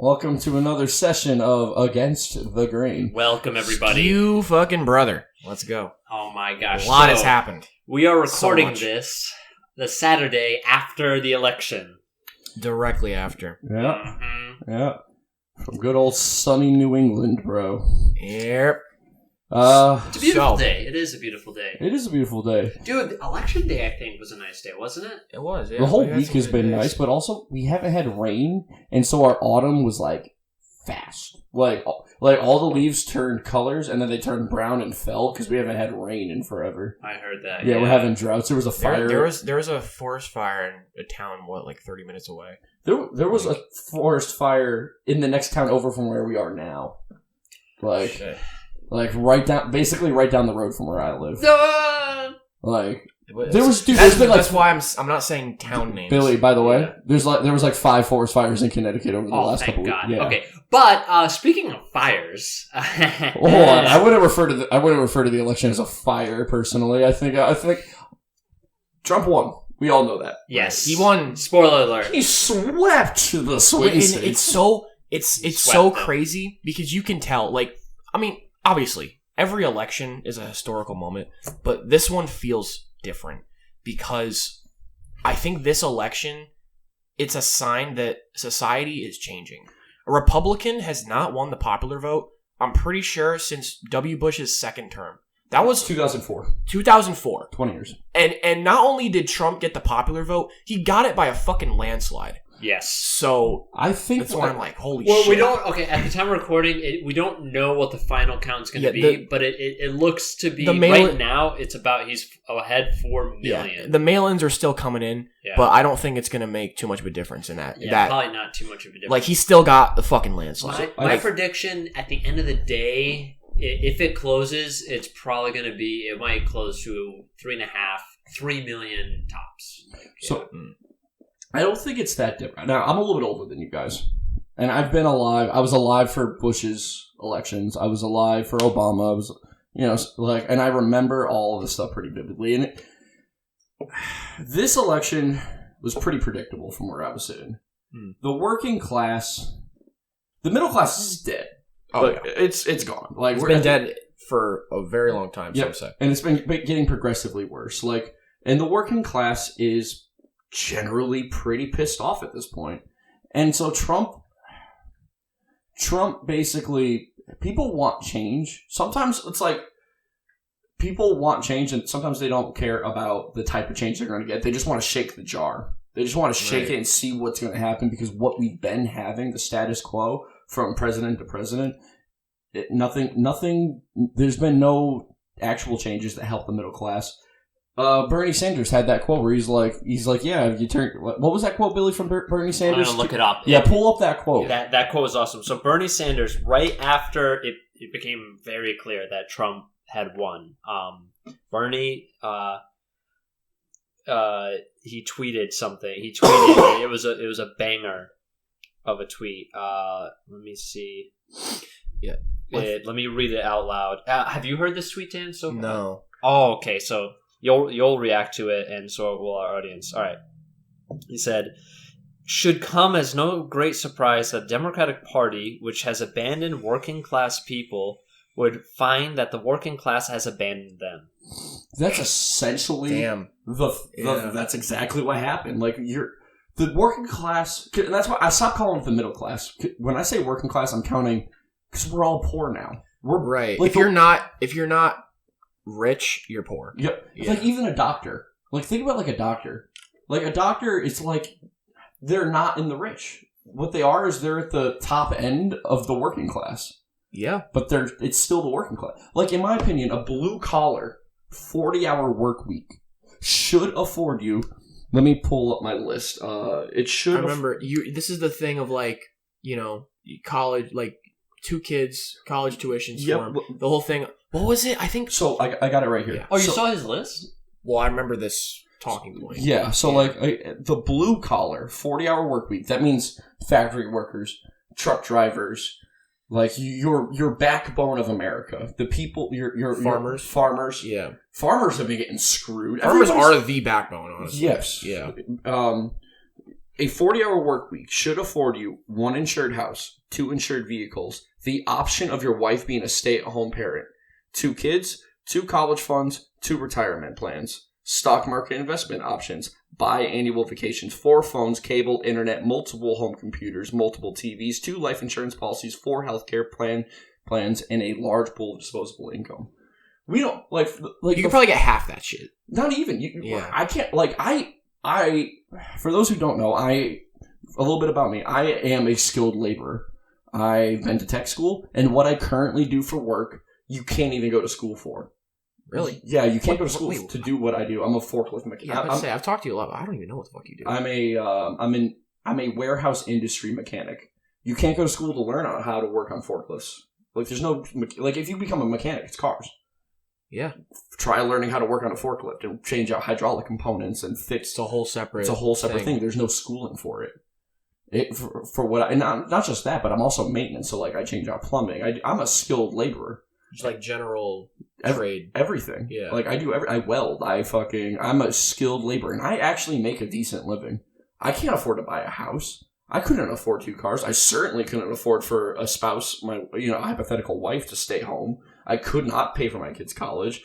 Welcome to another session of Against the Grain. Welcome, everybody. You fucking brother. Let's go. Oh my gosh. A lot has happened. We are recording much. this the Saturday after the election. Directly after. Yeah, Mm-hmm. yeah. From good old sunny New England, bro. Yep. It's a beautiful day. It is a beautiful day. It is a beautiful day. Dude, election day, I think, was a nice day, wasn't it? It was, yeah. The whole We had week some has good been days. nice, but also we haven't had rain, and so our autumn was like fast. Like all the leaves turned colors, and then they turned brown and fell because we haven't had rain in forever. I heard that. Yeah, we're having droughts. There was a fire. There was a forest fire in a town, like 30 minutes away? There was a forest fire in the next town over from where we are now. Shit. Basically right down the road from where I live. Like, That's why I'm not saying town names. Billy, by the way, Yeah. there was like 5 forest fires in Connecticut over the last couple thank God. weeks. Yeah. Okay, but speaking of fires, Hold on, I wouldn't refer to the election as a fire personally. I think Trump won. We all know that. yes, He won. Spoiler alert. He swept the swing And states. it's Swept so them. crazy because you can tell, obviously, every election is a historical moment, but this one feels different because I think this election, it's a sign that society is changing. A Republican has not won the popular vote, I'm pretty sure, since W. Bush's second term. That was 2004. 2004. 20 years. And not only did Trump get the popular vote, he got it by a fucking landslide. Yes. So I think that's why I'm like, holy Well, shit. we don't. Okay, at the time of recording, we don't know what the final count's going to be, but it looks to be right now. It's about he's ahead 4 million. Yeah, the mail-ins are still coming in, but I don't think it's going to make too much of a difference in that. Yeah, probably not too much of a difference. Like, he still got the fucking landslide. My prediction at the end of the day, if it closes, it's probably going to be. It might close to 3 million tops. So. I don't think it's that different. Now, I'm a little bit older than you guys. And I've been alive. I was alive for Bush's elections. I was alive for Obama. I was, and I remember all of this stuff pretty vividly. And this election was pretty predictable from where I was sitting. The working class, the middle class is dead. Oh, yeah. It's gone. Like, it's been dead for a very long time, yep. some say. And it's been getting progressively worse. And the working class is generally pretty pissed off at this point. And so Trump basically, people want change. Sometimes it's like people want change and sometimes they don't care about the type of change they're going to get. They just want to shake the jar. They just want to shake it and see what's going to happen, because what we've been having, the status quo from president to president, nothing, there's been no actual changes that help the middle class. Bernie Sanders had that quote where he's like, yeah, you turn. What was that quote, Billy, from Bernie Sanders? I'm gonna look it up. Yeah, pull up that quote. That quote was awesome. So Bernie Sanders, right after it became very clear that Trump had won, Bernie, he tweeted something. He tweeted it was a banger of a tweet. Let me see. Yeah. Let me read it out loud. Have you heard this tweet, Dan? So far? No. Oh, okay. So you'll react to it, and so will our audience. All right. He said, "Should come as no great surprise that the Democratic Party, which has abandoned working class people, would find that the working class has abandoned them." That's essentially that's exactly what happened. Like, the working class, and that's why I stopped calling it the middle class. When I say working class, I'm counting, because we're all poor now. We're right. Like, if you're not rich, you're poor. Yep. Yeah. Like, even a doctor. Like, think about a doctor. Like, a doctor is like, they're not in the rich. What they are is they're at the top end of the working class. Yeah. But it's still the working class. Like, in my opinion, a blue collar 40-hour work week should afford you. Let me pull up my list. It should. I remember this is the thing of college, 2 kids, college tuitions for them. The whole thing. What was it? I think. So I got it right here. Yeah. Oh, you saw his list? Well, I remember this talking point. Yeah. So the blue collar 40-hour work week. That means factory workers, truck drivers, like your backbone of America. The people, your farmers. Farmers. Yeah. Farmers have been getting screwed. Farmers are the backbone, honestly. Yes. Yeah. A 40-hour work week should afford you 1 insured house, 2 insured vehicles, the option of your wife being a stay-at-home parent, 2 kids, 2 college funds, 2 retirement plans, stock market investment options, biannual vacations, 4 phones, cable, internet, multiple home computers, multiple TVs, 2 life insurance policies, 4 healthcare plans, and a large pool of disposable income. We don't like you could probably get half that shit. Not even. I can't I for those who don't know, a little bit about me. I am a skilled laborer. I've been to tech school, and what I currently do for work, you can't even go to school for. Really? Yeah, you can't go to school to do what I do. I'm a forklift mechanic. Yeah, I've talked to you a lot, but I don't even know what the fuck you do. I'm a warehouse industry mechanic. You can't go to school to learn on how to work on forklifts. Like, there's no if you become a mechanic, it's cars. Yeah. Try learning how to work on a forklift and change out hydraulic components and fix. It's a whole separate thing. There's no schooling for it. For what and not just that, but I'm also maintenance. So I change out plumbing. I'm a skilled laborer. Just like general trade. Everything. Yeah. I do I weld. I'm a skilled laborer, and I actually make a decent living. I can't afford to buy a house. I couldn't afford 2 cars. I certainly couldn't afford for a spouse, my hypothetical wife, to stay home. I could not pay for my kids' college.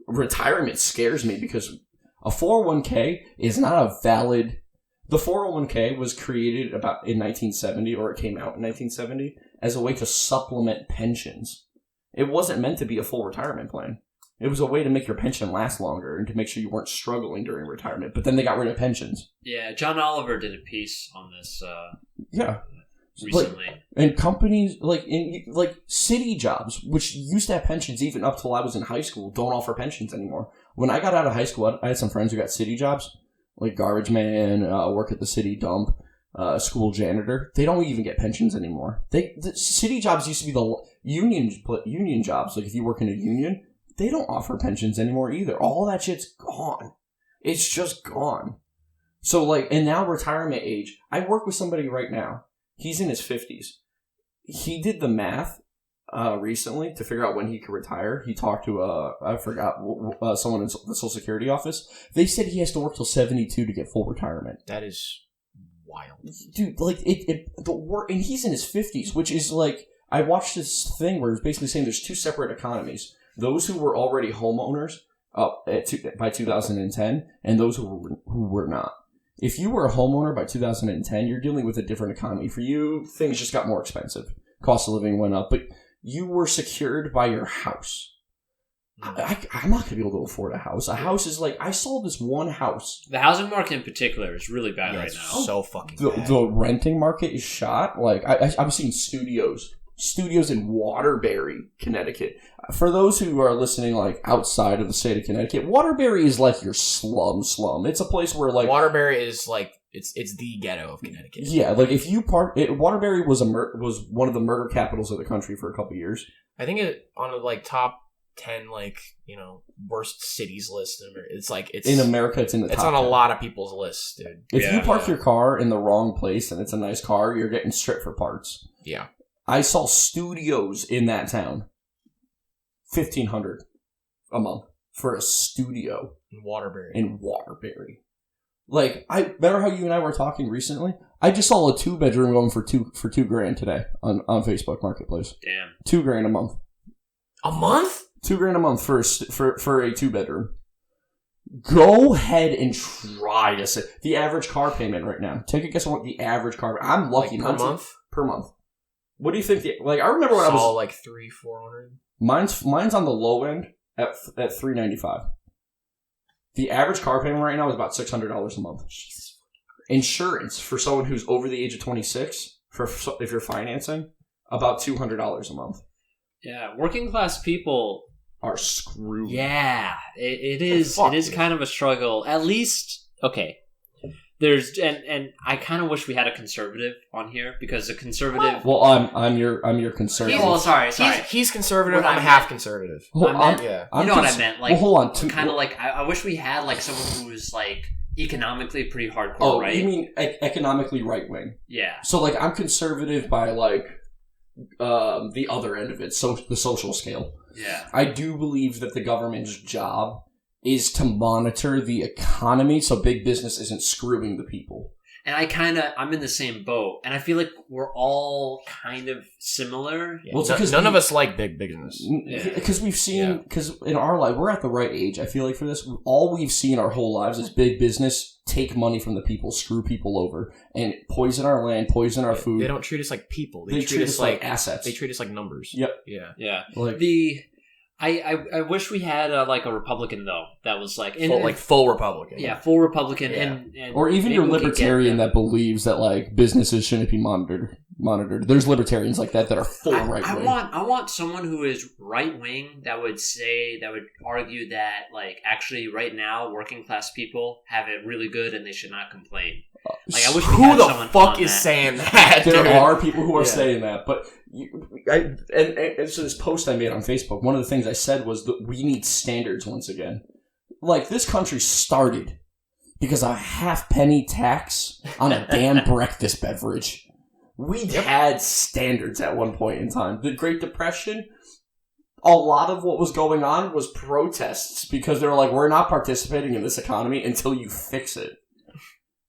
Retirement scares me because a 401k is not a valid. The 401k was created in 1970, or it came out in 1970 as a way to supplement pensions. It wasn't meant to be a full retirement plan. It was a way to make your pension last longer and to make sure you weren't struggling during retirement. But then they got rid of pensions. Yeah, John Oliver did a piece on this. Recently, and companies like city jobs, which used to have pensions even up till I was in high school, don't offer pensions anymore. When I got out of high school, I had some friends who got city jobs, like garbage man, work at the city dump, school janitor. They don't even get pensions anymore. The city jobs used to be the union jobs. Like if you work in a union, they don't offer pensions anymore either. All that shit's gone. It's just gone. So and now retirement age. I work with somebody right now. He's in his 50s. He did the math recently to figure out when he could retire. He talked to, I forgot, someone in the Social Security office. They said he has to work till 72 to get full retirement. That is wild. Dude, and he's in his 50s, which is I watched this thing where it's basically saying there's 2 separate economies. Those who were already homeowners by 2010 and those who were not. If you were a homeowner by 2010, you're dealing with a different economy. For you, things just got more expensive. Cost of living went up, but you were secured by your house. I'm not going to be able to afford a house. A house is I sold this one house. The housing market in particular is really bad right now. So fucking bad. The renting market is shot. I'm seeing studios in Waterbury, Connecticut. For those who are listening outside of the state of Connecticut, Waterbury is your slum. It's a place where Waterbury is it's the ghetto of Connecticut. Yeah, if you Waterbury was one of the murder capitals of the country for a couple years. I think it on the top 10 worst cities list. It's in America. It's in the top on 10. a lot of people's lists, dude. If you park your car in the wrong place and it's a nice car, you're getting stripped for parts. Yeah. I saw studios in that town. $1,500 a month for a studio in Waterbury. Remember how you and I were talking recently? I just saw a 2-bedroom going for $2,000 today on Facebook Marketplace. Damn. $2,000 a month. A month? $2,000 a month for a 2-bedroom. Go ahead and try to say the average car payment right now. Take a guess on what the average car. I'm lucky per month. Per month. What do you think? I remember when I was $300-$400. Mine's on the low end at $395. The average car payment right now is about $600 a month. Jesus. Insurance for someone who's over the age of 26, if you're financing, about $200 a month. Yeah, working class people are screwed. Yeah, it is. It is kind of a struggle. At least, okay. There's and I kind of wish we had a conservative on here because a conservative. Well, I'm your conservative. Sorry. He's conservative. I'm half conservative. You know what I meant? hold on. Kind of I wish we had someone who's economically pretty hardcore. Right? You mean economically right wing? Yeah. So I'm conservative by the other end of it, so the social scale. Yeah. I do believe that the government's job is to monitor the economy so big business isn't screwing the people. And I'm in the same boat, and I feel like we're all kind of similar. Yeah. Well, because none of us like big business. Because we've seen, because in our life, we're at the right age, I feel like, for this. All we've seen our whole lives is big business take money from the people, screw people over, and poison our land, poison our food. They don't treat us like people. They treat us like assets. They treat us like numbers. Yep. Yeah. Like, I wish we had a Republican though that was full Republican. Yeah, full Republican, and or even your libertarian that believes that like businesses shouldn't be monitored. There's libertarians like that are full right wing. I want someone who is right wing that would argue that like actually right now working class people have it really good and they should not complain. Like I wish we had someone fuck is saying that? There are people who are saying that, but and so this post I made on Facebook, one of the things I said was that we need standards once again. Like this country started because of a half-penny tax on a damn breakfast beverage. We had standards at one point in time. The Great Depression, a lot of what was going on was protests because they were like, we're not participating in this economy until you fix it.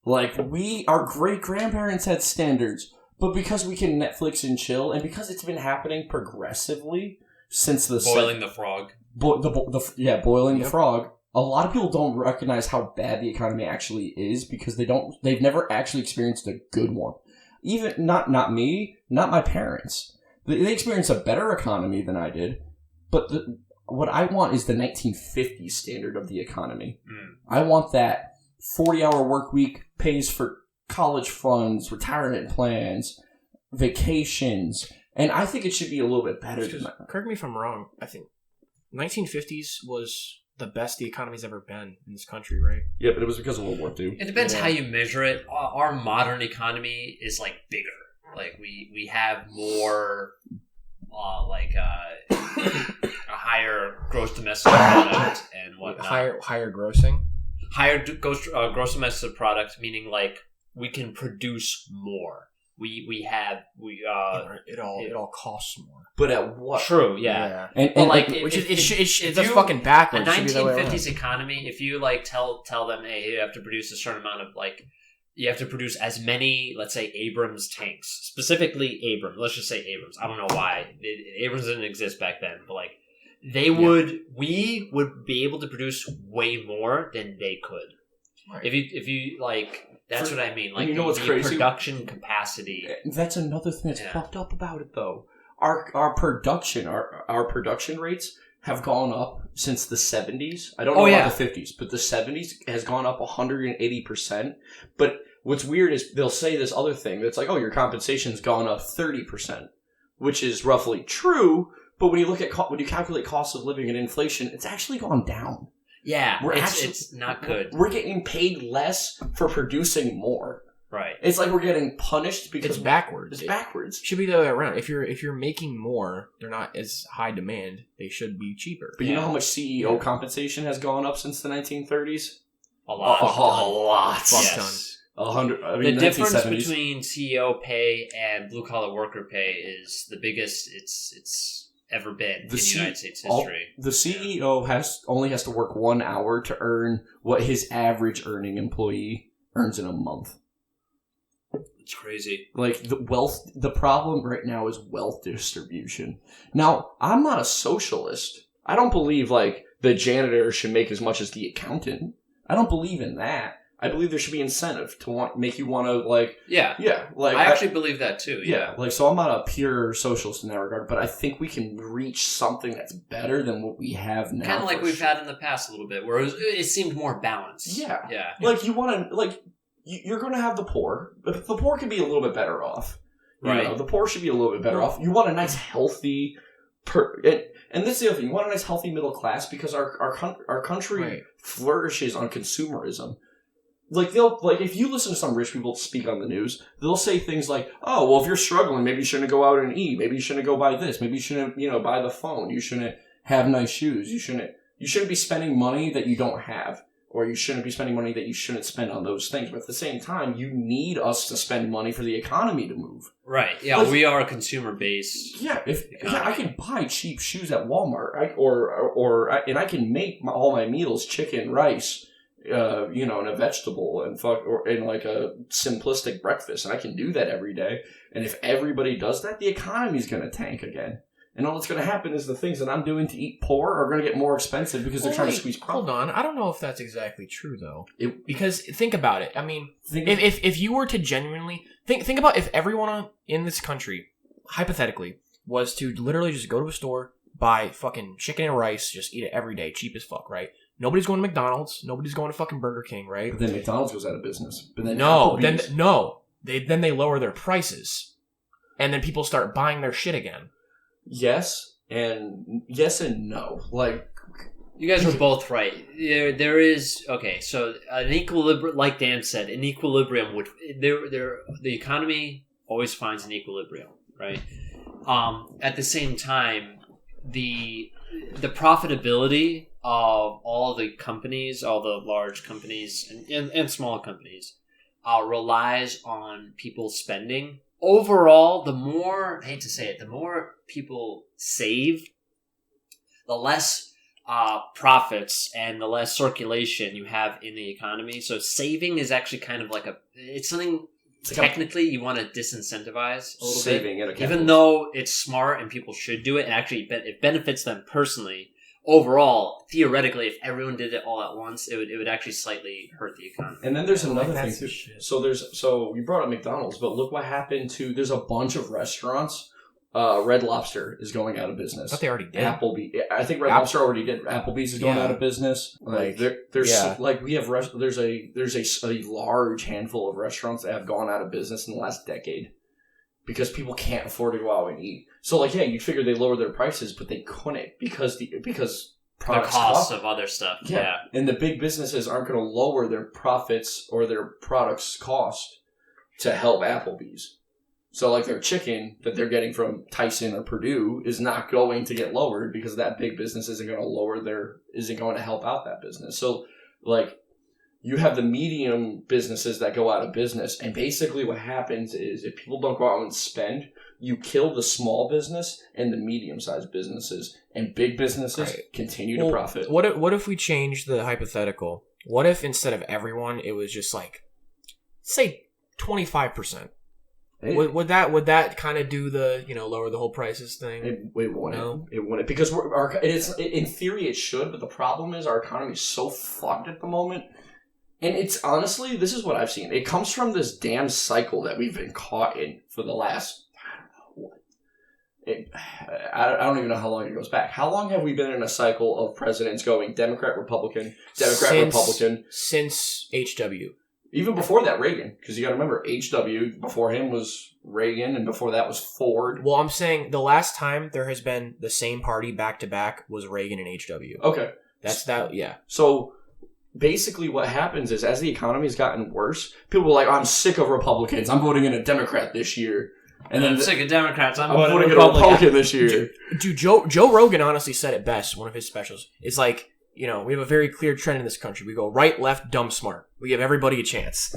Like, our great-grandparents had standards, but because we can Netflix and chill, and because it's been happening progressively since the... Boiling the frog. Boiling the frog. A lot of people don't recognize how bad the economy actually is because they've never actually experienced a good one. Even, not me, not my parents. They experienced a better economy than I did, but what I want is the 1950s standard of the economy. I want that 40-hour work week pays for college funds, retirement plans, vacations, and I think it should be a little bit better than that. Correct me if I'm wrong. I think 1950s was the best the economy's ever been in this country, right? Yeah, but it was because of World War II. It depends how you measure it. Our modern economy is like bigger. Like we have more, a higher gross domestic product and whatnot. Higher grossing. Higher gross domestic product, meaning like we can produce more. It all costs more. But at what? True, yeah. And like it's just fucking backwards. A 1950s economy, if you like tell them, hey, you have to produce a certain amount of you have to produce as many, let's say, Abrams tanks, specifically Abrams. Let's just say Abrams. I don't know why Abrams didn't exist back then, but like we would be able to produce way more than they could. Right. If you like. That's what I mean. Like, you know what's crazy? Production capacity. That's another thing that's fucked up about it, though. Our production rates have gone up since the 70s. I don't know about the 50s, but the 70s has gone up 180%. But what's weird is they'll say this other thing that's like, oh, your compensation's gone up 30%, which is roughly true. But when you calculate cost of living and inflation, it's actually gone down. Yeah, it's not good. We're getting paid less for producing more. Right. It's like we're getting punished because it's backwards. It's backwards. It should be the other way around. If you're making more, they're not as high demand. They should be cheaper. But you know how much CEO compensation has gone up since the 1930s? A lot. A lot. Yes. 100. I the mean, difference 1970s. between CEO pay and blue collar worker pay is the biggest it's ever been in United States history. The CEO only has to work 1 hour to earn what his average earning employee earns in a month. It's crazy. Like the problem right now is wealth distribution. Now, I'm not a socialist. I don't believe like the janitor should make as much as the accountant. I don't believe in that. I believe there should be incentive to make you want to like... Yeah. Like, I actually believe that too. Yeah. Like, so I'm not a pure socialist in that regard, but I think we can reach something that's better than what we have now. Kind of like we've had in the past a little bit, where it seemed more balanced. Yeah. Like, you want to... Like, you're going to have the poor. The poor can be a little bit better off. Right. You know, the poor should be a little bit better off. You want a nice, healthy... And this is the other thing. You want a nice, healthy middle class because our country flourishes on consumerism. Like if you listen to some rich people speak on the news, they'll say things like, "Oh, well, if you're struggling, maybe you shouldn't go out and eat. Maybe you shouldn't go buy this. Maybe you shouldn't, buy the phone. You shouldn't have nice shoes. You shouldn't be spending money that you don't have, or you shouldn't be spending money that you shouldn't spend on those things. But at the same time, you need us to spend money for the economy to move." Right. Yeah, we are a consumer based. Yeah. I can buy cheap shoes at Walmart, and I can make all my meals chicken, rice. and a vegetable and like a simplistic breakfast, and I can do that every day. And if everybody does that, the economy's going to tank again. And all that's going to happen is the things that I'm doing to eat poor are going to get more expensive because they're trying to squeeze profit. Hold on. I don't know if that's exactly true, though. Because think about it. I mean, if you were to genuinely... Think about if everyone in this country, hypothetically, was to literally just go to a store, buy fucking chicken and rice, just eat it every day, cheap as fuck, right? Nobody's going to McDonald's. Nobody's going to fucking Burger King, right? But then McDonald's goes out of business. But then They lower their prices. And then people start buying their shit again. Yes and no. Like, you guys were both right. There is so an equilibrium, like Dan said, an equilibrium would the economy always finds an equilibrium, right? At the same time, the profitability of all the companies, all the large companies and small companies, relies on people spending. Overall, the more, I hate to say it, the more people save, the less profits and the less circulation you have in the economy. So saving is actually kind of like it's something technically you want to disincentivize a little bit. Even though it's smart and people should do it, and actually it benefits them personally. Overall, theoretically, if everyone did it all at once, it would actually slightly hurt the economy. And then there's another thing too. So you brought up McDonald's, but look what happened to. There's a bunch of restaurants. Red Lobster is going out of business. I thought they already did. I think Red Lobster already did. Applebee's is going out of business. Like there's a large handful of restaurants that have gone out of business in the last decade because people can't afford to go out and eat. So you'd figure they lowered their prices, but they couldn't because the costs of other stuff. Yeah. And the big businesses aren't going to lower their profits or their products' cost to help Applebee's. So their chicken that they're getting from Tyson or Purdue is not going to get lowered because that big business isn't going to help out that business. So you have the medium businesses that go out of business, and basically what happens is if people don't go out and spend, you kill the small business and the medium-sized businesses, and big businesses continue to profit. What if we change the hypothetical? What if instead of everyone, it was just say 25%? Would that kind of do the lower the whole prices thing? It wouldn't. It wouldn't because in theory it should, but the problem is our economy is so fucked at the moment. And it's honestly, this is what I've seen. It comes from this damn cycle that we've been caught in for the last, I don't even know how long it goes back. How long have we been in a cycle of presidents going Democrat, Republican, Republican? Since HW. Even before that, Reagan. Because you got to remember, HW, before him was Reagan, and before that was Ford. Well, I'm saying the last time there has been the same party back-to-back was Reagan and HW. Okay. Yeah. So basically what happens is as the economy has gotten worse, people are like, I'm sick of Republicans. I'm voting in a Democrat this year. And then I'm sick of Democrats. I'm voting in a Republican this year. Dude, Joe Rogan honestly said it best. One of his specials. It's like, we have a very clear trend in this country. We go right, left, dumb, smart. We give everybody a chance.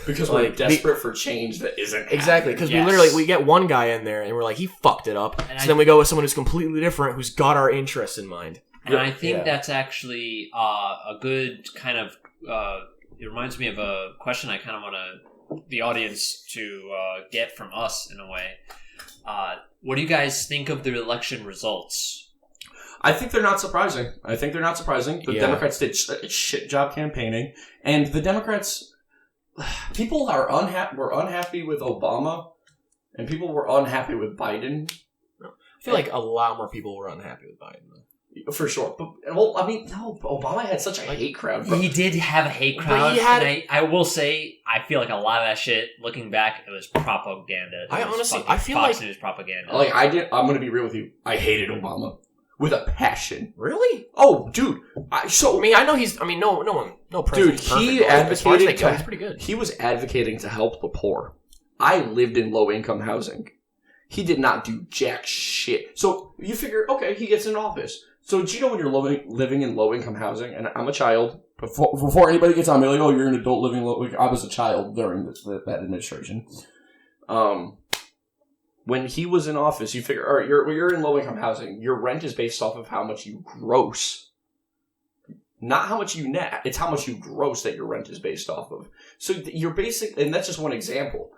Because we're desperate for change that isn't exactly. Because we get one guy in there and we're like, he fucked it up. And then we go with someone who's completely different, who's got our interests in mind. And I think that's actually a good kind of. It reminds me of a question I kind of want the audience to get from us in a way. What do you guys think of the election results? I think they're not surprising. The Democrats did a shit job campaigning, and the Democrats, people were unhappy with Obama, and people were unhappy with Biden. I feel like a lot more people were unhappy with Biden, though. For sure. But, no, Obama had such a hate crowd. He did have a hate crowd. I will say, I feel like a lot of that shit, looking back, it was propaganda. I feel Fox News propaganda. I'm going to be real with you. I hated Obama. With a passion. Really? Oh, dude. I know he's... no president's perfect. He advocated... He's pretty good. He was advocating to help the poor. I lived in low-income housing. He did not do jack shit. So, you figure, okay, he gets in office. So, do you know when you're living in low-income housing, and I'm a child, before anybody gets on me, like, oh, you're an adult living low-income... I was a child during that administration. When he was in office, you figure, all right, you're in low-income housing. Your rent is based off of how much you gross. not how much you net, it's how much you gross that your rent is based off of. So you're and that's just one example.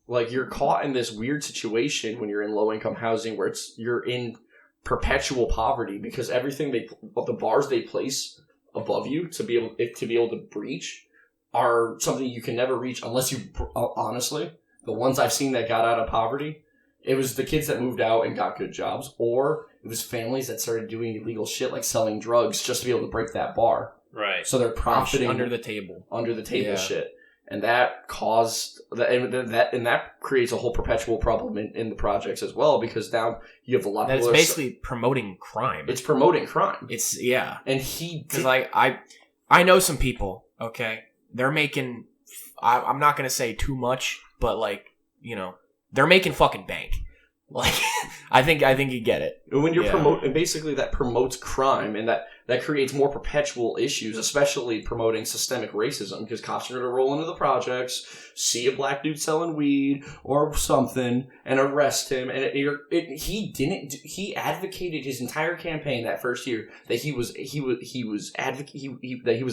Like you're caught in this weird situation when you're in low income housing where you're in perpetual poverty because everything the bars they place above you to be able to breach are something you can never reach unless you, honestly, the ones I've seen that got out of poverty, it was the kids that moved out and got good jobs, or it was families that started doing illegal shit like selling drugs just to be able to break that bar. Right. So they're profiting under the table shit. And that caused that creates a whole perpetual problem in the projects as well, because now you have a lot of people. It's basically promoting crime. It's promoting crime. And because I know some people. Okay, they're making. I'm not gonna say too much, but like they're making fucking bank. Like I think you get it. When you're promoting, basically that promotes crime, and that creates more perpetual issues, especially promoting systemic racism, because cops are going to roll into the projects, see a black dude selling weed or something, and arrest him. And he advocated his entire campaign that first year that he was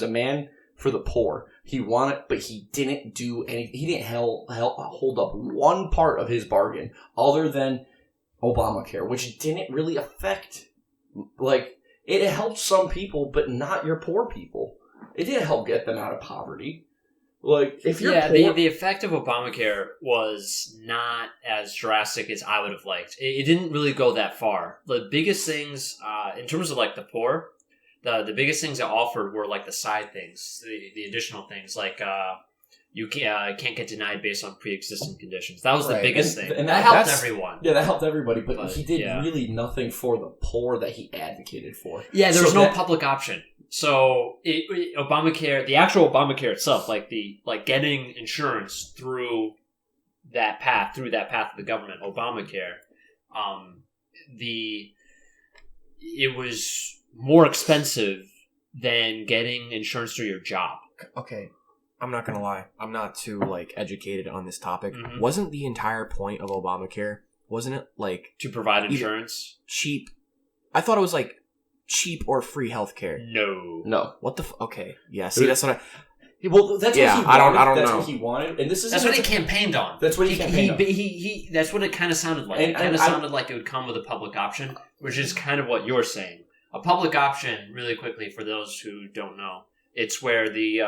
a man for the poor. He wanted, but he didn't do anything. He didn't hold up one part of his bargain other than Obamacare, which didn't really affect, like, it helped some people, but not your poor people. It didn't help get them out of poverty. Like, if you're poor, the effect of Obamacare was not as drastic as I would have liked. It didn't really go that far. The biggest things, in terms of like the poor, the biggest things it offered were like the side things, the additional things, like you can't get denied based on pre-existing conditions. That was the biggest thing. And that helped everyone. Yeah, that helped everybody, but he did really nothing for the poor that he advocated for. Yeah, there was no public option. So Obamacare, the actual Obamacare itself, like getting insurance through that path of the government, Obamacare, it was more expensive than getting insurance through your job. Okay. I'm not gonna lie. I'm not too educated on this topic. Mm-hmm. Wasn't the entire point of Obamacare? Wasn't it to provide insurance? Cheap. I thought it was cheap or free healthcare. No. What the? Okay. Yeah. See, that's what I. Well, that's what he wanted. I don't that's know. What he wanted, and that's what he campaigned on. That's what he campaigned on. He that's what it kind of sounded like. It kind of sounded like it would come with a public option, which is kind of what you're saying. A public option, really quickly, for those who don't know, it's where the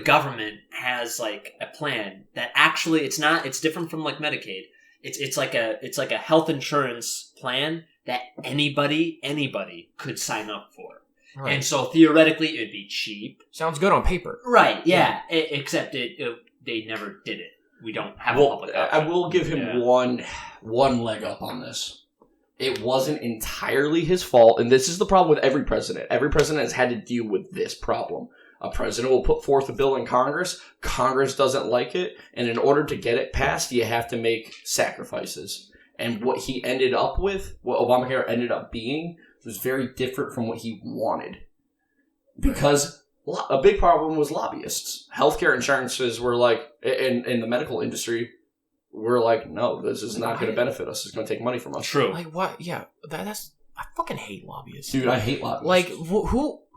government has a plan that actually it's different from Medicaid. It's like a health insurance plan that anybody could sign up for. Right. And so theoretically it'd be cheap. Sounds good on paper. Right, yeah. Except they never did it. We don't have a public option. I will give him one leg up on this. It wasn't entirely his fault, and this is the problem with every president. Every president has had to deal with this problem. A president will put forth a bill in Congress. Congress doesn't like it, and in order to get it passed, you have to make sacrifices. And what he ended up with, what Obamacare ended up being, was very different from what he wanted. Because a big problem was lobbyists. Healthcare insurances were in the medical industry, we're no, this is not going to benefit us. It's going to take money from us. True. What? Yeah, that's... I fucking hate lobbyists. Dude, I hate lobbyists.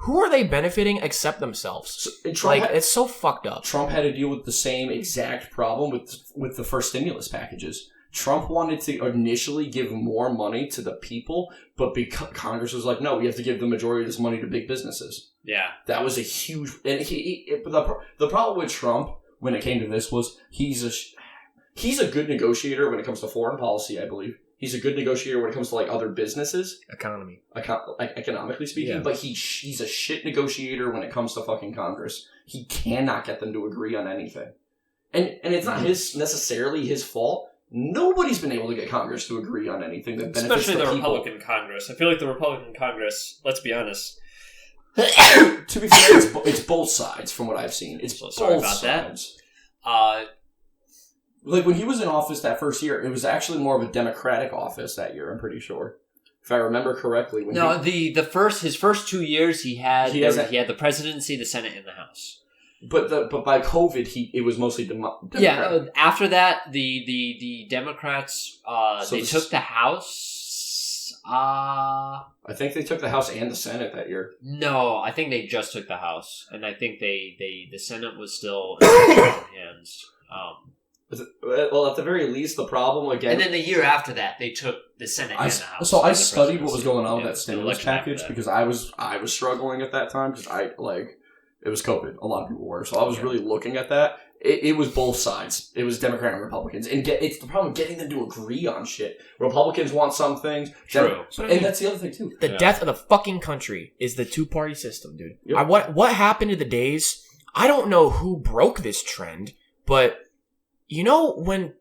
Who are they benefiting except themselves? So, it's so fucked up. Trump had to deal with the same exact problem with the first stimulus packages. Trump wanted to initially give more money to the people, but because Congress was like, no, we have to give the majority of this money to big businesses. Yeah. That was a huge... And the problem with Trump, when it came to this, was he's a good negotiator when it comes to foreign policy, I believe. He's a good negotiator when it comes to other businesses. Economically speaking. Yeah. But he's a shit negotiator when it comes to fucking Congress. He cannot get them to agree on anything. And it's not necessarily his fault. Nobody's been able to get Congress to agree on anything that benefits Especially the people. Republican Congress. I feel like the Republican Congress, let's be honest. To be fair, it's both sides from what I've seen. It's both sorry about sides. That. When he was in office that first year, it was actually more of a Democratic office that year, I'm pretty sure. If I remember correctly. His first 2 years he had the presidency, the Senate, and the House. But by COVID, it was mostly Democratic. Yeah, after that, the Democrats they took the House Yes. I think they took the House and the Senate that year. No, I think they just took the House, and I think the Senate was still in their hands. Well, at the very least, the problem again. And then the year after that, they took the Senate and the House. So I studied what was going on with that the stimulus package because I was struggling at that time because it was COVID. A lot of people were, so I was really looking at that. It was both sides. It was Democrat and Republicans, and it's the problem getting them to agree on shit. Republicans want some things, true, and that's the other thing too. The death of the fucking country is the two-party system, dude. Yep. What happened to the days? I don't know who broke this trend, but you know when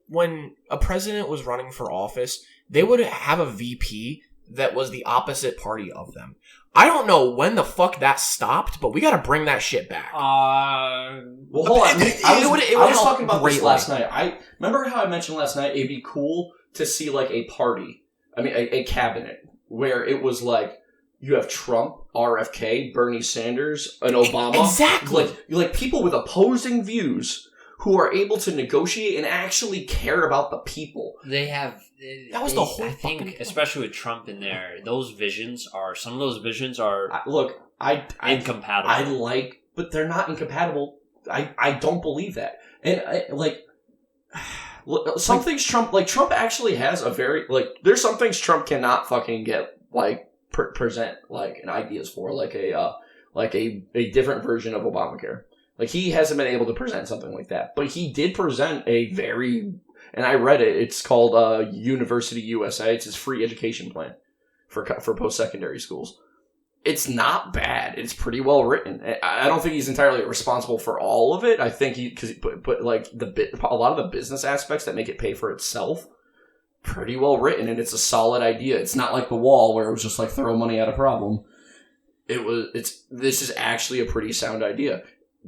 a president was running for office, they would have a VP that was the opposite party of them. I don't know when the fuck that stopped, but we gotta bring that shit back. Well, hold on. I was talking about this last night. I remember how I mentioned last night it'd be cool to see like a party, a cabinet, where it was like you have Trump, RFK, Bernie Sanders, and Obama. Exactly. Like people with opposing views who are able to negotiate and actually care about the people. They have. That was the whole. I think, especially with Trump in there, some of those visions are incompatible. But they're not incompatible. I don't believe that. And some things Trump actually has a very there's some things Trump cannot fucking get present and ideas for a different version of Obamacare. Like, he hasn't been able to present something like that. But he did present a very... And I read it. It's called University USA. It's his free education plan for post-secondary schools. It's not bad. It's pretty well written. I don't think he's entirely responsible for all of it. I think a lot of the business aspects that make it pay for itself, pretty well written. And it's a solid idea. It's not like The Wall where it was just like throw money at a problem. This is actually a pretty sound idea.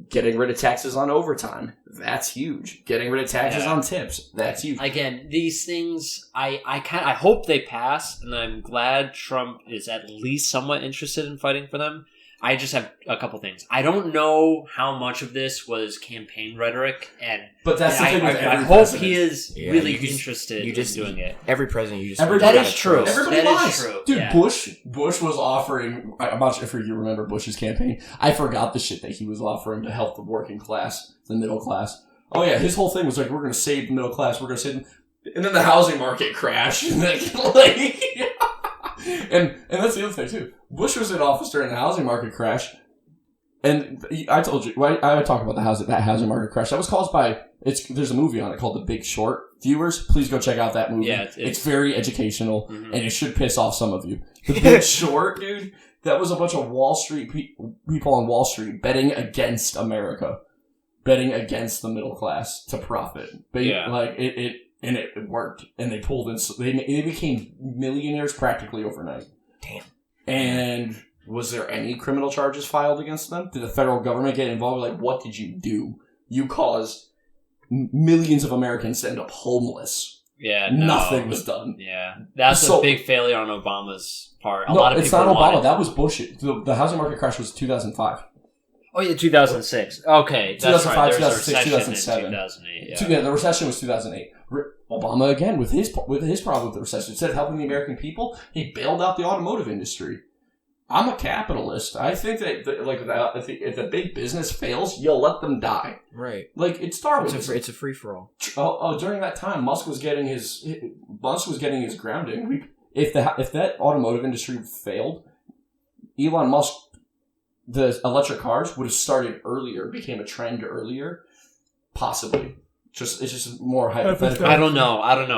Getting rid of taxes on overtime, that's huge. Getting rid of taxes on tips, that's huge. Again, these things, I hope they pass, and I'm glad Trump is at least somewhat interested in fighting for them. I just have a couple things. I don't know how much of this was campaign rhetoric, but that's the thing with every I hope president. he is really interested in doing it. Every president, that is true. Everybody lies. Is true. Dude, yeah. Bush was offering. I'm not sure if you remember Bush's campaign. I forgot the shit that he was offering to help the working class, the middle class. Oh yeah, his whole thing was like, we're going to save the middle class. We're going to save them. And then the housing market crashed. And and that's the other thing too. Bush was in office during the housing market crash, and I told you I would talk about that housing market crash. That was caused by there's a movie on it called The Big Short. Viewers, please go check out that movie. Yeah, it's very educational, and it should piss off some of you. The Big Short, dude. That was a bunch of Wall Street people on Wall Street betting against America, betting against the middle class to profit. But And it worked, and they pulled in. They became millionaires practically overnight. Damn. And was there any criminal charges filed against them? Did the federal government get involved? Like, what did you do? You caused millions of Americans to end up homeless. Yeah, nothing was done. Yeah, that's a big failure on Obama's part. A lot of it's people not Obama. That was Bush. The housing market crash was 2005. Oh yeah, 2006. Okay, that's 2005, right. 2006, 2007. 2008. Yeah, the recession was 2008. Obama again with his problem with the recession. Instead of helping the American people, he bailed out the automotive industry. I'm a capitalist. I think that if the big business fails, you'll let them die. Right. Like it's Darwin. It's a free for all. Oh, during that time, Musk was getting his grounding. If that automotive industry failed, Elon Musk, the electric cars would have started earlier, became a trend earlier, possibly. It's just more hypothetical. I don't know. I'm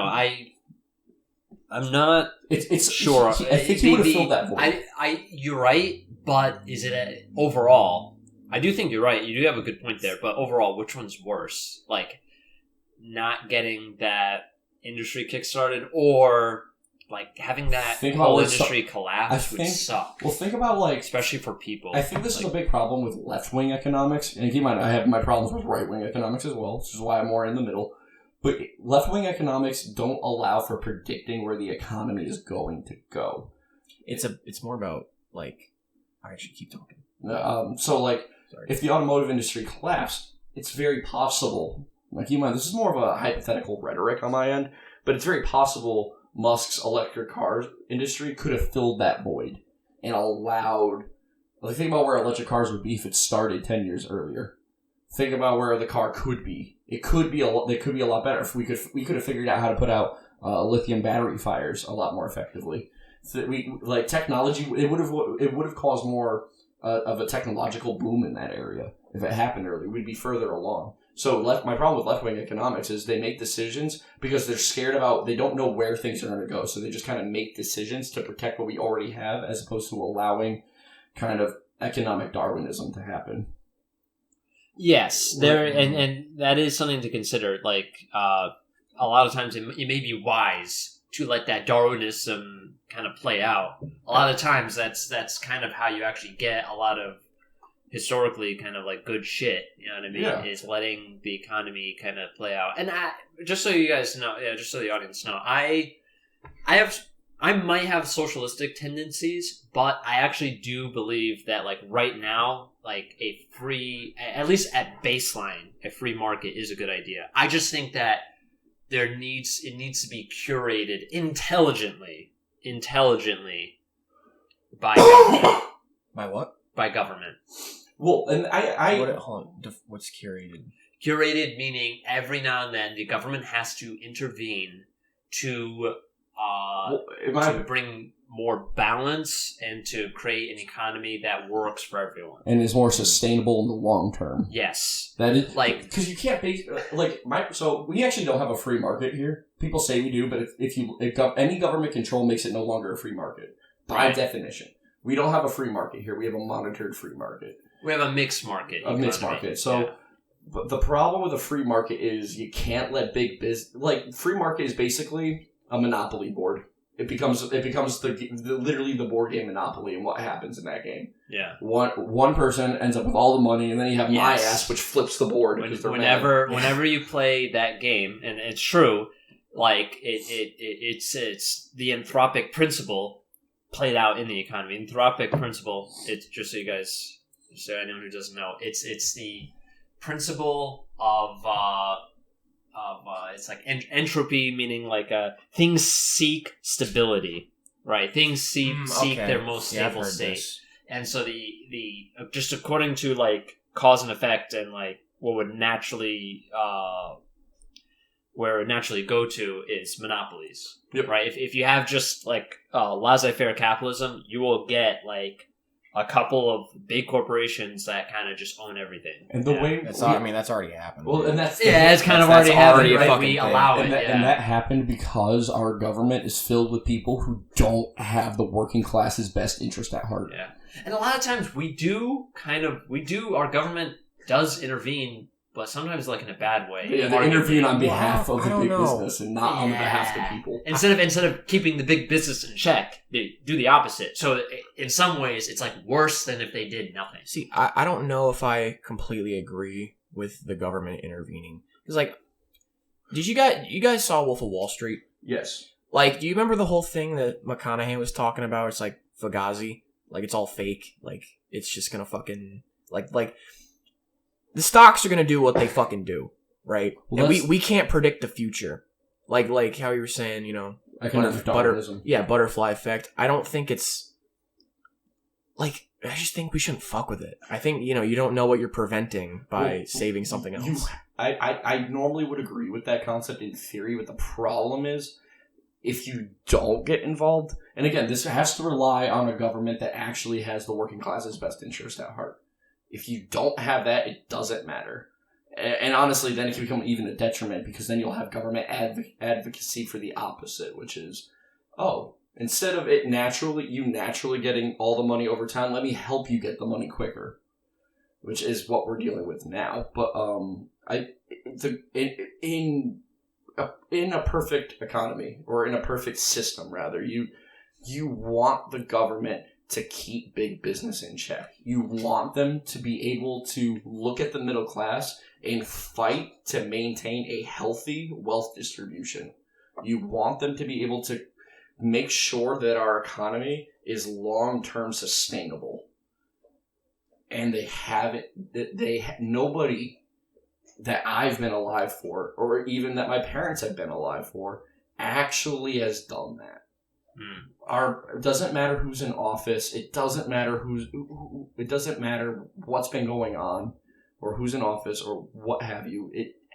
not. It's sure. I think he would have filled that void. You're right, but is it overall? I do think you're right. You do have a good point there, but overall, which one's worse? Like, not getting that industry kickstarted, or like having that whole industry collapse would suck. Well, think about especially for people. I think this is a big problem with left-wing economics, and keep in mind, I have my problems with right-wing economics as well, which is why I'm more in the middle. But left-wing economics don't allow for predicting where the economy is going to go. It's more about I should keep talking. If the automotive industry collapsed, it's very possible. Keep in mind, this is more of a hypothetical rhetoric on my end, but it's very possible Musk's electric car industry could have filled that void and allowed. Like, think about where electric cars would be if it started 10 years earlier. Think about where the car could be. It could be a lot better if we could have figured out how to put out lithium battery fires a lot more effectively. So technology. It would have caused more of a technological boom in that area if it happened early. We'd be further along. So my problem with left-wing economics is they make decisions because they're scared about, they don't know where things are going to go. So they just kind of make decisions to protect what we already have as opposed to allowing kind of economic Darwinism to happen. Yes, and that is something to consider. Like, a lot of times it may be wise to let that Darwinism kind of play out. A lot of times that's kind of how you actually get a lot of historically kind of like good shit, you know what I mean? Yeah. Is letting the economy kind of play out. And just so you guys know, just so the audience know, I might have socialistic tendencies, but I actually do believe that, like, right now, like, a free, at least at baseline, a free market is a good idea. I just think that it needs to be curated intelligently by government. By what? By government. Well, and Hold on. What's curated? Curated meaning every now and then the government has to intervene to bring more balance and to create an economy that works for everyone and is more sustainable in the long term. Yes, that is like, because you can't base so we actually don't have a free market here. People say we do, but if any government control makes it no longer a free market by definition. We don't have a free market here. We have a monitored free market. We have a mixed market. So, but the problem with a free market is you can't let big business. Like, free market is basically a monopoly board. It becomes literally the board game Monopoly, and what happens in that game. Yeah. One person ends up with all the money, and then you have my ass, which flips the board. Whenever you play that game, and it's true, like it's the anthropic principle played out in the economy. Anthropic principle. It's just so anyone who doesn't know, it's the principle of it's like entropy, meaning like things seek stability, right? Things seek their most stable state, and so the just according to like cause and effect and like what would naturally where it would naturally go to is monopolies, right? If you have just like laissez-faire capitalism, you will get like a couple of big corporations that kind of just own everything. And the way that's already happened. Well, and that's it's kind of already happened. Right? We allow it, and that happened because our government is filled with people who don't have the working class's best interest at heart. Yeah, and a lot of times our government does intervene, but sometimes like in a bad way. Yeah, they intervene on behalf of the big business and not on behalf of the people. Instead of keeping the big business in check, they do the opposite. So in some ways, it's like worse than if they did nothing. See, I don't know if I completely agree with the government intervening. Because like, did you guys saw Wolf of Wall Street? Yes. Like, do you remember the whole thing that McConaughey was talking about? It's like Fugazi, like it's all fake. Like it's just gonna fucking like. The stocks are gonna do what they fucking do, right? Well, and we can't predict the future, like how you were saying, you know, butterfly effect. I don't think it's like, I just think we shouldn't fuck with it. I think, you know, you don't know what you're preventing by saving something else. I normally would agree with that concept in theory, but the problem is if you don't get involved, and again, this has to rely on a government that actually has the working class's best interest at heart. If you don't have that, it doesn't matter. And honestly, then it can become even a detriment because then you'll have government advocacy for the opposite, which is, instead of you naturally getting all the money over time, let me help you get the money quicker, which is what we're dealing with now. But in a perfect economy, or in a perfect system, rather, you want the government to keep big business in check. You want them to be able to look at the middle class and fight to maintain a healthy wealth distribution. You want them to be able to make sure that our economy is long-term sustainable. And they haven't. Nobody that I've been alive for, or even that my parents have been alive for, actually has done that. Mm. It doesn't matter who's in office. It doesn't matter it doesn't matter what's been going on, or who's in office, or what have you.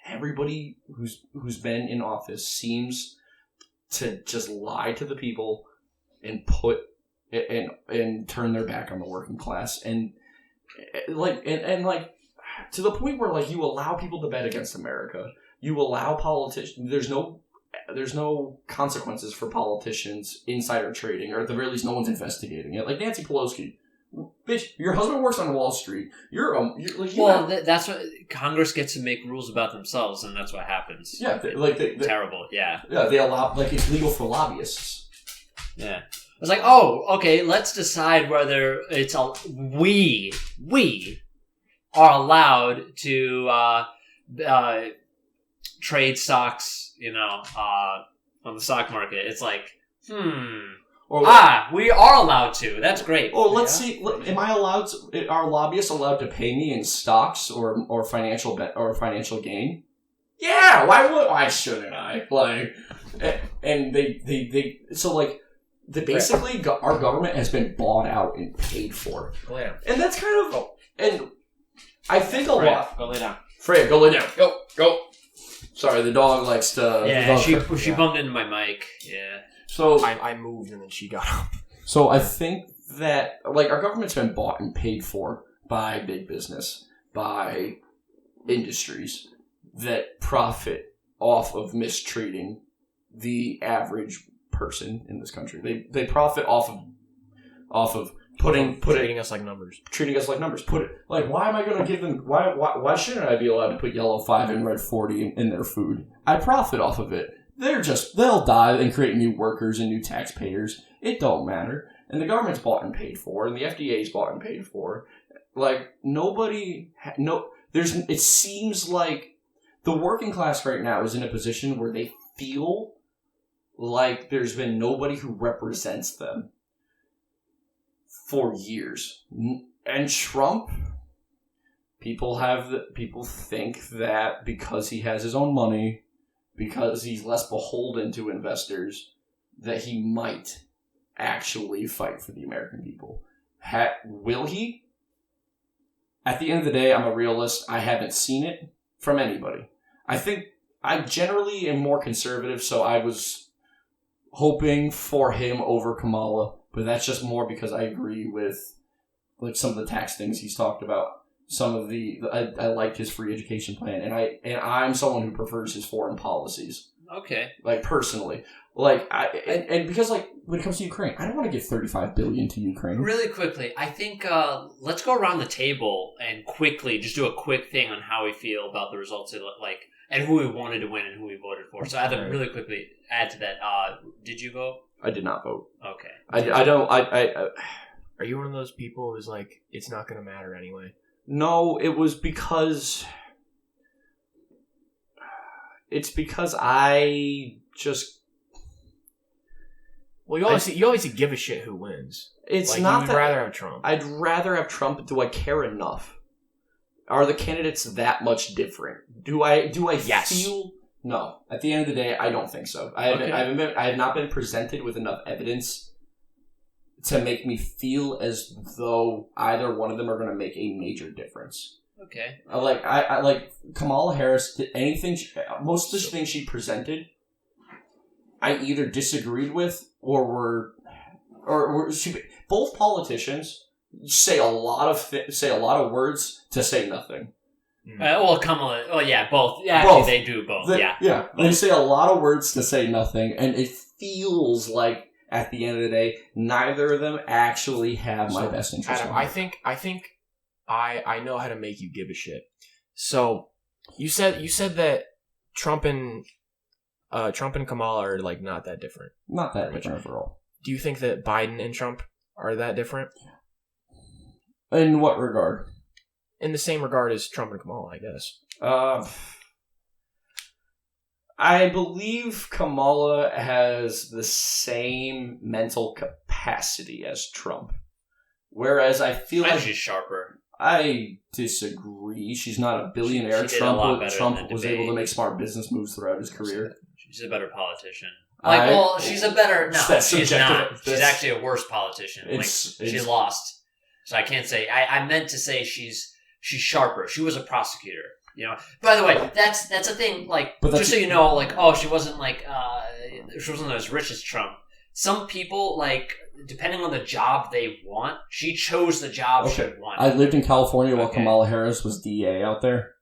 Everybody who's been in office seems to just lie to the people and turn their back on the working class, and to the point where you allow people to bet against America. You allow politicians. There's no consequences for politicians insider trading, or at the very least, no one's investigating it. Like Nancy Pelosi, bitch, your husband works on Wall Street. That's what Congress gets to make rules about themselves, and that's what happens. Yeah, terrible. Yeah, they allow it's legal for lobbyists. Yeah, it's like, oh, okay, let's decide whether we are allowed to trade stocks. On the stock market, it's like, we are allowed to. That's great. Oh, let's see. Am I allowed? Are lobbyists allowed to pay me in stocks or financial gain? Yeah. Why shouldn't I? Basically, our government has been bought out and paid for. Go lay down. And that's kind of, and I think Freya, lot. go lay down. Freya, go lay down. Go. Sorry, the dog likes to... Yeah, she bumped into my mic. Yeah. So I moved and then she got up. So I think that, our government's been bought and paid for by big business, by industries that profit off of mistreating the average person in this country. They profit off of treating us like numbers. Why am I going to give them? Why shouldn't I be allowed to put yellow 5 and red 40 in their food? I profit off of it. They'll die and create new workers and new taxpayers. It don't matter. And the government's bought and paid for, and the FDA's bought and paid for. It seems like the working class right now is in a position where they feel like there's been nobody who represents them for years. And Trump, people think that because he has his own money, because he's less beholden to investors, that he might actually fight for the American people. Will he? At the end of the day, I'm a realist. I haven't seen it from anybody. I think I generally am more conservative, so I was hoping for him over Kamala. But that's just more because I agree with some of the tax things he's talked about. Some of I liked his free education plan, and I'm someone who prefers his foreign policies. Okay. Personally, because when it comes to Ukraine, I don't want to give $35 billion to Ukraine. Really quickly, I think let's go around the table and quickly just do a quick thing on how we feel about the results and who we wanted to win and who we voted for. So I have to really quickly add to that. Did you vote? I did not vote. Okay. I don't. Are you one of those people who's like, it's not going to matter anyway? No, it was because... It's because I just... Well, you obviously give a shit who wins. It's not you'd rather have Trump. I'd rather have Trump, but do I care enough? Are the candidates that much different? Do I Yes. feel... No. At the end of the day, I don't think so. I have not been presented with enough evidence to make me feel as though either one of them are going to make a major difference. Okay. I like Kamala Harris. Did anything? Most of the things she presented, I either disagreed with or were both politicians say a lot of words to say nothing. Kamala. Oh yeah, both. Yeah, both. Actually, they do both. They say a lot of words to say nothing, and it feels like at the end of the day, neither of them actually have my best interest. Adam, I think I know how to make you give a shit. So you said that Trump and Kamala are not that different. Not that different at all. Do you think that Biden and Trump are that different? In what regard? In the same regard as Trump and Kamala, I guess. I believe Kamala has the same mental capacity as Trump. Whereas I feel like she's sharper. I disagree. She's not a billionaire. She did a lot better Trump in the was debate. able to make smart business moves throughout his career. She's a better politician. Well, she's a better... No, that's she's subjective. not. She's actually a worse politician. She lost. So I can't say... I meant to say she's sharper. She was a prosecutor. You know. By the way, that's a thing. Just so you know, she wasn't she wasn't as rich as Trump. Some people, depending on the job they want, she chose the job she wanted. I lived in California while Kamala Harris was DA out there.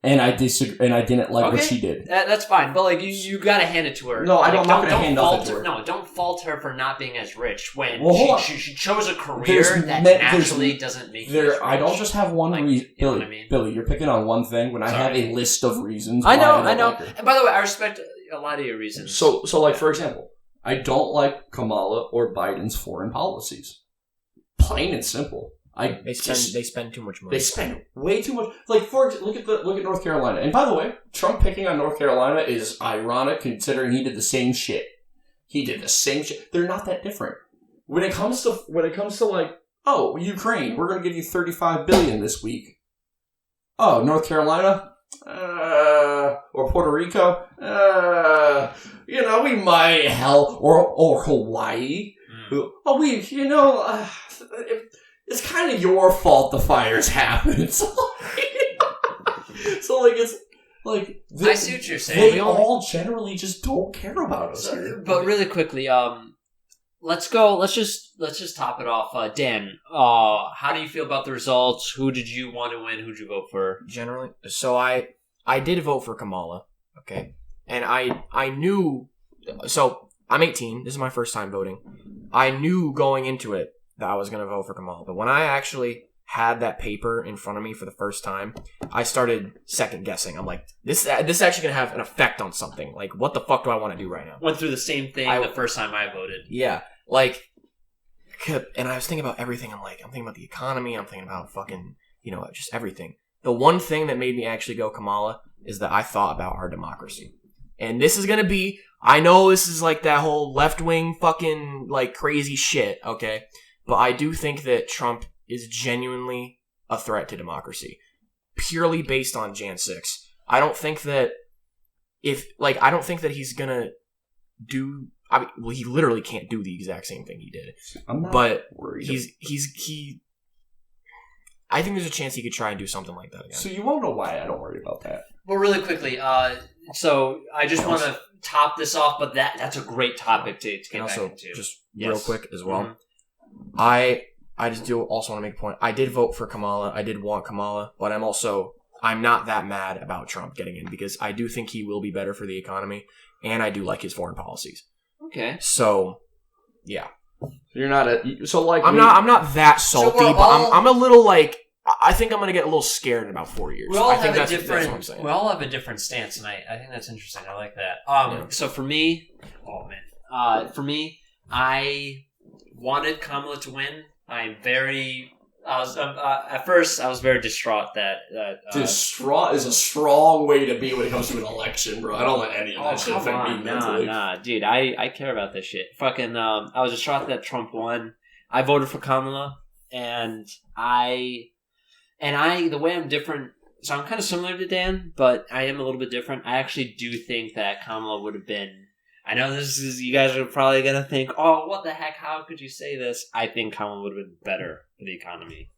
And I disagree, and I didn't like what she did. That's fine, but you gotta hand it to her. No, I'm not gonna hand nothing to her. No, don't fault her for not being as rich when she chose a career that naturally doesn't make you rich. I don't just have one reason. You know what I mean? Billy, you're picking on one thing when I have a list of reasons. I know. And by the way, I respect a lot of your reasons. So for example, I don't like Kamala or Biden's foreign policies. Plain and simple. They spend too much money. They spend way too much. Look at North Carolina. And by the way, Trump picking on North Carolina is ironic considering he did the same shit. They're not that different. When it comes to Ukraine, we're going to give you $35 billion this week. Oh, North Carolina, or Puerto Rico, we might help, or Hawaii. It's kind of your fault the fires happened. I see what you're saying. They all generally just don't care about us. But really quickly, let's go. Let's just top it off. Dan, how do you feel about the results? Who did you want to win? Who'd you vote for? Generally, so I did vote for Kamala. Okay, and I knew. So I'm 18. This is my first time voting. I knew going into it that I was going to vote for Kamala. But when I actually had that paper in front of me for the first time, I started second guessing. I'm like, this is actually going to have an effect on something. Like, what the fuck do I want to do right now? Went through the same thing the first time I voted. Yeah. And I was thinking about everything. I'm thinking about the economy. I'm thinking about fucking, just everything. The one thing that made me actually go Kamala is that I thought about our democracy. And this is going to be, I know this is that whole left-wing fucking, crazy shit, okay? But I do think that Trump is genuinely a threat to democracy, purely based on Jan 6. I don't think that I don't think that he's gonna do. He literally can't do the exact same thing he did. I'm not worried. I think there's a chance he could try and do something like that again. So you won't know why I don't worry about that. Well, really quickly, so I just want to top this off, but that's a great topic to get back into. Just real quick as well. Mm-hmm. I just do also want to make a point. I did vote for Kamala. I did want Kamala, but I'm not that mad about Trump getting in because I do think he will be better for the economy, and I do like his foreign policies. Okay. So, yeah. You're not I'm not that salty, but I'm a little I think I'm gonna get a little scared in about 4 years. We all have a different stance, and I think that's interesting. I like that. So for me, I wanted Kamala to win. At first I was very distraught that distraught is a strong way to be when it comes to an election, bro. I don't let any of that shit affect me mentally. Nah, dude, I care about this shit. Fucking, I was distraught that Trump won. I voted for Kamala, and the way I'm different, so I'm kind of similar to Dan, but I am a little bit different. I actually do think that Kamala would have been. I know you guys are probably going to think, oh, what the heck, how could you say this? I think Kamala would have been better for the economy.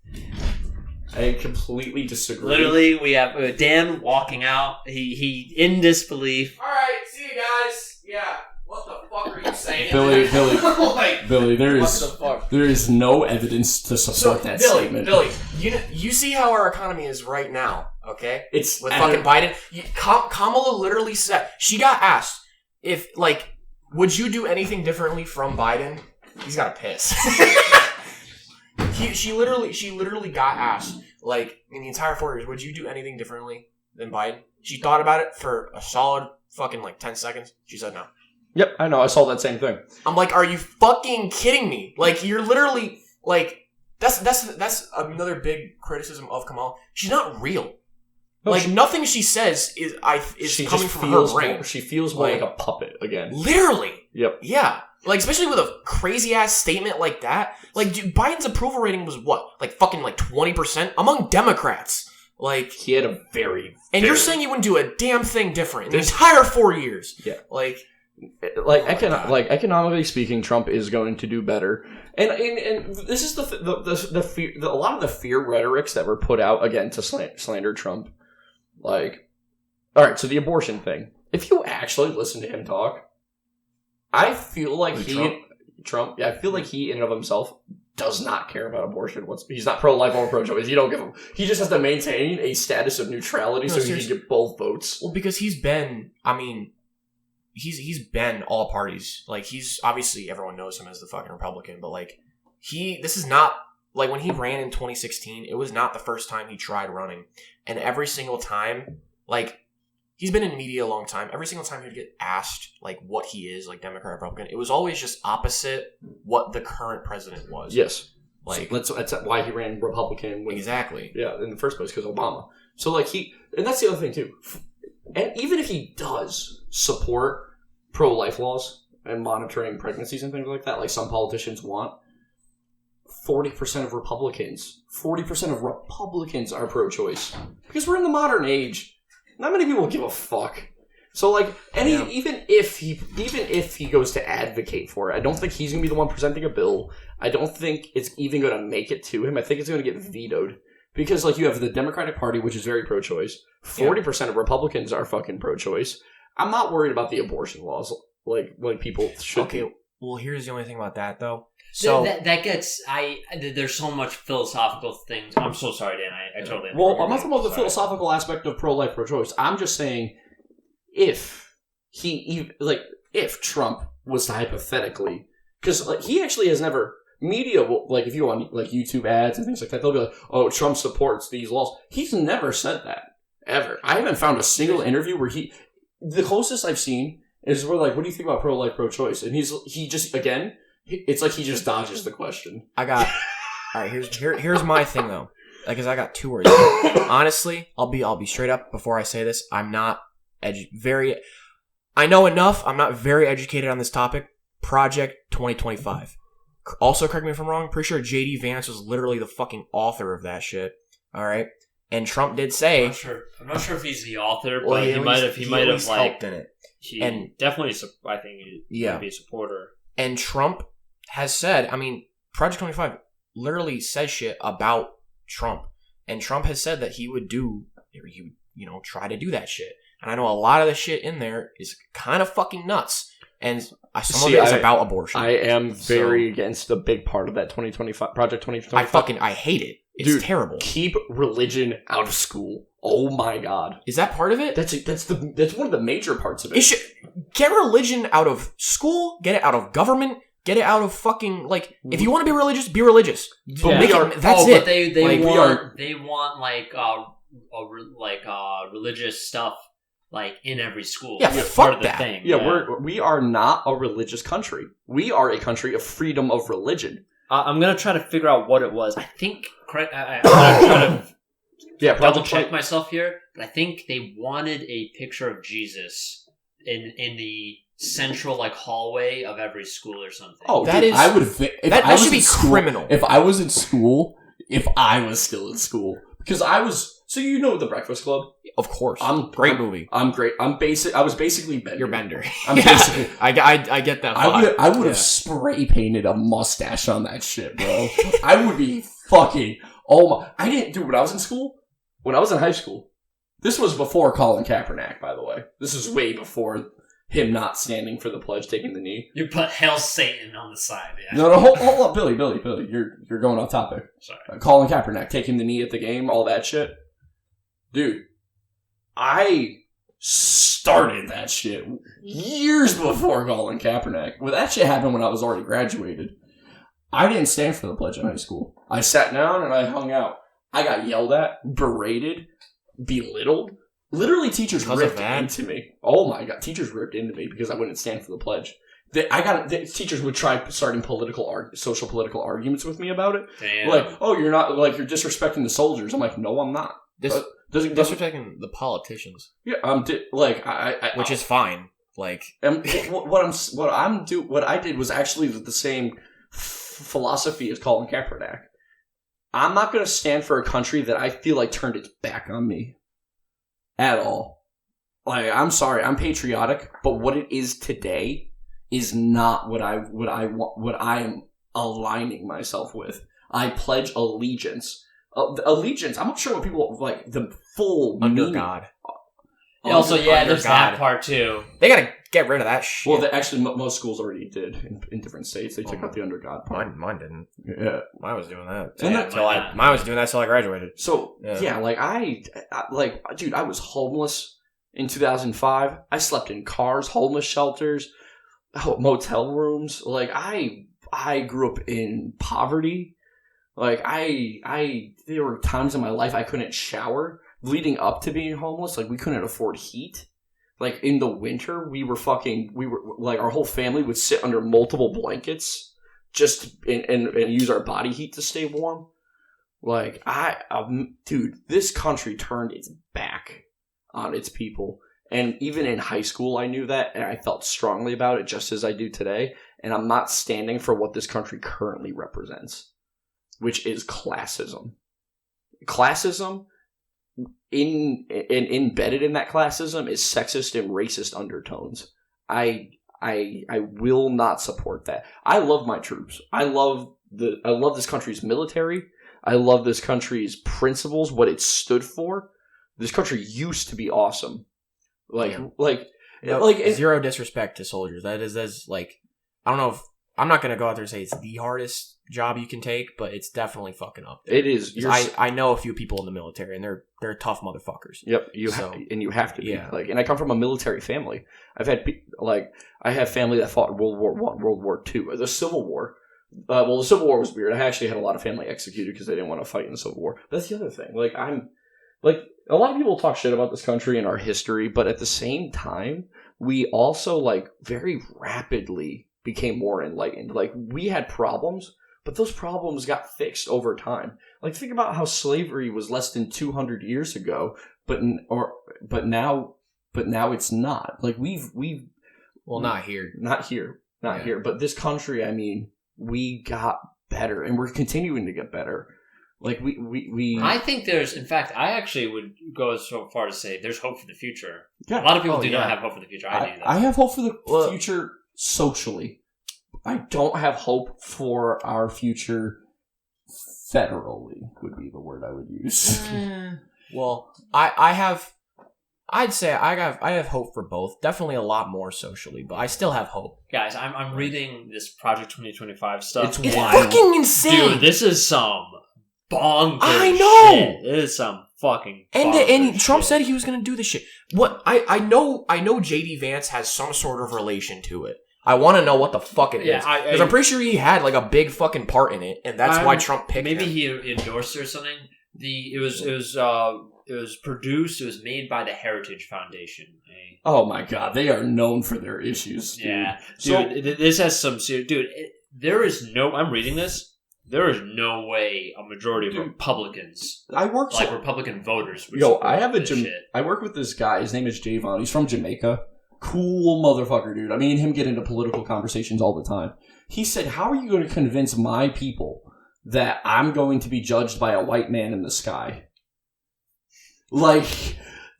I completely disagree. Literally, we have Dan walking out. He in disbelief. All right, see you guys. Yeah, what the fuck are you saying? Billy, there is no evidence to support that statement. Billy, you see how our economy is right now, okay? It's with fucking Biden. Kamala literally said, she got asked, if, would you do anything differently from Biden? He's got to piss. She literally got asked, in the entire 4 years, would you do anything differently than Biden? She thought about it for a solid fucking 10 seconds. She said no. Yep, I know. I saw that same thing. I'm like, are you fucking kidding me? You're literally, that's another big criticism of Kamala. She's not real. No, nothing she says is coming from her brain. She feels more like a puppet again. Literally. Yep. Yeah. Especially with a crazy ass statement like that. Dude, Biden's approval rating was what? 20% among Democrats. Like, he had a very... And you're saying you wouldn't do a damn thing different in the entire 4 years. Yeah. Like, economically speaking, Trump is going to do better. And this is the fear, a lot of the fear rhetorics that were put out, again, to slander Trump. Like, all right, so the abortion thing. If you actually listen to him talk, I feel like Trump, I feel like he in and of himself does not care about abortion. He's not pro-life or pro-choice. You don't give him. He just has to maintain a status of neutrality so he can get both votes. Well, because he's been all parties. Like, he's obviously, everyone knows him as the fucking Republican, but like, this is not, like, when he ran in 2016, it was not the first time he tried running. And every single time, like, he's been in media a long time. Every single time he'd get asked, like, what he is, like, Democrat, Republican, it was always just opposite what the current president was. Yes. Like, so that's why he ran Republican. Exactly. Yeah, in the first place, because Obama. So, like, and that's the other thing, too. And even if he does support pro-life laws and monitoring pregnancies and things like that, like some politicians want, 40% of Republicans are pro-choice. Because we're in the modern age. Not many people give a fuck. So, like, even if he goes to advocate for it, I don't think he's going to be the one presenting a bill. I don't think it's even going to make it to him. I think it's going to get vetoed. Because, like, you have the Democratic Party, which is very pro-choice. 40% of Republicans are fucking pro-choice. I'm not worried about the abortion laws like people should be. Well, here's the only thing about that, though. So that gets there's so much philosophical things. I'm so sorry, Dan. I totally. Well, I'm not talking about the philosophical aspect of pro-life, pro-choice. I'm just saying, if Trump was to hypothetically, because like he actually has never media like if you go on like YouTube ads and things like that, they'll be like, "Oh, Trump supports these laws." He's never said that ever. I haven't found a single interview where the closest I've seen is where like, "What do you think about pro-life, pro-choice?" And he just again. It's like he just dodges the question. All right. Here's my thing though. Like, cause I got two words. Honestly, I'll be straight up before I say this. I'm not I know enough. I'm not very educated on this topic. Project 2025. Also, correct me if I'm wrong. I'm pretty sure J.D. Vance was literally the fucking author of that shit. All right. And Trump did say, I'm not sure if he's the author, but he might have like helped in it. And definitely, I think he might be a supporter. And Trump has said, I mean, Project 25 literally says shit about Trump. And Trump has said that he would try to do that shit. And I know a lot of the shit in there is kind of fucking nuts. And some of it is about abortion. I am very against a big part of that 2025 Project 2025. I hate it. It's terrible. Keep religion out of school. Oh my god. Is that part of it? That's one of the major parts of it. Get religion out of school, get it out of government, get it out of fucking, like, if you want to be religious, be religious. But that's it. But they want religious stuff like in every school. Yeah, fuck that. Thing. Yeah, we are not a religious country. We are a country of freedom of religion. I'm gonna try to figure out what it was. I think I'm gonna try to double check myself here, but I think they wanted a picture of Jesus in the central like hallway of every school or something. Oh, that should be criminal. If I was in school, if I was still in school, because I was. So you know The Breakfast Club? Of course. Great movie. I'm great. I was basically Bender. You're Bender. Basically. I get that. I would have spray painted a mustache on that shit, bro. I would be fucking. Oh my! I didn't do when I was in school. When I was in high school, this was before Colin Kaepernick, by the way. This is way before him not standing for the pledge, taking the knee. You put Hail Satan on the side. Yeah. No, hold up, Billy. You're going off topic. Sorry. Colin Kaepernick taking the knee at the game, all that shit. Dude, I started that shit years before Colin Kaepernick. Well, that shit happened when I was already graduated. I didn't stand for the pledge in high school. I sat down and I hung out. I got yelled at, berated, belittled. Literally, teachers ripped into me. Oh my god, teachers ripped into me because I wouldn't stand for the pledge. Teachers would try starting social political arguments with me about it. Damn. Like, oh, you're not, like, you're disrespecting the soldiers. I'm like, no, I'm not. Disrespecting the politicians. Yeah, which is fine. Like, what I did was actually the same philosophy as Colin Kaepernick. I'm not going to stand for a country that I feel like turned its back on me at all. Like, I'm sorry, I'm patriotic, but what it is today is not what I am aligning myself with. I pledge allegiance. Allegiance. I'm not sure what people like the full under meaning. God. Also, yeah, there's God. that part too. They gotta get rid of that shit. Well, actually, most schools already did in different states. They took out the under God part. Mine didn't. Yeah, Mine was doing that. Yeah, Mine was doing that till I graduated. So yeah, like dude, I was homeless in 2005. I slept in cars, homeless shelters, motel rooms. Like I grew up in poverty. Like there were times in my life I couldn't shower. Leading up to being homeless, like we couldn't afford heat. Like in the winter, we were like our whole family would sit under multiple blankets just and use our body heat to stay warm. Like dude, this country turned its back on its people. And even in high school, I knew that, and I felt strongly about it, just as I do today. And I'm not standing for what this country currently represents, which is classism. Classism, embedded in that classism, is sexist and racist undertones. I will not support that. I love my troops. I love this country's military. I love this country's principles, what it stood for. This country used to be awesome. Zero disrespect to soldiers. That's like, I don't know if I'm not gonna go out there and say it's the hardest job you can take, but it's definitely fucking up there. It is. I know a few people in the military, and they're tough motherfuckers. Yep, you have to be. Yeah. And I come from a military family. I have family that fought World War I, World War II, the Civil War. The Civil War was weird. I actually had a lot of family executed because they didn't want to fight in the Civil War. That's the other thing. A lot of people talk shit about this country and our history, but at the same time, we also very rapidly became more enlightened. Like, we had problems, but those problems got fixed over time. Like, think about how slavery was less than 200 years ago, but now it's not. Like, not here. Not here. But this country, I mean, we got better, and we're continuing to get better. Like, we I think I actually would go so far to say there's hope for the future. Yeah. A lot of people do not have hope for the future. I do. I have hope for the future socially. I don't have hope for our future federally, would be the word I would use. Well, I have hope for both. Definitely a lot more socially, but I still have hope. Guys, I'm reading this Project 2025 stuff. It's fucking insane. Dude, this is some bonkers I know. shit. It is some fucking and Trump shit. said he was going to do this shit. What I know JD Vance has some sort of relation to it. I want to know what the fuck it is. Because I'm pretty sure he had a big fucking part in it, and that's why Trump picked him. Maybe he endorsed or something. It was produced. It was made by the Heritage Foundation. Oh my god, they are known for their issues. Dude. Yeah, dude. This has some serious. Dude, there is no. I'm reading this. There is no way a majority of Republicans, Republican voters, would I work with this guy. His name is Javon. He's from Jamaica. Cool motherfucker, dude. I mean, him get into political conversations all the time. He said, how are you going to convince my people that I'm going to be judged by a white man in the sky?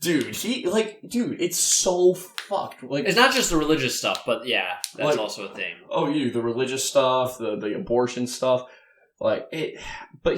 Dude, it's so fucked. It's not just the religious stuff, but yeah, that's also a thing. Oh, the religious stuff, the abortion stuff. But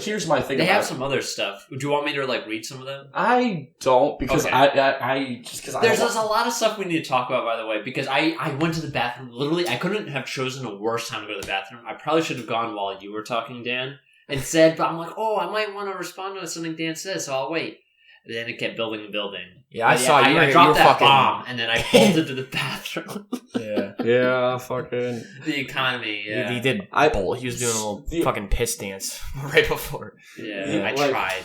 here's my thing. They have some other stuff. Do you want me to read some of them? I don't, because okay. There's a lot of stuff we need to talk about, by the way, because I went to the bathroom. Literally, I couldn't have chosen a worse time to go to the bathroom. I probably should have gone while you were talking, Dan, but I'm like, I might want to respond to something Dan says, so I'll wait. And then it kept building and building. Yeah, I saw you. I dropped that bomb, and then I bolted to the bathroom. Yeah, fucking the economy. Yeah, he did. He was doing a little fucking piss dance right before. Yeah, I tried.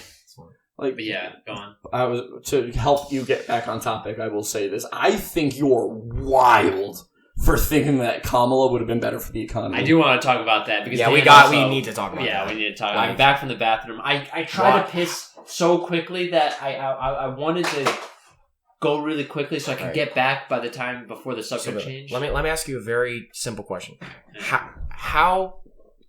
But yeah, go on. To help you get back on topic, I will say this: I think you're wild for thinking that Kamala would have been better for the economy. I do want to talk about that because we need to talk about that. Yeah, we need to talk. I'm back from the bathroom. I tried to piss so quickly that I wanted to go really quickly so I could get back by the time before the subject changed. Let me ask you a very simple question. How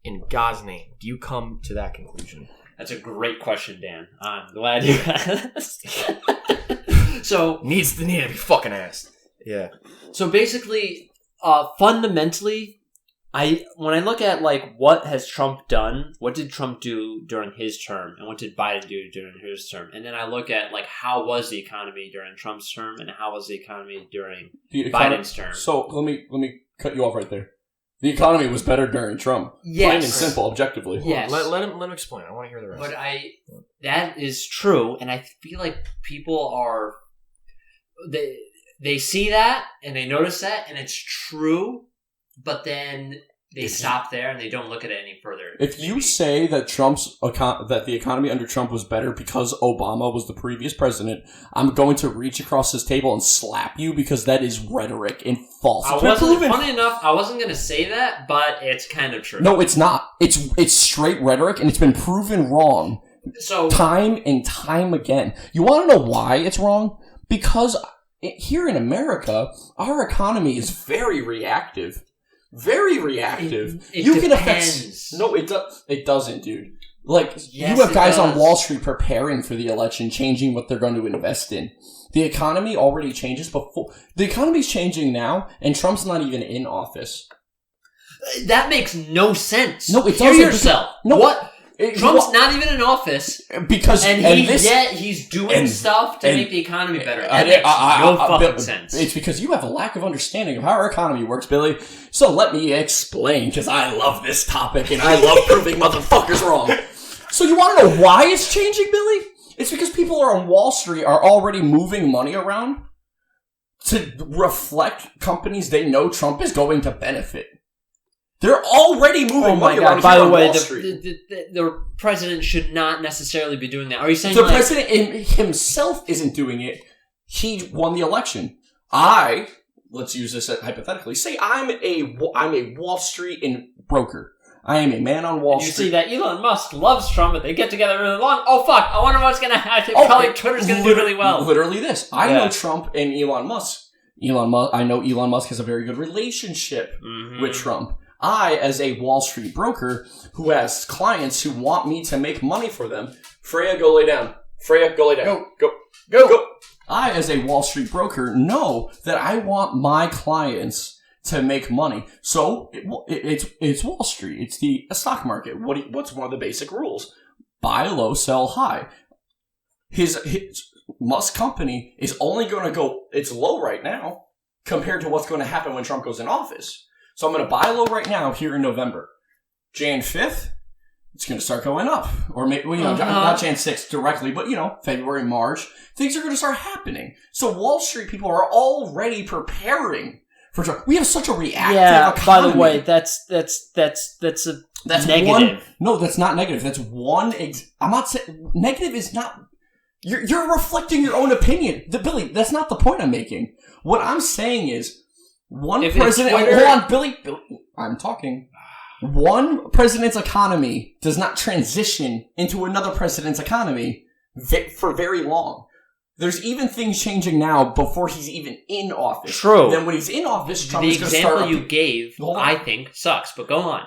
in God's name do you come to that conclusion? That's a great question, Dan. I'm glad you asked. So needs to be fucking asked. Yeah. So basically, fundamentally, when I look at like what has Trump done, what did Trump do during his term, and what did Biden do during his term, and then I look at like how was the economy during Trump's term, and how was the economy during Biden's term. So let me cut you off right there. The economy was better during Trump. Yes. Plain and simple, objectively. Yes. Let him explain. I want to hear the rest. But that is true, and I feel like people are they see that and they notice that, and it's true, but then they stop there and they don't look at it any further. If you say that that the economy under Trump was better because Obama was the previous president, I'm going to reach across this table and slap you because that is rhetoric and false. Funny enough, I wasn't going to say that, but it's kind of true. No, it's not. It's straight rhetoric, and it's been proven wrong. So time and time again. You want to know why it's wrong? Because here in America, our economy is very reactive. Very reactive. It you depends. Can affect. No, it doesn't, dude. Like, yes, you have guys on Wall Street preparing for the election, changing what they're going to invest in. The economy already changes before. The economy's changing now, and Trump's not even in office. That makes no sense. No, it doesn't. Hear yourself. No, what? Trump's not even in office because he's doing stuff to make the economy better. That makes no fucking sense. It's because you have a lack of understanding of how our economy works, Billy. So let me explain, because I love this topic and I love proving motherfuckers wrong. So you want to know why it's changing, Billy? It's because people on Wall Street are already moving money around to reflect companies they know Trump is going to benefit. They're already moving money around. By the way, the president should not necessarily be doing that. Are you saying the president himself isn't doing it? He won the election. Let's use this hypothetically. Say I'm a Wall Street broker. I am a man on Wall Street. You see that Elon Musk loves Trump, but they get together really long. Oh fuck! I wonder what's gonna happen. Probably Twitter's gonna do really well. Literally this. I know Trump and Elon Musk. I know Elon Musk has a very good relationship with Trump. I, as a Wall Street broker who has clients who want me to make money for them, Freya, go lay down. Freya, go lay down. Go. I, as a Wall Street broker, know that I want my clients to make money. So it's Wall Street. It's the stock market. What's one of the basic rules? Buy low, sell high. His Musk company is only going to go. It's low right now compared to what's going to happen when Trump goes in office. So I'm going to buy low right now here in November. Jan 5th, it's going to start going up. Or maybe, not Jan 6th directly, but, February, March. Things are going to start happening. So Wall Street people are already preparing for Trump. We have such a reactive economy. By the way, that's negative. No, that's not negative. That's one. I'm not saying negative is not. You're reflecting your own opinion. Billy, that's not the point I'm making. What I'm saying is, one president. Hold on, Billy. I'm talking. One president's economy does not transition into another president's economy for very long. There's even things changing now before he's even in office. True. Then when he's in office, Trump the is going to start. The example you gave, I think, sucks. But go on.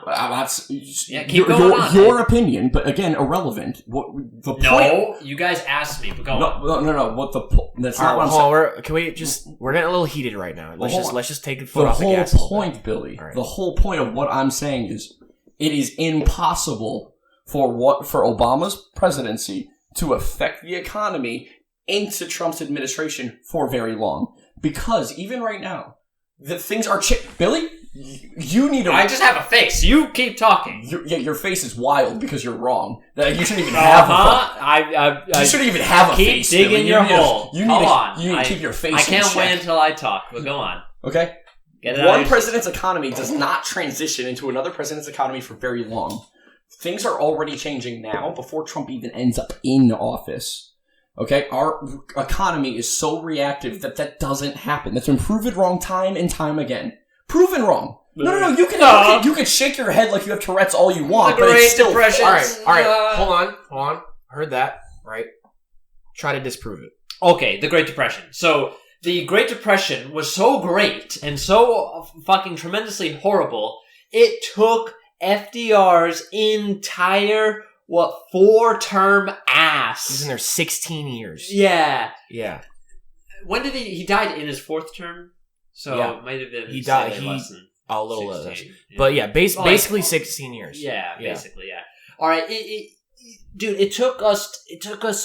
Keep going on. Your opinion, but again, irrelevant. You guys asked me, but go on. No. That's not what I'm saying. We're getting a little heated right now. Let's just take the foot off the gas. The whole point, Billy. Right. The whole point of what I'm saying is, it is impossible for Obama's presidency to affect the economy into Trump's administration for very long. Because even right now, the things are Billy, you need to... I just have a face. You keep talking. Your face is wild because you're wrong. You shouldn't even have you shouldn't even have a face. Keep digging your hole. You need to keep your face in check. I can't wait until I talk, but go on. Okay? One president's economy does not transition into another president's economy for very long. Things are already changing now before Trump even ends up in office. Okay, our economy is so reactive that doesn't happen. That's been proven wrong time and time again. Proven wrong. No. You can shake your head like you have Tourette's all you want, but it's still... All right. Hold on. Heard that, right? Try to disprove it. Okay, the Great Depression. So, the Great Depression was so great and so fucking tremendously horrible, it took FDR's entire What 4-term ass? He's in there 16 years. Yeah. Yeah. When did he died in his 4th term? So Yeah. it might have been. He died. less than A little less. 16, But yeah, basically like, 16 years. Yeah, basically, yeah. All right, dude, it took us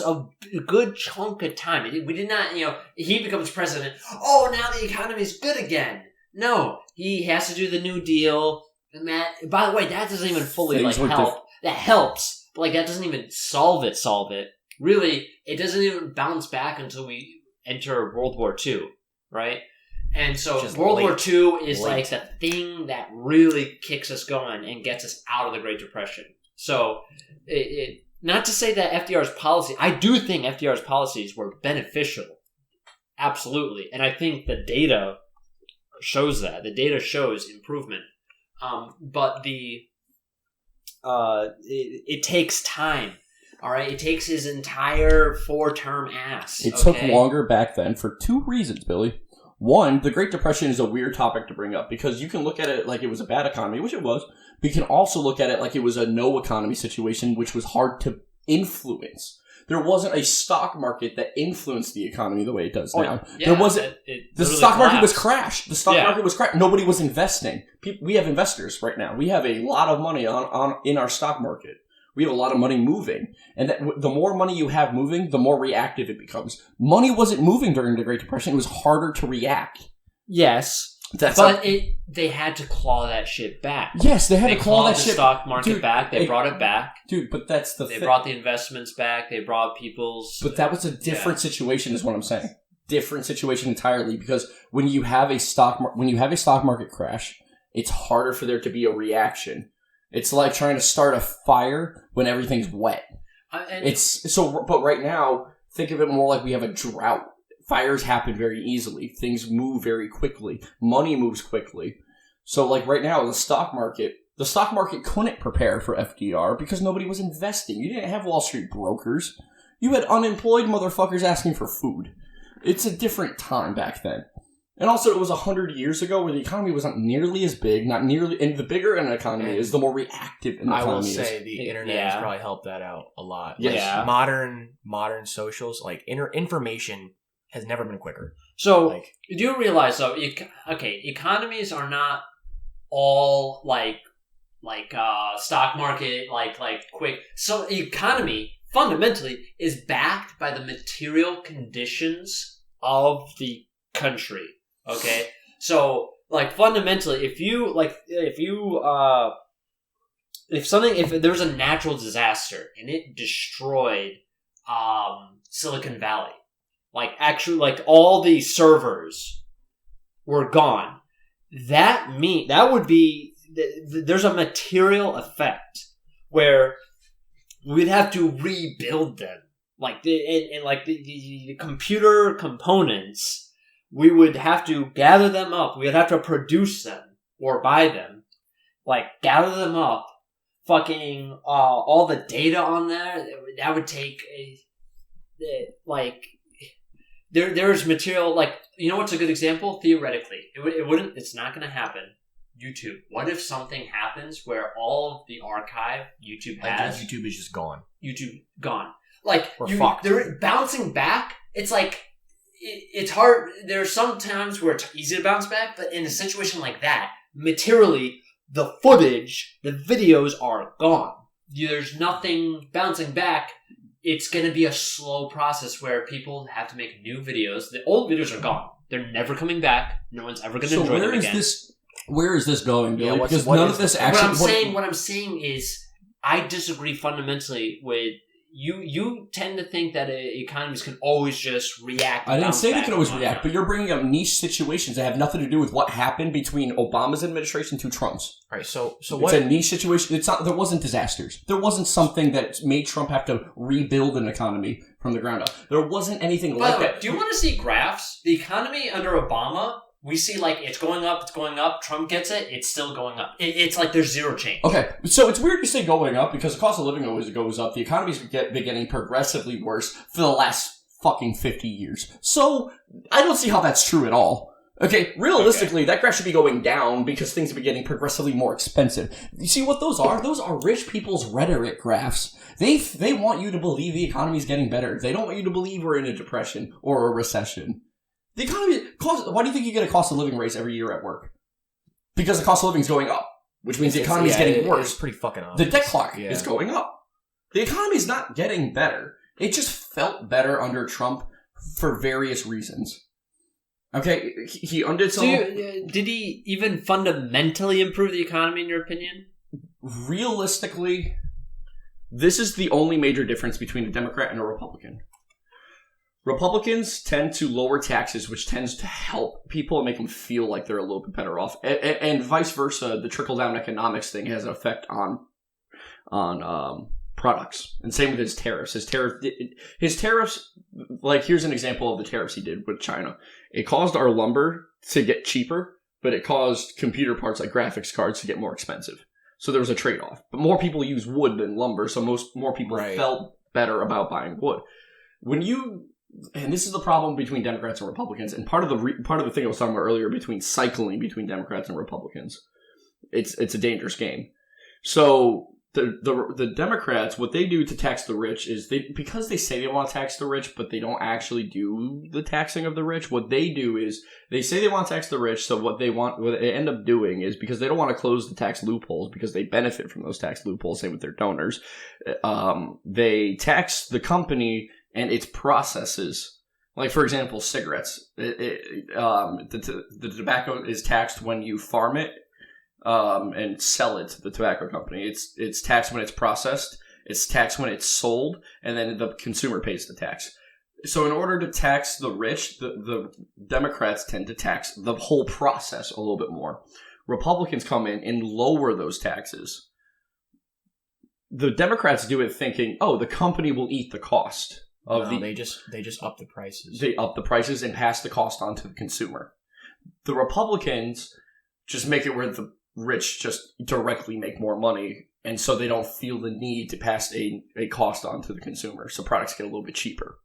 a good chunk of time. We did not, he becomes president. Oh, now the economy's good again. No, he has to do the New Deal. And that, by the way, that doesn't even fully help. That helps, but that doesn't even solve it. Really, it doesn't even bounce back until we enter World War II, right? And so World War II is like the thing that really kicks us going and gets us out of the Great Depression. So, not to say that FDR's policy, I do think FDR's policies were beneficial. Absolutely. And I think the data shows that. The data shows improvement. But it takes time. All right? It takes his entire 4-term ass. It took longer back then for 2 reasons, Billy. One, the Great Depression is a weird topic to bring up because you can look at it like it was a bad economy, which it was, but you can also look at it like it was a no economy situation, which was hard to influence. There wasn't a stock market that influenced the economy the way it does now. Yeah, there wasn't. The stock market was crashed. The stock market was crashed. Nobody was investing. We have investors right now. We have a lot of money in our stock market. We have a lot of money moving. And the more money you have moving, the more reactive it becomes. Money wasn't moving during the Great Depression. It was harder to react. Yes. They had to claw that shit back. Yes, they had to claw that shit. They clawed the stock market back. They brought it back. Dude, but that's the thing. They brought the investments back. They brought people's... But that was a different situation is what I'm saying. Different situation entirely because when you have a stock market crash, it's harder for there to be a reaction. It's like trying to start a fire when everything's wet. But right now, think of it more like we have a drought. Fires happen very easily. Things move very quickly. Money moves quickly. So right now, the stock market couldn't prepare for FDR because nobody was investing. You didn't have Wall Street brokers. You had unemployed motherfuckers asking for food. It's a different time back then. And also, it was 100 years ago where the economy wasn't nearly as big, and the bigger an economy is, the more reactive an economy is. I will say the internet has probably helped that out a lot. Yes. Yeah. Modern socials, information has never been quicker. So, you do realize, though, economies are not all stock market, quick. So, economy, fundamentally, is backed by the material conditions of the country. Okay, so fundamentally, if there was a natural disaster and it destroyed Silicon Valley, all the servers were gone, that would be there's a material effect where we'd have to rebuild them, the computer components. We would have to gather them up. We would have to produce them or buy them. Gather them up. All the data on there, that would take there's material, you know what's a good example? Theoretically. It's not going to happen. YouTube. What if something happens where all of the archive YouTube has... YouTube is just gone. YouTube gone. We're fucked. They're bouncing back. It's it's hard. There are some times where it's easy to bounce back, but in a situation like that, materially, the footage, the videos are gone. There's nothing bouncing back. It's going to be a slow process where people have to make new videos. The old videos are gone. They're never coming back. No one's ever going to enjoy them again. Where is this going, Billy? Yeah, because none of this actually... What I'm saying is, I disagree fundamentally with... You tend to think that economies can always just react. I didn't say they can always react, but you're bringing up niche situations that have nothing to do with what happened between Obama's administration to Trump's. All right, so it's a niche situation. It's not. There wasn't disasters. There wasn't something that made Trump have to rebuild an economy from the ground up. There wasn't anything like that. Do you want to see graphs? The economy under Obama, we see it's going up. Trump gets it, it's still going up. It's there's zero change. Okay, so it's weird you say going up because the cost of living always goes up. The economy's been getting progressively worse for the last fucking 50 years. So I don't see how that's true at all. Okay, realistically, that graph should be going down because things have been getting progressively more expensive. You see what those are? Those are rich people's rhetoric graphs. They want you to believe the economy is getting better. They don't want you to believe we're in a depression or a recession. The economy why do you think you get a cost of living raise every year at work? Because the cost of living is going up, which means the economy is getting worse. It's pretty fucking obvious. The debt clock is going up. The economy is not getting better. It just felt better under Trump for various reasons. Okay, he undid some... did he even fundamentally improve the economy, in your opinion? Realistically, this is the only major difference between a Democrat and a Republican. Republicans tend to lower taxes, which tends to help people and make them feel like they're a little bit better off. And vice versa, the trickle-down economics thing has an effect on products. And same with his tariffs. His tariffs, like, here's an example of the tariffs he did with China. It caused our lumber to get cheaper, but it caused computer parts like graphics cards to get more expensive. So there was a trade-off. But more people use wood than lumber, so more people felt better about buying wood. And this is the problem between Democrats and Republicans, and part of the thing I was talking about earlier between cycling between Democrats and Republicans. It's a dangerous game. So the Democrats, what they do to tax the rich is because they say they want to tax the rich, but they don't actually do the taxing of the rich. What they do is they say they want to tax the rich. So what they end up doing is, because they don't want to close the tax loopholes because they benefit from those tax loopholes, same with their donors, they tax the company and its processes. Like, for example, cigarettes. The tobacco is taxed when you farm it and sell it to the tobacco company. It's taxed when it's processed, it's taxed when it's sold, and then the consumer pays the tax. So in order to tax the rich, the Democrats tend to tax the whole process a little bit more. Republicans come in and lower those taxes. The Democrats do it thinking, oh, the company will eat the cost. They just up the prices. They up the prices and pass the cost on to the consumer. The Republicans just make it where the rich just directly make more money, and so they don't feel the need to pass a cost on to the consumer, so products get a little bit cheaper.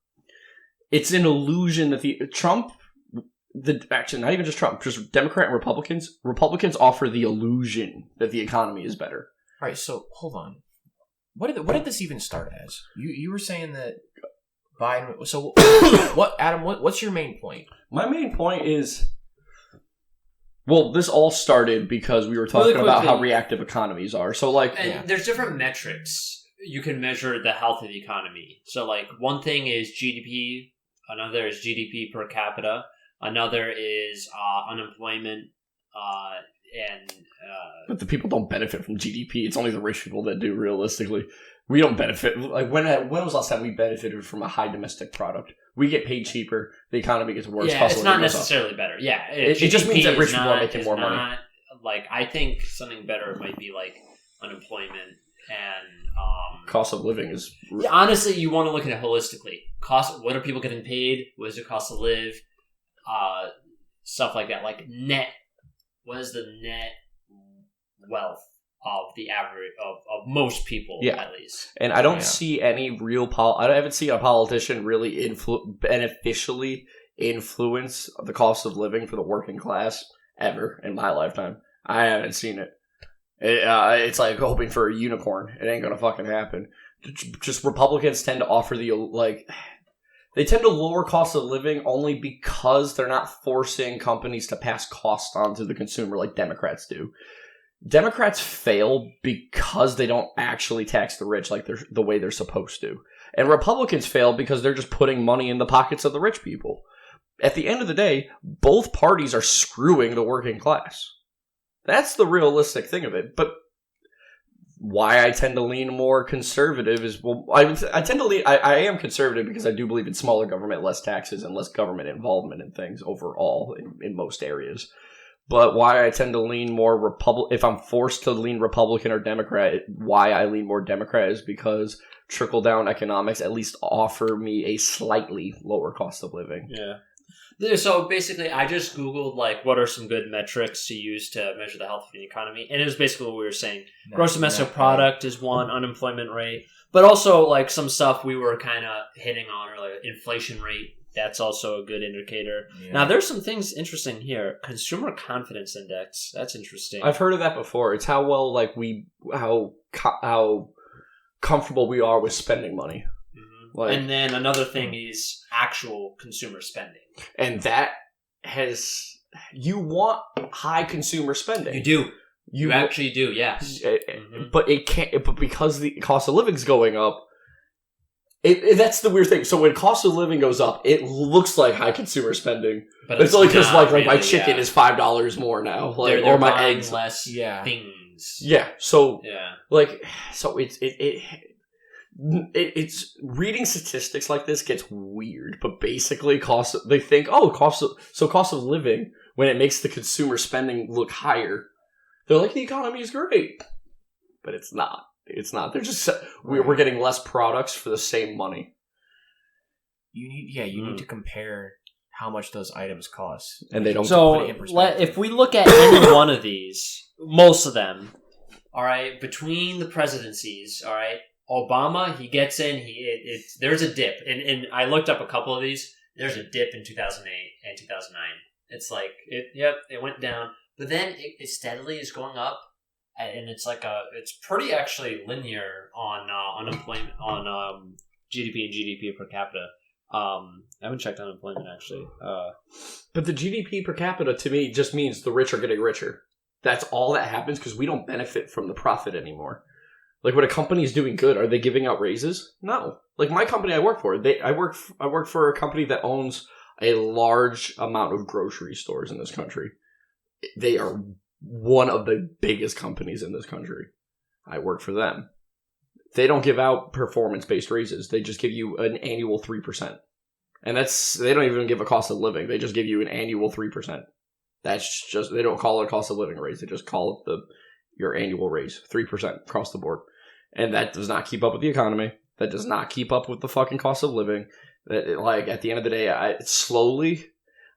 It's an illusion that actually not even just Trump, just Democrat and Republicans offer the illusion that the economy is better. All right, so hold on. What did this even start as? You were saying that Biden. So what, Adam? What's your main point? My main point is, well, this all started because we were talking about how reactive economies are. So, there's different metrics you can measure the health of the economy. So, like, one thing is GDP, another is GDP per capita, another is unemployment, but the people don't benefit from GDP. It's only the rich people that do. Realistically, we don't benefit. Like, when was the last time we benefited from a high domestic product? We get paid cheaper. The economy gets worse. Yeah, it's not necessarily better. Yeah, it just means that rich people are making more money. Like, I think something better might be like unemployment and cost of living is. Yeah, honestly, you want to look at it holistically. What are people getting paid? What is the cost to live? Stuff like that. Like, net. What is the net wealth of the average of most people, at least? And I don't see any real I haven't seen a politician really beneficially influence the cost of living for the working class ever in my lifetime. I haven't seen it. It's like hoping for a unicorn. It ain't gonna fucking happen. Just Republicans tend to offer they tend to lower cost of living only because they're not forcing companies to pass costs on to the consumer like Democrats do. Democrats fail because they don't actually tax the rich like the way they're supposed to. And Republicans fail because they're just putting money in the pockets of the rich people. At the end of the day, both parties are screwing the working class. That's the realistic thing of it. But why I tend to lean more conservative is, well, I am conservative because I do believe in smaller government, less taxes, and less government involvement in things overall in most areas. But why I tend to lean more if I'm forced to lean Republican or Democrat, why I lean more Democrat is because trickle-down economics at least offer me a slightly lower cost of living. Yeah. So basically, I just Googled, like, what are some good metrics to use to measure the health of the economy. And it was basically what we were saying. Gross domestic product is one, unemployment rate. But also, like, some stuff we were kind of hitting on earlier. Inflation rate, That's also a good indicator. Yeah. Now, there's some things interesting here. Consumer confidence index. That's interesting. I've heard of that before. It's how well how comfortable we are with spending money. Mhm. Like, And then another thing is actual consumer spending. and that you want high consumer spending. You do. You actually do, yes. But it can't. But because the cost of living's going up, that's the weird thing. So when cost of living goes up, it looks like high consumer spending. But it's only because not like my really, chicken is $5 more now, like they're or my buying eggs. less Yeah. things. Yeah. So Yeah. like so it's reading statistics like this gets weird. But basically, cost of living, when it makes the consumer spending look higher, they're like, the economy is great, but it's not. It's not. They're just we're getting less products for the same money. You need to compare how much those items cost, And they don't. So put it in perspective. if we look at any one of these, most of them, all right, between the presidencies, all right, Obama, he gets in, there's a dip, and I looked up a couple of these. There's a dip in 2008 and 2009. It's like it went down, but then it steadily is going up. And it's it's pretty actually linear on unemployment, on GDP and GDP per capita. I haven't checked unemployment actually. But the GDP per capita to me just means the rich are getting richer. That's all that happens because we don't benefit from the profit anymore. Like when a company is doing good, are they giving out raises? No. Like my company I work for, I work for a company that owns a large amount of grocery stores in this country. They are one of the biggest companies in this country. I work for them. They don't give out performance-based raises. They just give you an annual 3%. And they don't even give a cost of living. They just give you an annual 3%. That's just, they don't call it a cost of living raise. They just call it your annual raise, 3% across the board. And that does not keep up with the economy. That does not keep up with the fucking cost of living. Like, at the end of the day,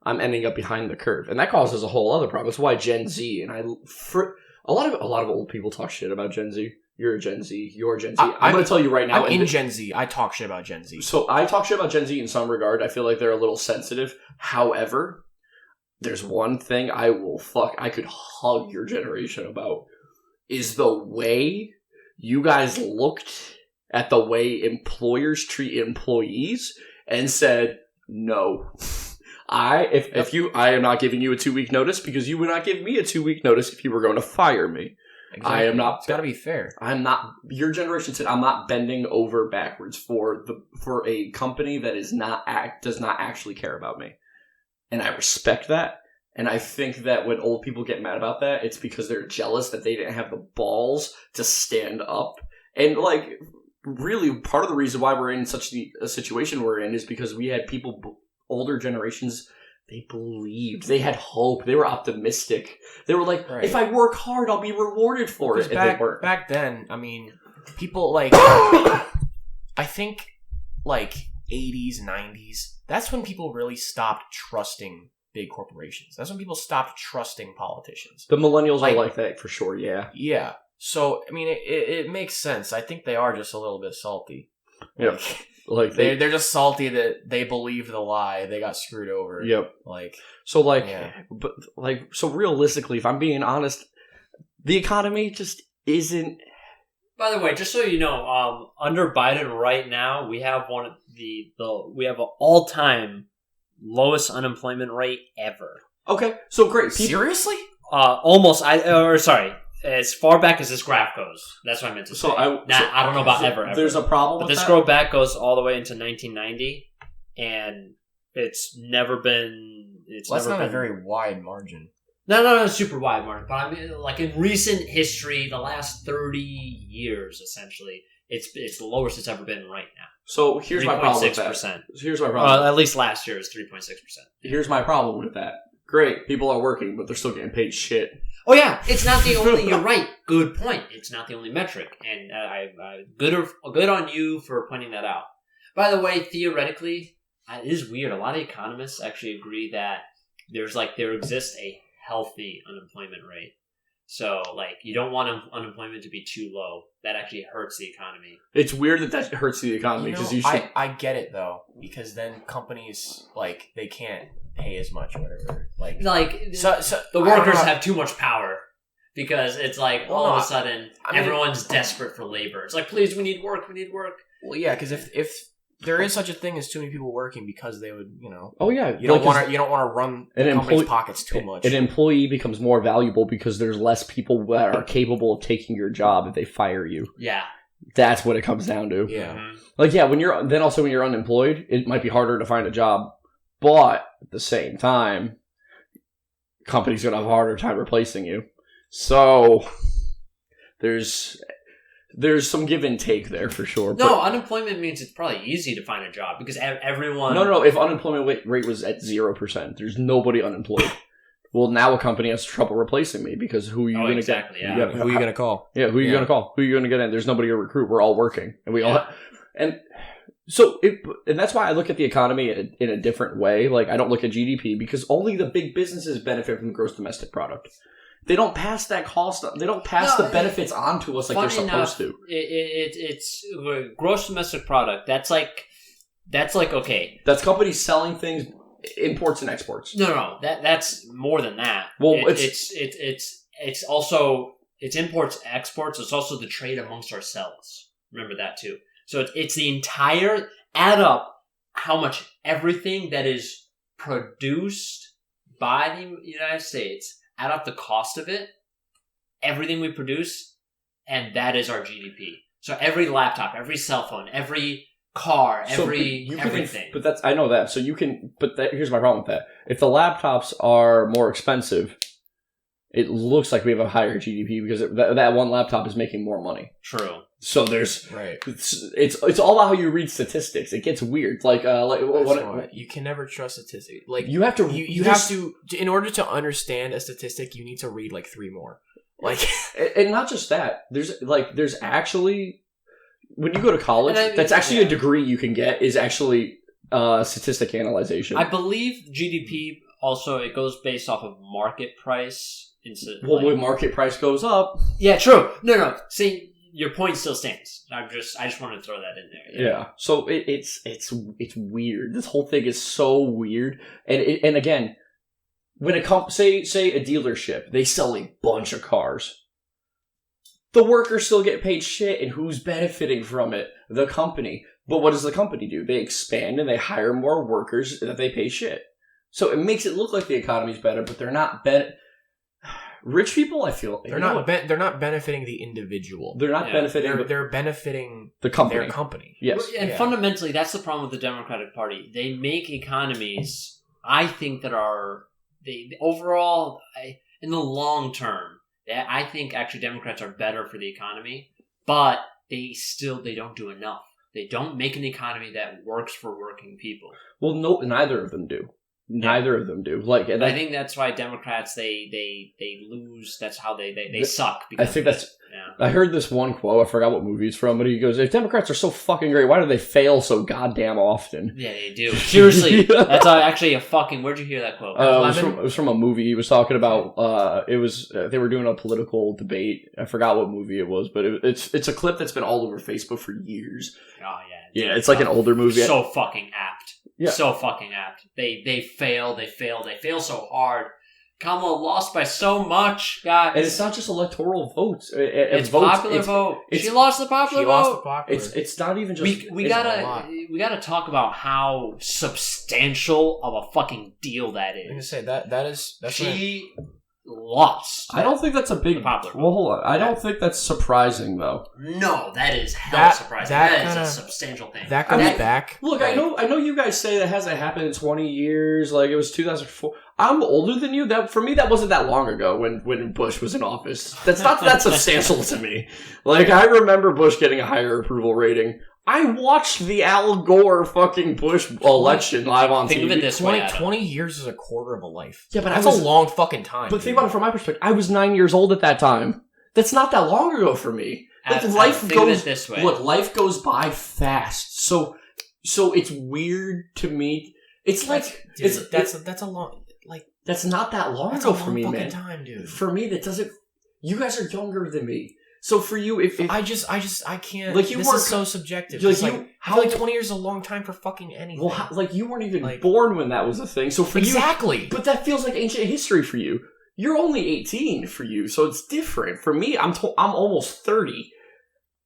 I'm ending up behind the curve, and that causes a whole other problem. That's why Gen Z a lot of old people talk shit about Gen Z. You're a Gen Z. You're Gen Z. I'm going to tell you right now. I'm in Gen Z. I talk shit about Gen Z. So I talk shit about Gen Z in some regard. I feel like they're a little sensitive. However, there's one thing I could hug your generation about is the way you guys looked at the way employers treat employees and said no. I am not giving you a 2-week notice because you would not give me a 2-week notice if you were going to fire me. Exactly. I am not. It's got to be fair. I'm not. Your generation said I'm not bending over backwards for a company that does not actually care about me, and I respect that. And I think that when old people get mad about that, it's because they're jealous that they didn't have the balls to stand up. And like, really, part of the reason why we're in such a situation we're in is because we had people. Older generations, they believed, they had hope, they were optimistic. They were like, if I work hard, I'll be rewarded for it. Back then, I mean, people like, I think like 80s, 90s, that's when people really stopped trusting big corporations. That's when people stopped trusting politicians. The millennials are like that for sure, yeah. Yeah. So, I mean, it makes sense. I think they are just a little bit salty. Yeah. Like they're just salty that they believed the lie. They got screwed over. Yep. So realistically, if I'm being honest, the economy just isn't. By the way, just so you know, under Biden right now, we have we have an all-time lowest unemployment rate ever. Okay, so great. Seriously? As far back as this graph goes. That's what I meant to say. I don't know about ever. There's a problem but with this that? scroll back goes all the way into 1990, and it's never been... That's not a very wide margin. No, super wide margin. But I mean, like in recent history, the last 30 years, essentially, it's the lowest it's ever been right now. So here's my problem with that. Here's my problem. At least last year is 3.6%. Here's my problem with that. Great, people are working, but they're still getting paid shit. Oh yeah, it's not the only. You're right. Good point. It's not the only metric, and good on you for pointing that out. By the way, theoretically, it is weird. A lot of economists actually agree that there exists a healthy unemployment rate. So, like, you don't want unemployment to be too low. That actually hurts the economy. It's weird that hurts the economy because you should. I get it though, because then companies like they can't pay as much or whatever. So the workers have too much power because it's like all of a sudden everyone's desperate for labor. It's like, please, we need work. Well, yeah, because if there is such a thing as too many people working, because they would, Oh yeah, you don't want to run the company's pockets too much. An employee becomes more valuable because there's less people that are capable of taking your job if they fire you. Yeah, that's what it comes down to. Yeah, when you're unemployed, it might be harder to find a job, but at the same time, companies gonna have a harder time replacing you. So there's some give and take there for sure. No, unemployment means it's probably easy to find a job because everyone... No. If unemployment rate was at 0%, there's nobody unemployed. Well, now a company has trouble replacing me because who are you going to get? Yeah. Who are you going to call? Yeah, who are you going to call? Who are you going to get in? There's nobody to recruit. We're all working. And we all... And so, and that's why I look at the economy in a different way. Like, I don't look at GDP because only the big businesses benefit from the gross domestic product. They don't pass that cost. They don't pass the benefits on to us like they're supposed to. It's gross domestic product. That's like okay. That's companies selling things, imports and exports. No. That's more than that. Well, it's also imports, exports. It's also the trade amongst ourselves. Remember that too. So it's the entire add up how much everything that is produced by the United States. Add up the cost of it, everything we produce, and that is our GDP. So every laptop, every cell phone, every car, everything. I know that. So you can, here's my problem with that. If the laptops are more expensive, it looks like we have a higher GDP because that one laptop is making more money. True. So there's right. It's all about how you read statistics. It gets weird. You can never trust statistics. Like you have to in order to understand a statistic, you need to read like 3 more. Like and not just that. There's actually when you go to college, that's actually a degree you can get is actually statistic analyzation. I believe GDP also it goes based off of market price. When market price goes up, yeah, true. No. See. Your point still stands. I just wanted to throw that in there. Yeah. So it's weird. This whole thing is so weird. And again, when it comes, say a dealership, they sell a bunch of cars. The workers still get paid shit, and who's benefiting from it? The company. But what does the company do? They expand and they hire more workers that they pay shit. So it makes it look like the economy's better, but they're not Rich people, I feel they're not benefiting the individual. They're not benefiting. They're benefiting the company. Their company. Yes, and fundamentally, that's the problem with the Democratic Party. They make economies. I think that are overall in the long term. I think actually Democrats are better for the economy, but they don't do enough. They don't make an economy that works for working people. Well, no, neither of them do. Neither of them do. I think that's why Democrats they lose. That's how they suck. I think that's. Yeah. I heard this one quote. I forgot what movie it's from, but he goes, "If Democrats are so fucking great, why do they fail so goddamn often?" Yeah, they do. Seriously, that's actually a fucking. Where'd you hear that quote? It was from a movie. He was talking about. It was they were doing a political debate. I forgot what movie it was, but it's a clip that's been all over Facebook for years. Oh yeah. Yeah, it's like an older movie. So fucking apt. Yeah. So fucking apt. They fail so hard. Kamala lost by so much, guys. And it's not just electoral votes. It's popular vote. She lost the popular vote. It's not even just... We gotta talk about how substantial of a fucking deal that is. I'm gonna say that's she lost. I don't think that's a big... popular vote. Well, hold on. I don't think that's surprising, though. No, that is hell surprising. That is a substantial thing. That goes back. Look, I know you guys say that hasn't happened in 20 years. Like, it was 2004. I'm older than you. For me, that wasn't that long ago when Bush was in office. That's not that substantial to me. Like, I remember Bush getting a higher approval rating. I watched the Al Gore fucking Bush election live on TV. Think of it this way, 20 years is a quarter of a life. Yeah, but that's a long fucking time. But think about it from my perspective. I was 9 years old at that time. That's not that long ago for me. Life goes by fast. So it's weird to me. It's like that's a long that's not that long ago for me, man. Time, dude. For me, that doesn't. You guys are younger than me. So for you, if I can't. Like, you this weren't is so subjective. like, It's like, I feel like 20 years is a long time for fucking anything. well, like you weren't even Like- born when that was a thing. So for exactly. you, but that feels like ancient history for you. You're only 18 for you, so it's different. For me, I'm almost 30.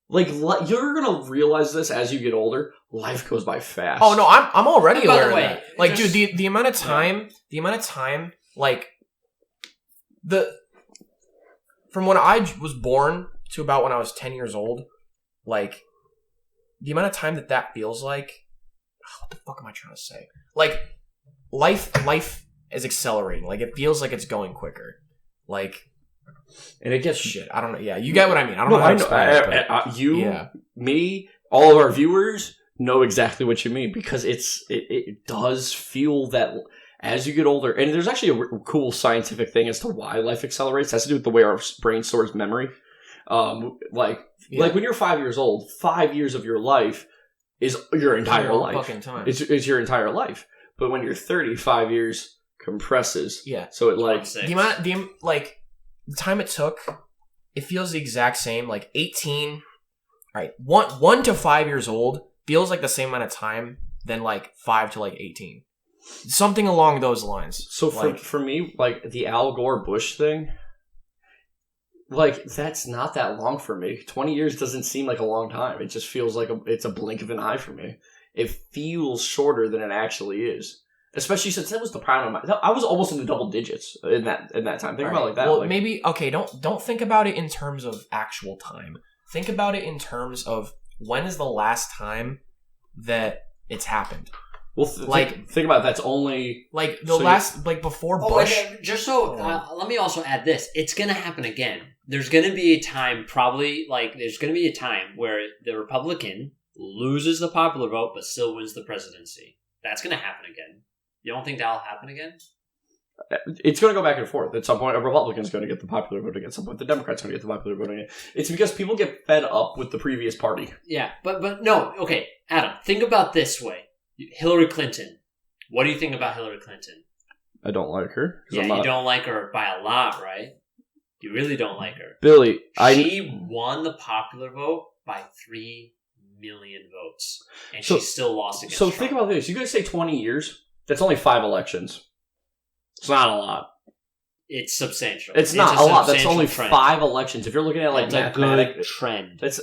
Like you're gonna realize this as you get older. Life goes by fast. Oh no, I'm already And by the aware of way, that. Like, just- dude, the amount of time, like from when I was born to about when I was 10 years old, like the amount of time that feels like. What the fuck am I trying to say? Like life is accelerating. Like it feels like it's going quicker. Like. And it gets Shit, I don't know. Yeah, you get what I mean. I don't know how to explain it, but you, yeah. me, all of our viewers know exactly what you mean because it does feel that as you get older, and there's actually a cool scientific thing as to why life accelerates. It has to do with the way our brain stores memory. Like when you're 5 years old, 5 years of your life is your entire life. Fucking time. It's your entire life. But when you're 30, 5 years compresses. Yeah. So it like the time it took, it feels the exact same. Like 18, right? 1 to 5 years old feels like the same amount of time than like 5 to like 18. Something along those lines. So for me, like the Al Gore Bush thing, like that's not that long for me. 20 years doesn't seem like a long time. It just feels like it's a blink of an eye for me. It feels shorter than it actually is. Especially since that was the prime of I was almost in the double digits in that time. Think about it like that. Well, like, maybe don't think about it in terms of actual time. Think about it in terms of when is the last time that it's happened. Well, think about it. That's only like like before Bush. And just so let me also add this: it's going to happen again. There's going to be a time, there's going to be a time where the Republican loses the popular vote but still wins the presidency. That's going to happen again. You don't think that'll happen again? It's going to go back and forth. At some point, a Republican's going to get the popular vote again. At some point, the Democrat's going to get the popular vote again. It's because people get fed up with the previous party. Yeah, but no. Okay, Adam, think about this way. Hillary Clinton. What do you think about Hillary Clinton? I don't like her. Yeah, you don't like her by a lot, right? You really don't like her. Billy, She won the popular vote by 3 million votes, and she still lost against Trump. Think about this. You guys say 20 years. That's only 5 elections. It's not a lot. It's substantial. It's not a lot. That's only trend. 5 elections. If you're looking at like a good trend. It's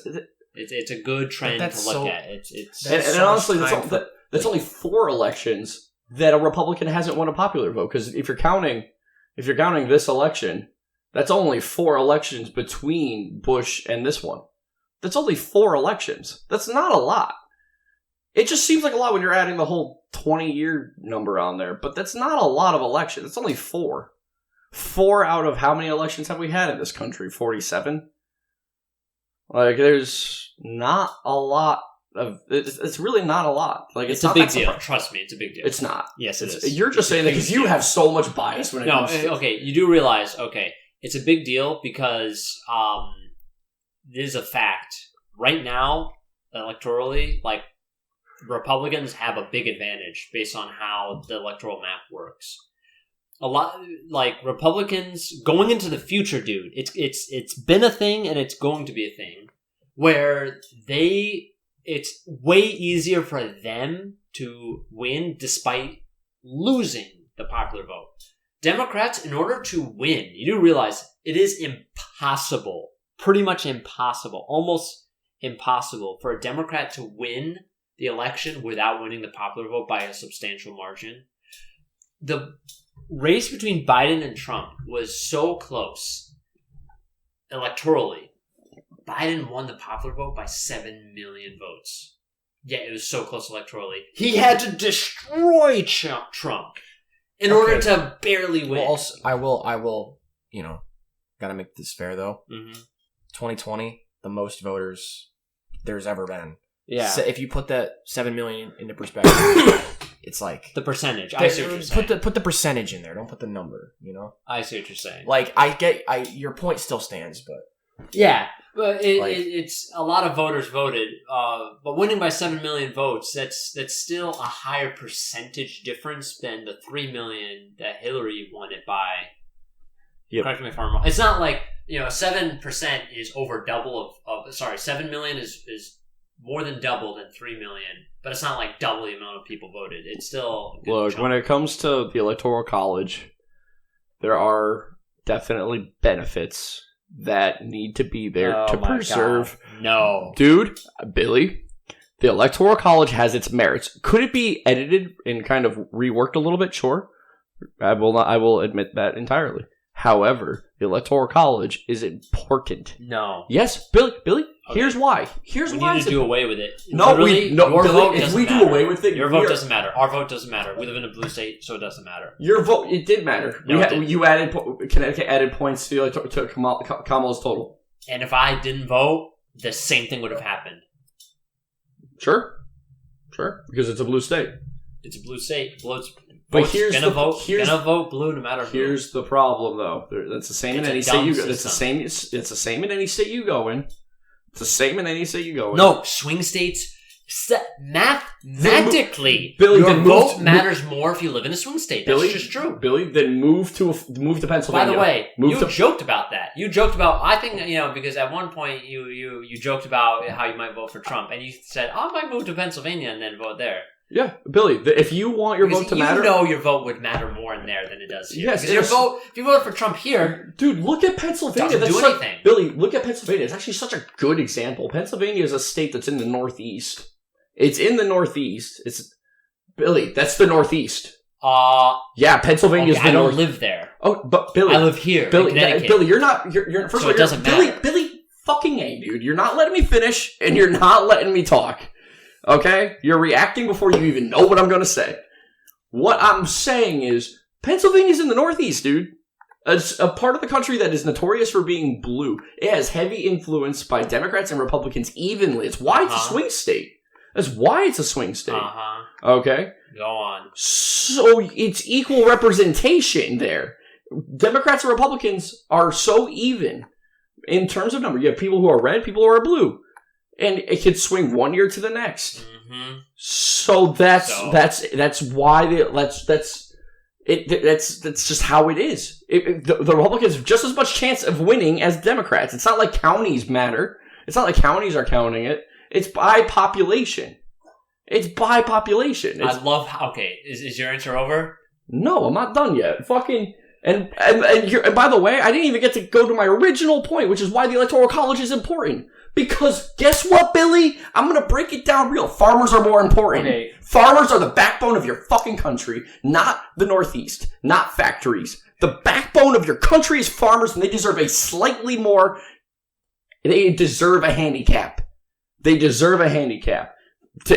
a good trend to look at. And honestly, that's only 4 elections that a Republican hasn't won a popular vote. Because if you're counting this election, that's only 4 elections between Bush and this one. That's only 4 elections. That's not a lot. It just seems like a lot when you're adding the whole 20-year number on there, but that's not a lot of elections. It's only 4. 4 out of how many elections have we had in this country? 47? Like, there's not a lot of... It's really not a lot. Like, it's a big deal. Trust me, it's a big deal. It's not. Yes, it is. You're just saying that because you have so much bias when it comes to... Okay, you do realize, it's a big deal because it is a fact. Right now, electorally, like, Republicans have a big advantage based on how the electoral map works. A lot like Republicans going into the future, dude. It's been a thing and it's going to be a thing where it's way easier for them to win despite losing the popular vote. Democrats, in order to win, you do realize it is impossible, pretty much impossible, almost impossible for a Democrat to win the election without winning the popular vote by a substantial margin. The race between Biden and Trump was so close electorally. Biden won the popular vote by 7 million votes. Yeah, it was so close electorally. He had to destroy Trump in order to barely win. Well, also, I will, gotta make this fair though. Mm-hmm. 2020, the most voters there's ever been. Yeah. So if you put that 7 million into perspective, it's like the percentage. I see what you're saying. Put the percentage in there. Don't put the number. I see what you're saying. Like your point still stands, but yeah, but it's a lot of voters voted. But winning by 7 million votes, that's still a higher percentage difference than the 3 million that Hillary won it by. Yep. Correct me if I'm wrong. It's not like 7% is over double of 7 million is more than double than 3 million, but it's not like double the amount of people voted. It's still a good Look, chunk. when it comes to the Electoral College, there are definitely benefits that need to be there to preserve. God. No. Dude, Billy, the Electoral College has its merits. Could it be edited and kind of reworked a little bit? Sure. I will admit that entirely. However, the Electoral College is important. No. Yes, Billy, Okay. Here's why. We need to do away with it. No, Literally, your Billy, vote if doesn't we matter. do away with it, your vote we are- doesn't matter. Our vote doesn't matter. We live in a blue state, so it doesn't matter. Your vote, it did matter. No, it didn't. You added, Connecticut added points to Kamala's total. And if I didn't vote, the same thing would have happened. Sure, because it's a blue state. It's a blue state. But here's gonna the vote blue no matter who. Here's the problem, though. That's the same in It's a any dumb state you go. system. It's the same in any state you go in. It's the same in any state you go in. No, swing states. Mathematically, Billy, your then vote move- matters more if you live in a swing state. That's Billy, just true. Billy, then move to By Pennsylvania. the way, move you joked about that. You joked about. I think because at one point you joked about how you might vote for Trump, and you said, "I might move to Pennsylvania and then vote there." Yeah, Billy, if you want your vote to matter, your vote would matter more in there than it does here. Yes, because your vote. If you voted for Trump here, dude, look at Pennsylvania. Doesn't do That's anything. Billy, look at Pennsylvania. It's actually such a good example. Pennsylvania is a state that's in the Northeast. It's in the Northeast. Billy, that's the Northeast. Yeah, Pennsylvania's okay, the I don't North. live there. Oh, but Billy, I live here, Billy, in Connecticut. Billy, you're not. You're first So of all, it doesn't matter. Billy, fucking A, dude. You're not letting me finish, and you're not letting me talk. Okay, you're reacting before you even know what I'm going to say. What I'm saying is, Pennsylvania's in the Northeast, dude. It's a part of the country that is notorious for being blue. It has heavy influence by Democrats and Republicans evenly. It's why it's a swing state. That's why it's a swing state. Okay? Go on. So it's equal representation there. Democrats and Republicans are so even in terms of number. You have people who are red, people who are blue. And it could swing one year to the next. Mm-hmm. So that's why that's just how it is. The Republicans have just as much chance of winning as Democrats. It's not like counties matter. It's not like counties are counting it. It's by population. It's by population. I love how, okay, is your answer over? No, I'm not done yet. Fucking and by the way, I didn't even get to go to my original point, which is why the Electoral College is important. Because guess what, Billy? I'm gonna break it down real. Farmers are more important. Okay. Farmers are the backbone of your fucking country, not the Northeast, not factories. The backbone of your country is farmers, and they deserve a slightly more. They deserve a handicap. They deserve a handicap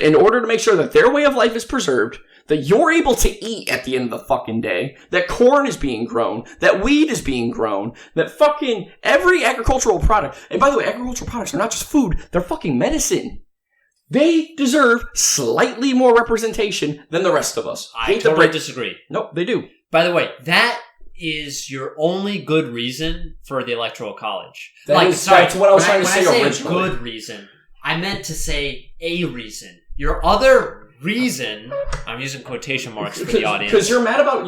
in order to make sure that their way of life is preserved. That you're able to eat at the end of the fucking day, that corn is being grown, that weed is being grown, that fucking every agricultural product, and by the way, agricultural products are not just food, they're fucking medicine. They deserve slightly more representation than the rest of us. I totally disagree. Nope, they do. By the way, that is your only good reason for the Electoral College. That's what I was trying to say when I originally. a good reason, I meant to say a reason. Your other reason, I'm using quotation marks for the audience. Because you're mad about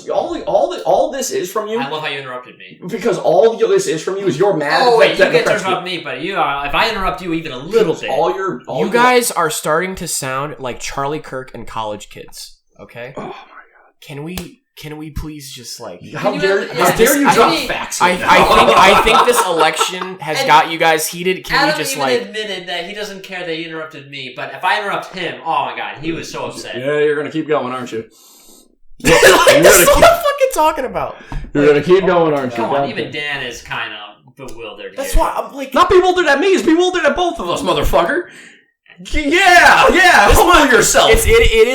all this is from you. I love how you interrupted me. Because all this is from you is you're mad. Oh wait, you get to Democrats interrupt me, but if I interrupt you even a little bit, You guys are starting to sound like Charlie Kirk and college kids. Okay. Oh my god. Can we please just like? How dare you drop facts? I think this election has got you guys heated. Can Adam you just even like? admitted that he doesn't care that you interrupted me, but if I interrupt him, oh my god, he was so upset. Yeah, you're gonna keep going, aren't you? Like, that's what I'm fucking talking about. You're gonna keep going, aren't you? Come on, even Dan is kind of bewildered. That's here. why I'm like. Not bewildered at me. He's bewildered at both of us, motherfucker. Yeah. Humble yourself. It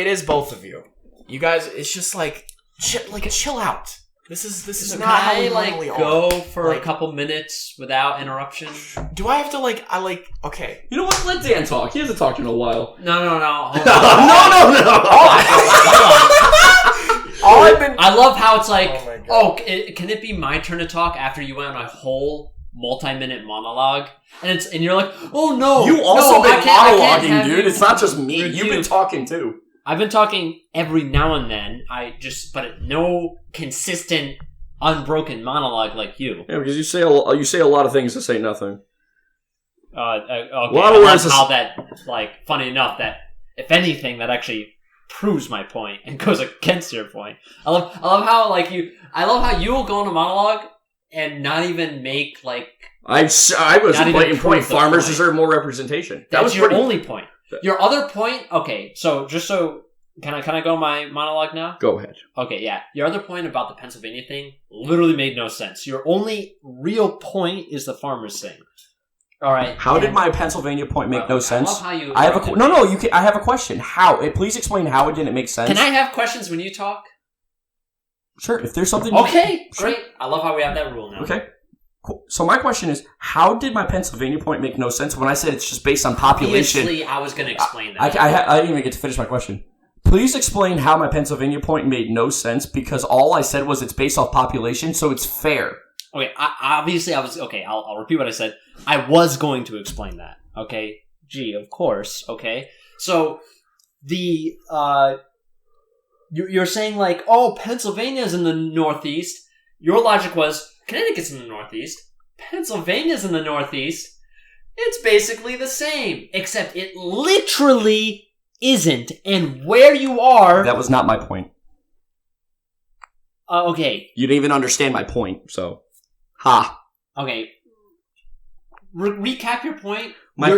is both of you. You guys, it's just like chill out. This is So not how can we I normally go are. for a couple minutes without interruption? Do I have to okay? You know what? Let Dan talk. He hasn't talked in a while. No. Hold on. All I've been. I love how it's like, Oh my God. can it be my turn to talk after you went on a whole multi-minute monologue? And you're like, oh no. You also been I can't monologuing, have dude. you It's not just me. review. You've been talking too. I've been talking every now and then. But no consistent unbroken monologue like you. Yeah, because you say a lot of things to say nothing. Okay. A lot of I words love how that, funny enough, that if anything, that actually proves my point and goes against your point. I love how you will go on a monologue and not even make I was blatant point. Farmers deserve more representation. That was your only point. Your other point. Okay, so can I go my monologue now? Go ahead. Okay, yeah. Your other point about the Pennsylvania thing literally made no sense. Your only real point is the farmers thing. All right. How did my Pennsylvania point make no sense? I love how you. I have a question. How? Please explain how it didn't make sense. Can I have questions when you talk? Sure. If there's something. Okay. Great. I love how we have that rule now. Okay. Cool. So my question is, how did my Pennsylvania point make no sense when I said it's just based on population? Obviously, I was going to explain that. I didn't even get to finish my question. Please explain how my Pennsylvania point made no sense because all I said was it's based off population, so it's fair. Okay, obviously I was... Okay, I'll repeat what I said. I was going to explain that. Okay? Gee, of course. Okay? So, the... You're saying Pennsylvania's in the Northeast. Your logic was, Connecticut's in the Northeast. Pennsylvania's in the Northeast. It's basically the same. Except it literally isn't. And where you are... That was not my point. Okay. You didn't even understand my point, so... Ha. Okay. Recap your point. My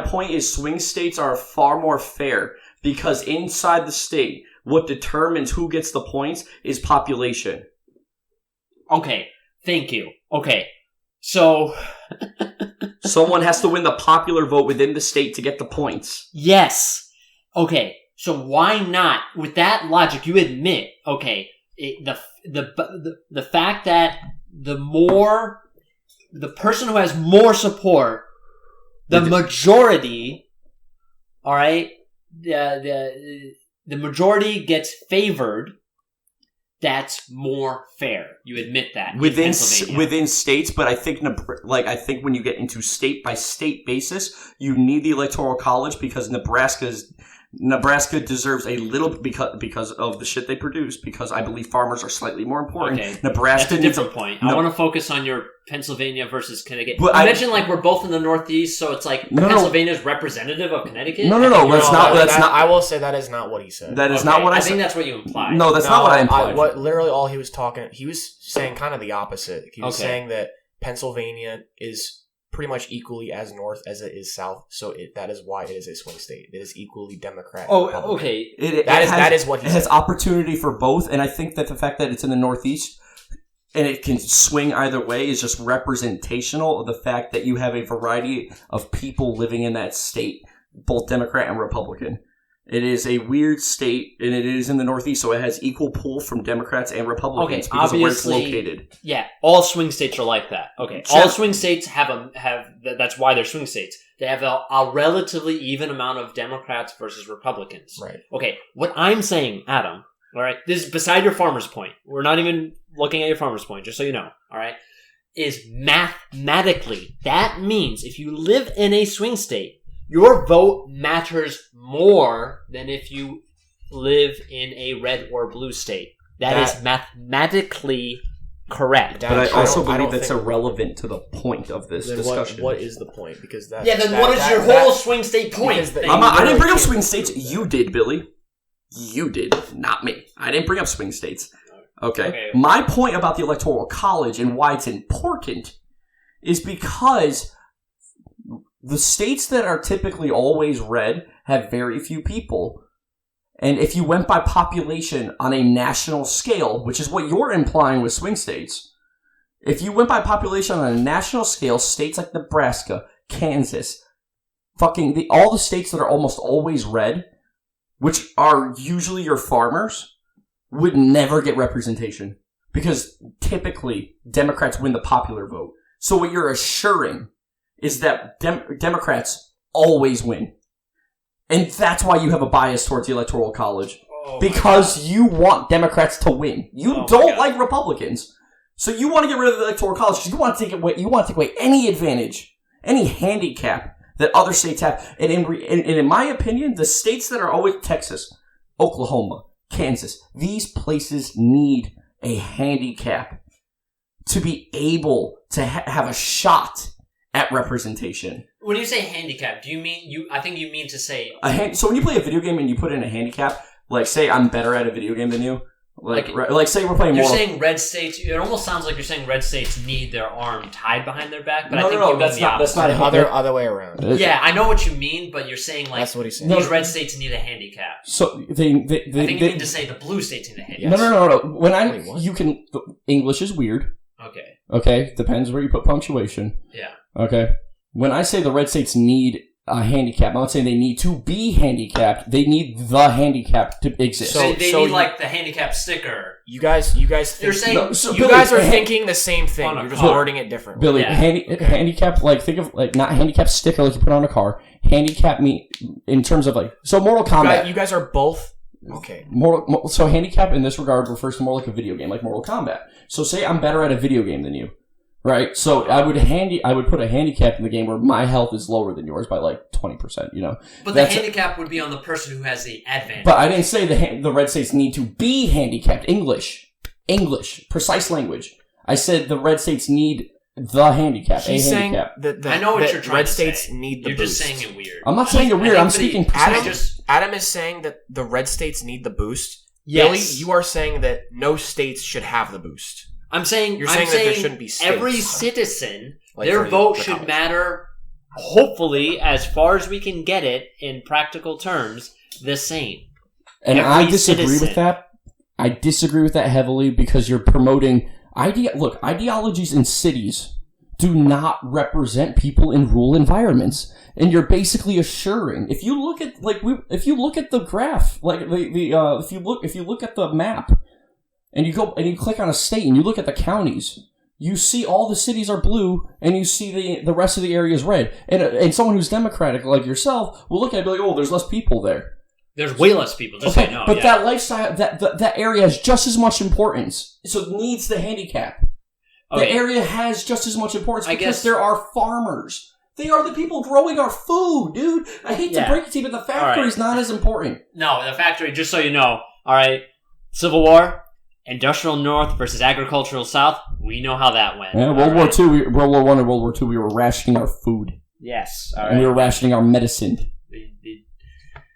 point is swing states are far more fair because inside the state, what determines who gets the points is population. Okay. Thank you. Okay. So... Someone has to win the popular vote within the state to get the points. Yes. Okay. So why not? With that logic, you admit, okay, the fact that the person who has more support, the majority, all right, the majority gets favored. That's more fair. You admit that within states, but I think when you get into state by state basis, you need the electoral college because Nebraska deserves a little because of the shit they produce. Because I believe farmers are slightly more important. Okay, Nebraska that's a different point. No, I want to focus on your Pennsylvania versus Connecticut. But you mentioned we're both in the Northeast, so it's Pennsylvania's representative of Connecticut. No. That's not. I will say that is not what he said. That is not what I said. I think that's what you implied. No, that's not what I implied. Literally all he was saying kind of the opposite. He was saying that Pennsylvania is pretty much equally as north as it is south, so that is why it is a swing state. It is equally Democrat. Oh, okay. That is what he said. It has opportunity for both, and I think that the fact that it's in the Northeast and it can swing either way is just representational of the fact that you have a variety of people living in that state, both Democrat and Republican. It is a weird state, and it is in the Northeast, so it has equal pull from Democrats and Republicans because of where it's located. Yeah, all swing states are like that. Okay, all swing states have that's why they're swing states. They have a relatively even amount of Democrats versus Republicans. Right. Okay, what I'm saying, Adam, all right, this is beside your farmer's point. We're not even looking at your farmer's point, just so you know, all right, is mathematically, that means if you live in a swing state, your vote matters more than if you live in a red or blue state. That is mathematically correct. But I also believe that's irrelevant to the point of this discussion. What is the point? Because what is your whole swing state point? I didn't bring up swing states. You did, Billy. You did, not me. I didn't bring up swing states. Okay. My point about the Electoral College and why it's important is because the states that are typically always red have very few people. And if you went by population on a national scale, which is what you're implying with swing states, if you went by population on a national scale, states like Nebraska, Kansas, all the states that are almost always red, which are usually your farmers, would never get representation. Because typically, Democrats win the popular vote. So what you're assuring is that Democrats always win. And that's why you have a bias towards the Electoral College. Because you want Democrats to win. You don't like Republicans. So you want to get rid of the Electoral College because you want to take away any advantage, any handicap that other states have. And in my opinion, the states that are always Texas, Oklahoma, Kansas, these places need a handicap to be able to have a shot at representation. When you say handicap, do you mean I think you mean to say so when you play a video game and you put in a handicap, like say I'm better at a video game than you, like say we're playing. You're saying red states. It almost sounds like you're saying red states need their arm tied behind their back, but I think you that's not the other way around. Yeah, I know what you mean, but you're saying like that's what he's saying. These red states need a handicap. So I think you mean to say the blue states need a handicap. No. When you can, English is weird. Okay, depends where you put punctuation. Yeah. Okay. When I say the red states need a handicap, I'm not saying they need to be handicapped. They need the handicap to exist. So they need like the handicap sticker. You guys think, you're saying you guys are thinking the same thing. You're just wording it differently. Billy, handicap, like think of like not handicap sticker like you put on a car. Handicap me in terms of like Mortal Kombat. You guys are both okay. So handicap in this regard refers to more like a video game, like Mortal Kombat. So say I'm better at a video game than you. Right, so I would put a handicap in the game where my health is lower than yours by like 20%. You know, but the handicap would be on the person who has the advantage. But I didn't say the red states need to be handicapped. English, precise language. I said the red states need the handicap. He's saying that I know what you're trying red to states say. need the You're boost. just saying it weird. I'm not saying it weird. I'm speaking precisely. Adam is saying that the red states need the boost. Yes. Billy, you are saying that no states should have the boost. I'm saying that there shouldn't be states. Every citizen, like their vote should matter, hopefully, as far as we can get it in practical terms, the same. And I disagree with that. I disagree with that heavily because you're promoting ideologies in cities do not represent people in rural environments, and you're basically assuring. If you look at the graph, like if you look at the map. And you go and you click on a state and you look at the counties, you see all the cities are blue and you see the rest of the area is red. And someone who's democratic like yourself will look at it and be like, oh, there's less people there. There's way less people. Just say no. But that lifestyle, that area has just as much importance. So it needs the handicap. Okay. The area has just as much importance because there are farmers. They are the people growing our food, dude. I hate to break it to you, but the factory's not as important. No, the factory, just so you know, all right, Civil War, Industrial North versus Agricultural South. We know how that went. Yeah, World War I and World War II, we were rationing our food. Yes. All right. And we were rationing our medicine.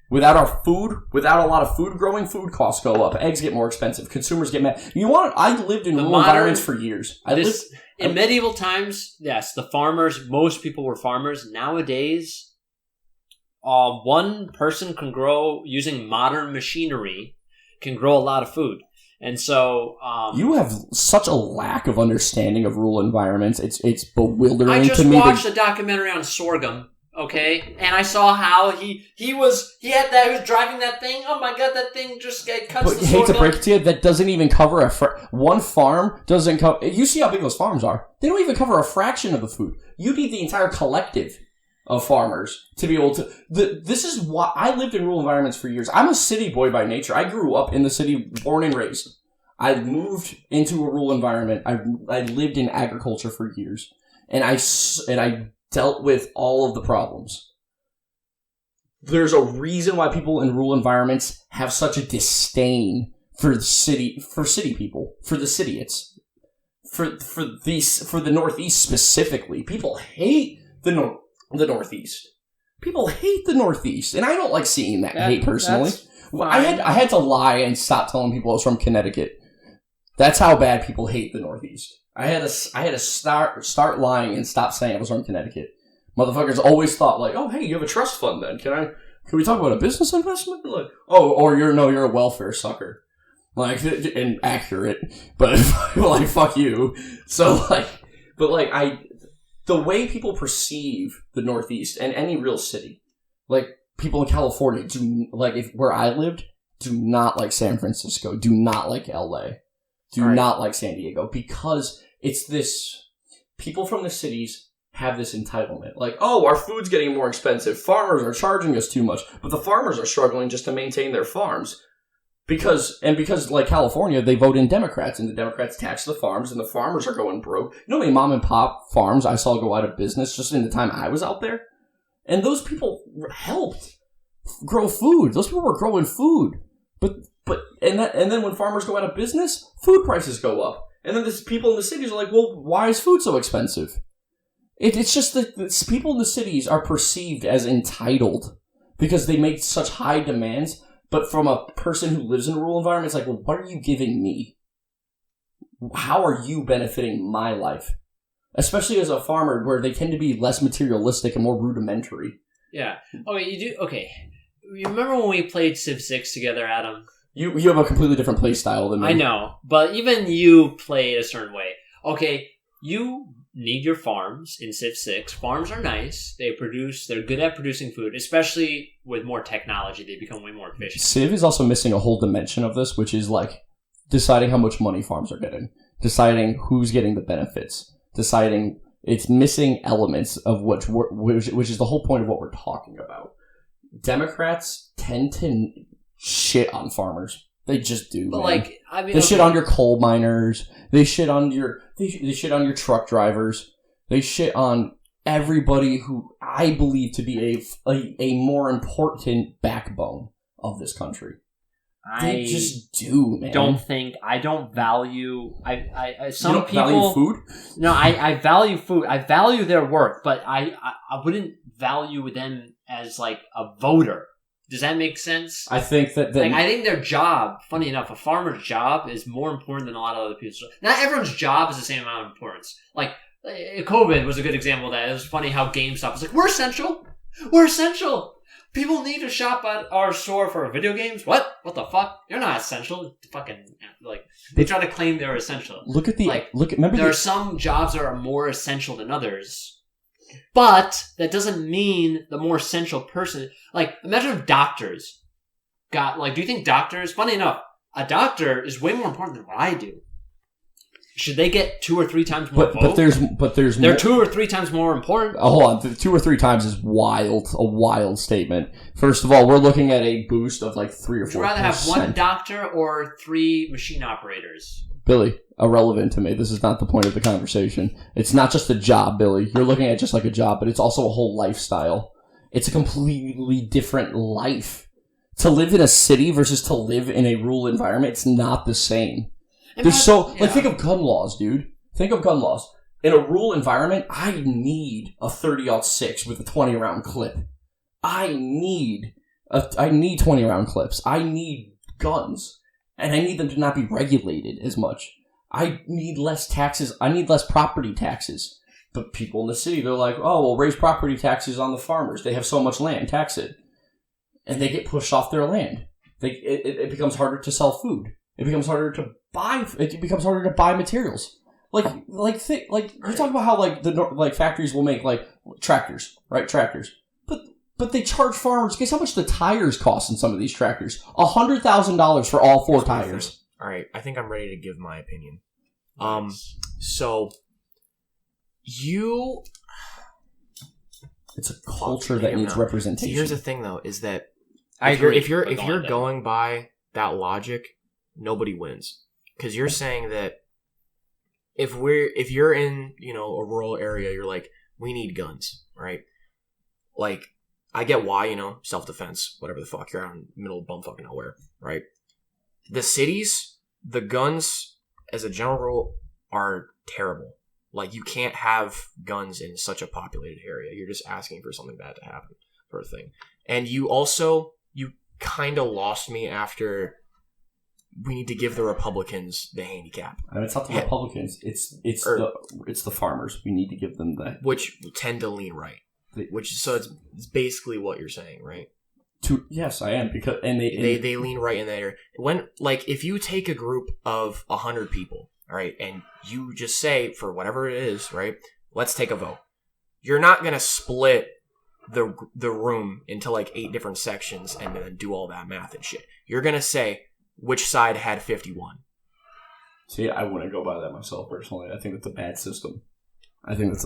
Without our food, without a lot of food growing, food costs go up. Eggs get more expensive. Consumers get mad. You want? I lived in rural environments for years. In medieval times, yes, the farmers, most people were farmers. Nowadays, one person can grow, using modern machinery, can grow a lot of food. And so you have such a lack of understanding of rural environments. It's bewildering to me. I just watched a documentary on sorghum, okay, and I saw how he was driving that thing. Oh my god, that thing just cuts the sorghum. Hate to break it to you, that doesn't even cover one farm doesn't cover. You see how big those farms are. They don't even cover a fraction of the food. You need the entire collective of farmers to be able to. This is why I lived in rural environments for years. I'm a city boy by nature. I grew up in the city, born and raised. I moved into a rural environment. I lived in agriculture for years, and I dealt with all of the problems. There's a reason why people in rural environments have such a disdain for city people, for the cityites, for the Northeast specifically. People hate the Northeast. People hate the Northeast, and I don't like seeing that hate personally. I had to lie and stop telling people I was from Connecticut. That's how bad people hate the Northeast. I had to start lying and stop saying I was from Connecticut. Motherfuckers always thought like, oh hey, you have a trust fund then? Can we talk about a business investment? Like, oh, or you're a welfare sucker. Like, and accurate, but like fuck you. So the way people perceive the Northeast and any real city, like people in California where I lived, do not like San Francisco, do not like LA, not like San Diego, because it's this, people from the cities have this entitlement. Like, oh, our food's getting more expensive. Farmers are charging us too much, but the farmers are struggling just to maintain their farms. Because like California, they vote in Democrats, and the Democrats tax the farms, and the farmers are going broke. You know how many mom and pop farms I saw go out of business just in the time I was out there? And those people helped grow food. Those people were growing food. But And then when farmers go out of business, food prices go up. And then there's people in the cities are like, well, why is food so expensive? It's just that people in the cities are perceived as entitled because they make such high demands. But from a person who lives in a rural environment, it's like, well, what are you giving me? How are you benefiting my life? Especially as a farmer, where they tend to be less materialistic and more rudimentary. Yeah. Oh, you do? Okay. You remember when we played Civ 6 together, Adam? You have a completely different play style than me. I know, but even you play a certain way. Okay, you need your farms in Civ 6. Farms are nice. They're good at producing food, especially with more technology. They become way more efficient. Civ is also missing a whole dimension of this, which is like deciding how much money farms are getting, deciding who's getting the benefits, deciding it's missing elements of which is the whole point of what we're talking about. Democrats tend to shit on farmers. They just do. But man. They shit on your coal miners. They shit on your truck drivers. They shit on everybody who I believe to be a more important backbone of this country. They just do, man. I don't value. Some you don't people value food. No, I value food. I value their work, but I wouldn't value them as like a voter. Does that make sense? I think that I think their job, funny enough, a farmer's job is more important than a lot of other people's. Not everyone's job is the same amount of importance. Like COVID was a good example of that. It was funny how GameStop was like, "We're essential. We're essential. People need to shop at our store for video games. What? What the fuck? You're not essential. Fucking they try to claim they're essential. There are some jobs that are more essential than others. But that doesn't mean the more essential person. Like, imagine if doctors do you think doctors, funny enough, a doctor is way more important than what I do. Should they get 2 or 3 times more vote? They're 2 or 3 times more important. Hold on, 2 or 3 times is wild. A wild statement. First of all, we're looking at a boost of like 3 or 4%. Would you rather have 1 doctor or 3 machine operators? Billy, irrelevant to me. This is not the point of the conversation. It's not just a job, Billy. You're looking at it just like a job, but it's also a whole lifestyle. It's a completely different life. To live in a city versus to live in a rural environment, it's not the same. Think of gun laws, dude. Think of gun laws. In a rural environment, I need a 30-06 with a 20-round clip. I need 20-round clips. I need guns. And I need them to not be regulated as much. I need less taxes. I need less property taxes. But people in the city, they're like, oh, we'll raise property taxes on the farmers. They have so much land, tax it. And they get pushed off their land. It becomes harder to sell food. It becomes harder to buy materials. Like you talk about how factories will make tractors, right? Tractors. But they charge farmers. Guess how much the tires cost in some of these tractors? $100,000 for all 4 tires. All right, I think I'm ready to give my opinion. It's a culture that needs representation. See, here's the thing, though, is that if you're going by that logic, nobody wins, because you're saying that if you're in a rural area, you're like, we need guns, right? Like, I get why, self-defense, whatever the fuck, you're out in the middle of bumfucking nowhere, right? The cities, the guns, as a general rule, are terrible. Like, you can't have guns in such a populated area. You're just asking for something bad to happen, for a thing. And you kind of lost me after we need to give the Republicans the handicap. And it's not the Republicans. It's the farmers. We need to give them that. Which tend to lean right. It's basically what you're saying, right? Yes, I am, because they lean right in that area. When if you take a group of 100 people, right, and you just say, for whatever it is, right, let's take a vote. You're not gonna split the room into 8 different sections and then do all that math and shit. You're gonna say which side had 51. See, I wouldn't go by that myself personally. I think that's a bad system. I think that's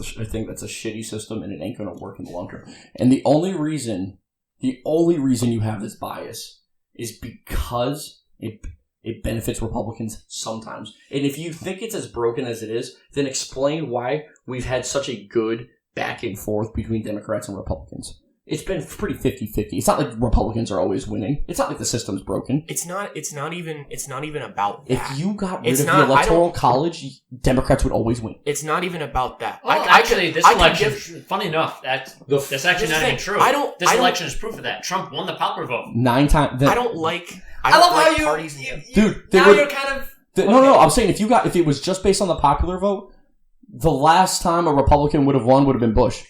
a shitty system, and it ain't going to work in the long term. And the only reason you have this bias is because it benefits Republicans sometimes. And if you think it's as broken as it is, then explain why we've had such a good back and forth between Democrats and Republicans. it's been pretty 50-50. It's not like Republicans are always winning. It's not like the system's broken. It's not even about that. If you got rid of the Electoral College, Democrats would always win. It's not even about that. Well, this election, funny enough, that's actually not even true. This election is proof of that. Trump won the popular vote 9 times. I love how you parties. Dude, you're kind of... No. I'm saying if it was just based on the popular vote, the last time a Republican would have won would have been Bush.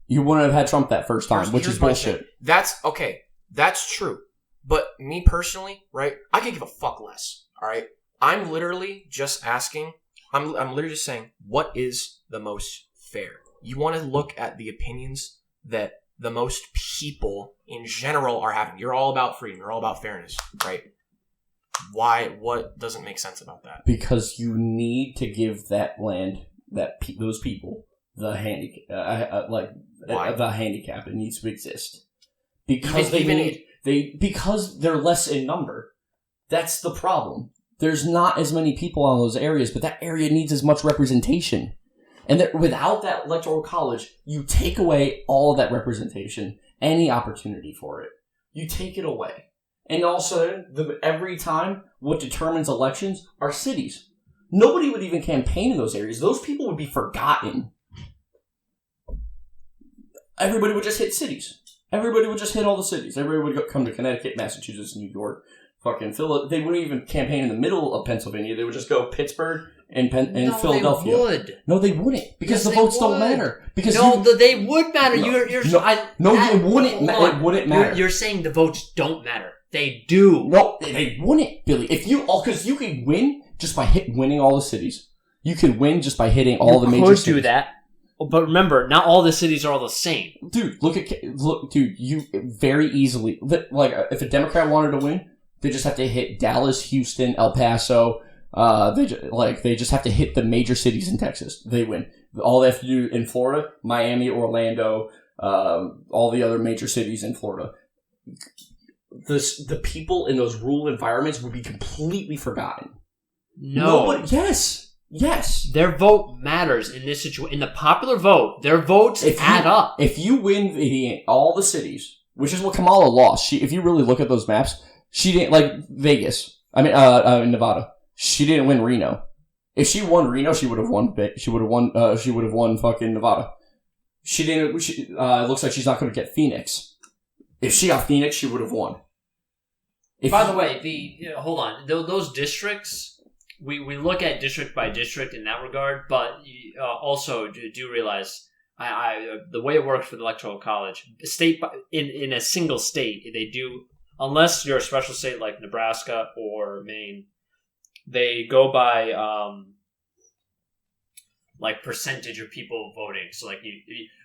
You wouldn't have had Trump that first time, which is bullshit. That's okay. That's true. But me personally, right? I could give a fuck less. All right. I'm literally just asking. I'm literally just saying, what is the most fair? You want to look at the opinions that the most people in general are having. You're all about freedom. You're all about fairness, right? Why? What doesn't make sense about that? Because you need to give that land, those people, the the handicap. It needs to exist because because they're less in number. That's the problem. There's not as many people on those areas, but that area needs as much representation. And without that electoral college, you take away all of that representation, any opportunity for it. You take it away. And also, every time, what determines elections are cities. Nobody would even campaign in those areas. Those people would be forgotten. Everybody would just hit cities. Everybody would just hit all the cities. Everybody would come to Connecticut, Massachusetts, New York, fucking Philadelphia. They wouldn't even campaign in the middle of Pennsylvania. They would just go Pittsburgh and Philadelphia. They would. No, they wouldn't. Because the votes don't matter. Because they would matter. It wouldn't matter. You're saying the votes don't matter. They do. No, they wouldn't, Billy. Because you could win just by winning all the cities. You could win just by hitting all the major cities. You could do that. But remember, not all the cities are all the same. Dude, you very easily, if a Democrat wanted to win, they just have to hit Dallas, Houston, El Paso. They just have to hit the major cities in Texas. They win. All they have to do in Florida, Miami, Orlando, all the other major cities in Florida. The people in those rural environments would be completely forgotten. No. Yes. Their vote matters in this situation. In the popular vote, their votes add up. If you win all the cities, which is what Kamala lost. If you really look at those maps, she didn't, like Vegas. In Nevada. She didn't win Reno. If she won Reno, she would have won. She would have won fucking Nevada. She didn't. It looks like she's not going to get Phoenix. If she got Phoenix, she would have won. By the way, hold on. Those districts. We look at district by district in that regard, but also do realize the way it works for the Electoral College, in a single state, they do, unless you're a special state like Nebraska or Maine, they go by percentage of people voting. So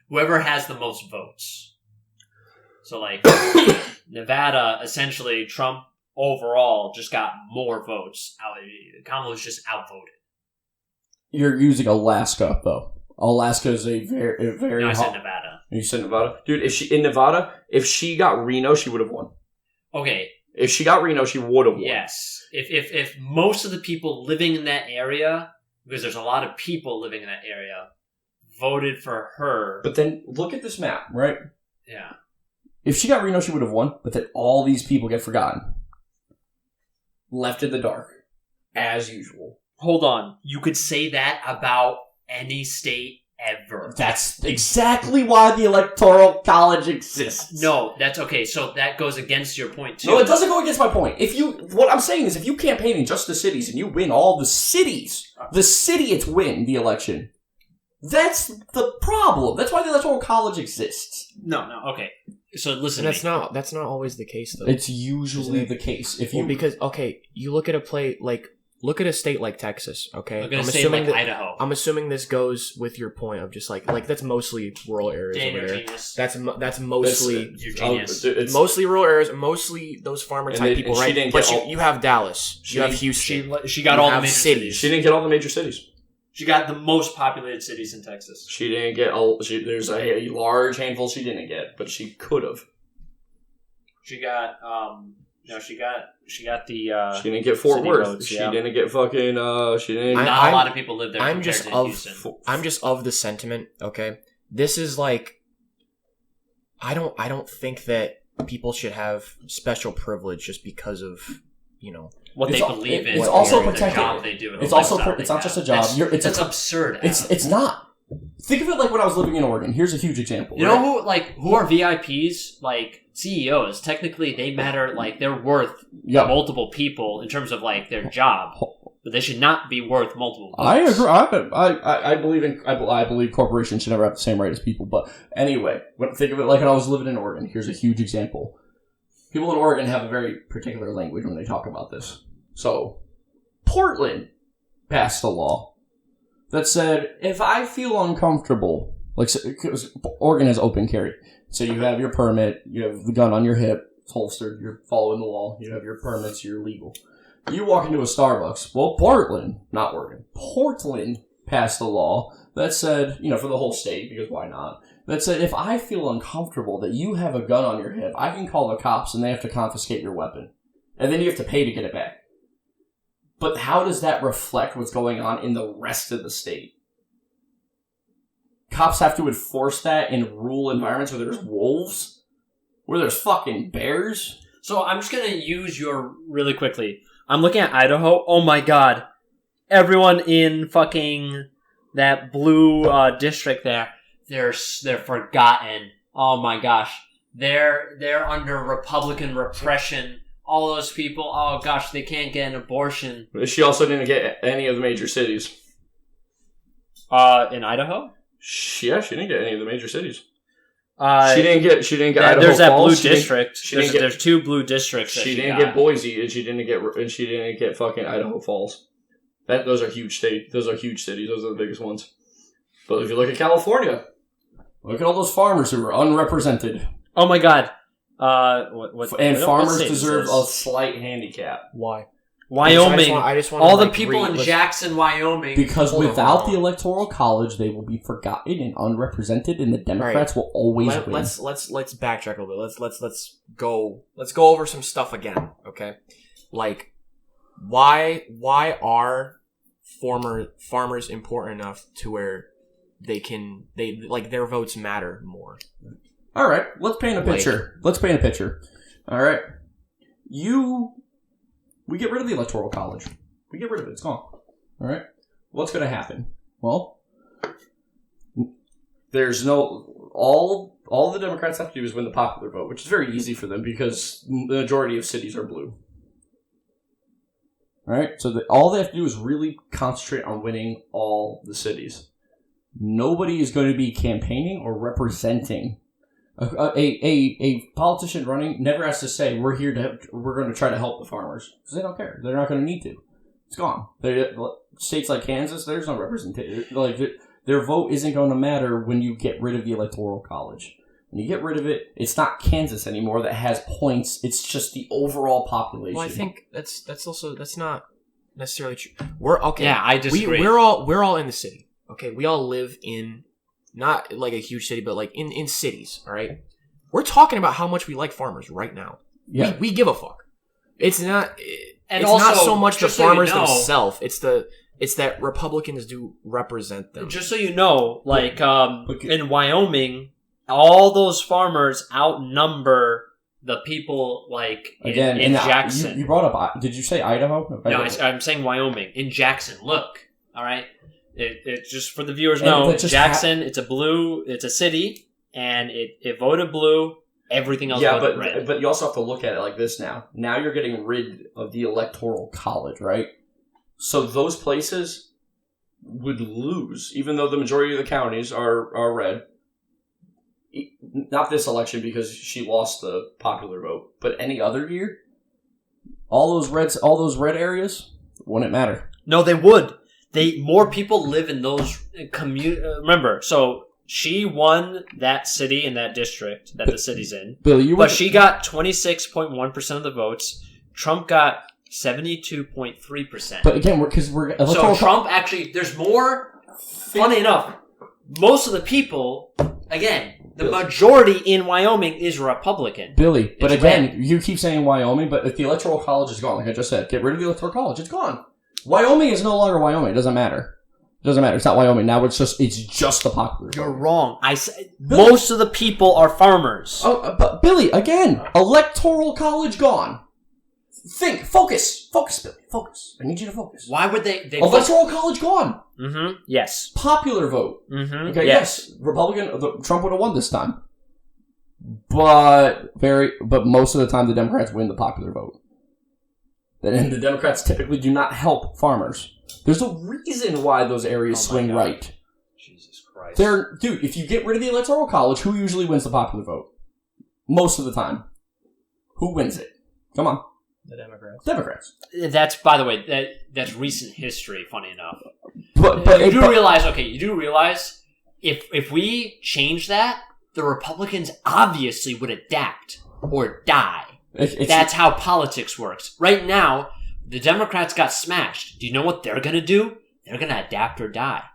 whoever has the most votes. So Nevada, essentially Trump overall just got more votes. Kamala was just outvoted. You're using Alaska, though. Alaska is a very No, I said Nevada. You said Nevada? Dude, if she got Reno, she would have won. Okay. If she got Reno, she would have won. Yes. If most of the people living in that area, because there's a lot of people living in that area, voted for her. But then look at this map, right? Yeah. If she got Reno, she would have won, but then all these people get forgotten. Left in the dark, as usual. Hold on. You could say that about any state ever. That's exactly why the Electoral College exists. No, that's okay. So that goes against your point, too. No, it doesn't go against my point. What I'm saying is, if you campaign in just the cities and you win all the cities, it's win the election. That's the problem. That's why the Electoral College exists. No, okay. So listen, that's not always the case, though. It's usually the case. Because you look at a state like Texas. Okay, I'm assuming Idaho. I'm assuming this goes with your point of just like that's mostly rural areas over there. Genius. That's mostly your genius. Mostly rural areas, mostly those farmer type people, right? But you have Dallas, you have Houston. She got all the major cities. She didn't get all the major cities. She got the most populated cities in Texas. She didn't get there's a large handful she didn't get, but she could have. She got she got the she didn't get Fort Worth. Roads, she didn't get fucking she didn't. Not a lot of people live there. I'm just of the sentiment. Okay, this is like I don't think that people should have special privilege just because of, you know, what they believe in. It's also the protected. job they do. It's also it's not just a job. That's absurd. It's not. Think of it like when I was living in Oregon. Here's a huge example. You know who are VIPs? Like CEOs. Technically, they matter. Like they're worth multiple people in terms of like their job, but they should not be worth multiple people. I agree. I believe corporations should never have the same right as people. But anyway, think of it like when I was living in Oregon. Here's a huge example. People in Oregon have a very particular language when they talk about this. So, Portland passed a law that said, if I feel uncomfortable, like, because Oregon has open carry. So you have your permit, you have the gun on your hip, it's holstered, you're following the law, you have your permits, you're legal. You walk into a Starbucks. Well, Portland, not Oregon, Portland passed a law that said, for the whole state, because why not? That said, if I feel uncomfortable that you have a gun on your hip, I can call the cops and they have to confiscate your weapon. And then you have to pay to get it back. But how does that reflect what's going on in the rest of the state? Cops have to enforce that in rural environments where there's wolves? Where there's fucking bears? So I'm just going to use really quickly. I'm looking at Idaho. Oh my god. Everyone in fucking that blue district there. They're forgotten. Oh my gosh. They're under Republican repression. All those people, oh gosh, they can't get an abortion. She also didn't get any of the major cities. In Idaho? Yeah, she didn't get any of the major cities. She didn't get Idaho There's that Falls. blue district. There's two blue districts. She didn't get Boise, and she didn't get fucking Idaho Falls. Those are huge states. Those are huge cities. Those are the biggest ones. But if you look at California, look at all those farmers who are unrepresented. Oh my god. Farmers deserve a slight handicap. Why? Wyoming. I just want all the people in Jackson, Wyoming. Because without the Electoral College, they will be forgotten and unrepresented, and the Democrats will always win. Let's backtrack a little bit. Let's go over some stuff again. Okay, like why are farmers important enough to where they their votes matter more? All right, let's paint a picture. All right, we get rid of the Electoral College. We get rid of it. It's gone. All right, what's going to happen? Well, there's all the Democrats have to do is win the popular vote, which is very easy for them because the majority of cities are blue. All right, so all they have to do is really concentrate on winning all the cities. Nobody is going to be campaigning or representing. A politician running never has to say we're going to try to help the farmers because they don't care. They're not going to need to. It's gone. States like Kansas, there's no representation. Like their vote isn't going to matter when you get rid of the Electoral College. When you get rid of it, it's not Kansas anymore that has points. It's just the overall population. Well, I think that's not necessarily true. We're okay. Yeah, I disagree. We're all in the city. Okay, we all live in. Not like a huge city, but like in cities, all right? We're talking about how much we like farmers right now. Yeah. We give a fuck. It's not not so much the farmers themselves. It's that Republicans do represent them. Just so you know, like in Wyoming, all those farmers outnumber the people like in Jackson. You brought up, did you say Idaho? No, I'm saying Wyoming. In Jackson, look, all right? It just for the viewers know, Jackson, it's a city, and it voted blue. Everything else voted red. But you also have to look at it like this now. Now you're getting rid of the Electoral College, right? So those places would lose, even though the majority of the counties are red. Not this election because she lost the popular vote, but any other year, all those red areas wouldn't matter. No, they would. More people live in those remember, so she won that city and that district that the city's in. But she got 26.1% of the votes. Trump got 72.3%. But again, because so Trump actually, there's more. Funny enough, most of the people, again, the majority in Wyoming is Republican. Billy, but again, you keep saying Wyoming, but if the Electoral College is gone, like I just said, get rid of the Electoral College, it's gone. Wyoming is no longer Wyoming. It doesn't matter. Doesn't matter. It's not Wyoming. Now it's just the popular You're vote. wrong. Most of the people are farmers. Oh, but Billy, again, electoral college gone. Focus, Billy, focus. I need you to focus. Why would they Electoral college gone. Mm-hmm. Yes. Popular vote. Mm-hmm. Okay, yes. Trump would have won this time. But most of the time the Democrats win the popular vote. And the Democrats typically do not help farmers. There's a reason why those areas swing right. Jesus Christ. Dude, if you get rid of the electoral college, who usually wins the popular vote? Most of the time. Who wins it? Come on. The Democrats. Democrats. That's, by the way, that's recent history, funny enough. But you do realize if we change that, the Republicans obviously would adapt or die. That's how politics works. Right now, the Democrats got smashed. Do you know what they're going to do? They're going to adapt or die.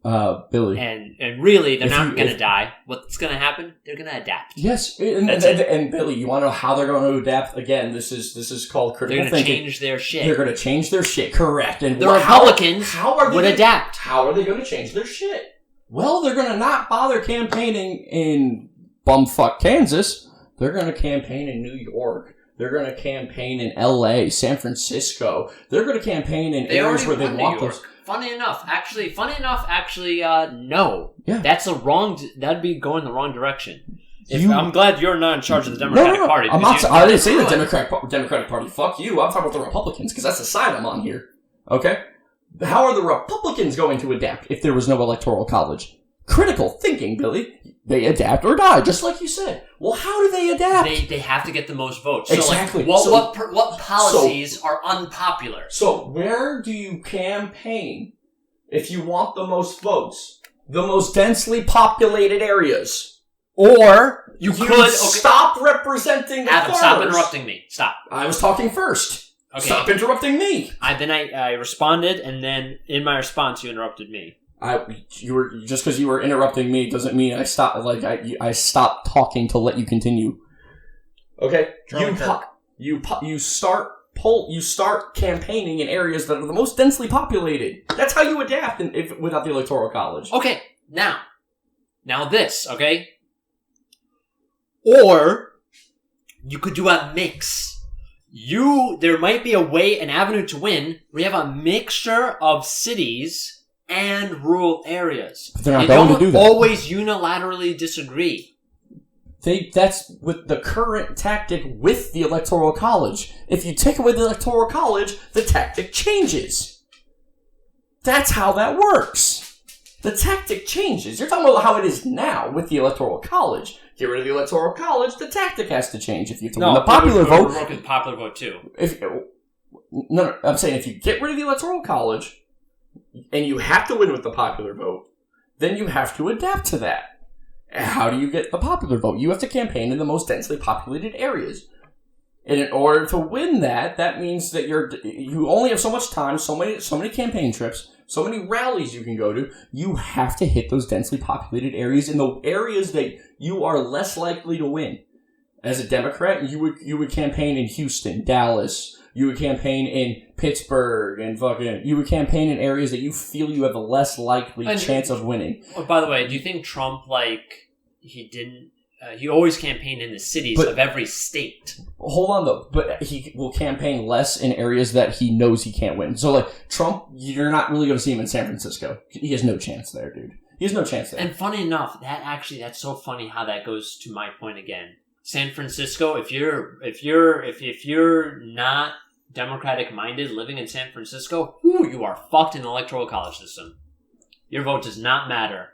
Billy. And really, they're not going to die. What's going to happen? They're going to adapt. Yes, and Billy, you want to know how they're going to adapt? Again, this is called critical thinking. They're going to change their shit. They're going to change their shit, correct. And the Republicans would adapt. How are they going to change their shit? Well, they're going to not bother campaigning in bumfuck Kansas. They're going to campaign in New York. They're going to campaign in L.A., San Francisco. They're going to campaign in areas where they want those. Funny enough, no. Yeah. That'd be going the wrong direction. I'm glad you're not in charge of the Democratic Party. I didn't say the Democratic Party. Fuck you. I'm talking about the Republicans, because that's the side I'm on here. Okay? How are the Republicans going to adapt if there was no electoral college? Critical thinking, Billy. They adapt or die, just like you said. Well, how do they adapt? They have to get the most votes. Exactly. So what policies are unpopular? So where do you campaign if you want the most votes? The most densely populated areas. Or you could stop representing the Adam, stop interrupting me. Stop. I was talking first. Okay. Stop interrupting me. I responded, and then in my response, you interrupted me. Just because you were interrupting me doesn't mean I stopped. I stopped talking to let you continue. Okay, you start campaigning in areas that are the most densely populated. That's how you adapt without the electoral college. Okay, now this. Okay, or you could do a mix. There might be an avenue to win where you have a mixture of cities and rural areas. But they're not going to do that. Always unilaterally disagree. That's with the current tactic with the Electoral College. If you take away the Electoral College, the tactic changes. That's how that works. The tactic changes. You're talking about how it is now with the Electoral College. Get rid of the Electoral College, the tactic has to change. If you have to win the popular vote... the popular vote too. No, I'm saying if you get rid of the Electoral College... and you have to win with the popular vote, then you have to adapt to that. How do you get the popular vote? You have to campaign in the most densely populated areas. And in order to win that means that you only have so much time, so many campaign trips, so many rallies you can go to. You have to hit those densely populated areas in the areas that you are less likely to win. As a Democrat, you would campaign in Houston, Dallas. You would campaign in Pittsburgh and you would campaign in areas that you feel you have a less likely chance of winning. Oh, by the way, do you think Trump, he always campaigned in the cities of every state? Hold on though, but he will campaign less in areas that he knows he can't win. So Trump, you're not really going to see him in San Francisco. He has no chance there, dude. He has no chance there. And funny enough, that's so funny how that goes to my point again. San Francisco, if you're not Democratic minded living in San Francisco, you are fucked in the electoral college system. Your vote does not matter.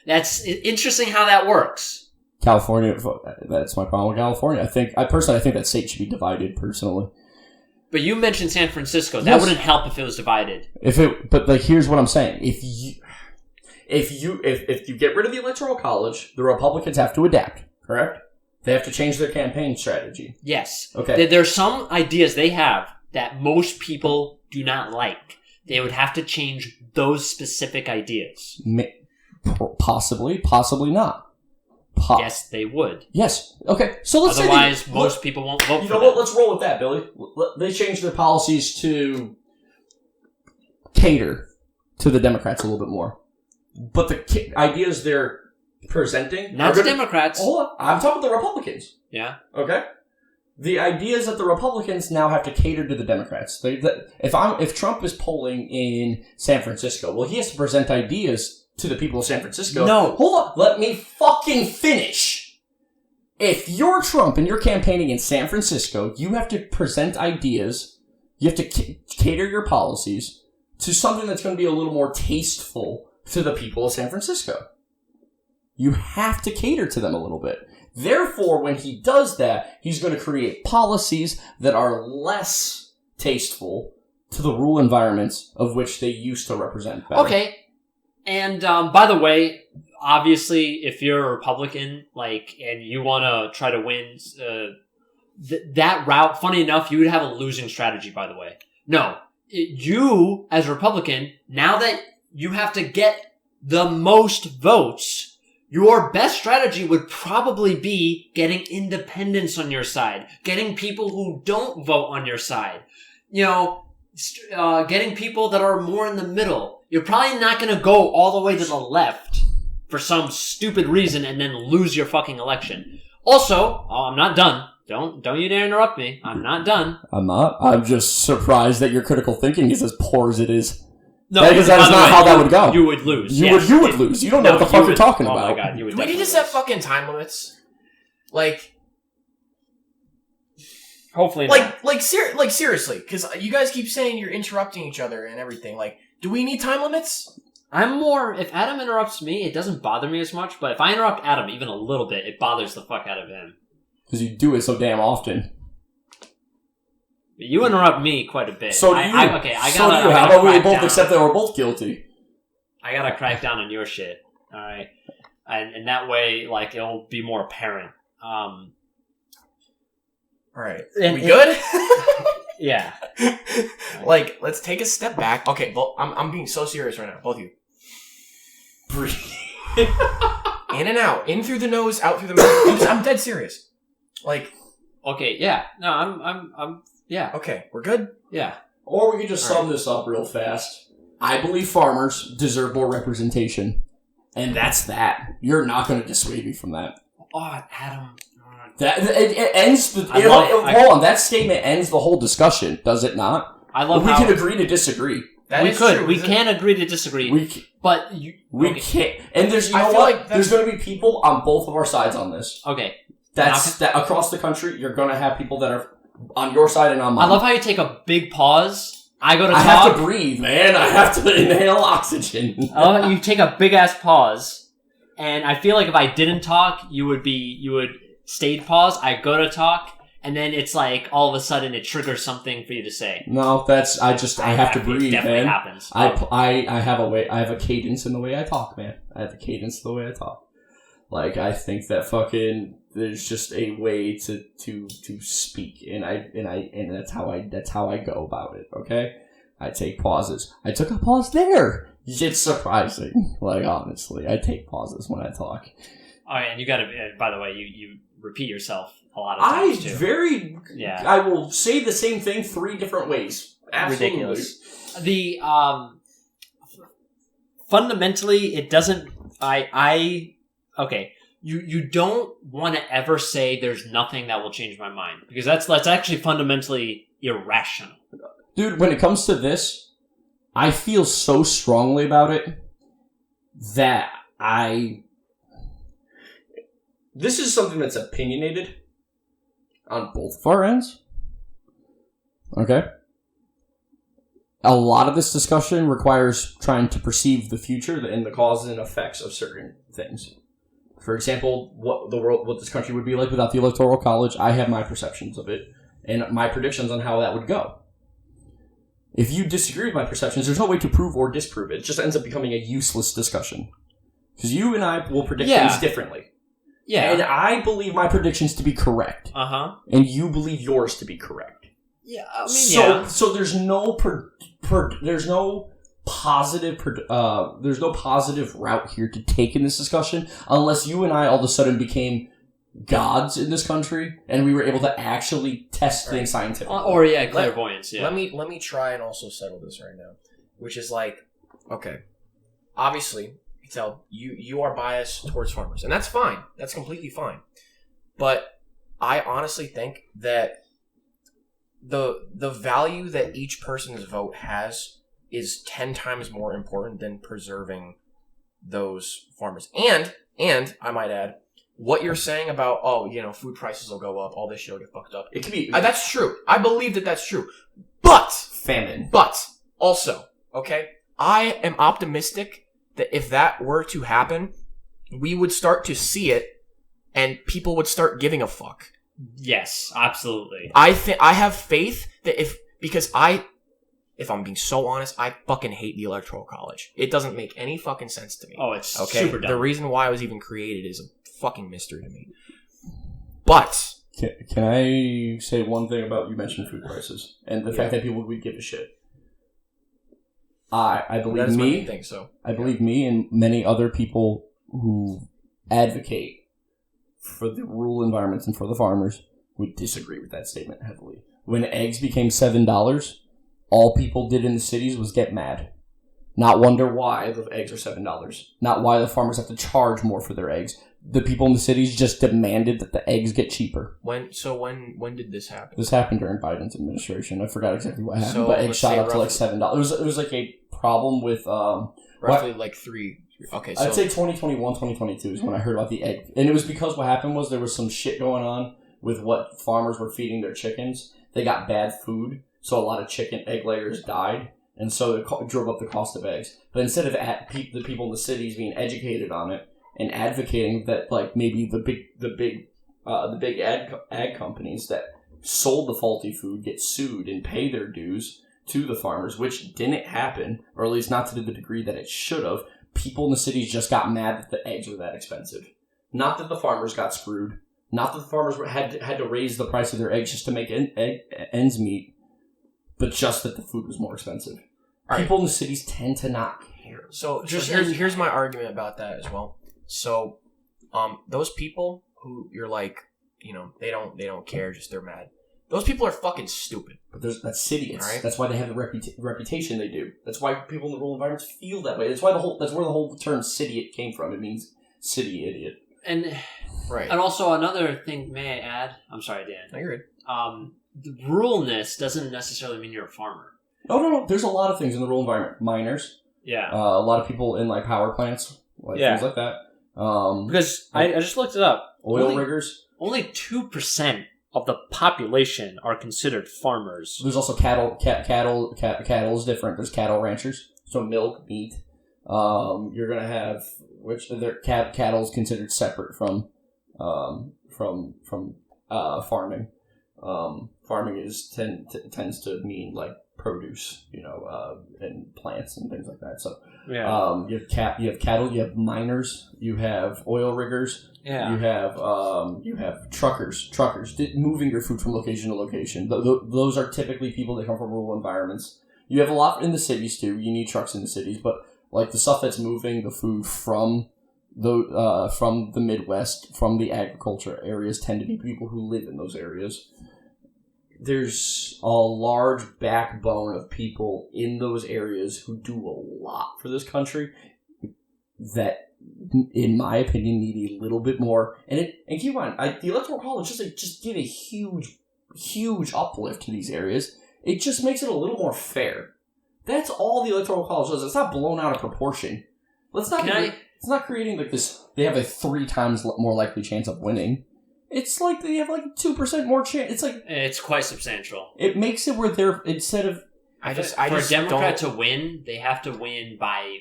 That's interesting how that works. California, that's my problem with California. I personally think that state should be divided personally. But you mentioned San Francisco. That wouldn't help if it was divided. But here's what I'm saying. If you get rid of the electoral college, the Republicans have to adapt, correct? They have to change their campaign strategy. Yes. Okay. There's some ideas they have that most people do not like. They would have to change those specific ideas. Possibly not. Yes, they would. Yes. Okay. So let's Otherwise, most people won't vote for You know what? Let's roll with that, Billy. They changed their policies to cater to the Democrats a little bit more. But the ideas they're presenting... Not the Democrats. Hold on. I'm talking about the Republicans. Yeah. Okay? The ideas that the Republicans now have to cater to the Democrats. If Trump is polling in San Francisco, well, he has to present ideas to the people of San Francisco. No. Hold on. Let me fucking finish. If you're Trump and you're campaigning in San Francisco, you have to present ideas. You have to cater your policies to something that's going to be a little more tasteful to the people of San Francisco. You have to cater to them a little bit. Therefore, when he does that, he's going to create policies that are less tasteful to the rural environments of which they used to represent better. Okay. And by the way, obviously, if you're a Republican, and you want to try to win that route, funny enough, you would have a losing strategy, by the way. No. You, as a Republican, now that you have to get the most votes, your best strategy would probably be getting independents on your side, getting people who don't vote on your side, getting people that are more in the middle. You're probably not going to go all the way to the left for some stupid reason and then lose your fucking election. Also, I'm not done. Don't you dare interrupt me. I'm not done. I'm not. I'm just surprised that your critical thinking is as poor as it is. No, because that is not how that would go. You would lose. You would lose. You don't know what the fuck you're talking about. Oh my god, you would. Do we need to set fucking time limits? Hopefully not. Seriously, because you guys keep saying you're interrupting each other and everything. Do we need time limits? If Adam interrupts me, it doesn't bother me as much, but if I interrupt Adam even a little bit, it bothers the fuck out of him. Because you do it so damn often. You interrupt me quite a bit. So do you. How about we both accept that we're both guilty? I gotta crack down on your shit, alright? And that way, it'll be more apparent. Alright. We good? Yeah. Let's take a step back. Okay, well, I'm being so serious right now, both of you. Breathe. In and out. In through the nose, out through the mouth. I'm dead serious. Okay, yeah. No, I'm yeah. Okay, we're good? Yeah. Or we could just sum this up real fast. I believe farmers deserve more representation. And that's that. You're not going to dissuade me from that. Oh, Adam. It ends hold on, that statement ends the whole discussion, does it not? We can agree to disagree. We can agree to disagree. We can't. And there's there's going to be people on both of our sides on this. Okay. That across the country, you're going to have people that are on your side and on mine. I love how you take a big pause. I talk. I have to breathe, man. I have to inhale oxygen. I love how you take a big ass pause, and I feel like if I didn't talk, you would stayed pause. I go to talk, and then it's all of a sudden it triggers something for you to say. No, I have to breathe, definitely man. Happens. I have a cadence in the way I talk, man. I have a cadence in the way I talk. I think that there's just a way to speak, and that's how I go about it. Okay, I take pauses. I took a pause there. It's surprising. Honestly, I take pauses when I talk. Oh, and you gotta. By the way, you repeat yourself a lot of times too. I will say the same thing 3 different ways. Absolutely. Ridiculous. The fundamentally, it doesn't. Okay. You don't want to ever say there's nothing that will change my mind, because that's actually fundamentally irrational. Dude, when it comes to this, I feel so strongly about it that this is something that's opinionated on both of our ends. Okay? A lot of this discussion requires trying to perceive the future and the causes and effects of certain things. For example, what this country would be like without the Electoral College. I have my perceptions of it and my predictions on how that would go. If you disagree with my perceptions, there's no way to prove or disprove it. It just ends up becoming a useless discussion. Because you and I will predict things differently. Yeah. And I believe my predictions to be correct. Uh-huh. And you believe yours to be correct. Yeah, I mean, So there's no there's no positive route here to take in this discussion unless you and I all of a sudden became gods in this country and we were able to actually test things scientifically. or clairvoyance. Yeah. Let me try and also settle this right now, which is like, okay, obviously, you can tell you are biased towards farmers, and that's fine. That's completely fine. But I honestly think that the value that each person's vote has is 10 times more important than preserving those farmers. And I might add, what you're saying about, food prices will go up, all this shit will get fucked up. It could be That's true. I believe that that's true. But famine. But also, okay, I am optimistic that if that were to happen, we would start to see it and people would start giving a fuck. Yes, absolutely. I have faith that if I'm being so honest, I fucking hate the Electoral College. It doesn't make any fucking sense to me. Oh, it's okay? super dumb. The reason why it was even created is a fucking mystery to me. But Can I say one thing about, you mentioned food prices and the fact that people would give a shit? I believe me. Think so. I believe me and many other people who advocate for the rural environments and for the farmers would disagree with that statement heavily. When eggs became $7, all people did in the cities was get mad. Not wonder why the eggs are $7. Not why the farmers have to charge more for their eggs. The people in the cities just demanded that the eggs get cheaper. When did this happen? This happened during Biden's administration. I forgot exactly what happened, So, but eggs let's shot say up to like $7. It was like a problem with roughly like 3. Okay, so I'd say 2021, 2022 is when I heard about the egg. And it was because what happened was there was some shit going on with what farmers were feeding their chickens. They got bad food, so a lot of chicken egg layers died, and so it drove up the cost of eggs. But instead of the people in the cities being educated on it and advocating that, like, maybe the big ag companies that sold the faulty food get sued and pay their dues to the farmers, which didn't happen, or at least not to the degree that it should have. People in the cities just got mad that the eggs were that expensive. Not that the farmers got screwed. Not that the farmers had to raise the price of their eggs just to make ends meet, but just that the food was more expensive. Right. People in the cities tend to not care. So here's my argument about that as well. So, those people who you're like, they don't care, just they're mad. Those people are fucking stupid. But that's city. Right. That's why they have the reputation they do. That's why people in the rural environments feel that way. That's where the whole term "city" came from. It means city idiot. And right. And also another thing, may I add? I'm sorry, Dan. No, you're good. The ruralness doesn't necessarily mean you're a farmer. No. There's a lot of things in the rural environment. Miners. Yeah. A lot of people in like power plants, things like that. Because I just looked it up. Oil riggers. Only 2% of the population are considered farmers. There's also cattle. Cattle is different. There's cattle ranchers, so milk, meat. You're gonna have cattle is considered separate from farming. Farming tends to mean like produce, and plants and things like that. So you have cattle, you have miners, you have oil riggers. Yeah. You have truckers moving your food from location to location. Those are typically people that come from rural environments. You have a lot in the cities too. You need trucks in the cities, but like the stuff that's moving the food from the Midwest, from the agriculture areas, tend to be people who live in those areas. There's a large backbone of people in those areas who do a lot for this country that, in my opinion, need a little bit more. And keep in mind, the Electoral College just give a huge uplift to these areas. It just makes it a little more fair. That's all the Electoral College does. It's not blown out of proportion. It's not creating like this. They have a 3 times more likely chance of winning. It's like they have like 2% more chance. It's quite substantial. It makes it where they're instead of for a Democrat to win, they have to win by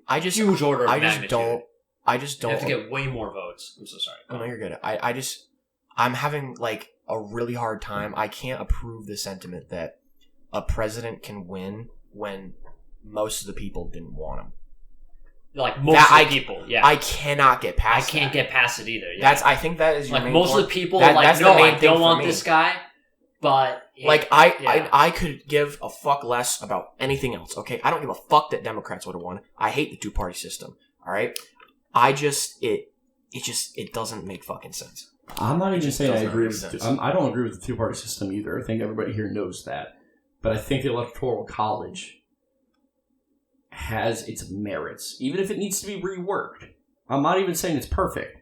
huge order of magnitude. I just don't. They have to get way more votes. I'm so sorry. Oh, no, you're good. I'm having like a really hard time. I can't approve the sentiment that a president can win when most of the people didn't want him. Like most of the people, yeah. I cannot get past. I can't get past it either. Yeah. I think that is your like main most point. of the people. That's no, the main I thing don't for want me. this guy. But I could give a fuck less about anything else. Okay, I don't give a fuck that Democrats would have won. I hate the 2-party system. All right, it doesn't make fucking sense. I'm not even saying I agree with. Sense. I don't agree with the 2-party system either. I think everybody here knows that, but I think the Electoral College has its merits, even if it needs to be reworked. I'm not even saying it's perfect,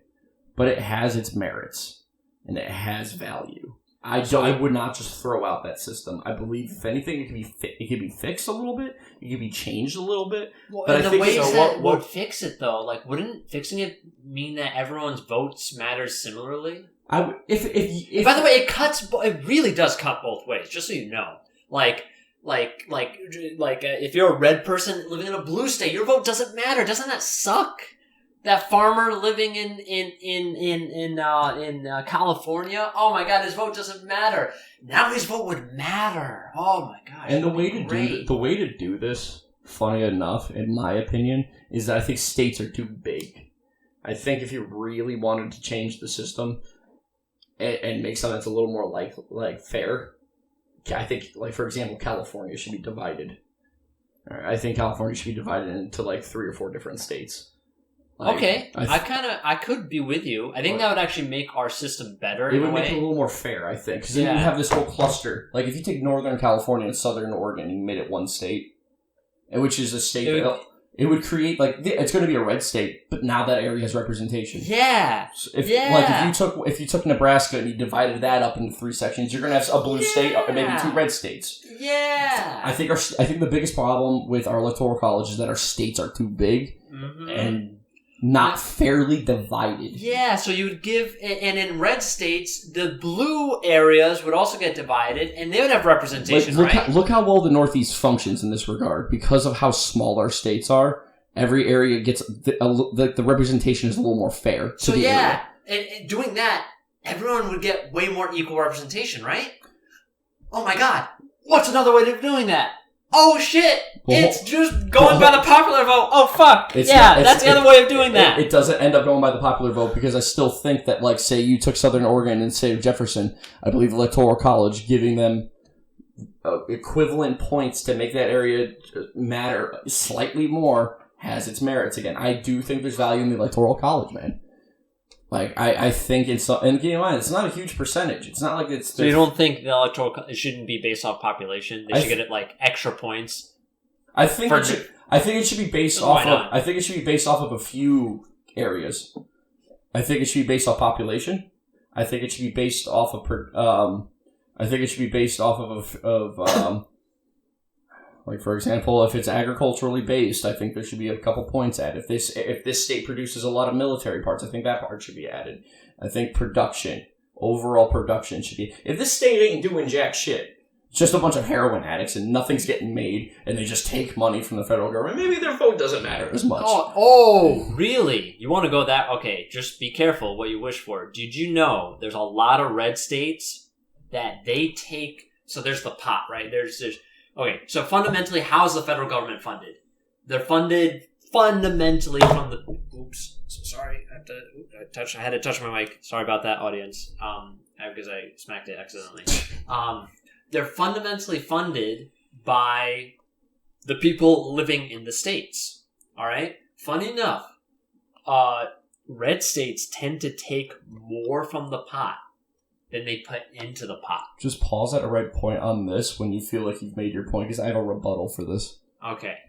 but it has its merits and it has value. I would not just throw out that system. I believe, if anything, it could be fixed a little bit. It could be changed a little bit. Well, but and I the ways so that would fix it, though, like, wouldn't fixing it mean that everyone's votes matter similarly? If By the way, it really does cut both ways. Just so you know, if you're a red person living in a blue state, your vote doesn't matter. Doesn't that suck? That farmer living in California, oh my God, his vote doesn't matter. Now his vote would matter. Oh my gosh! And the way to do this, funny enough, in my opinion, is that I think states are too big. I think if you really wanted to change the system and make something that's a little more like fair, I think, like, for example, California should be divided. I think California should be divided into like 3 or 4 different states. Like, okay, I could be with you. I think that would actually make our system better. It would make it a little more fair, I think, because then you have this whole cluster. Like, if you take Northern California and Southern Oregon, and you made it one state, which is a state it would create, like, it's going to be a red state, but now that area has representation. Yeah. So if you took Nebraska and you divided that up into 3 sections, you're going to have a blue state or maybe 2 red states. Yeah. I think the biggest problem with our electoral college is that our states are too big and not fairly divided. Yeah, so you would give, and in red states, the blue areas would also get divided, and they would have representation, right? Look how well the Northeast functions in this regard. Because of how small our states are, every area gets, the representation is a little more fair to the area. And doing that, everyone would get way more equal representation, right? Oh my God, what's another way of doing that? Oh shit! It's just going by the popular vote. Oh fuck! That's the other way of doing that. It doesn't end up going by the popular vote because I still think that, like, say you took Southern Oregon and say Jefferson, I believe Electoral College giving them equivalent points to make that area matter slightly more has its merits. Again, I do think there's value in the Electoral College, man. Like, I think it's, and keep in mind, it's not a huge percentage. It's not like it's... So you don't think the electoral, it shouldn't be based off population? They should get it, like, extra points? I think it should be based off of a few areas. I think it should be based off population. I think it should be based off of like, for example, if it's agriculturally based, I think there should be a couple points added. If this state produces a lot of military parts, I think that part should be added. I think overall production should be... If this state ain't doing jack shit, it's just a bunch of heroin addicts and nothing's getting made, and they just take money from the federal government, maybe their vote doesn't matter as much. Oh, really? You want to go that... Okay, just be careful what you wish for. Did you know there's a lot of red states that they take... So there's the pot, right? There's Okay, so fundamentally, how is the federal government funded? They're funded fundamentally from the... Oops, sorry, I had to touch my mic. Sorry about that, audience. Because I smacked it accidentally. They're fundamentally funded by the people living in the states. All right? Funny enough, red states tend to take more from the pot than they put into the pot. Just pause at a right point on this when you feel like you've made your point, because I have a rebuttal for this. Okay.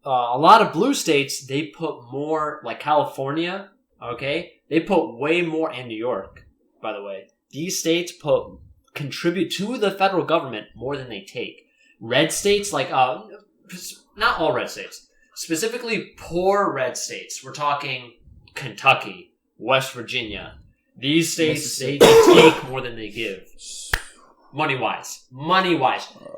A lot of blue states, they put more, like California, okay? They put way more, and New York, by the way. These states contribute to the federal government more than they take. Red states, like, not all red states, specifically poor red states. We're talking Kentucky, West Virginia. These states, they take more than they give. Money-wise.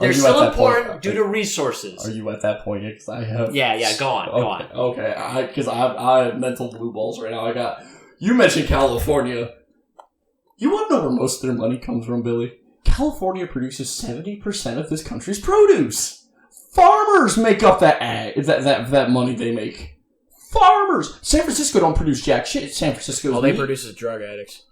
They're still important due to resources. Are you at that point? Because I have... Yeah, go on. Okay, because I have mental blue balls right now. You mentioned California. You want to know where most of their money comes from, Billy? California produces 70% of this country's produce. Farmers make up that money they make. Farmers! San Francisco don't produce jack shit. San Francisco... All they produce is drug addicts.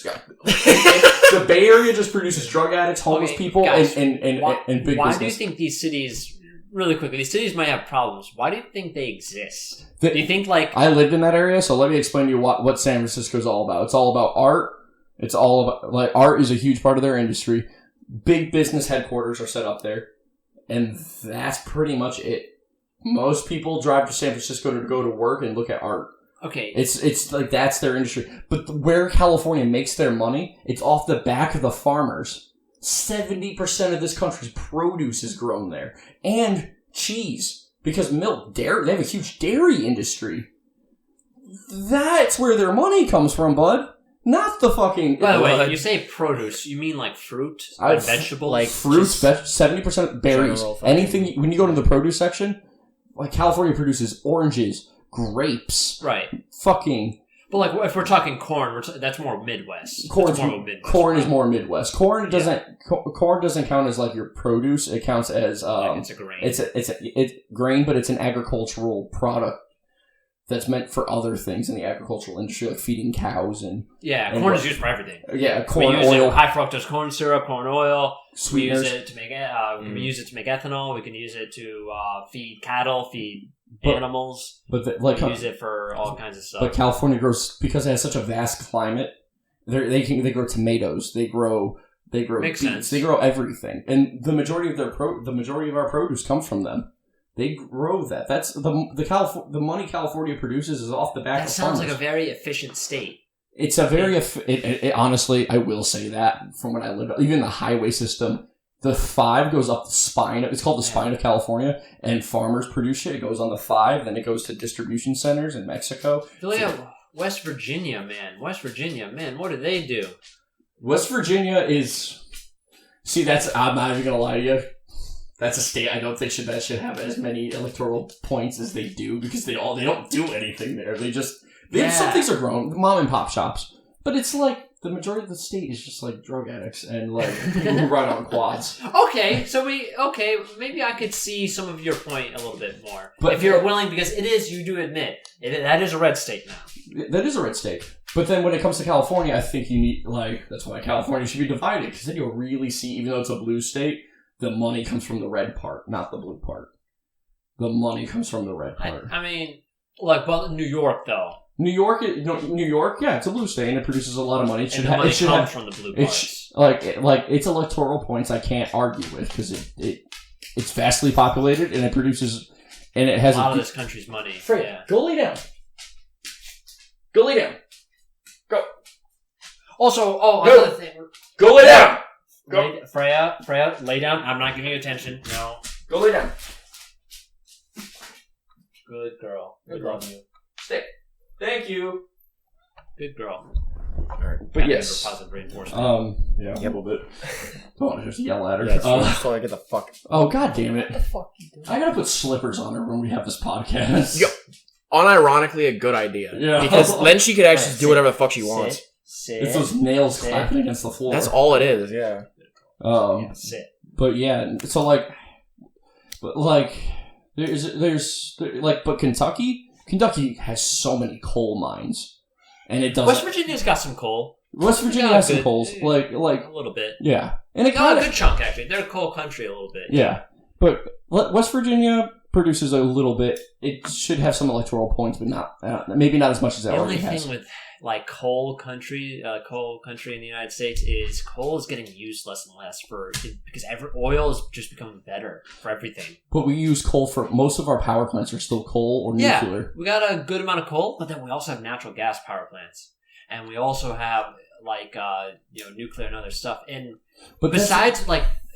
The Bay Area just produces drug addicts, homeless people, guys, and big business. Why do you think these cities... Really quickly, these cities might have problems. Why do you think they exist? Do you think, like... I lived in that area, so let me explain to you what San Francisco is all about. It's all about art. It's all about... Like, art is a huge part of their industry. Big business headquarters are set up there. And that's pretty much it. Most people drive to San Francisco to go to work and look at art. Okay. It's like that's their industry. But where California makes their money, it's off the back of the farmers. 70% of this country's produce is grown there. And cheese. Because milk, dairy, they have a huge dairy industry. That's where their money comes from, bud. Not the fucking... By the way, you say produce, you mean like fruit and vegetables? Like fruits, 70% berries. Anything, when you go to the produce section, like California produces oranges, grapes. Right. Fucking... But like, if we're talking corn, that's more Midwest. Corn is more Midwest. Corn doesn't count as like your produce. It counts as it's a grain. It's grain, but it's an agricultural product that's meant for other things in the agricultural industry, like feeding cows and corn is used for everything. Yeah, corn we use oil, high fructose corn syrup, corn oil. Sweeteners. We use it to make we can use it to make ethanol. We can use it to feed cattle, feed animals. But we use it for all kinds of stuff. But California grows, because it has such a vast climate. They grow tomatoes. They grow Makes beets. sense. They grow everything, and the majority of our produce comes from them. They grow that. That's the money California produces is off the back of farmers. That sounds like a very efficient state. It's a very honestly, I will say that from when I lived, even the highway system, the 5 goes up the spine. It's called the spine of California, and farmers produce shit. It goes on the 5, then it goes to distribution centers in Mexico. West Virginia, man. What do they do? West Virginia is... See, I'm not even going to lie to you. That's a state I don't think that should have as many electoral points as they do, because they don't do anything there. Some things are grown, mom and pop shops, but it's like the majority of the state is just like drug addicts and like people who ride on quads. Okay, maybe I could see some of your point a little bit more, but if you're willing, because you do admit that is a red state now. That is a red state. But then when it comes to California, I think you need that's why California should be divided, because then you'll really see, even though it's a blue state, the money comes from the red part, not the blue part. The money comes from the red part. I mean, but New York, though. New York, yeah, it's a blue state and it produces a lot, of money. The money comes from the blue parts. It's electoral points I can't argue with, because it's vastly populated and it produces, and it has a lot of this country's money. Freya, go lay down. Go lay down. Go. Also, another thing. Go lay down. Go. Freya, lay down. I'm not giving you attention. No. Go lay down. Good girl. Good girl. Love you. Stay. Thank you. Good girl. All right. But yes. Positive reinforcement. Yeah, a little bit. Don't want to just yell at her. Yeah, so I get the fuck. Oh, god damn it. What the fuck you doing? I gotta put slippers on her when we have this podcast. Yo, unironically, a good idea. Yeah. Because then she could actually do whatever the fuck she wants. It's those nails clapping against the floor. That's all it is, yeah. Sit. But yeah, so but Kentucky has so many coal mines, and it doesn't. West Virginia's got some coal. West Virginia has some coals, like a little bit. Yeah, and it got a good chunk actually. They're a coal country a little bit. Yeah, but West Virginia produces a little bit. It should have some electoral points, but maybe not as much as it already has. The only thing with coal country in the United States is coal is getting used less and less because oil is just becoming better for everything. But we use coal for most of our power plants are still coal or nuclear. Yeah, we got a good amount of coal, but then we also have natural gas power plants, and we also have nuclear and other stuff. And besides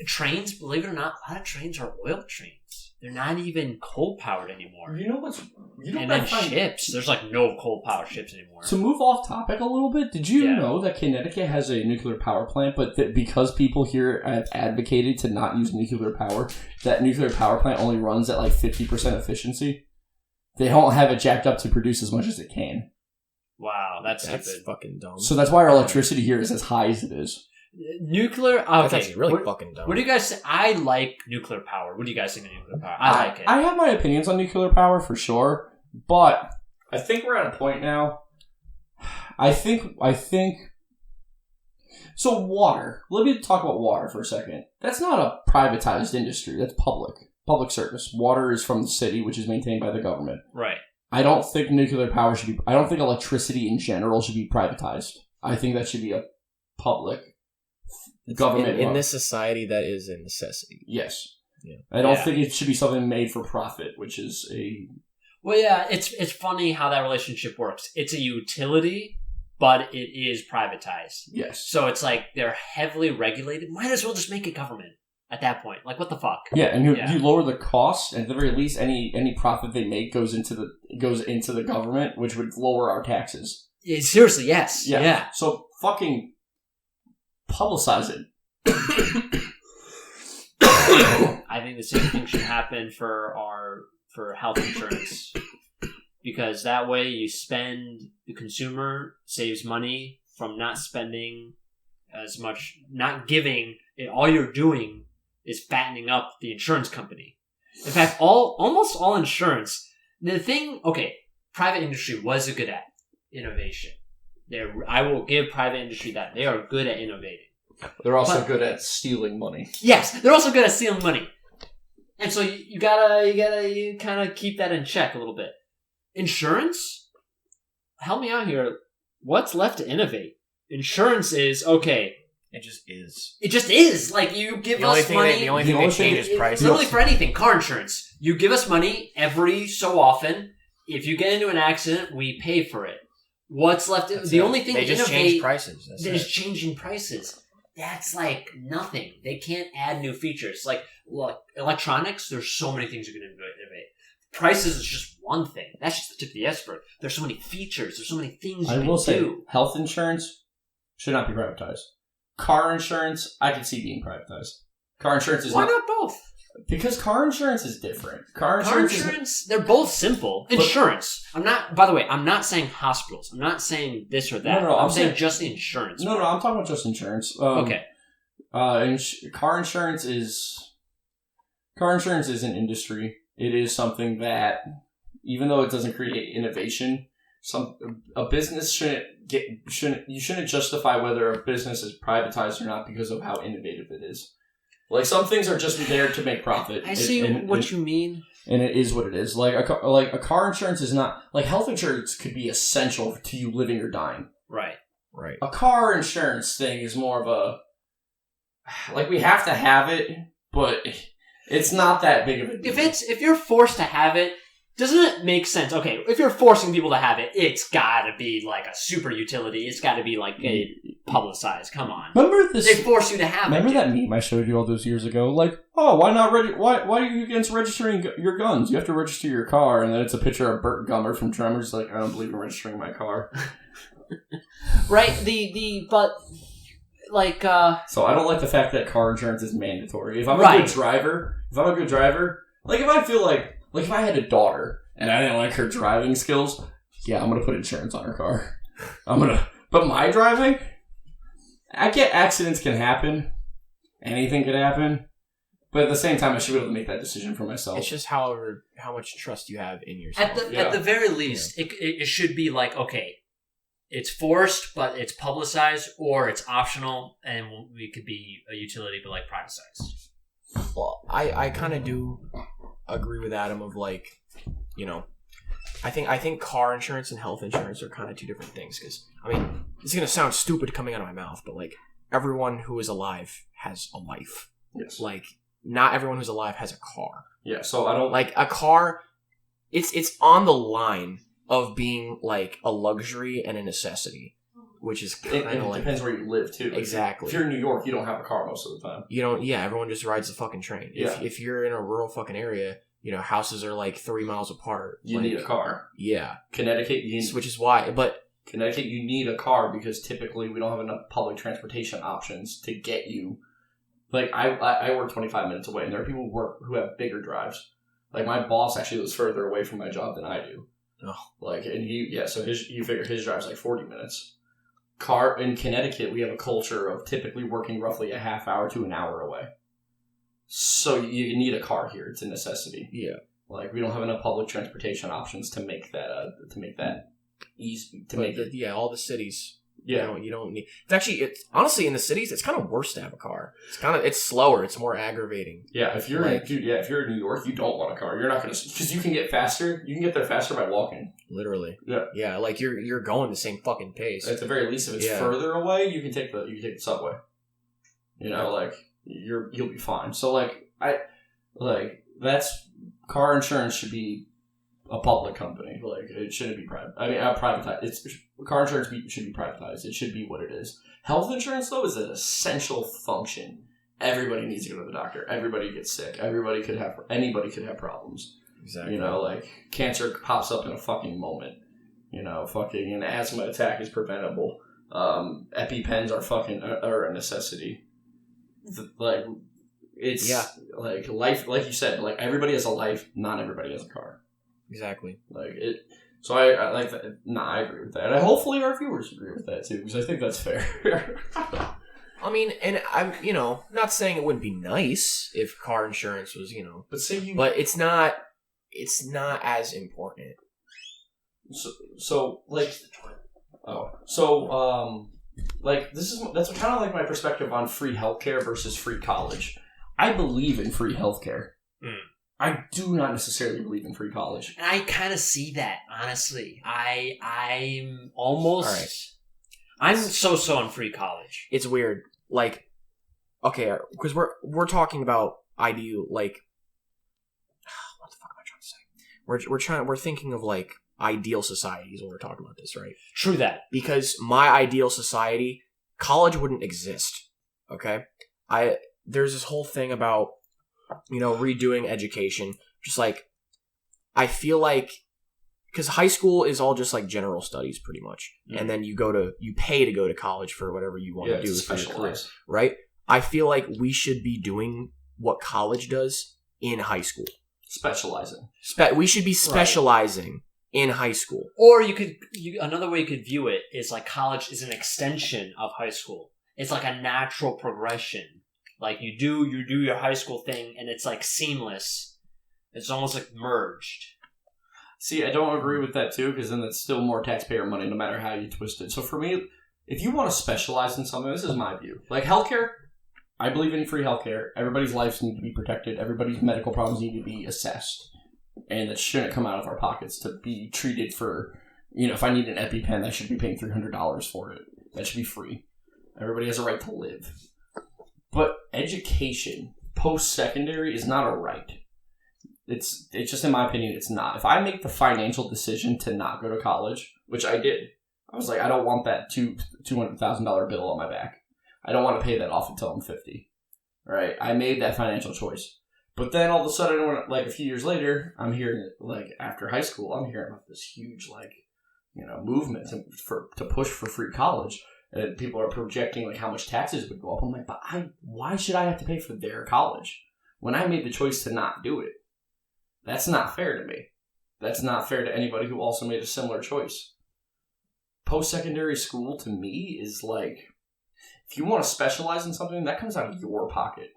trains, believe it or not, a lot of trains are oil trains. They're not even coal powered anymore. And then ships. There's no coal powered ships anymore. To move off topic a little bit, did you know that Connecticut has a nuclear power plant, but that because people here have advocated to not use nuclear power, that nuclear power plant only runs at 50% efficiency? They don't have it jacked up to produce as much as it can. Wow, that's stupid. Fucking dumb. So that's why our electricity here is as high as it is. Nuclear? Okay. That's actually really fucking dumb. What do you guys say? I like nuclear power. What do you guys think of nuclear power? I like it. I have my opinions on nuclear power for sure, but I think we're at a point now. I think. So water. Let me talk about water for a second. That's not a privatized industry. That's public service. Water is from the city, which is maintained by the government. Right. I don't think nuclear power should be. I don't think electricity in general should be privatized. I think that should be a public government. In this society, that is a necessity. Yes. Yeah. I don't think it should be something made for profit, which is Well, yeah, it's funny how that relationship works. It's a utility, but it is privatized. yes. So it's like they're heavily regulated. Might as well just make it government at that point. Like, what the fuck? Yeah, and you lower the cost, and at the very least, any profit they make goes into the government, which would lower our taxes. Yeah, seriously, yes. Yeah. So fucking publicize it. I think the same thing should happen for health insurance, because that way the consumer saves money from not spending as much, not giving. All you're doing is fattening up the insurance company. In fact, almost all insurance, private industry was good at innovation. I will give private industry that. They are good at innovating. They're also good at stealing money. Yes, they're also good at stealing money. And so you gotta kind of keep that in check a little bit. Insurance? Help me out here. What's left to innovate? Insurance is, okay. It just is. It just is. Like, you give us money. The only thing they change is price. Literally for anything. Car insurance. You give us money every so often. If you get into an accident, we pay for it. What's left? The only thing they just change prices. They're just changing prices. That's like nothing. They can't add new features. Like, look, electronics, there's so many things you can innovate. Prices is just one thing. That's just the tip of the iceberg. There's so many features. There's so many things you can do. I will say, health insurance should not be privatized. Car insurance, I can see being privatized. Car insurance is Why not both? Because car insurance is different. Car insurance, they're both simple. Insurance. By the way, I'm not saying hospitals. I'm not saying this or that. No, I'm saying just the insurance. No, I'm talking about just insurance. Okay. Car insurance is an industry. It is something that, even though it doesn't create innovation, a business you shouldn't justify whether a business is privatized or not because of how innovative it is. Like, some things are just there to make profit. I see what you mean. And it is what it is. Like a car insurance is not, like, health insurance could be essential to you living or dying. Right. A car insurance thing is more of a, like, we have to have it, but it's not that big of a deal. If you're forced to have it, doesn't it make sense? Okay, if you're forcing people to have it, it's gotta be like a super utility. It's gotta be like publicized. Come on. Remember this? They force you to have it. Remember that meme I showed you all those years ago? Like, oh, why not? Why are you against registering your guns? You have to register your car, and then it's a picture of Burt Gummer from Tremors. Like, I don't believe in registering my car. Right. So I don't like the fact that car insurance is mandatory. If I'm a good driver, like, if I feel like if I had a daughter and I didn't like her driving skills, yeah, I'm gonna put insurance on her car. But my driving, I get accidents can happen. Anything could happen. But at the same time, I should be able to make that decision for myself. It's just how much trust you have in yourself. At the very least, it should be like, okay, it's forced, but it's publicized, or it's optional, and we could be a utility, but like privatized. Well, I kind of do agree with Adam of, like, you know, I think car insurance and health insurance are kind of two different things, because, I mean, it's going to sound stupid coming out of my mouth, but, like, everyone who is alive has a life. Yes. Like, not everyone who's alive has a car. Yeah, so I don't... Like, a car, it's on the line of being, like, a luxury and a necessity, which is kind of like... It depends where you live, too. Like, exactly. If you're in New York, you don't have a car most of the time. You don't... Yeah, everyone just rides the fucking train. Yeah. If you're in a rural fucking area, you know, houses are, like, 3 miles apart. You need a car. Yeah. Connecticut, which is why... But... Connecticut, you need a car because typically we don't have enough public transportation options to get you... Like, I work 25 minutes away, and there are people who have bigger drives. Like, my boss actually lives further away from my job than I do. Oh. Like, and so you figure his drive's like 40 minutes. In Connecticut, we have a culture of typically working roughly a half hour to an hour away. So you need a car here. It's a necessity. Yeah. Like, we don't have enough public transportation options to make that easy. All the cities... Yeah, you don't need. It's honestly in the cities. It's kind of worse to have a car. It's slower. It's more aggravating. Yeah, if you're in New York, you don't want a car. You're not gonna, because you can get faster. You can get there faster by walking. Literally. Yeah. Yeah, like you're going the same fucking pace. At the very least, if it's further away, you can take the subway. You know, like you'll be fine. So Like, car insurance should be a public company. Like, it shouldn't be private. I mean, privatized. Car insurance should be privatized. It should be what it is. Health insurance, though, is an essential function. Everybody needs to go to the doctor. Everybody gets sick. Anybody could have problems. Exactly. You know, like, cancer pops up in a fucking moment. You know, fucking an asthma attack is preventable. EpiPens are a necessity. Like, it's like life, like you said, like everybody has a life, not everybody has a car. Exactly. Like it. So I like that. Nah, I agree with that. And hopefully our viewers agree with that too, because I think that's fair. I mean, and I'm, not saying it wouldn't be nice if car insurance was, but it's not as important. That's kind of like my perspective on free healthcare versus free college. I believe in free healthcare. I do not necessarily believe in free college. And I kind of see that, honestly. I'm almost... All right. I'm so on free college. It's weird. Like, okay, because we're talking about ideal, like... What the fuck am I trying to say? We're thinking of, like, ideal societies when we're talking about this, right? True that. Because my ideal society, college wouldn't exist, okay? There's this whole thing about, redoing education. Just like, I feel like, because high school is all just like general studies pretty much. Mm. And then you pay to go to college for whatever you want to do for your career, right? I feel like we should be doing what college does in high school. Specializing. We should be specializing in high school. Or another way you could view it is like college is an extension of high school. It's like a natural progression. Like you do your high school thing and it's like seamless. It's almost like merged. See, I don't agree with that too, because then it's still more taxpayer money no matter how you twist it. So for me, if you want to specialize in something, this is my view. Like healthcare, I believe in free healthcare. Everybody's lives need to be protected. Everybody's medical problems need to be assessed. And that shouldn't come out of our pockets to be treated for, if I need an EpiPen, I should be paying $300 for it. That should be free. Everybody has a right to live. But education, post-secondary, is not a right. It's just, in my opinion, it's not. If I make the financial decision to not go to college, which I did, I was like, I don't want that $200,000 bill on my back. I don't want to pay that off until I'm 50. Right? I made that financial choice. But then all of a sudden, like a few years later, I'm hearing, like, after high school, I'm hearing about this huge, like, movement to push for free college. And people are projecting, like, how much taxes would go up. I'm like, but why should I have to pay for their college when I made the choice to not do it? That's not fair to me. That's not fair to anybody who also made a similar choice. Post-secondary school, to me, is like, if you want to specialize in something, that comes out of your pocket.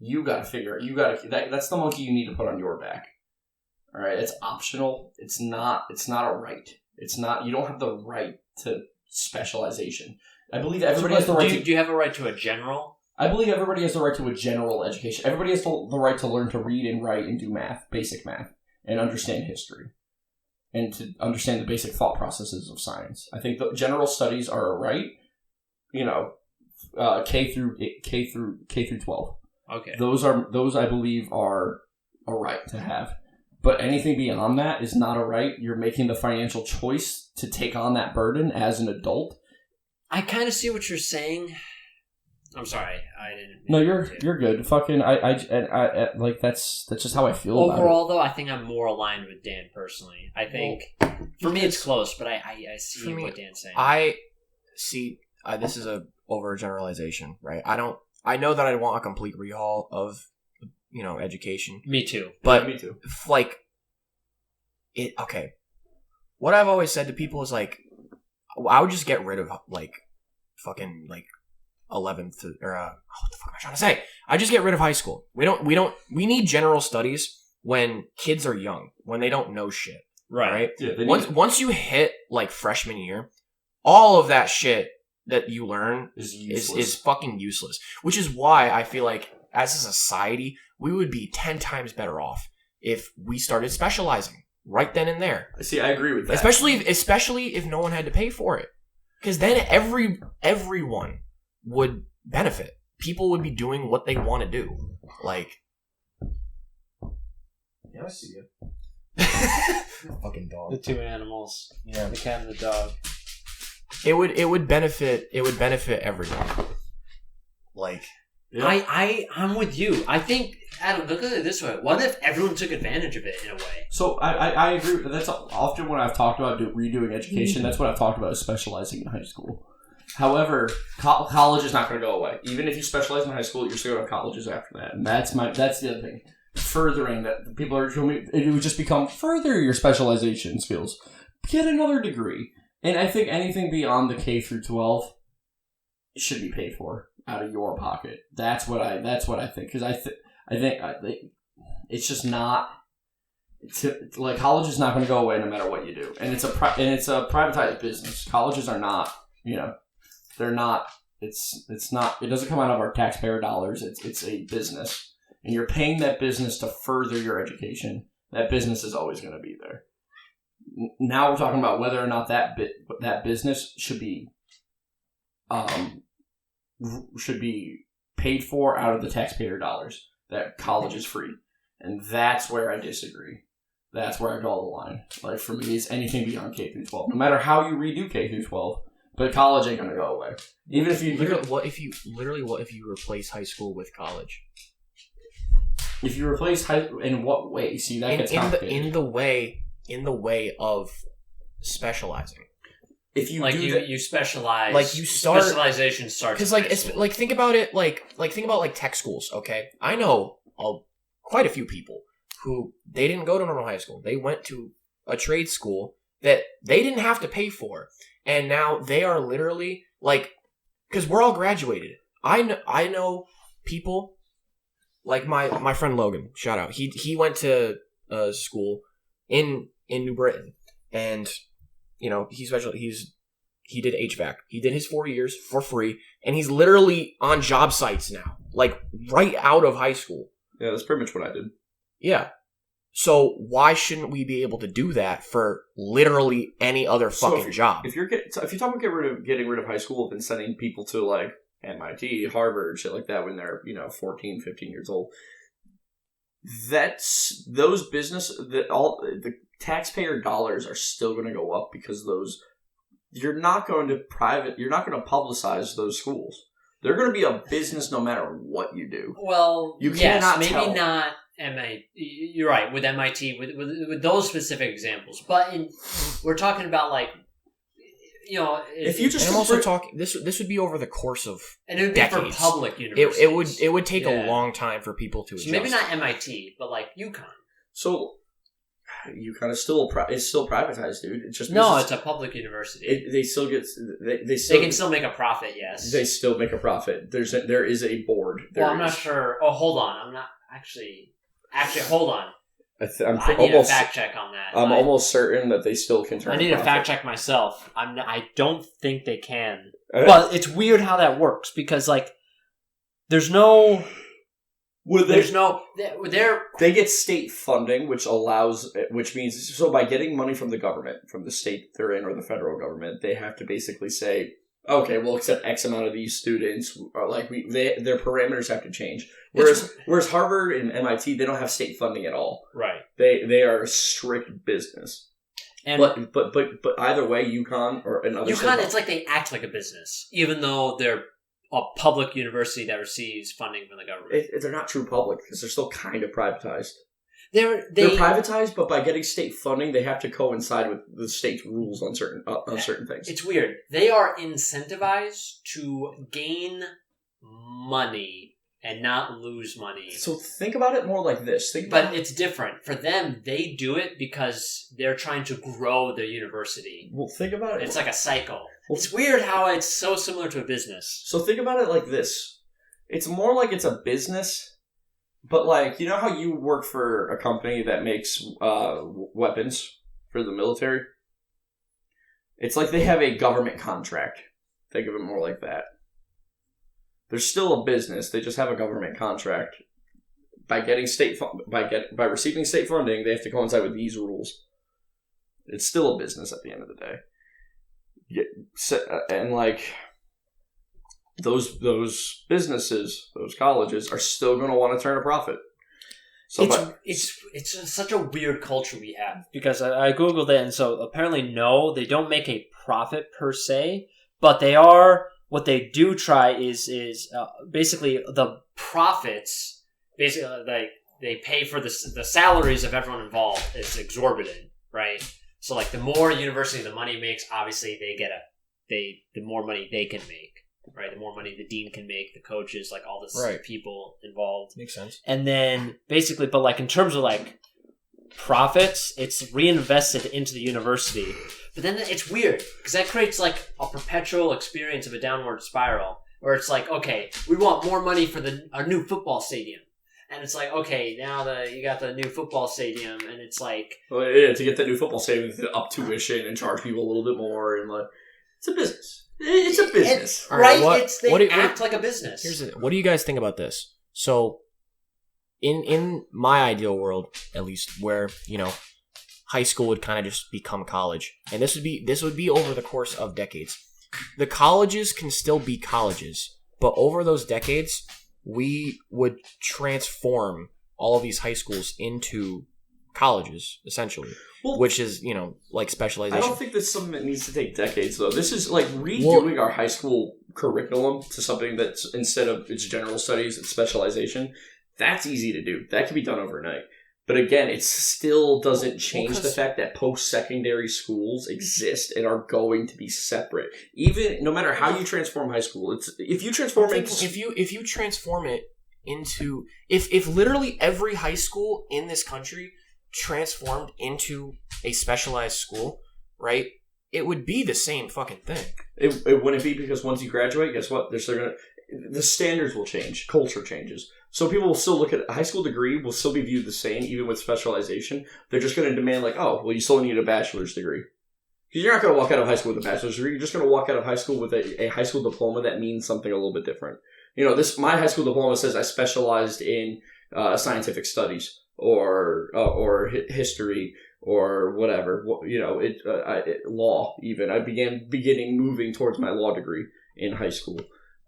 You got to that's the monkey you need to put on your back. All right, it's optional. It's not a right. It's not. You don't have the right to specialization. I believe everybody has the right. Do you have a right to a general? I believe everybody has the right to a general education. Everybody has the right to learn to read and write and do math, basic math, and understand history, and to understand the basic thought processes of science. I think the general studies are a right. K through 12. Okay. Those I believe are a right to have. But anything beyond that is not a right. You're making the financial choice to take on that burden as an adult. I kind of see what you're saying. I'm sorry, I didn't. No, you're good. Fucking, I like that's just how I feel. Overall, about it. though, I think I'm more aligned with Dan personally. I think for me it's close, but I see what Dan's saying. I see. This is a overgeneralization, right? I know that I want a complete rehaul of, education. Me too. But me too. Okay. What I've always said to people is like, I would just get rid of like, fucking like 11th or what the fuck am I trying to say? I just get rid of high school. We need general studies when kids are young, when they don't know shit. Right? Yeah, once you hit like freshman year, all of that shit that you learn is fucking useless. Which is why I feel like as a society, we would be 10 times better off if we started specializing right then and there. See, I agree with that. Especially if no one had to pay for it. Because then everyone would benefit. People would be doing what they want to do. Like, Yeah, I see you. Fucking dog. The two animals. Yeah. The cat and the dog. It would benefit everyone. Like, I'm with you. I think, Adam, look at it this way. What if everyone took advantage of it in a way? So I agree. That's often when I've talked about redoing education. That's what I've talked about is specializing in high school. However, college is not going to go away. Even if you specialize in high school, you're still going to have colleges after that. And that's the other thing. Furthering that, people are it would just become further your specialization skills. Get another degree. And I think anything beyond the K through 12 should be paid for out of your pocket. That's what I think. Because I think it's just not. Like, college is not going to go away no matter what you do, and it's a privatized business. Colleges are not. They're not. It's not. It doesn't come out of our taxpayer dollars. It's a business, and you're paying that business to further your education. That business is always going to be there. Now we're talking about whether or not that business should be paid for out of the taxpayer dollars. That college is free, and that's where I disagree. That's where I draw the line. Like, for me, is anything beyond K through 12, no matter how you redo K through 12. But college ain't gonna go away. Even if you what if you replace high school with college? If you replace high, in what way? See, that gets complicated. In the way of specializing. If you you specialize, like you start specialization starts because think about it think about tech schools. Okay, I know quite a few people who they didn't go to normal high school. They went to a trade school that they didn't have to pay for. And now they are literally because we're all graduated. I know people like my friend Logan. Shout out. He went to school in New Britain, and he did HVAC. He did his 4 years for free, and he's literally on job sites now, right out of high school. Yeah, that's pretty much what I did. Yeah. So why shouldn't we be able to do that for literally any other fucking job? If you're talking about getting rid of high school and sending people to MIT, Harvard, shit like that when they're 14, 15 years old, that's those the taxpayer dollars are still going to go up because you're not going to publicize those schools. They're going to be a business no matter what you do. Well, you cannot maybe tell. not MIT. You're right with MIT with those specific examples, but we're talking about if you just and I'm also talking this would be over the course of and it would decades. Be for public universities. It would take a long time for people to adjust. So maybe not MIT, but UConn. So UConn is still privatized, dude. It's just it's a public university. They still get they can still make a profit. Yes, they still make a profit. There is a board. I'm not sure. Oh, hold on. I'm not actually. Hold on. I need a fact check on that. I'm almost certain that they still can turn. I need a fact check myself. I don't think they can. But it's weird how that works because there's no. They get state funding, which means so by getting money from the government, from the state they're in or the federal government, they have to basically say, okay, we'll accept X amount of these students, or their parameters have to change. Whereas Harvard and MIT, they don't have state funding at all. Right. They are a strict business. And but either way, UConn or another UConn, it's they act like a business, even though they're a public university that receives funding from the government. They're not true public because they're still kind of privatized. They're privatized, but by getting state funding, they have to coincide with the state's rules on certain things. It's weird. They are incentivized to gain money and not lose money. So think about it more like this. But it's different. For them, they do it because they're trying to grow their university. Well, think about it. It's like a cycle. It's weird how it's so similar to a business. So think about it like this. It's more like it's a business, but you know how you work for a company that makes weapons for the military? It's like they have a government contract. Think of it more like that. They're still a business. They just have a government contract. By getting by receiving state funding, they have to coincide with these rules. It's still a business at the end of the day. And those businesses, those colleges, are still going to want to turn a profit. So, It's such a weird culture we have. Because I googled it, and so apparently no, they don't make a profit per se, but they are. What they do try is basically the profits. Basically, they pay for the salaries of everyone involved. It's exorbitant, right? So like the more university the money makes, obviously the more money they can make, right? The more money the dean can make, the coaches, like all the people involved. Makes sense. And then basically, but like in terms of like profits, it's reinvested into the university. But then it's weird because that creates like a perpetual experience of a downward spiral where it's like, okay, we want more money for our new football stadium. And it's like, okay, now you got the new football stadium, and it's like... Well, yeah, to get the new football stadium, up tuition and charge people a little bit more, and like, it's a business. It's a business. Right? They act like a business. What do you guys think about this? So, in my ideal world, at least, where, high school would kind of just become college, and this would be over the course of decades. The colleges can still be colleges, but over those decades... we would transform all of these high schools into colleges, essentially, which is, like specialization. I don't think that's something that needs to take decades, though. This is like redoing our high school curriculum to something that's, instead of its general studies, it's specialization. That's easy to do. That can be done overnight. But again, it still doesn't change the fact that post-secondary schools exist and are going to be separate. Even no matter how you transform high school, if you transform it into if literally every high school in this country transformed into a specialized school, right? It would be the same fucking thing. It wouldn't be, because once you graduate, guess what? The standards will change. Culture changes. So people will still look at a high school degree, will still be viewed the same, even with specialization. They're just going to demand like, oh, well, you still need a bachelor's degree. Because you're not going to walk out of high school with a bachelor's degree. You're just going to walk out of high school with a high school diploma that means something a little bit different. My high school diploma says I specialized in scientific studies or history or whatever. Law even. I began moving towards my law degree in high school.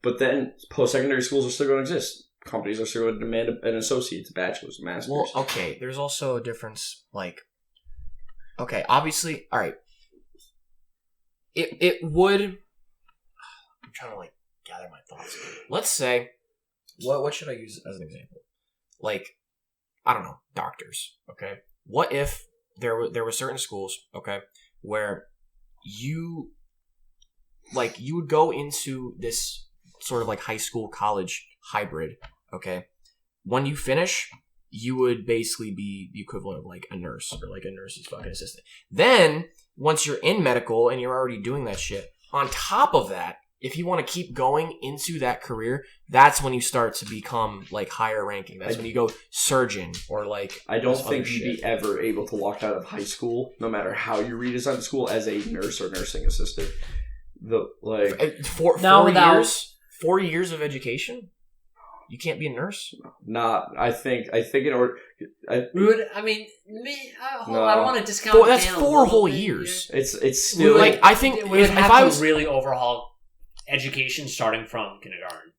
But then post-secondary schools are still going to exist. Companies are still going to demand an associate's, a bachelor's, a master's. Well, okay, there's also a difference, okay, obviously, all right. It would... I'm trying to, gather my thoughts. Let's say, what should I use as an example? I don't know, doctors, okay? What if there were certain schools, okay, where you would go into this sort of high school college hybrid, okay? When you finish, you would basically be the equivalent of a nurse, or a nurse's fucking assistant. Then, once you're in medical and you're already doing that shit, on top of that, if you want to keep going into that career, that's when you start to become higher ranking. That's when you go surgeon or I don't think you'd be ever able to walk out of high school, no matter how you redesign the school, as a nurse or nursing assistant. 4 years of education? You can't be a nurse? I think in order... I want to discount... That's 4 whole years. It's still... I think we would have to really overhaul education starting from kindergarten.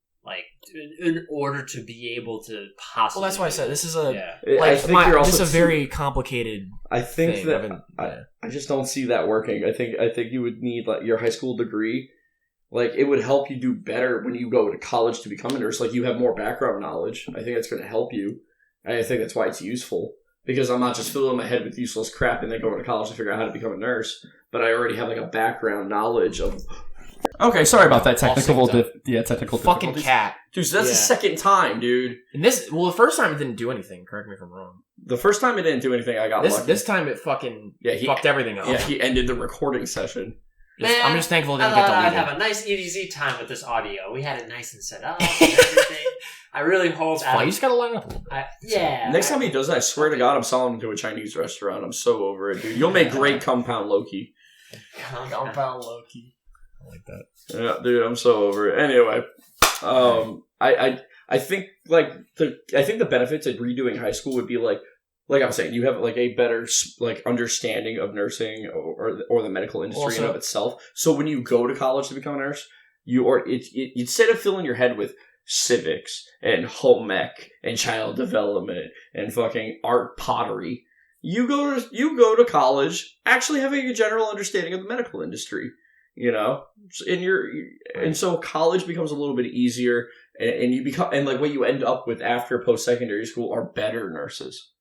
In order to be able to possibly... Well, that's why I said this is a... Yeah. This is a very complicated I think thing. I just don't see that working. I think you would need your high school degree... it would help you do better when you go to college to become a nurse. You have more background knowledge. I think that's going to help you. And I think that's why it's useful. Because I'm not just filling my head with useless crap and then going to college to figure out how to become a nurse. But I already have a background knowledge of... Okay, sorry about that technical fucking cat. Dude, so that's the second time, dude. And the first time it didn't do anything. Correct me if I'm wrong. The first time it didn't do anything, I got lucky. This time it fucking fucked everything up. Yeah, he ended the recording session. I'm just thankful it didn't get deleted. I'd have a nice easy time with this audio. We had it nice and set up and everything. I really hope... You just gotta line up a little bit. Next time he does that, I swear to God, I'm selling him to a Chinese restaurant. I'm so over it, dude. You'll make great compound Loki. Compound Loki. I like that. Yeah, dude, I'm so over it. Anyway, I think the benefits of redoing high school would be like I was saying, you have a better understanding of nursing or the medical industry in of itself. So when you go to college to become a nurse, instead of filling your head with civics and home ec and child development and fucking art pottery. You go to college actually having a general understanding of the medical industry, you know, and so college becomes a little bit easier, and you become, and like what you end up with after post-secondary school are better nurses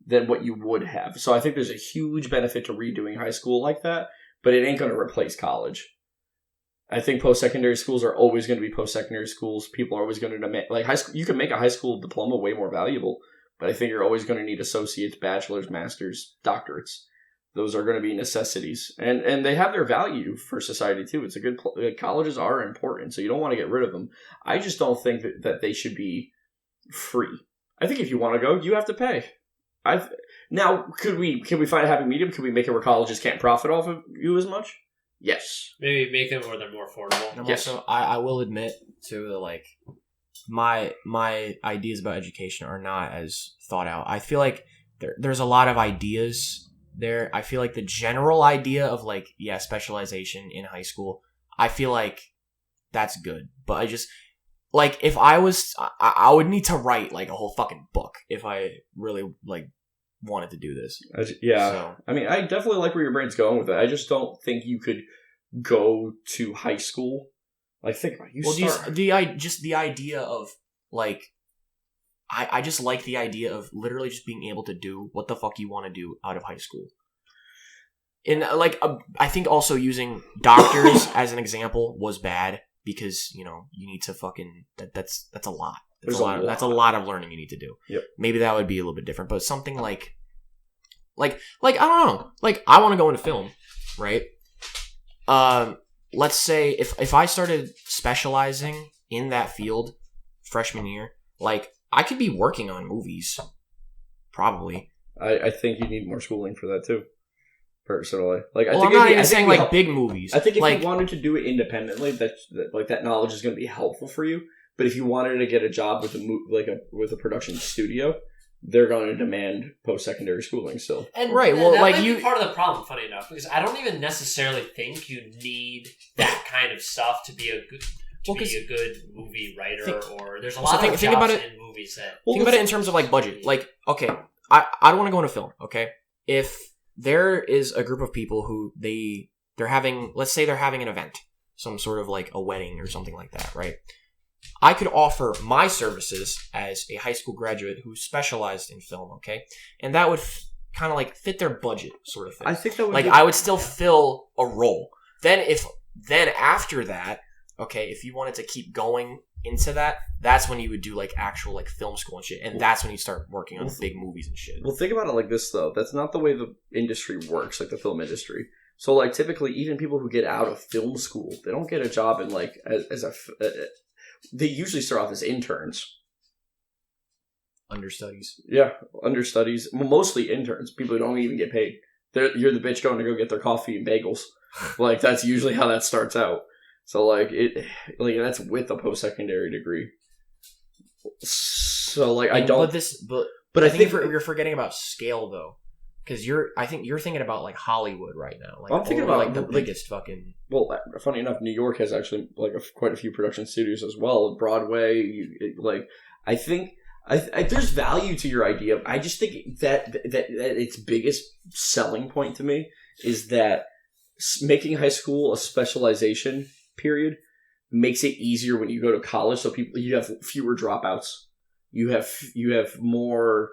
than what you would have. So I think there's a huge benefit to redoing high school like that, but it ain't going to replace college. I think post-secondary schools are always going to be post-secondary schools. People are always going to demand, like high school. You can make a high school diploma way more valuable, but I think you're always going to need associates, bachelors, masters, doctorates. Those are going to be necessities, and they have their value for society too. It's a good. Colleges are important, so you don't want to get rid of them. I just don't think that they should be free. I think if you want to go, you have to pay. Now can we find a happy medium? Can we make it where colleges can't profit off of you as much? Yes. Maybe make them where they're more affordable. And yes. Also, I will admit to like my ideas about education are not as thought out. I feel like there's a lot of ideas there. I feel like the general idea of like, yeah, specialization in high school, I feel like that's good. But I just, like, if I was, I would need to write like a whole fucking book if I really like wanted to do this. Yeah. So, I mean, I definitely like where your brain's going with it. I just don't think you could go to high school. Like, think about it. Just the idea of like, I just like the idea of literally just being able to do what the fuck you want to do out of high school. And like, I think also using doctors as an example was bad because, you know, you need to fucking that's a lot. That's a lot of learning you need to do. Yep. Maybe that would be a little bit different, but something like I don't know. Like, I want to go into film, right? Let's say if I started specializing in that field freshman year, like, I could be working on movies, probably. I think you need more schooling for that too, personally. Like, I'm not even saying like big movies. I think if like, you wanted to do it independently, that knowledge is going to be helpful for you. But if you wanted to get a job with a production studio, they're going to demand post-secondary schooling still. And right, well, that like might you, be part of the problem, funny enough, because I don't even necessarily think you need that kind of stuff to be a good movie writer. Or there's a lot of jobs in movies that. Think about it in terms of like budget. Like, okay, I don't want to go into film. Okay, if there is a group of people who they're having, let's say they're having an event, some sort of like a wedding or something like that, right? I could offer my services as a high school graduate who specialized in film, okay? And that would kind of like fit their budget sort of thing. I think that would like, I would still fill a role. Then after that, okay, if you wanted to keep going into that, that's when you would do like actual like film school and shit. And that's when you start working on big movies and shit. Well, think about it like this though. That's not the way the industry works, like the film industry. So like typically even people who get out of film school, they don't get a job in like they usually start off as interns. Understudies. Yeah, understudies. Well, mostly interns. People who don't even get paid. You're the bitch going to go get their coffee and bagels. Like, that's usually how that starts out. So, like, that's with a post-secondary degree. So, like, I don't... But I think you're forgetting about scale, though. Because I think you're thinking about like Hollywood right now. Like, I'm thinking about like the biggest fucking. Well, funny enough, New York has actually like quite a few production studios as well. Broadway, I think there's value to your idea. I just think that its biggest selling point to me is that making high school a specialization period makes it easier when you go to college. So you have fewer dropouts. You have more.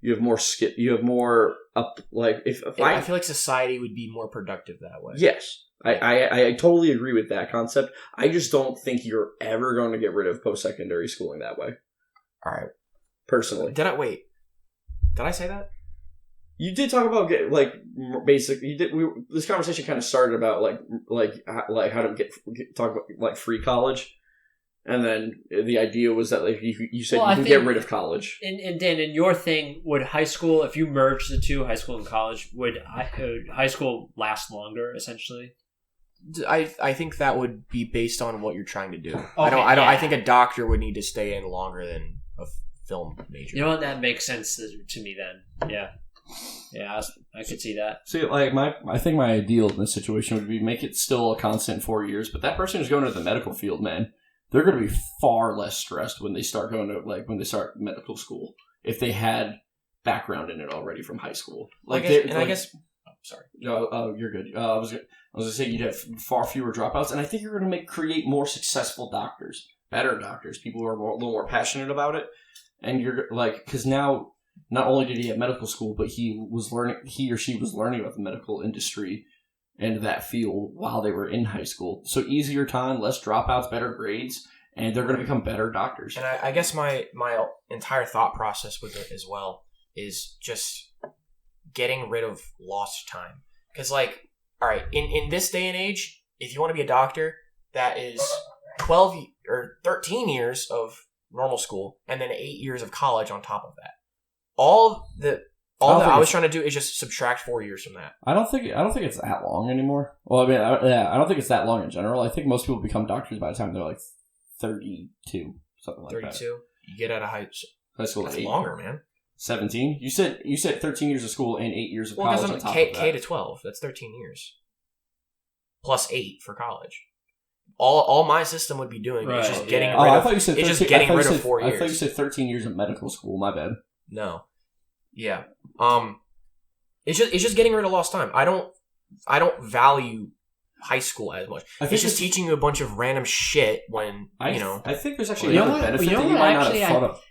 You have more up, like, I feel like society would be more productive that way. Yes. I totally agree with that concept. I just don't think you're ever going to get rid of post-secondary schooling that way. All right. Personally. Did I say that? You did talk about like basic. This conversation kind of started about like how to talk about like free college. And then the idea was that like you said you can get rid of college. And Dan, in your thing, would high school, if you merge the two, high school and college, would high school last longer, essentially? I think that would be based on what you're trying to do. Okay, I think a doctor would need to stay in longer than a film major. You know what? That makes sense to me then. Yeah, I could see that. See, like I think my ideal in this situation would be make it still a constant 4 years, but that person who's going to the medical field, man. they're going to be far less stressed when they start going to when they start medical school if they had background in it already from high school. I guess. Oh, sorry. No, you're good. I was gonna say you'd have far fewer dropouts, and I think you're going to create more successful doctors, better doctors, people who are a little more passionate about it. And you're because now not only did he have medical school, but he or she was learning about the medical industry and that field while they were in high school. So easier time, less dropouts, better grades, and they're going to become better doctors. And I guess my entire thought process with it as well is just getting rid of lost time. Because, all right, in this day and age, if you want to be a doctor, that is 12 or 13 years of normal school and then 8 years of college on top of that. All that I was trying to do is just subtract 4 years from that. I don't think it's that long anymore. Well, I mean, I don't think it's that long in general. I think most people become doctors by the time they're 32, something like 32? You get out of high school. That's 8. longer, man. 17? You said 13 years of school and 8 years of college on top of that. K to 12. That's 13 years. Plus 8 for college. All my system would be doing is just getting rid of. I thought you said 4 years. I thought you said 13 years of medical school. My bad. No. Yeah. It's just getting rid of lost time. I don't value high school as much. It's just teaching you a bunch of random shit when I think there's actually another benefit that you might not have thought of.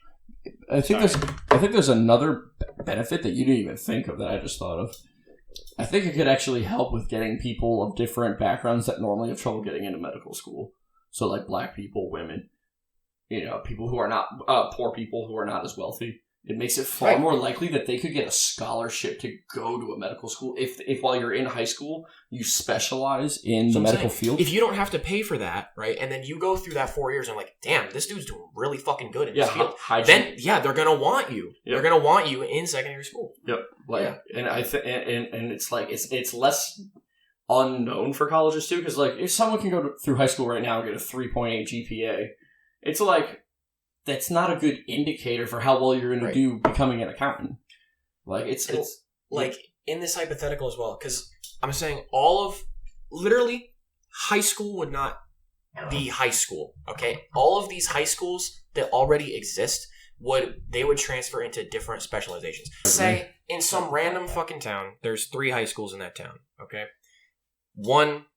I think there's another benefit that you didn't even think of that I just thought of. I think it could actually help with getting people of different backgrounds that normally have trouble getting into medical school. So black people, women, people who are not poor people who are not as wealthy. It makes it far more likely that they could get a scholarship to go to a medical school if while you're in high school, you specialize in the medical field. If you don't have to pay for that, right, and then you go through that 4 years and damn, this dude's doing really fucking good in this field. Then, they're going to want you. Yep. They're going to want you in secondary school. Yep. And I think, and it's it's less unknown for colleges too, because if someone can go through high school right now and get a 3.8 GPA, it's that's not a good indicator for how well you're going to do becoming an accountant. It's in this hypothetical as well, because I'm saying literally high school would not be high school. Okay, all of these high schools that already exist would transfer into different specializations. Say in some random fucking town, there's 3 high schools in that town. Okay,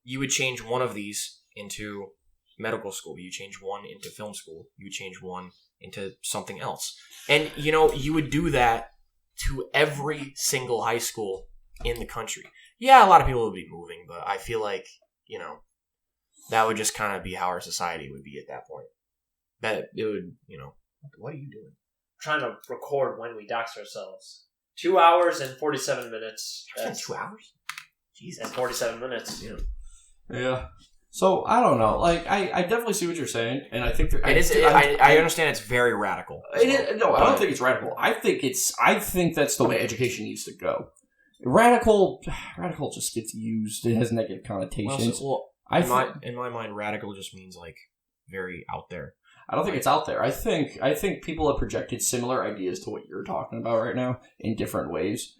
you would change one of these into medical school, you change one into film school, you change one into something else. And, you would do that to every single high school in the country. Yeah, a lot of people would be moving, but I feel like, that would just kind of be how our society would be at that point. That it would, what are you doing? I'm trying to record when we dox ourselves. 2 hours and 47 minutes. That's 2 hours? Jesus. And 47 minutes. Yeah. So, I don't know. I definitely see what you're saying, and I think... I understand it's very radical. I don't think it's radical. I think that's the way education needs to go. Radical just gets used. It has negative connotations. In my mind, radical just means, very out there. I don't think it's out there. I think people have projected similar ideas to what you're talking about right now in different ways.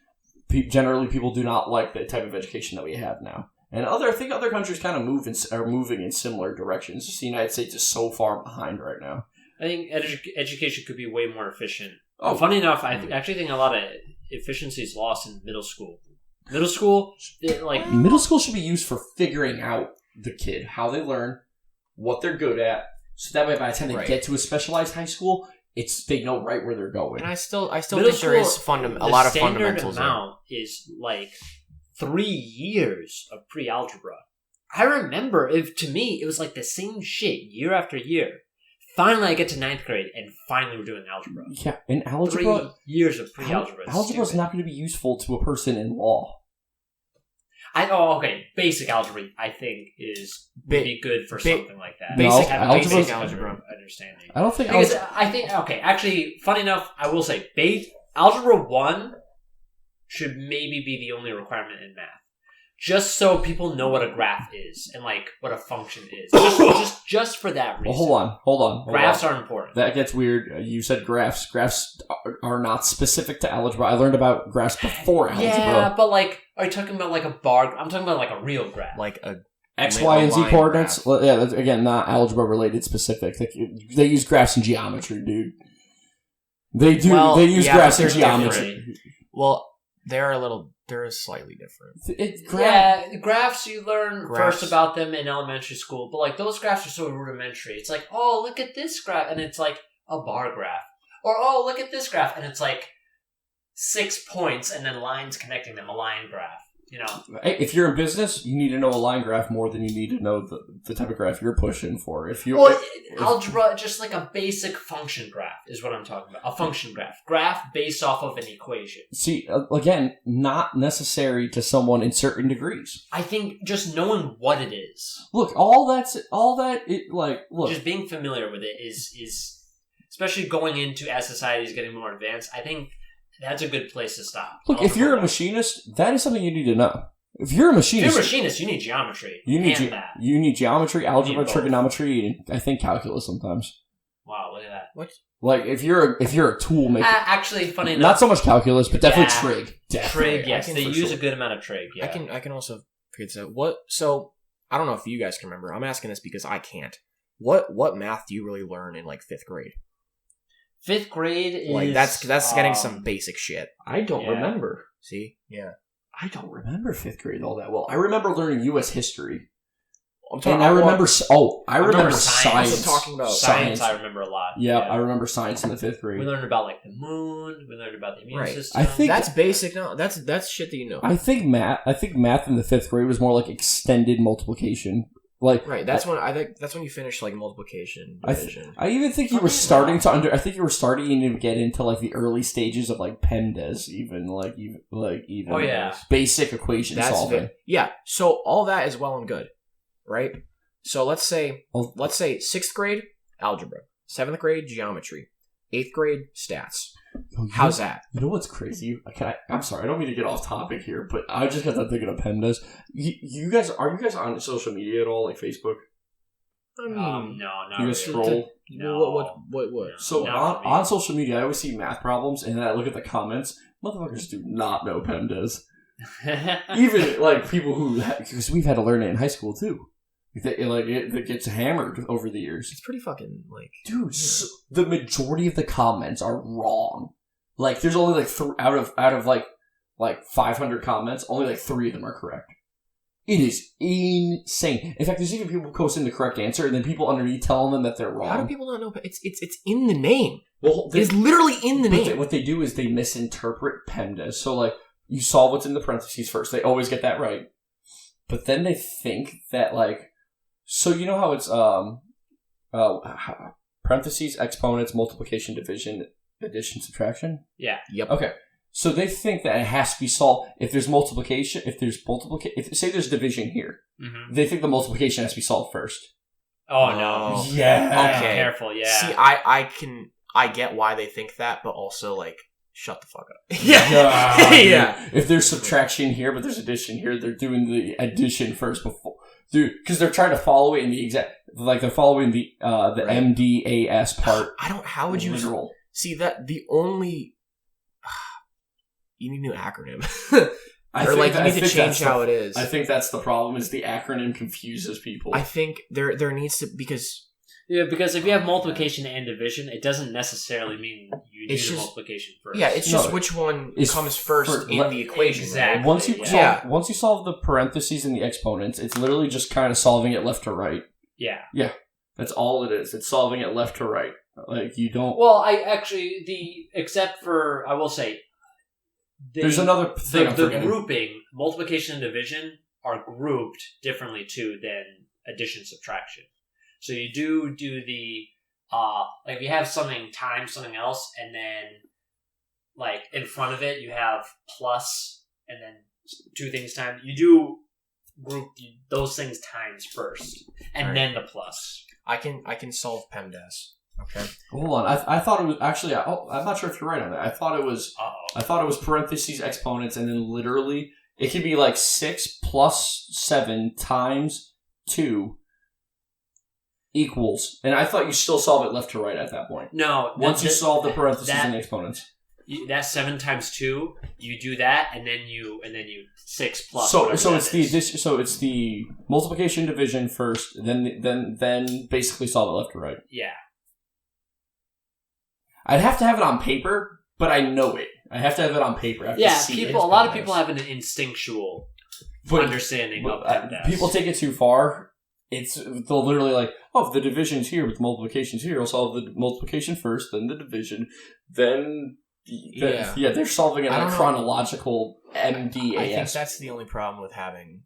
Generally, people do not like the type of education that we have now. And I think other countries kind of are moving in similar directions. Just the United States is so far behind right now. I think education could be way more efficient. Oh, funny enough, I actually think a lot of efficiency is lost in middle school. Middle school should be used for figuring out the kid, how they learn, what they're good at, so that way by the time they get to a specialized high school, they know right where they're going. And I still think there is a lot of fundamentals. The standard amount is 3 years of pre-algebra. I remember, to me, it was the same shit year after year. Finally, I get to 9th grade, and finally we're doing algebra. Yeah, and algebra... 3 years of pre-algebra. Algebra is not going to be useful to a person in law. Basic algebra, I think, would be good for something like that. Basic algebra understanding. I don't think... Actually, funny enough, I will say, algebra 1... should maybe be the only requirement in math. Just so people know what a graph is and what a function is. Just for that reason. Well, hold on. Graphs are important. That gets weird. You said graphs. Graphs are not specific to algebra. I learned about graphs before algebra. Yeah, but are you talking about a bar? I'm talking about a real graph. Like a X, Like Y, a and Z line coordinates. graph. Yeah, that's, again, not algebra related specific. They use graphs in geometry, dude. They do. Well, they use yeah, graphs but in they're geometry. Well, they're slightly different. Yeah, graphs you learn Graphs. first about them in elementary school, but like those graphs are so rudimentary. It's like, oh, look at this graph, and it's like a bar graph, or oh, look at this graph, and it's like 6 points and then lines connecting them, a line graph. You know, Hey, if you're in business, you need to know a line graph more than you need to know the type of graph you're pushing for. If you algebra, just like a basic function graph is what I'm talking about. A function graph based off of an equation. see, again, not necessary to someone in certain degrees. I think just knowing what it is, Look, look, just being familiar with it is especially going into as society is getting more advanced. I think that's a good place to stop. look. If you're a machinist, that is something you need to know. If you're a machinist, you need geometry. you need and math. you need geometry, algebra, both. trigonometry, and I think calculus sometimes. Wow, look at that. What? Like if you're a tool maker, Actually, funny enough, not so much calculus, but definitely Yeah. trig. Definitely. trig. Yes, I can they for use sure. a good amount of trig. Yeah. I can also figure this out. What? So I don't know if you guys can remember. I'm asking this because I can't. What math do you really learn in like 5th grade? 5th grade is Like that's getting some basic shit. I don't Yeah. remember. See? Yeah. I don't remember 5th grade all that well. I remember learning U.S. history, I'm and I remember. I remember remember science. science. I'm talking about science. I remember a lot. Yeah, I remember science in the 5th grade. We learned about like the moon. We learned about the immune Right. system. I think That's basic. No, that's shit that you know. I think math in the 5th grade was more like extended multiplication. Like Right. That's when I think that's when you finish like multiplication, division. I even think you were starting to I think you were starting to get into like the early stages of like PEMDAS, even Oh, yeah. basic equation solving. Yeah. So all that is well and good, right? So let's say 6th grade algebra, 7th grade geometry, 8th grade stats. How's that? You know what's crazy? I'm sorry, I don't mean to get off topic here, but I just got to thinking of PEMDAS. You guys on social media at all, like Facebook? I mean, no, not You really. guys scroll. No. What? So Not for me. on social media, I always see math problems, and then I look at the comments. Motherfuckers do not know PEMDAS. Even like people who, because we've had to learn it in high school too. It gets hammered over the years. It's pretty fucking like, Dude, so the majority of the comments are wrong. Like, there's only like out of like 500 comments, only like 3 of them are correct. It is insane. In fact, there's even people posting the correct answer, and then people underneath telling them that they're wrong. how do people not know? It's in the name. Well, It's literally in the name. What they do is they misinterpret PEMDAS. So, like, you solve what's in the parentheses first. They always get that right. But then they think that, like, so you know how it's parentheses, exponents, multiplication, division, addition, subtraction? Yeah. Yep. Okay. So they think that it has to be solved if there's multiplication, say there's division here. Mm-hmm. They think the multiplication has to be solved first. Oh no. Yeah. Okay. Careful. Yeah. See, I get why they think that, but also like, shut the fuck up. Yeah. Yeah. If there's subtraction here, but there's addition here, they're doing the addition first before. Dude, because they're trying to follow it in the exact, like they're following the Right. MDAS part. How would you literal. see that? The only you need a new acronym, I or think like that- you I need to think change that's how the- it is. I think that's the problem. Is the acronym confuses people. I think there needs to, because Yeah, because if you have multiplication and division, it doesn't necessarily mean you do It's the just- multiplication first. yeah, it's just No, which one it's comes first for- in the equation. Exactly. Right? Once you Yeah. once you solve the parentheses and the exponents, it's literally just kind of solving it left to right. Yeah. That's all it is. It's solving it left to right. Like you don't. Well, I actually except for I will say There's another thing I'm the forgetting. grouping, multiplication and division are grouped differently too than addition subtraction. So you do the like if you have something times something else, and then like in front of it you have plus, and then 2 things times. You do group those things times first, and Right. then the plus. I can solve PEMDAS. Okay. Hold on. I thought it was actually. I'm not sure if you're right on that. I thought it was parentheses, exponents, and then literally it could be like 6 plus 7 times 2 equals. And I thought you still solve it left to right at that point. No, Once you solve the parentheses and the exponents. that 7 times 2. You do that, and then you 6 plus. So it's the multiplication division first, then basically solve it left to right. Yeah. I'd have to have it on paper, but I know it. I have to have it on paper. I have to see it. A lot of people have an instinctual understanding of PEMDAS. People take it too far. They'll literally like, if the division's here, but the multiplication's here, I'll solve the multiplication first, then the division, then they're solving it in a chronological MDAS. I think that's the only problem with having,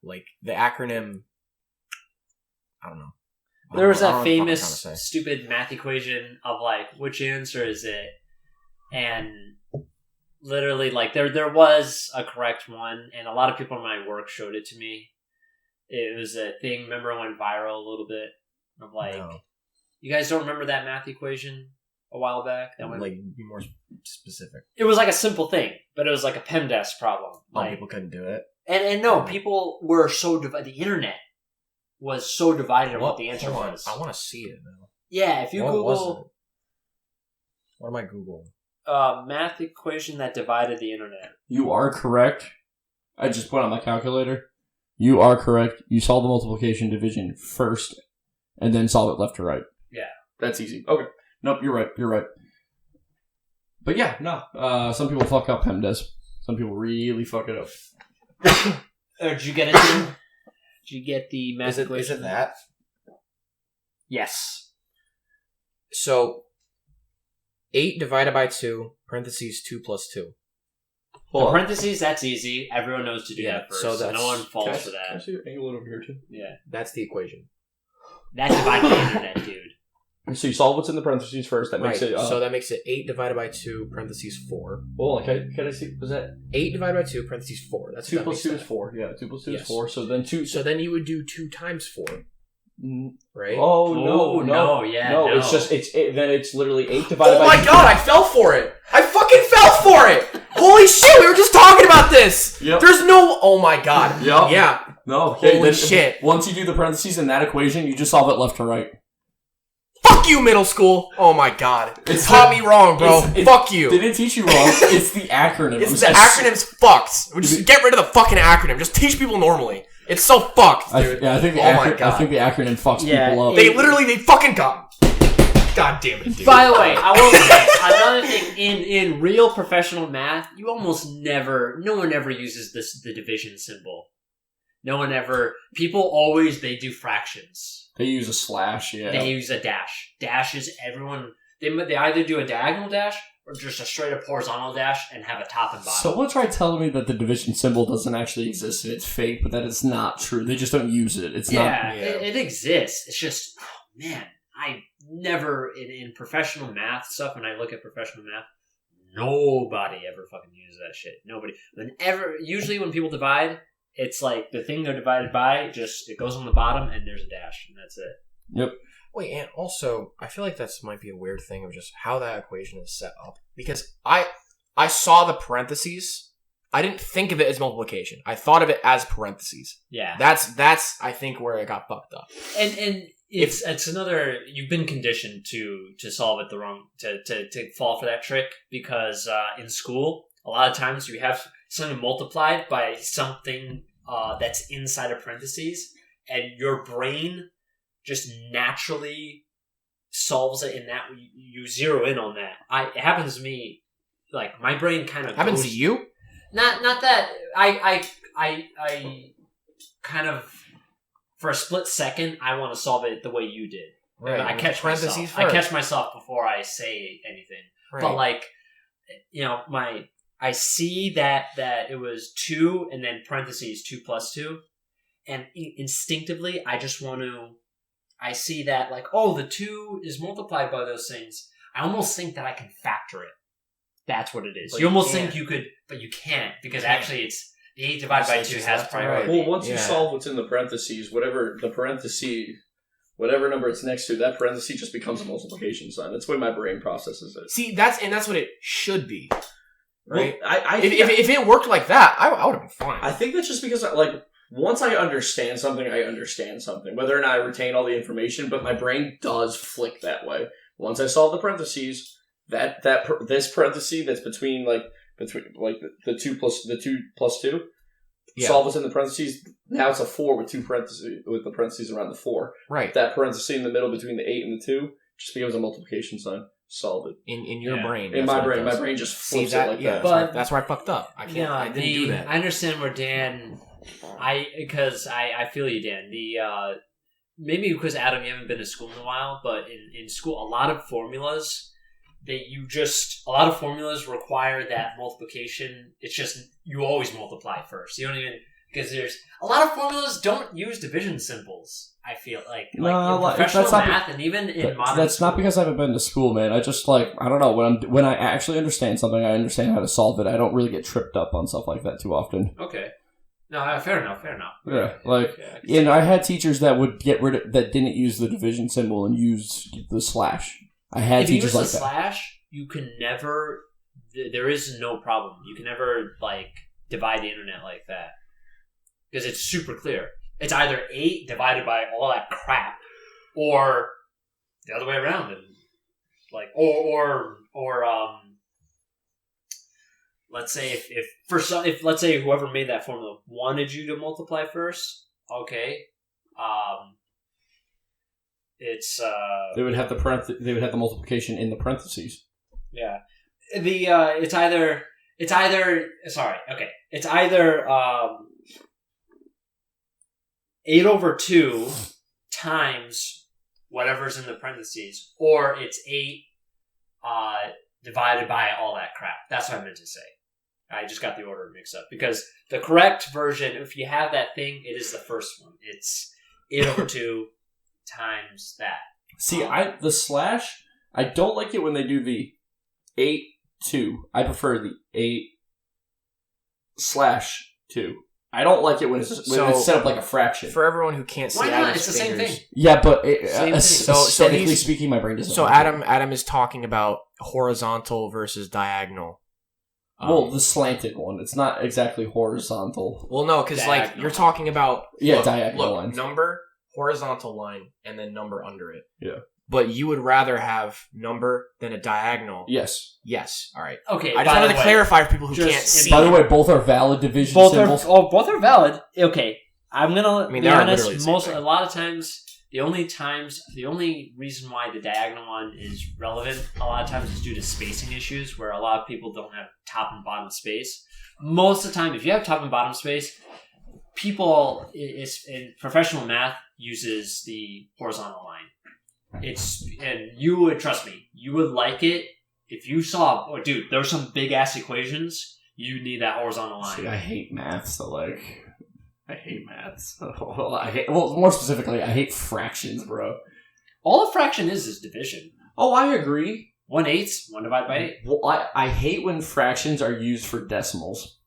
like the acronym. I don't know. There was that famous stupid math equation of like, which answer is it? And literally, like there was a correct one, and a lot of people in my work showed it to me. It was a thing. Remember, it went viral a little bit. Of like, you guys don't remember that math equation a while back? That went, like, be more specific. It was like a simple thing, but it was like a PEMDAS problem. Like, people couldn't do it. And no, people were so divided. The internet was so divided on what the answer was. I want to see it now. Yeah, if you Google... What am I Googling? Math equation that divided the internet. You are correct. I just put on my calculator. You are correct. You solve the multiplication division first, and then solve it left to right. Yeah. That's easy. Okay. Nope, you're right. But yeah, no. Some people fuck up PEMDAS. Some people really fuck it up. Did you get it, too? Did you get the math equation? Is it that? Yes. So, 8 divided by 2, parentheses 2 plus 2. The parentheses, that's easy. Everyone knows to do that first. So no one falls for that. Can I see your angle over here, too? Yeah. That's the equation. That divides the internet, dude. So you solve what's in the parentheses first. That makes it... So that makes it 8 divided by 2, parentheses 4. Hold on, can I see... Was that... 8 divided by 2, parentheses 4. That's 2 plus 2 is 4. Yeah, 2 plus 2 is 4. So then 2... So then you would do 2 times 4. Right? Oh, no. No, it's just... Then it's literally 8 divided by... Oh my god, I fell for it! I fucking fell for it! Holy shit, we were just talking about this! Yep. There's no... Oh my god. Yep. Yeah. No. Holy shit. Once you do the parentheses in that equation, you just solve it left to right. Fuck you, middle school! Oh my god. It taught me wrong, bro. Fuck you. They didn't teach you wrong. It's the acronym. The acronym's fucked. We just get rid of the fucking acronym. Just teach people normally. It's so fucked, dude. I think the acronym fucks people up. They fucking got... God damn it, dude. By the way, I will say, another thing, in real professional math, you almost never, no one ever uses the division symbol. No one ever, people always, they do fractions. They use a slash, yeah. They use a dash. Dash is everyone, they either do a diagonal dash or just a straight up horizontal dash and have a top and bottom. Someone tried telling me that the division symbol doesn't actually exist and it's fake, but that is not true. They just don't use it. It's not. Yeah, it exists. It's just, oh man, I never, in professional math stuff, when I look at professional math, nobody ever fucking uses that shit. Nobody. Usually when people divide, it's like the thing they're divided by, it goes on the bottom and there's a dash, and that's it. Yep. Wait, and also, I feel like this might be a weird thing of just how that equation is set up. Because I saw the parentheses. I didn't think of it as multiplication. I thought of it as parentheses. Yeah. That's I think, where it got fucked up. And it's another, you've been conditioned to solve it the wrong, to fall for that trick, because in school, a lot of times you have something multiplied by something that's inside of parentheses, and your brain just naturally solves it in that. You zero in on that. It happens to me, like, my brain kind of happens to you? Not that I kind of, for a split second, I want to solve it the way you did. Right. I catch parentheses myself. first. I catch myself before I say anything. Right. But like, I see that it was 2 and then parentheses 2 plus 2, and instinctively I just want to. I see that like, oh, the 2 is multiplied by those things. I almost think that I can factor it. That's what it is. But you almost think you could, but you can't, because actually it's the 8 divided by 2 has priority. Well, once you solve what's in the parentheses, whatever number it's next to, that parenthesis just becomes a multiplication sign. That's the way my brain processes it. See, that's what it should be. Right? Well, if it worked like that, I would have been fine. I think that's just because, like, once I understand something, I understand something. Whether or not I retain all the information, but my brain does flick that way. Once I solve the parentheses, this parenthesis that's between the 2 plus 2. Yeah. Solve what's in the parentheses. Now it's a 4 with two parentheses with the parentheses around the 4. Right. That parenthesis in the middle between the 8 and the 2 just becomes a multiplication sign. Solve it. In your brain. In my brain just flips it like that. But that's where I fucked up. I didn't do that. I understand where Dan. I feel you, Dan. Maybe because Adam, you haven't been to school in a while, but in school, a lot of formulas require that multiplication. It's just you always multiply first. You don't even because there's a lot of formulas don't use division symbols. I feel like in professional math and even in modern. That's school. not because I haven't been to school, man. I just I don't know when I actually understand something, I understand how to solve it. I don't really get tripped up on stuff like that too often. Okay. No, fair enough. Yeah, I had teachers that would that didn't use the division symbol and used the slash. I had teachers like that. If you use the slash, you can never. There is no problem. You can never divide the internet like that because it's super clear. It's either 8 divided by all that crap, or the other way around, and let's say if let's say whoever made that formula wanted you to multiply first, okay, it's they would have the multiplication in the parentheses. Yeah, it's either 8 over 2 times whatever's in the parentheses, or it's 8 divided by all that crap. That's what I meant to say. I just got the order mixed up because the correct version, if you have that thing, it is the first one. It's 8 over 2 times that. See, the slash, I don't like it when they do the 8, 2. I prefer the 8/2. I don't like it when it's set up like a fraction. For everyone who can't see, why not? It's the same thing. Yeah, but aesthetically speaking, my brain doesn't. So Adam is talking about horizontal versus diagonal. Well, the slanted one. It's not exactly horizontal. Well, no, because you're talking about diagonal lines. Number, horizontal line, and then number under it. Yeah. But you would rather have number than a diagonal. Yes. Yes. All right. Okay. I just wanted to clarify for people who can't see. By the way, both are valid division symbols. Both are valid. Okay. I'm gonna be honest. A lot of times, the only reason why the diagonal one is relevant a lot of times is due to spacing issues, where a lot of people don't have top and bottom space. Most of the time, if you have top and bottom space, people in professional math uses the horizontal line. And you would trust me, you would like it if you saw. Oh, dude, there were some big ass equations. You need that horizontal line. See, I hate math, so I hate maths. More specifically, I hate fractions, bro. All a fraction is division. Oh, I agree. 1/8, 1 divided by 8. Well, I hate when fractions are used for decimals.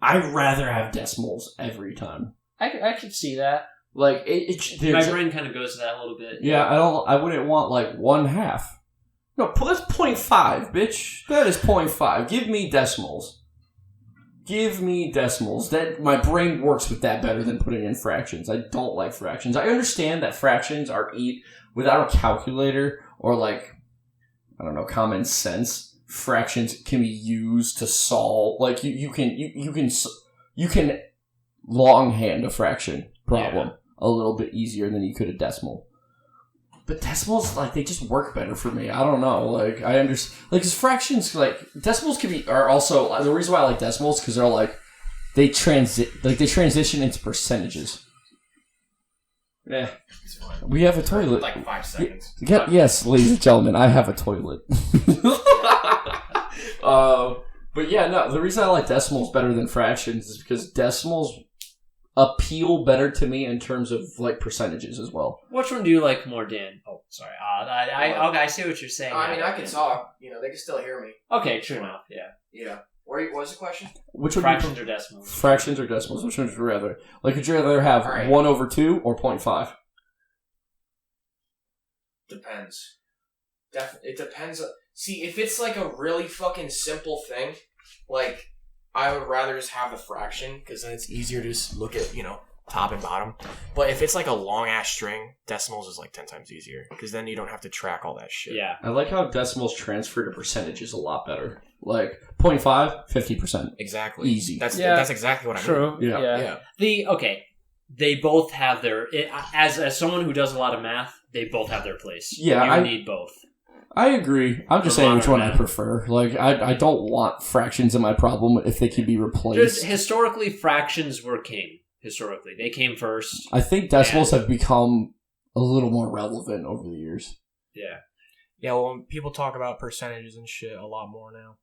I'd rather have decimals every time. I could see that. My brain kind of goes to that a little bit. Yeah, I wouldn't want 1/2. No, that's 0.5, bitch. That is 0.5. Give me decimals. That my brain works with that better than putting in fractions. I don't like fractions. I understand that fractions are without a calculator or common sense. Fractions can be used to solve. You can longhand a fraction problem a little bit easier than you could a decimal. But decimals, they just work better for me. I don't know. I understand. Because fractions, decimals are also the reason why I like decimals because they're they transition into percentages. Yeah, we have a toilet. 5 seconds. Yes, ladies and gentlemen, I have a toilet. But yeah, no. The reason I like decimals better than fractions is because decimals appeal better to me in terms of percentages as well. Which one do you like more, Dan? Oh, sorry. I see what you're saying. I mean, I can talk. They can still hear me. Okay, true enough. Yeah. Yeah. What was the question? Which one? Fractions or decimals? Fractions or decimals? Which one would you rather? Would you rather have 1/2 or 0.5? Depends. It depends. See, if it's a really fucking simple thing, I would rather just have the fraction, because then it's easier to just look at, top and bottom. But if it's like a long ass string, decimals is like 10 times easier because then you don't have to track all that shit. Yeah. I like how decimals transfer to percentages a lot better. Like 0.5, 50%. Exactly. Easy. That's exactly what I mean. True. Yeah. Yeah. They both have their as someone who does a lot of math, they both have their place. Yeah, you need both. I agree. I'm just For saying which one I modern prefer. Like, I don't want fractions in my problem if they can be replaced. Just historically, fractions were king. Historically, they came first. I think decimals have become a little more relevant over the years. Yeah. Yeah, well, when people talk about percentages and shit a lot more now.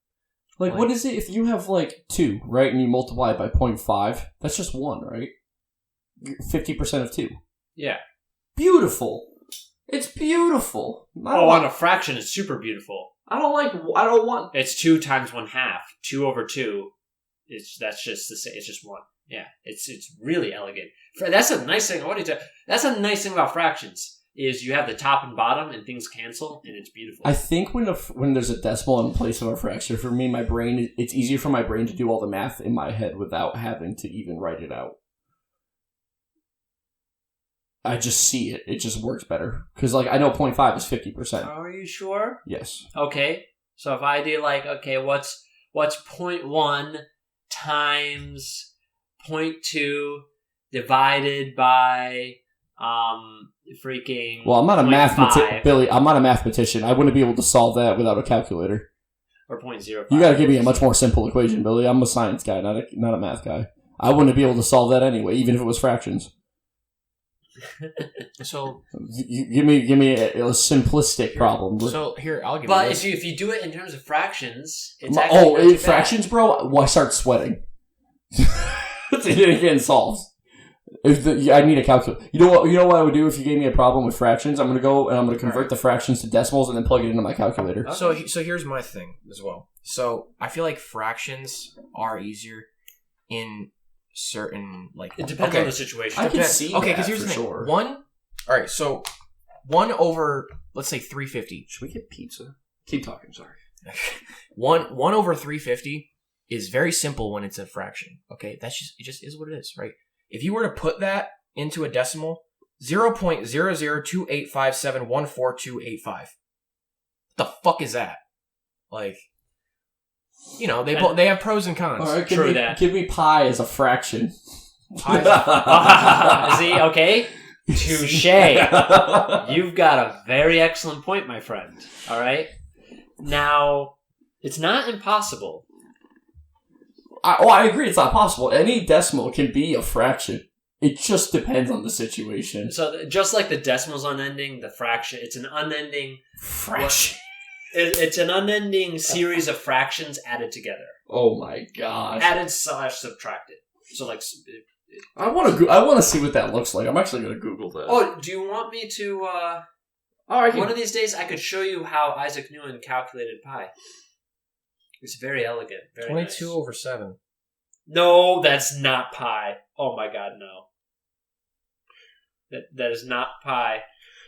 Like, what is it if you have, like, 2, right, and you multiply it by 0.5? That's just 1, right? 50% of 2. Yeah. Beautiful. It's beautiful. On a fraction, it's super beautiful. I don't want... It's 2 times 1/2. 2 over 2. That's just the same. It's just 1. Yeah. It's really elegant. That's a nice thing. That's a nice thing about fractions is you have the top and bottom and things cancel and it's beautiful. I think when there's a decimal in place of a fraction, for me, it's easier for my brain to do all the math in my head without having to even write it out. I just see it. It just works better. Because, like, I know 0.5 is 50%. Are you sure? Yes. Okay. So if I do, like, okay, what's 0.1 times 0.2 divided by freaking Well, I'm not a 0.5 Billy, I'm not a mathematician. I wouldn't be able to solve that without a calculator. or 0.05. You gotta give me a much more simple equation, Billy. I'm a science guy, not a math guy. I wouldn't be able to solve that anyway, even if it was fractions. So You give me a simplistic problem. So here, I'll give you But this. if you do it in terms of fractions, it's actually not too bad. Fractions, bro. Well, I start sweating. It's getting solved. I need a calculator. You know what I would do if you gave me a problem with fractions? I'm gonna go and I'm gonna convert the fractions to decimals and then plug it into my calculator. So here's my thing as well. So I feel like fractions are easier in certain, like, It depends on the situation. I can see okay, that because here's for the thing. sure. All right, so 1 over, let's say 350. Should we get pizza? Keep talking. Sorry. 1 over 350 is very simple when it's a fraction. Okay, it just is what it is, right? If you were to put that into a decimal, 0.00285714285. What the fuck is that? Like, you know, they have pros and cons. All right, Give me pi as a fraction. See, okay? Touche. You've got a very excellent point, my friend. All right? Now, it's not impossible. I agree it's not possible. Any decimal can be a fraction. It just depends on the situation. So, just like the decimal's unending, the fraction, it's an unending... Fraction. It's an unending series of fractions added together. Oh my gosh. Added / subtracted. So, like... I want to see what that looks like. I'm actually going to Google that. Oh, do you want me to... One of these days, I could show you how Isaac Newton calculated pi. It's very elegant. Very 22 nice. over 7. No, that's not pi. Oh my god, no. That is not pi.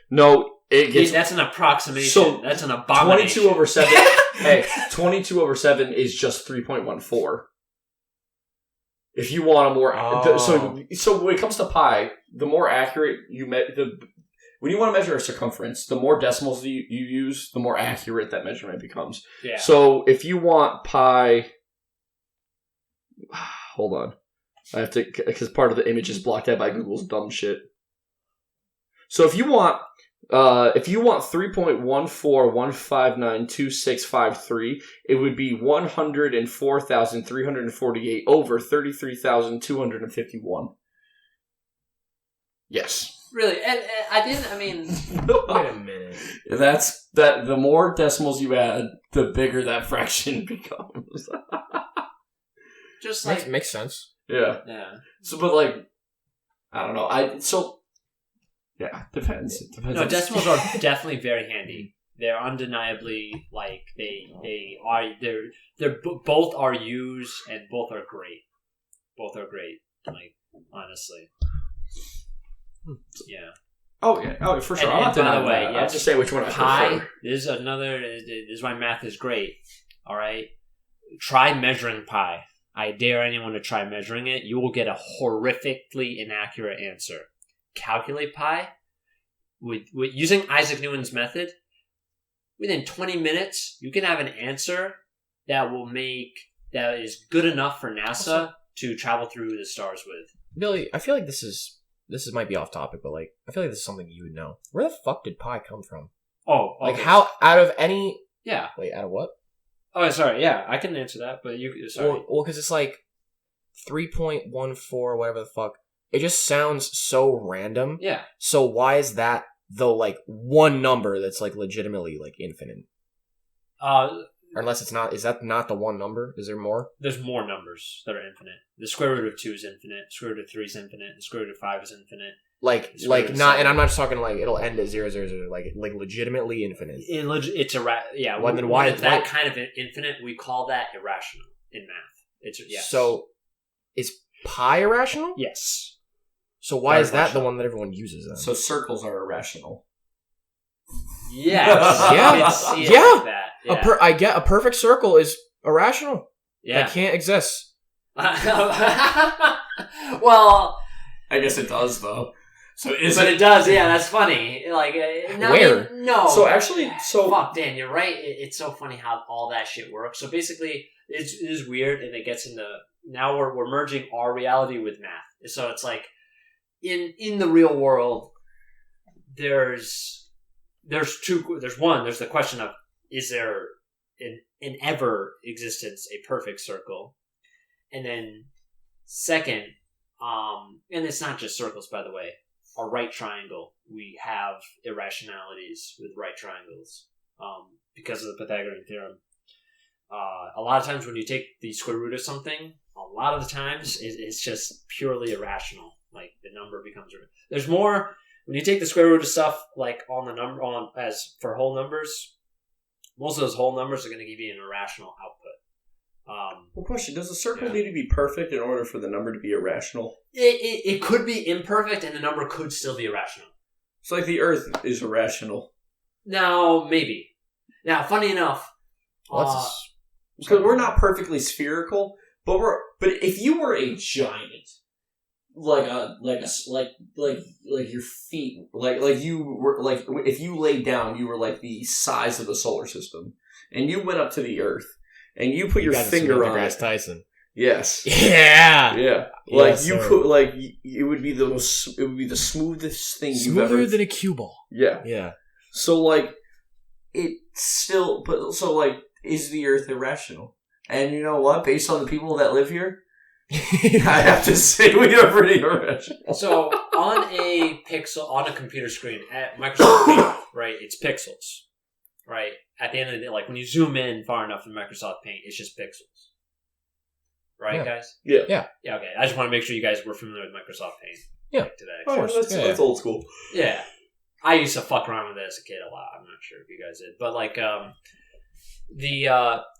No, it gets... That's an approximation. So, that's an abomination. 22 over 7... Hey, 22 over 7 is just 3.14. If you want a more... So when it comes to pi, the more accurate you... When you want to measure a circumference, the more decimals you use, the more accurate that measurement becomes. Yeah. So if you want pi... Hold on. I have to... Because part of the image is blocked out by Google's dumb shit. So if you want 3.141592653, it would be 104,348 over 33,251. Yes. Really? And I didn't... I mean... Wait a minute. That's that. The more decimals you add, the bigger that fraction becomes. Just like... Makes sense. Yeah. Yeah. So, but like, I don't know. Yeah, depends. It depends. No, decimals are definitely very handy. They're undeniably, like, they're both are used and both are great. Both are great. Like, honestly. Yeah. Oh yeah. Oh, for sure. And I'm not by the denying way, that. yeah, I'll just say which one I pi. prefer. This is why math is great. All right. Try measuring pi. I dare anyone to try measuring it. You will get a horrifically inaccurate answer. Calculate pi with using Isaac Newton's method. Within 20 minutes, you can have an answer that is good enough for NASA to travel through the stars with. Billy, I feel like this might be off topic, but like I feel like this is something you would know. Where the fuck did pi come from? Oh, like how out of any? Yeah. Wait, out of what? Oh, sorry. Yeah, I can answer that, but you. Sorry. Well, because it's like 3.14, whatever the fuck. It just sounds so random. Yeah. So why is that the like one number that's like legitimately like infinite? Unless it's not. Is that not the one number? Is there more? There's more numbers that are infinite. The square root of 2 is infinite. The square root of 3 is infinite. The square root of 5 is infinite. Like not, and I'm not just talking like it'll end at 0, 0, 0. Like legitimately infinite. It's yeah. Well, then why is that kind of infinite? We call that irrational in math. It's yes. So, is pi irrational? Yes. So why is that the one that everyone uses then? So circles are irrational. Yes. Yeah. That. Yeah. I get a perfect circle is irrational. Yeah. It can't exist. Well, I guess it does though. So it does. Yeah, that's funny. Like where? No. So actually, fuck, Dan, you're right. It's so funny how all that shit works. So basically, it is weird, and it gets into now we're merging our reality with math. So it's like in the real world, there's the question of, is there in ever existence a perfect circle? And then second, and it's not just circles, by the way, a right triangle. We have irrationalities with right triangles because of the Pythagorean theorem. A lot of times when you take the square root of something, a lot of the times it's just purely irrational. Like the number becomes... There's more... When you take the square root of stuff, like on the number, as for whole numbers, most of those whole numbers are going to give you an irrational output. Well, question: does a circle need to be perfect in order for the number to be irrational? It could be imperfect, and the number could still be irrational. It's like the Earth is irrational. Now, maybe. Now, funny enough, because we're not perfectly spherical, but if you were a giant. Like your feet, like you were like if you laid down, you were like the size of the solar system, and you went up to the Earth, and you put your finger on it. Tyson. Yes. Yeah. Yeah. Like you could, like it would be the smoothest thing you've ever. Smoother than a cue ball. Yeah. Yeah. So like, it still, but so like, is the Earth irrational? And you know what? Based on the people that live here. I have to say we are pretty irrational. So on a computer screen at Microsoft Paint, right, it's pixels, right? At the end of the day, like when you zoom in far enough in Microsoft Paint, it's just pixels, right, guys? Yeah. Yeah. Yeah. Okay. I just want to make sure you guys were familiar with Microsoft Paint. Yeah. Like today. Oh, that's old school. Yeah. I used to fuck around with it as a kid a lot. I'm not sure if you guys did, but like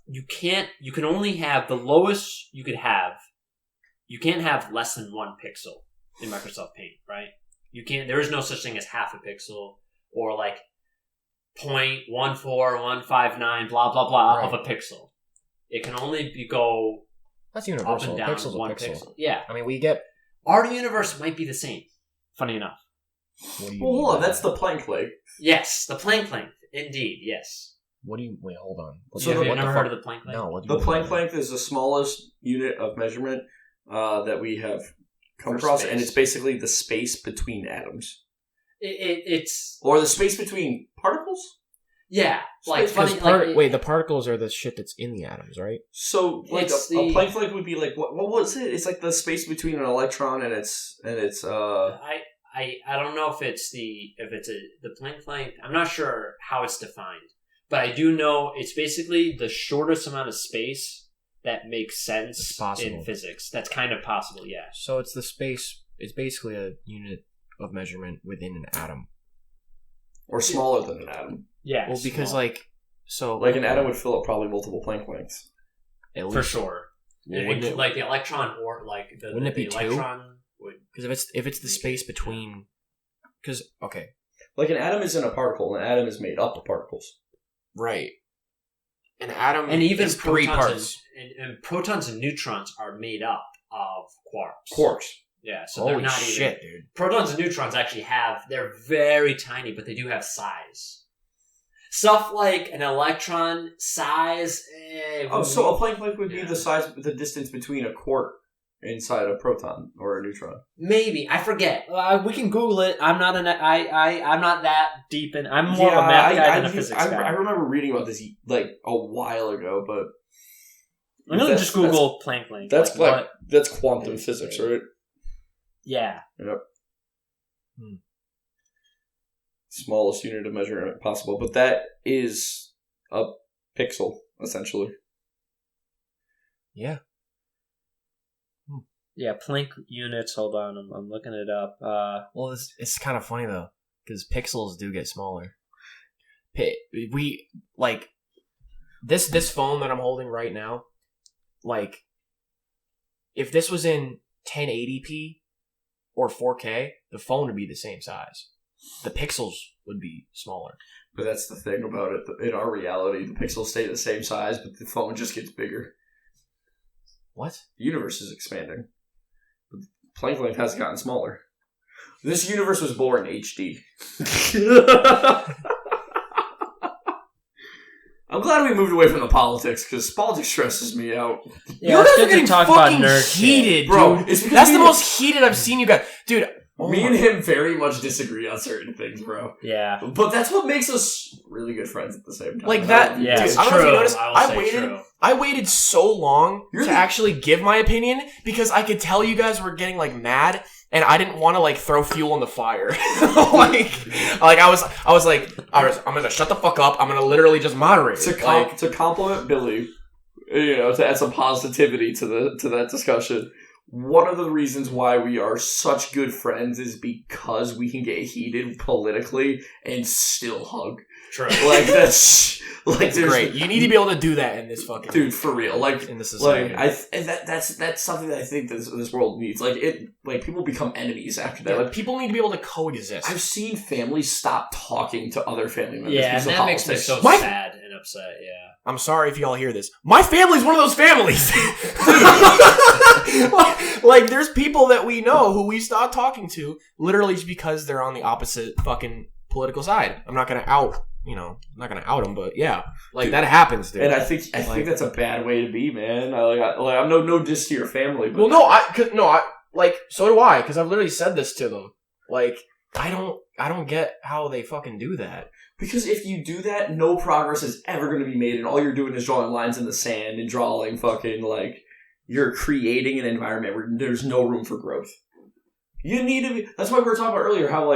you can only have the lowest you could have. You can't have less than 1 pixel in Microsoft Paint, right? There is no such thing as half a pixel or like 0.14159 blah blah blah of a pixel. It can only go that's universal. Up and down Pixel's one a pixel. pixel. Yeah. I mean, we get our universe might be the same. Funny enough. Well, hold on. That's the Planck length. Yes, the Planck length. Indeed, yes. Wait, hold on. Have you never heard of the Planck length? No. The Planck length is the smallest unit of measurement that we have come across, and it's basically the space between atoms. It's or the space between particles. Yeah, like funny. Wait, the particles are the shit that's in the atoms, right? So, like a Planck length would be like what was it? It's like the space between an electron and its. I don't know if it's the Planck length. I'm not sure how it's defined, but I do know it's basically the shortest amount of space that makes sense in physics. That's kind of possible, yeah. So it's the space. It's basically a unit of measurement within an atom, or smaller than an atom. Yeah. Well, because small. like an atom would fill up probably multiple Planck lengths. For sure. Yeah, like the electron or like the wouldn't it be electron would because if it's the space between because like an atom isn't a particle. An atom is made up of particles. Right. An atom And even is 3 protons parts. and protons and neutrons are made up of quarks. Quarks. Yeah, so Holy they're not shit, even... dude. Protons and neutrons actually they're very tiny, but they do have size. Stuff like an electron size... So a Planck length would be the distance between a quark inside a proton or a neutron. Maybe. I forget. We can Google it. I'm not I'm not that deep in. I'm more of a math guy than a physics guy. I remember reading about this like a while ago, but I'm gonna just Google Planck length. That's quantum physics, right? Yeah. Yep. Smallest unit of measurement possible, but that is a pixel essentially. Yeah. Yeah, Planck units. Hold on, I'm looking it up. Well, it's kind of funny though, because pixels do get smaller. We like this phone that I'm holding right now. Like, if this was in 1080p or 4K, the phone would be the same size. The pixels would be smaller. But that's the thing about it. In our reality, the pixels stay the same size, but the phone just gets bigger. What? The universe is expanding. But Planck length has gotten smaller. This universe was born HD. I'm glad we moved away from the politics, because politics stresses me out. Yeah, you guys it's are good getting to talk about fucking nerd heated, bro. dude. That's the most heated I've seen you guys. Dude, Me and him very much disagree on certain things, bro. Yeah. But that's what makes us really good friends at the same time. like that. Yeah, dude, it's I don't know if you true. noticed. I will say I waited so long You're to the- actually give my opinion because I could tell you guys were getting like mad, and I didn't want to like throw fuel on the fire. I'm gonna shut the fuck up. I'm gonna literally just moderate. To compliment Billy, to add some positivity to that discussion. One of the reasons why we are such good friends is because we can get heated politically and still hug. True. Like that's It's great. You need to be able to do that in this fucking dude for real. Like in this society. that's something that I think this world needs. Like people become enemies after that. Yeah, Like people need to be able to coexist. I've seen families stop talking to other family members. Yeah, because and of that makes me politics. so My- sad and upset, yeah. I'm sorry if y'all hear this. My family's one of those families. like, there's people that we know who we stopped talking to literally just because they're on the opposite fucking political side. I'm not gonna out them, but yeah, like Dude, that happens, dude. And I think that's a bad way to be, man. I'm no diss to your family, but so do I, because I've literally said this to them. Like, I don't get how they fucking do that. because if you do that, no progress is ever going to be made, and all you're doing is drawing lines in the sand and drawing fucking like you're creating an environment where there's no room for growth. You need to be. That's why we were talking about earlier. How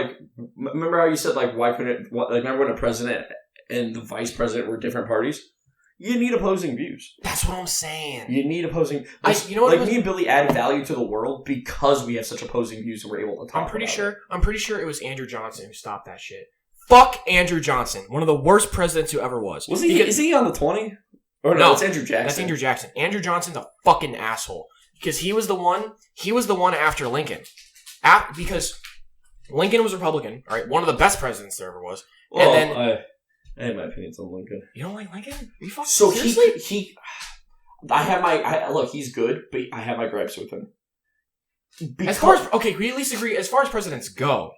remember how you said why couldn't remember when a president and the vice president were different parties? You need opposing views. That's what I'm saying. You need opposing. Me and Billy add value to the world because we have such opposing views and we're able to talk. I'm pretty sure it was Andrew Johnson who stopped that shit. Fuck Andrew Johnson, one of the worst presidents who ever was. Is he on the 20? Or no, it's Andrew Jackson. That's Andrew Jackson. Andrew Johnson's a fucking asshole because he was the one after Lincoln. Because Lincoln was Republican, all right, one of the best presidents there ever was. Well, and then I have my opinions on Lincoln. You don't like Lincoln? Are you fucking So seriously? look, he's good, but I have my gripes with him. We at least agree as far as presidents go.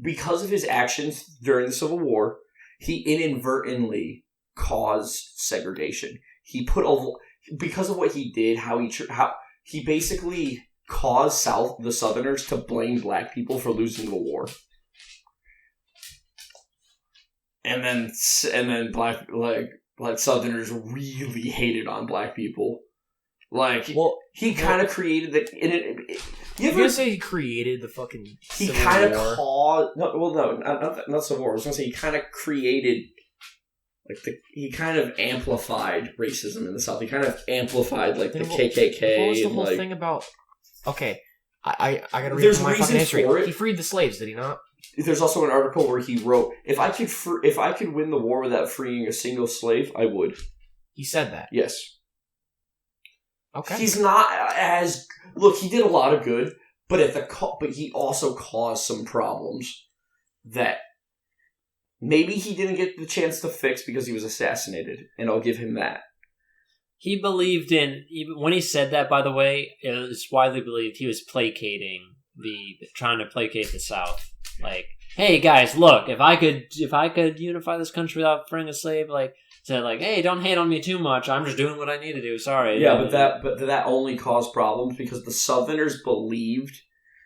Because of his actions during the Civil War, he inadvertently caused segregation. Because of what he did, how he basically caused the Southerners to blame black people for losing the war. And then black Southerners really hated on black people. He kind of created the. You gonna say he created the fucking? He kind of caused. Not Civil War. I was gonna say he kind of created. He kind of amplified racism in the South. He kind of amplified the KKK. What was the whole thing about? Okay, I gotta read There's my fucking history. for it. He freed the slaves, did he not? There's also an article where he wrote, "If I could win the war without freeing a single slave, I would." He said that. Yes. Okay. He's not as he did a lot of good, but he also caused some problems that maybe he didn't get the chance to fix because he was assassinated, and I'll give him that. He believed in, even when he said that, by the way, it was widely believed he was trying to placate the South. Like, hey guys, look, if I could unify this country without freeing a slave, like, said like, hey, don't hate on me too much. I'm just doing what I need to do. Sorry. Yeah, but that only caused problems because the Southerners believed.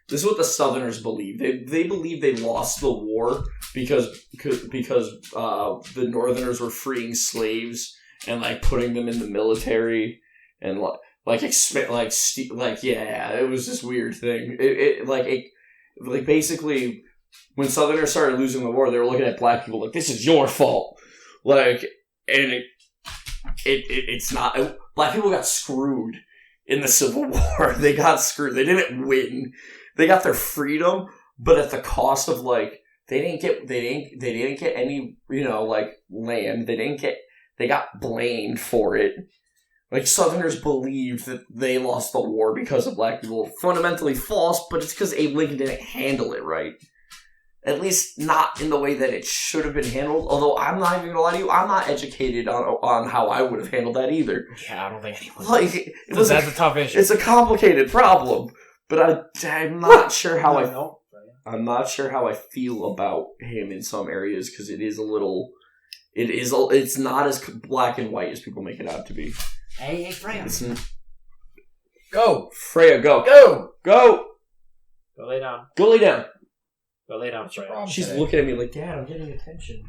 This is what the Southerners believed. They believed they lost the war because the Northerners were freeing slaves and like putting them in the military and it was this weird thing. It basically when Southerners started losing the war, they were looking at black people like, this is your fault. Like, and it's not. Black people got screwed in the Civil War. They got screwed. They didn't win. They got their freedom, but at the cost of like they didn't get any land. They got blamed for it. Like, Southerners believed that they lost the war because of black people. Fundamentally false, but it's because Abe Lincoln didn't handle it right. At least not in the way that it should have been handled. Although, I'm not even going to lie to you, I'm not educated on how I would have handled that either. Yeah, I don't think anyone that's a tough issue. It's a complicated problem. But I'm not sure how I'm not sure how I feel about him in some areas, because it's not as black and white as people make it out to be. Hey, Freya. Go. Freya, go. Go. Go. Go lay down. Go lay down. Go lay down, Freya. She's looking at me like, Dad, I'm getting attention.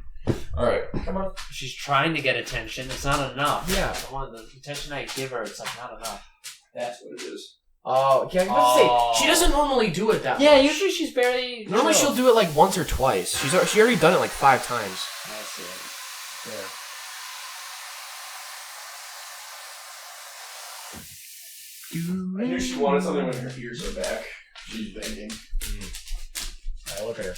Alright. Come on. She's trying to get attention. It's not enough. Yeah. The attention I give her, it's like not enough. That's what it is. Oh, yeah, I was about to say, she doesn't normally do it that much. Yeah, usually she's very... Normally she'll do it like once or twice. She already done it like 5 times. I see. Yeah. I knew she wanted something when her ears are back. She's begging. Alright, look at her.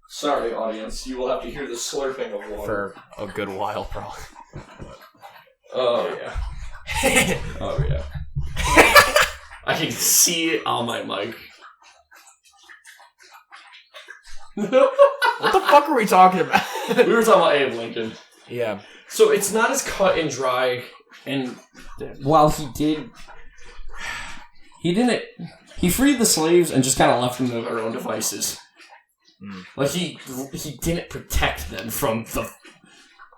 Sorry, audience. You will have to hear the slurping of water. For a good while, probably. Oh, yeah. Oh, yeah. I can see it on my mic. What the fuck are we talking about? We were talking about Abe Lincoln. Yeah. So it's not as cut and dry, and while he freed the slaves and just kind of left them to their own devices. Like, he didn't protect them from the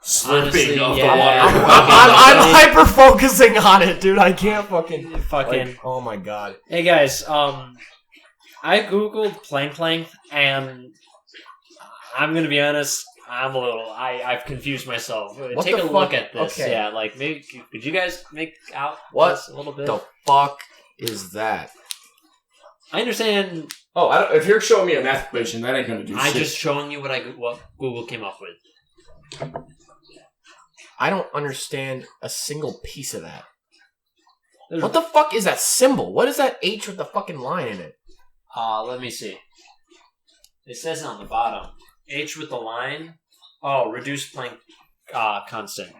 slurping of the water. I'm hyper focusing on it, dude. I can't fucking. Fucking. Oh my god. Hey guys, I googled plank length, and I'm gonna be honest. I've confused myself. What Take the a fuck? look at this. Okay. Yeah, like maybe could you guys make out What this a little bit? the fuck is that? I understand. Oh, if you're showing me a math equation, that ain't gonna do shit. I'm just showing you what Google came up with. I don't understand a single piece of that. What the fuck is that symbol? What is that H with the fucking line in it? Let me see. It says it on the bottom. H with the line. Oh, reduced Planck constant.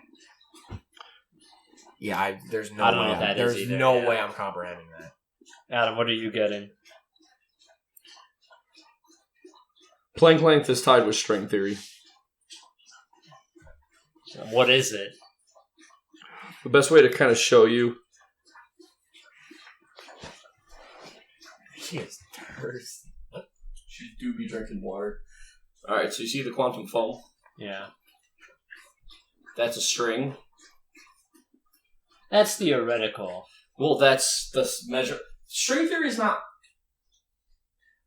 Yeah, there's no I don't way. know what that There's is either, no yeah. way I'm comprehending that. Adam, what are you getting? Planck length is tied with string theory. What is it? The best way to kind of show you. She is thirst. She do be drinking water. Alright, so you see the quantum foam? Yeah, That's a string. That's theoretical. Well, that's the measure. String theory is not.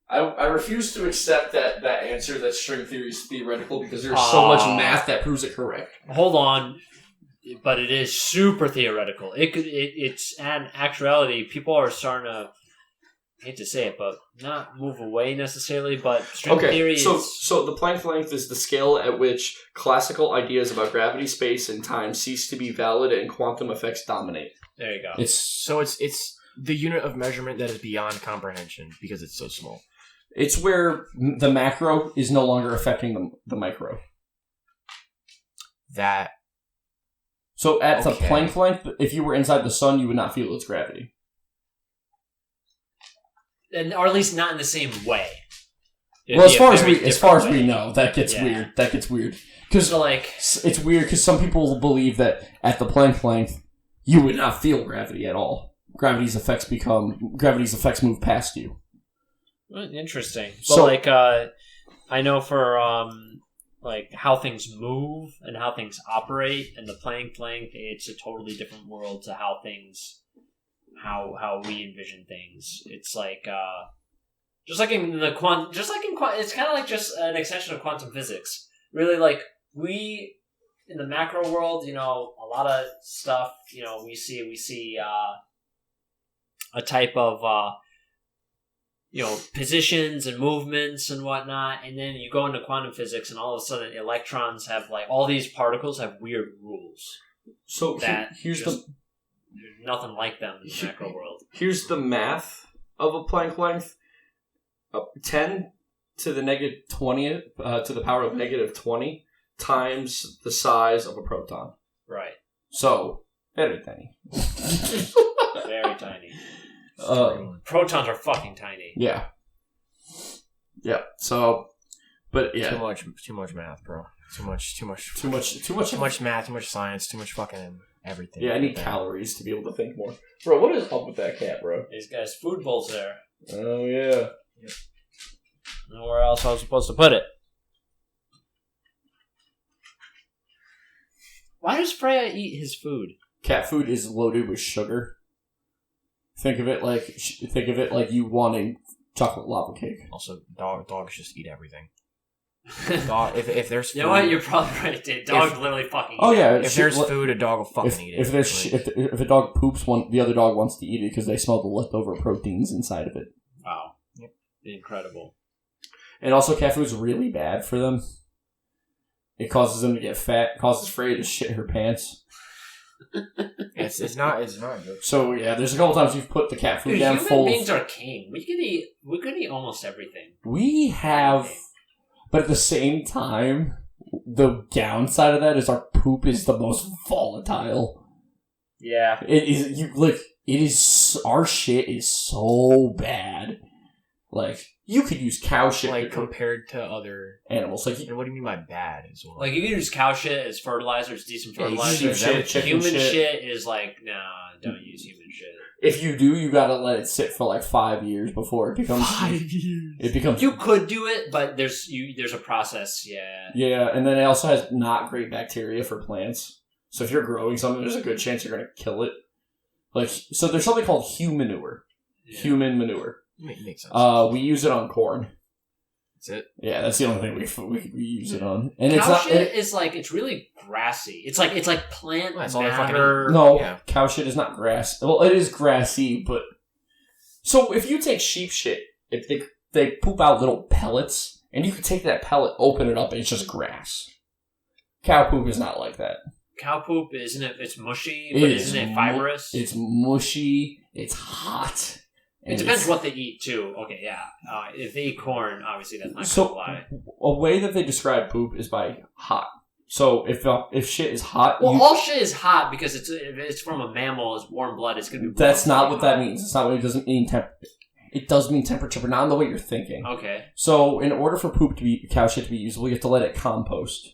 I refuse to accept that answer that string theory is theoretical because there's so much math that proves it correct. Hold on, but it is super theoretical. It's an actuality. People are starting to, I hate to say it, but not move away necessarily. But string theory is so the Planck length is the scale at which classical ideas about gravity, space, and time cease to be valid and quantum effects dominate. there you go. It's the unit of measurement that is beyond comprehension because it's so small. It's where the macro is no longer affecting the micro. That. So at the Okay. Planck length, if you were inside the sun, you would not feel its gravity. Or at least not in the same way. Well, as far as we know, that gets weird. That gets weird because So, like, it's weird because some people believe that at the Planck length you would not feel gravity at all. Gravity's effects move past you. interesting. But So- like, I know for like how things move and how things operate, and the Planck length, it's a totally different world to how we envision things. It's like it's kind of like just an extension of quantum physics. Really, like we in the macro world, a lot of stuff, we see a type of positions and movements and whatnot, and then you go into quantum physics, and all of a sudden, electrons have all these particles have weird rules. So There's nothing like them in the macro world. Here's the math of a Planck length: 10 to the negative 20 to the power of negative 20 times the size of a proton. Right. So very tiny. Very tiny. Protons are fucking tiny. Yeah. Yeah. So, but yeah, Too much math, bro. Too much math, too much science, too much fucking everything. Yeah, I need calories to be able to think more. Bro, what is up with that cat, bro? These guys' food bowls there. Oh yeah. Yep. Nowhere else I was supposed to put it. Why does Freya eat his food? Cat food is loaded with sugar. Think of it like you wanting chocolate lava cake. Also, dogs just eat everything. Dog, if there's food, You know what? You're probably right, dude. Dogs literally fucking eat Oh yeah, if there's food, a dog will fucking eat it. If a dog poops, the other dog wants to eat it because they smell the leftover proteins inside of it. Wow. Yep. Incredible. And also, cat food's really bad for them. It causes them to get fat. Causes Freya to shit her pants. It's not good. So yeah, there's a couple times you've put the cat food Dude, down human full. beings are king. We could eat almost everything. We have, but at the same time, the downside of that is our poop is the most volatile. Yeah. It is. Our shit is so bad. Like you could use cow shit Like compared to other animals. Like what do you mean by bad as well? Like you can use cow shit as fertilizer. It's decent Yeah, fertilizer. chicken Human shit. shit is like, nah, don't use human shit. if you do, you gotta let it sit for like 5 years before it becomes 5 years. It becomes You could do it, but there's a process. Yeah. Yeah, and then it also has not great bacteria for plants. So if you're growing something, there's a good chance you're gonna kill it. Like so, there's something called human manure. Yeah. Human manure. Makes sense. We use it on corn. That's it. Yeah, that's the only thing we use it on. And Cow it's not. shit is like it's really grassy. It's like plant That's all they fucking matter. No, Yeah. cow shit is not grass. Well, it is grassy, but so if you take sheep shit, if they poop out little pellets, and you can take that pellet, open it up, and it's just grass. Cow poop is not like that. Cow poop, isn't it? It's mushy, but isn't it fibrous? It's mushy. It's hot. It depends what they eat too. Okay, yeah. If they eat corn, obviously that's not So gonna fly. a way that they describe poop is by hot. So if shit is hot, Well, all shit is hot because if it's from a mammal, it's warm blood. It's gonna be. that's not what that hot. means. It's not what it doesn't mean. It does mean temperature, but not in the way you're thinking. Okay. So in order for cow shit to be usable, you have to let it compost,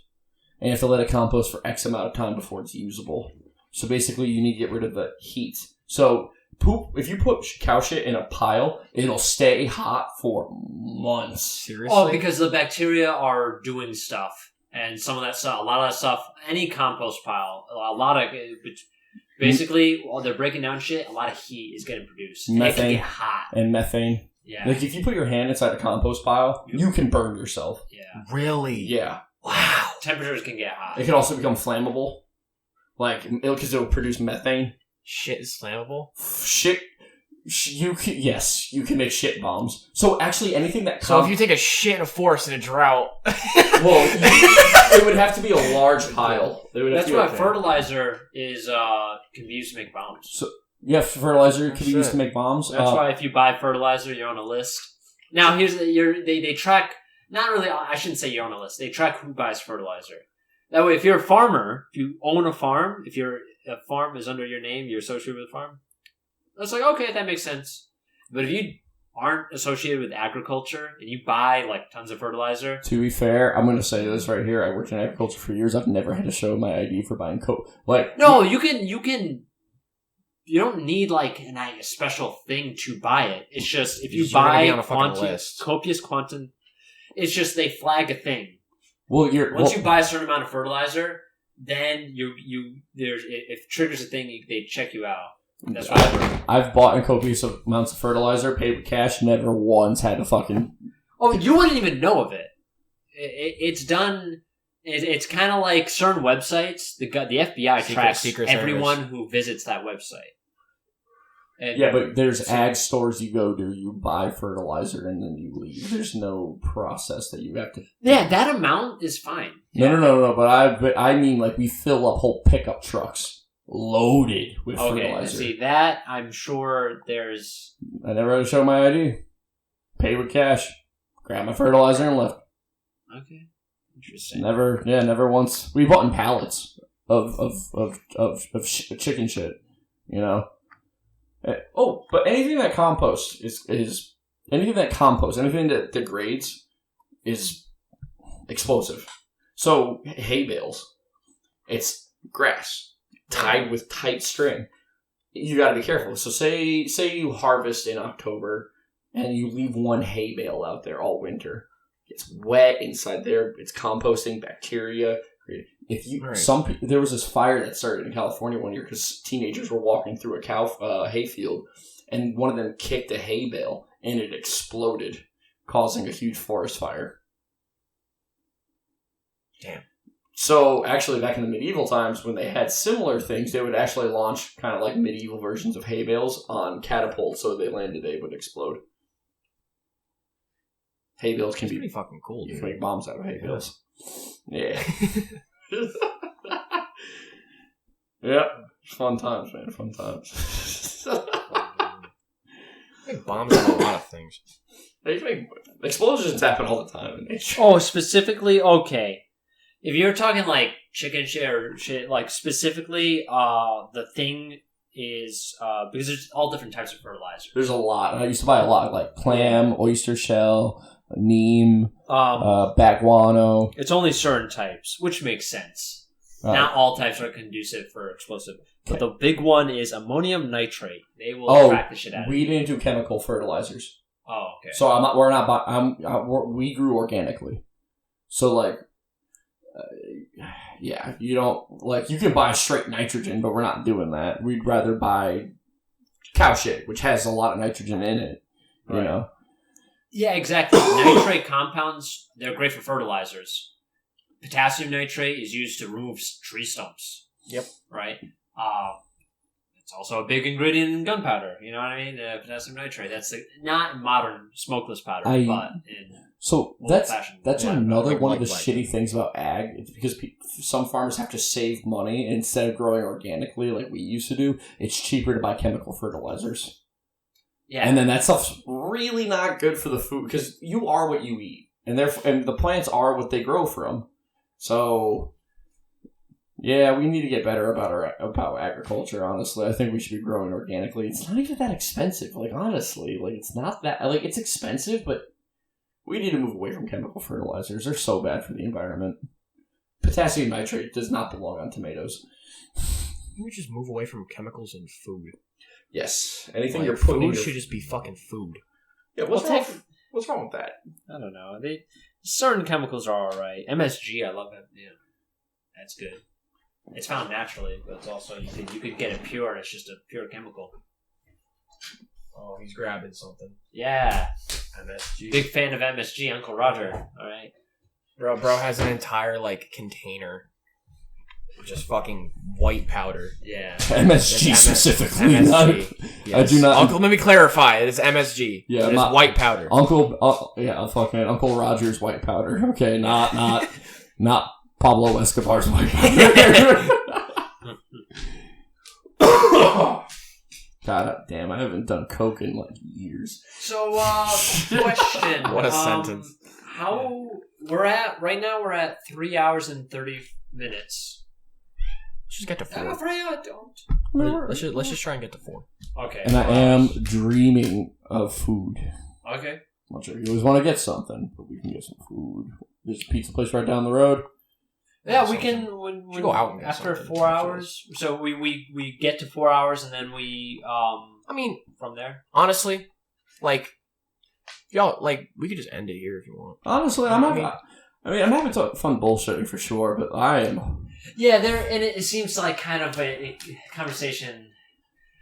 and you have to let it compost for X amount of time before it's usable. So basically, you need to get rid of the heat. So poop, if you put cow shit in a pile, it'll stay hot for months. Seriously? Oh, because the bacteria are doing stuff, and some of that stuff, a lot of that stuff, any compost pile, a lot of basically while they're breaking down shit, a lot of heat is getting produced. And it can Methane. get hot. And methane. Yeah. Like if you put your hand inside a compost pile, you can burn yourself. Yeah. Really? Yeah. Wow. Temperatures can get hot. It can also become flammable, like because it'll produce methane. Shit is flammable? You can make shit bombs. So actually, anything that So if you take a shit in a forest in a drought... it would have to be a large pile. That's why fertilizer can be used to make bombs. So yeah, fertilizer can be used to make bombs. That's why if you buy fertilizer, you're on a list. Now they track. Not really. I shouldn't say you're on a list. They track who buys fertilizer. That way, if you're a farmer, if you own a farm, if a farm is under your name, you're associated with a farm. That's like, okay, that makes sense. But if you aren't associated with agriculture and you buy like tons of fertilizer. To be fair, I'm going to say this right here. I worked in agriculture for years. I've never had to show my ID for buying Like, no, you can. You don't need like a special thing to buy it. It's just if you You're gonna be buy on a fucking list. copious quantum, it's just they flag a thing. Well, Once you buy a certain amount of fertilizer, then there's if it triggers a thing, they check you out. That's what I've heard. I've bought in copious amounts of fertilizer, paid with cash, never once had to fucking... Oh, you wouldn't even know of it. It's done. It's kind of like certain websites. The FBI tracks Secret everyone Service. who visits that website. And Yeah, but there's ag stores you go to, you buy fertilizer, and then you leave. There's no process that you have to... yeah, that amount is fine. No, but I mean, like, we fill up whole pickup trucks loaded with Okay, fertilizer. see that I'm sure there's. I never had to show my ID. Pay with cash. Grab my fertilizer and left. Okay, interesting. Never once. We bought in pallets of chicken shit, you know. Oh, but anything that composts is anything that degrades is explosive. So hay bales, it's grass tied with tight string. You got to be careful. So say you harvest in October and you leave one hay bale out there all winter. It's wet inside there. It's composting bacteria. If you there was this fire that started in California one year because teenagers were walking through a hayfield, and one of them kicked a hay bale and it exploded, causing a huge forest fire. Damn. So actually, back in the medieval times, when they had similar things, they would actually launch kind of like medieval versions of hay bales on catapults, so they landed, they would explode. Hay bales can That's be pretty fucking cool, You dude. can make bombs out of hay bales. Yeah. Yeah. Fun times, man. Fun times. Make bombs out of a lot of things. Explosions happen all the time in nature. Oh, specifically, okay. If you're talking like chicken shit or shit, like specifically, the thing is because there's all different types of fertilizer. There's a lot. I used to buy a lot, like clam, oyster shell, neem, bat guano. It's only certain types, which makes sense. Not all types are conducive for explosive. But the big one is ammonium nitrate. They will crack the shit out of we you. didn't do chemical fertilizers. Oh, okay. So we grew organically. So like, yeah, you don't like you can buy straight nitrogen, but we're not doing that. We'd rather buy cow shit, which has a lot of nitrogen in it. You Right. know. Yeah, exactly. Nitrate compounds, they're great for fertilizers. Potassium nitrate is used to remove tree stumps. Yep. Right? It's also a big ingredient in gunpowder. You know what I mean? Potassium nitrate. That's not modern smokeless powder, but in So old-fashioned. that's Yeah, another like one of the like shitty things about ag. It's because some farmers have to save money, and instead of growing organically like we used to do, it's cheaper to buy chemical fertilizers. Yeah. And then that stuff's really not good for the food because you are what you eat, and the plants are what they grow from. So, yeah, we need to get better about agriculture. Honestly, I think we should be growing organically. It's not even that expensive. Like honestly, like it's not that like it's expensive, but we need to move away from chemical fertilizers. They're so bad for the environment. Potassium nitrate does not belong on tomatoes. We just move away from chemicals and food. Yes, anything Like, you're putting. food should just be fucking food. Yeah, what's wrong with that? I don't know. Certain chemicals are alright. MSG, I love it. Yeah. That's good. It's found naturally, but it's also you could get it pure and it's just a pure chemical. Oh, he's grabbing something. Yeah. MSG. Big fan of MSG, Uncle Roger. Alright. Bro has an entire, like, container. Just fucking white powder. Yeah. MSG specifically. MSG. Yes. I do not. Uncle, let me clarify. It is MSG. Yeah, it is white powder. Uncle Roger's white powder. Okay, not Pablo Escobar's white powder. God damn, I haven't done coke in like years. So, question. What a sentence. Right now we're at 3 hours and 30 minutes. Let's just get to 4. Freya, don't. Let's just try and get to 4. Okay. And I am dreaming of food. Okay. I'm sure you always want to get something, but we can get some food. There's a pizza place right down the road. Yeah, we can. When go out and get after something. 4 hours. So we get to 4 hours and then we I mean, from there. honestly, like, y'all, like, we could just end it here if you want. Honestly, I'm having fun bullshitting for sure, but I am. Yeah, and it seems like kind of a conversation.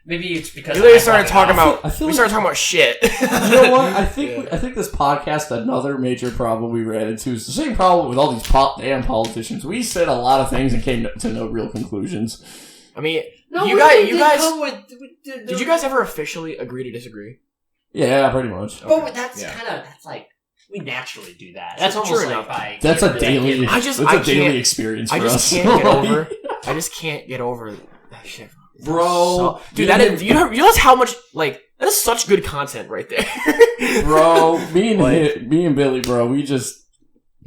Maybe it's because We literally started talking about. I feel We like- started talking about shit. You know what? I think this podcast, another major problem we ran into is the same problem with all these damn politicians. We said a lot of things and came to no real conclusions. I mean, No, you we guys, didn't you guys, come with, did you guys ever officially agree to disagree? Yeah, pretty much. But that's Yeah. that's like we naturally do that. That's True almost enough. like by That's a daily. I That's can't- a daily experience for I just us. can't get over. I just can't get over that shit, Bro, dude. That is, you realize how much like that is such good content right there, bro. Me and Billy, bro. We just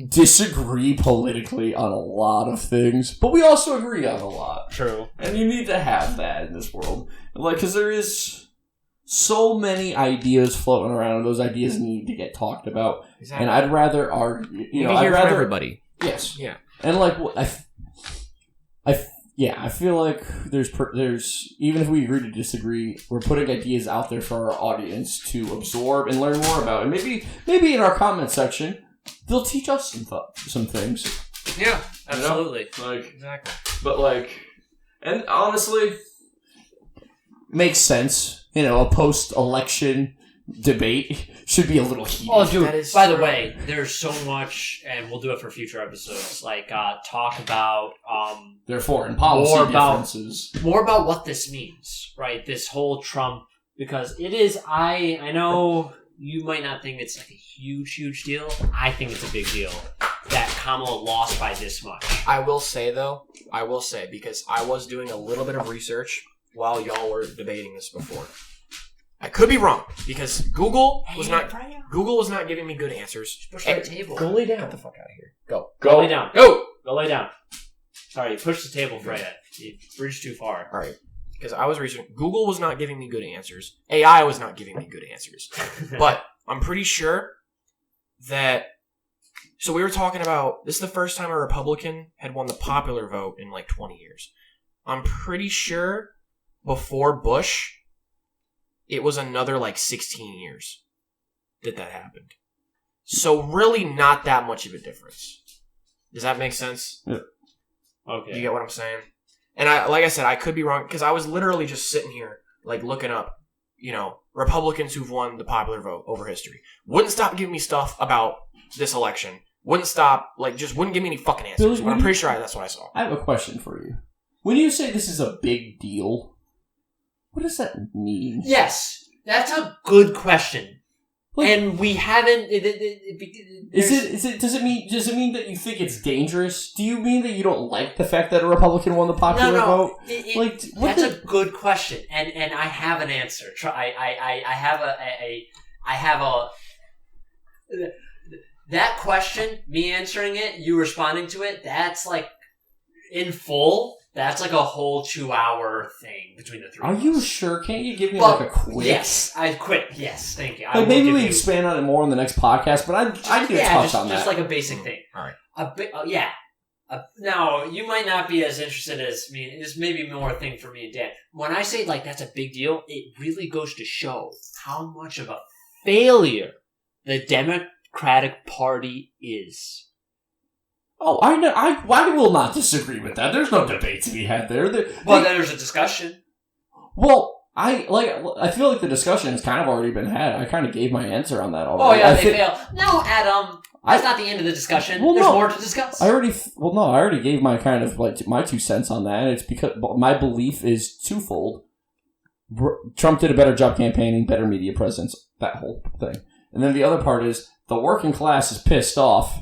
disagree politically on a lot of things, but we also agree on a lot. True. And you need to have that in this world, like, because there is so many ideas floating around, and those ideas need to get talked about. Exactly. And I'd rather argue. You know, can I'd hear rather from everybody. Yes. Yeah. And like, I feel like there's even if we agree to disagree, we're putting ideas out there for our audience to absorb and learn more about. And maybe in our comment section, they'll teach us some things. Yeah, absolutely. You know? Like, Exactly. but like, and honestly, makes sense. You know, a post-election debate should be a little heated. Oh, dude, That is by the true. way, there's so much, and we'll do it for future episodes, like talk about Their foreign policy more about- differences. more about what this means, right? This whole Trump, because it is, I know you might not think it's like a huge deal. I think it's a big deal that Kamala lost by this much. I will say because I was doing a little bit of research while y'all were debating this before. I could be wrong because Google was not giving me good answers. Push that table. Go lay down. Get the fuck out of here. Go. Go lay down. Go. Go lay down. Sorry, you pushed the table, Freya. You bridged too far. All right. Because I was researching. Google was not giving me good answers. AI was not giving me good answers. But I'm pretty sure that. So we were talking about this is the first time a Republican had won the popular vote in like 20 years. I'm pretty sure before Bush, it was another like 16 years that happened. So really not that much of a difference. Does that make sense? Yeah. Okay. You get what I'm saying? And like I said, I could be wrong because I was literally just sitting here like looking up, Republicans who've won the popular vote over history. Wouldn't stop giving me stuff about this election. Wouldn't stop, just wouldn't give me any fucking answers. Billy, But I'm pretty sure that's what I saw. I have a question for you. When you say this is a big deal, what does that mean? Yes, that's a good question. Like, And we haven't. Does it mean that you think it's dangerous? Do you mean that you don't like the fact that a Republican won the popular vote? That's a good question, and I have an answer. I have a that question. Me answering it, you responding to it. That's like in full. That's like a whole 2-hour thing between the three. Are of you us. sure? Can't you give me Well, like a quick? Yes, I quit. Yes, thank you. I Like will maybe give we you- expand on it more in the next podcast, but I do touch on that. just like a basic thing. All right. A bit, yeah. Now you might not be as interested as me. This may be more a thing for me and Dan. When I say like that's a big deal, it really goes to show how much of a failure the Democratic Party is. Oh, I know. I will not disagree with that. There's no debate to be had there. Well, then there's a discussion. Well, I feel like the discussion has kind of already been had. I kind of gave my answer on that Oh already. yeah, they fail. No, Adam. That's not the end of the discussion. Well, There's no. more to discuss. I already gave my kind of my 2 cents on that, and it's because my belief is twofold. Trump did a better job campaigning, better media presence, that whole thing, and then the other part is the working class is pissed off,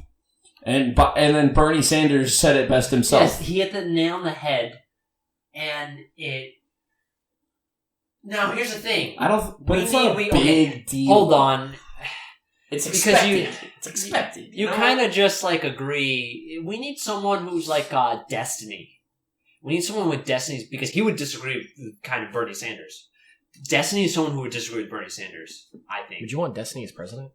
and then Bernie Sanders said it best himself. Yes, he hit the nail on the head, and it. Now here's the thing. It's not a big deal. Hold on. It's Because It's expected. You kind of just like agree. We need someone who's like Destiny, We need someone with Destiny's, because he would disagree with kind of Bernie Sanders. Destiny is someone who would disagree with Bernie Sanders, I think. Would you want Destiny as president?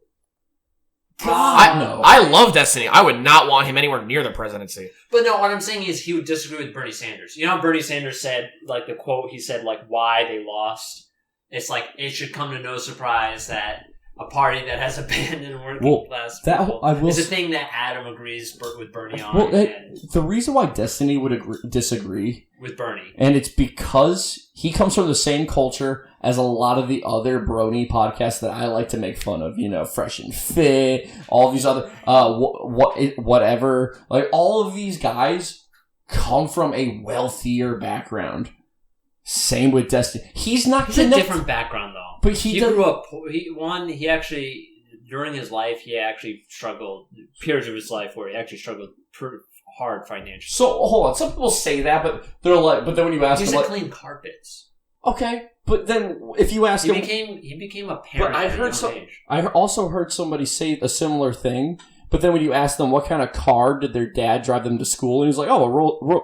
God, no. I love Destiny. I would not want him anywhere near the presidency. But no, what I'm saying is he would disagree with Bernie Sanders. You know how Bernie Sanders said, like, the quote, he said, like, why they lost? It's like, it should come to no surprise that a party that has abandoned working class people is a thing that Adam agrees with Bernie on. Well, the reason why Destiny would disagree with Bernie, and it's because he comes from the same culture as a lot of the other brony podcasts that I like to make fun of. You know, Fresh and Fit, all these other whatever. Like, all of these guys come from a wealthier background. Same with Destiny. He's a different background, though. But he grew up poor. He actually, during his life, he actually struggled, periods of his life where he actually struggled pretty hard financially. So, hold on. Some people say that, but they're like, but then when you ask them, like, clean carpets. Okay, but then if you ask him, he became a parent. But I also heard somebody say a similar thing. But then when you ask them what kind of car did their dad drive them to school, and he's like, "Oh, a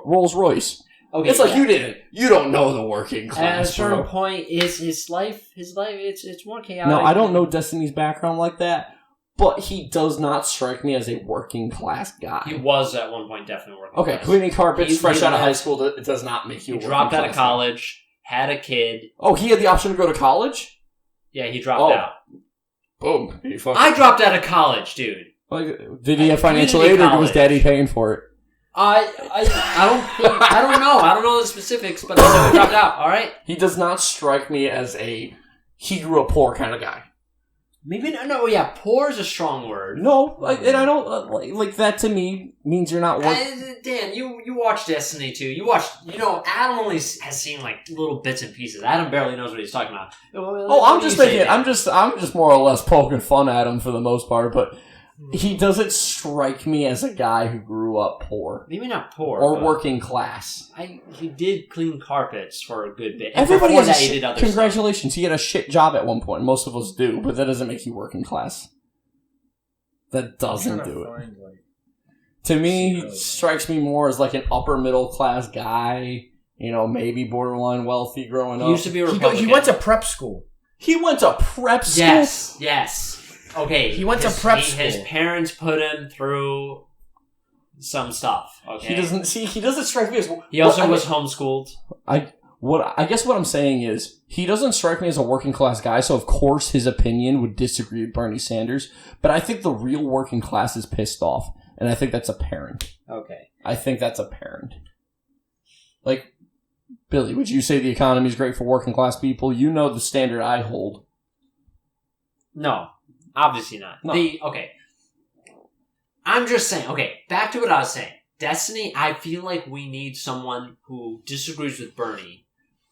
Rolls Royce." Okay, it's like you don't know the working class. At a certain point, his life, it's more chaotic. No, I don't know Destiny's background like that, but he does not strike me as a working class guy. He was at one point definitely working class. Okay, cleaning carpets, fresh out of high school, it does not make you. He dropped out of college, had a kid. Oh, he had the option to go to college? Yeah, he dropped out. Boom. I dropped out of college, dude. Like, did he have financial aid, or was Daddy paying for it? I don't know. I don't know the specifics, but I know he dropped out. All right. He does not strike me as he grew up poor kind of guy. Maybe no. Yeah, poor is a strong word. No, and I don't like that. To me, means you're not working. Dan, you watch Destiny too. Adam only has seen like little bits and pieces. Adam barely knows what he's talking about. I'm just more or less poking fun at him for the most part, but. He doesn't strike me as a guy who grew up poor. Maybe not poor. Or working class. He did clean carpets for a good bit. And everybody has congratulations, he had a shit job at one point. Most of us do, but that doesn't make you working class. That doesn't do it. To me, he strikes me more as like an upper middle class guy. You know, maybe borderline wealthy growing up. He used to be a Republican. He went to prep school. He went to prep school? Yes. Okay, he went to prep school. His parents put him through some stuff. Okay, he doesn't strike me as. He also was homeschooled. I guess what I'm saying is he doesn't strike me as a working class guy. So of course his opinion would disagree with Bernie Sanders. But I think the real working class is pissed off, and I think that's apparent. Okay, I think that's apparent. Like, Billy, would you say the economy is great for working class people? You know the standard I hold. No. Obviously not. No. Okay. I'm just saying, back to what I was saying. Destiny, I feel like we need someone who disagrees with Bernie,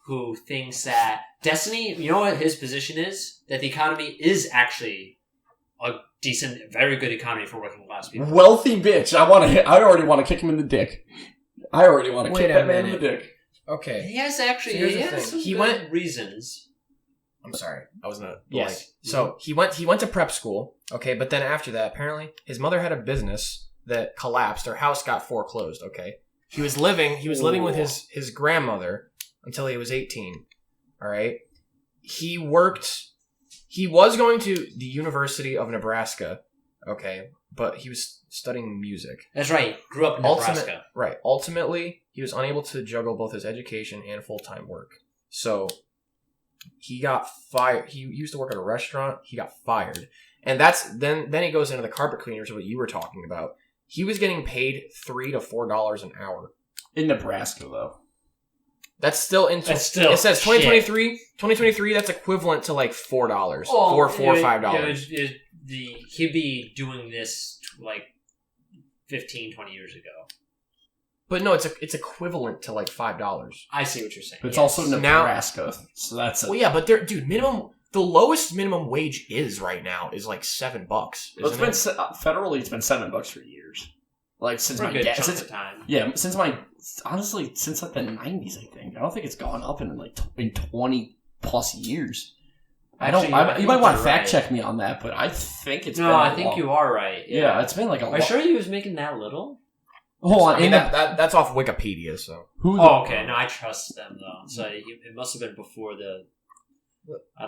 who thinks that Destiny, you know what his position is? That the economy is actually a decent, very good economy for working class people. Wealthy bitch. I already want to kick him in the dick. I already want to kick that man in the dick. Okay. He has actually, he went reasons. I'm sorry, I was not. Yes. So he went to prep school. Okay, but then after that, apparently his mother had a business that collapsed. Their house got foreclosed. Okay, he was living with his grandmother until he was 18. All right, he worked. He was going to the University of Nebraska. Okay, but he was studying music. That's right. Grew up in Nebraska. Ultimately, he was unable to juggle both his education and full-time work. So. He got fired. He used to work at a restaurant. He got fired. And then he goes into the carpet cleaners, what you were talking about. He was getting paid $3 to $4 an hour. In Nebraska, though. That's still it says 2023. 2023, that's equivalent to like $4. $4 or $5. He'd be doing this like 15, 20 years ago. But no, it's equivalent to like $5. I see what you're saying. But it's also Nebraska, so that's. Well, yeah, but the lowest minimum wage is right now is like $7. Well, federally, it's been $7 for years. Like since my dad, since like the 90s, I think. I don't think it's gone up in 20 plus years. You might want to fact check me on that, but I think it's. No, I think you are right. Yeah, it's been like a. Are you sure he was making that little? Hold on. I mean, that's off Wikipedia, so. Oh, okay. No, I trust them though. So it must have been before the. I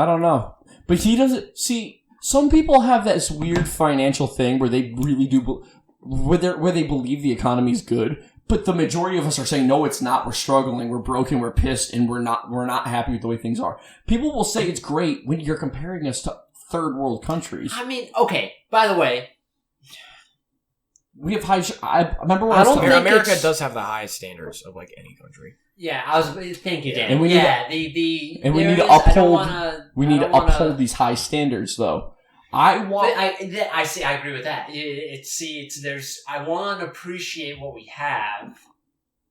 don't know. But he doesn't see. Some people have this weird financial thing where they really do, where they believe the economy's good. But the majority of us are saying, no, it's not. We're struggling. We're broken. We're pissed, and we're not happy with the way things are. People will say it's great when you're comparing us to third world countries. I mean, okay. By the way, we have high. I remember when America does have the highest standards of like any country. Yeah, I was. Thank you, Dan. And we need to uphold these high standards, though. I agree with that. I want to appreciate what we have,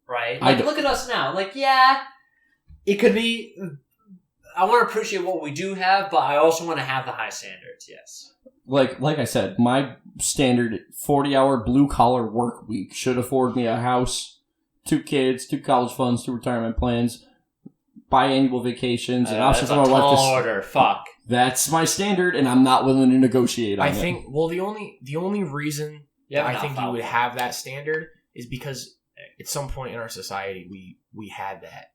right? Like, look at us now. Like, yeah, it could be. I want to appreciate what we do have, but I also want to have the high standards. Yes. Like I said, my standard 40-hour blue-collar work week should afford me a house, 2 kids, 2 college funds, 2 retirement plans, biannual vacations, and options for my life. Order. Fuck. That's my standard, and I'm not willing to negotiate on it. I think. Well, the only reason I think you would have that standard is because at some point in our society we had that.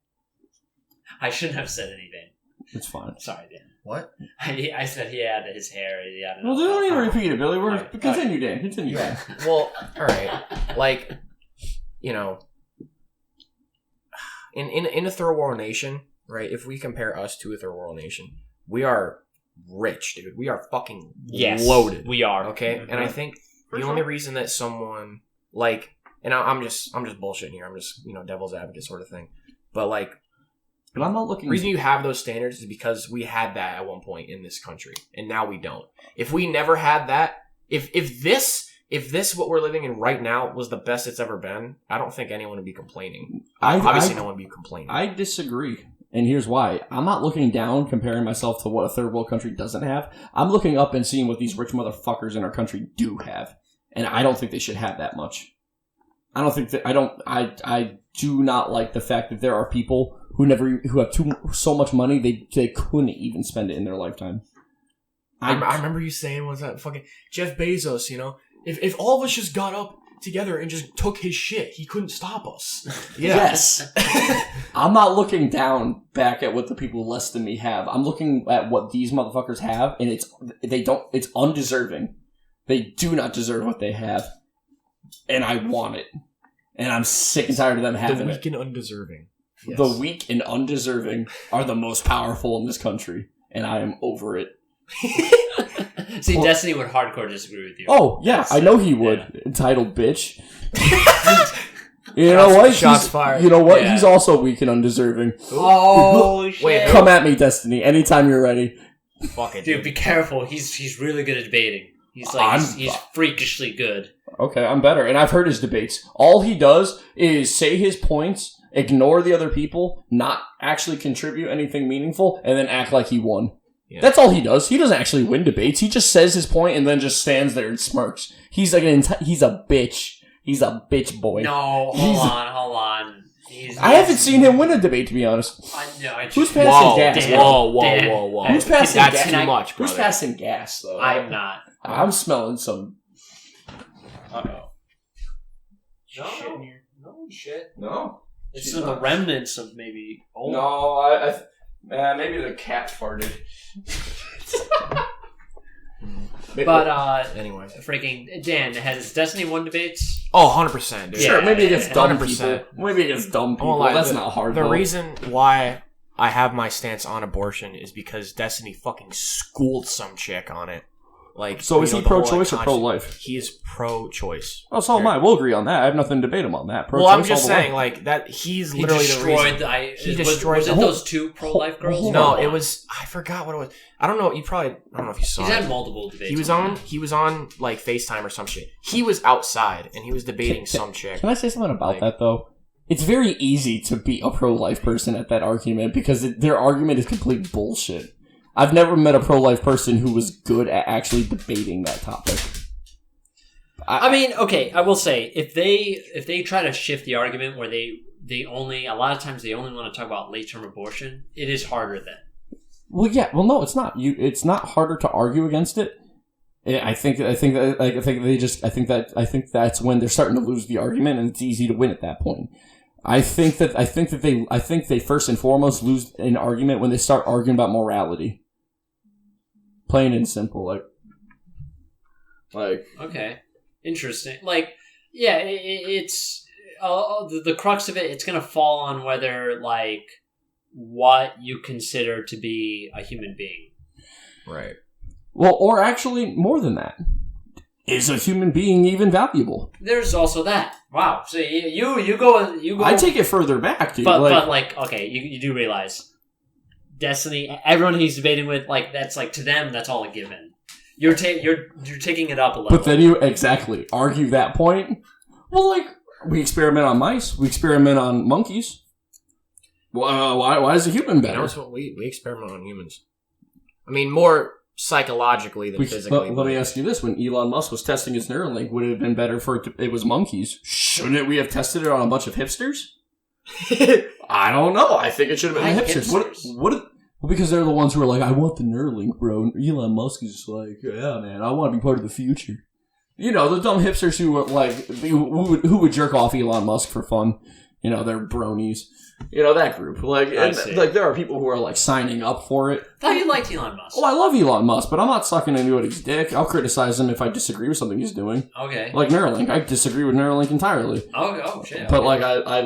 I shouldn't have said anything. It's fine. Sorry, Dan. What? I said he had his hair. Well, don't need to repeat it, Billy. Continue, Dan. Continue. Yeah. Well, all right. Like, you know, in a third world nation, right? If we compare us to a third world nation, we are rich, dude. We are fucking loaded. We are. Okay? Mm-hmm. And I think the only reason that someone like, and I'm just bullshitting here. I'm just, devil's advocate sort of thing. But like, but I'm not looking. The reason you have those standards is because we had that at one point in this country, and now we don't. If we never had that, if this what we're living in right now was the best it's ever been, I don't think anyone would be complaining. Obviously, no one would be complaining. I disagree, and here's why. I'm not looking down, comparing myself to what a third world country doesn't have. I'm looking up and seeing what these rich motherfuckers in our country do have, and I don't think they should have that much. I do not like the fact that there are people who have so much money they couldn't even spend it in their lifetime. I remember you saying, was that fucking Jeff Bezos? If all of us just got up together and just took his shit, he couldn't stop us. Yeah. Yes. I'm not looking down back at what the people less than me have. I'm looking at what these motherfuckers have, and it's undeserving. They do not deserve what they have, and I want it. And I'm sick and tired of them having it. The weak and undeserving. Yes. The weak and undeserving are the most powerful in this country, and I am over it. See, Destiny would hardcore disagree with you. Oh, yeah, I know he would. Yeah. Entitled bitch. You know what? Shots fired. You know what? Yeah. He's also weak and undeserving. Oh, shit. Wait, come at me, Destiny. Anytime you're ready. Fuck it, dude. Be careful. He's really good at debating. He's freakishly good. Okay, I'm better. And I've heard his debates. All he does is say his points, ignore the other people, not actually contribute anything meaningful, and then act like he won. Yeah. That's all he does. He doesn't actually win debates. He just says his point and then just stands there and smirks. He's like he's a bitch. He's a bitch boy. No, hold on. I haven't seen him win a debate, to be honest. Who's passing gas? Whoa. Who's passing gas? That's too much, brother. Who's passing gas, though? I'm not. I'm smelling some... Uh-oh. No shit. No. It's the remnants of maybe old. No, maybe the cat farted. But anyway, freaking Dan, has Destiny won debates? Oh, 100%, dude. Sure, maybe against dumb people. Maybe against dumb people. That's not hard. The reason why I have my stance on abortion is because Destiny fucking schooled some chick on it. Like, so is he pro-choice or pro-life? He is pro-choice. Oh, so am I. We'll agree on that. I have nothing to debate him on that. Well, I'm just saying, like, that he's literally the reason. He destroyed. Was it those 2 pro-life girls? No, it was. I forgot what it was. I don't know. I don't know if you saw. He's had multiple debates. He was on like FaceTime or some shit. He was outside and he was debating some chick. Can I say something about that though? It's very easy to beat a pro-life person at that argument because their argument is complete bullshit. I've never met a pro-life person who was good at actually debating that topic. I mean, okay, I will say if they try to shift the argument where they only a lot of times they only want to talk about late-term abortion, it is harder then. Well, yeah. Well, no, it's not. It's not harder to argue against it. I think that's when they're starting to lose the argument, and it's easy to win at that point. I think they first and foremost lose an argument when they start arguing about morality. Plain and simple, like. Okay, interesting. Like, yeah, it's the crux of it. It's gonna fall on whether like what you consider to be a human being. Right. Well, or actually more than that. Is a human being even valuable? There's also that. Wow. So you go. I take it further back, dude. But okay, you do realize Destiny. Everyone he's debating with, like, that's like to them, that's all a given. You're taking it up a level. But then you exactly argue that point. Well, like, we experiment on mice. We experiment on monkeys. Why is a human better? You know, we experiment on humans. I mean, more psychologically than physically. Let me ask you this: when Elon Musk was testing his Neuralink, would it have been better for it was monkeys? Shouldn't we have tested it on a bunch of hipsters? I don't know. I think it should have been hipsters. What? Well, because they're the ones who are like, I want the Neuralink, bro. And Elon Musk is just like, yeah, man, I want to be part of the future. You know, the dumb hipsters who were like, who would jerk off Elon Musk for fun. You know, they're bronies. You know, that group. Like, there are people who are like signing up for it. I thought you liked Elon Musk. Oh, I love Elon Musk, but I'm not sucking anybody's dick. I'll criticize him if I disagree with something he's doing. Okay. Like Neuralink, I disagree with Neuralink entirely. Oh shit. But like, I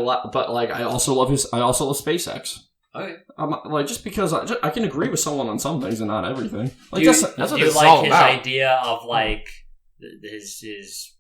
also love SpaceX. Okay. Like, just because I can agree with someone on some things and not everything. Like, do you, that's what do you it's like all his about. idea of like his?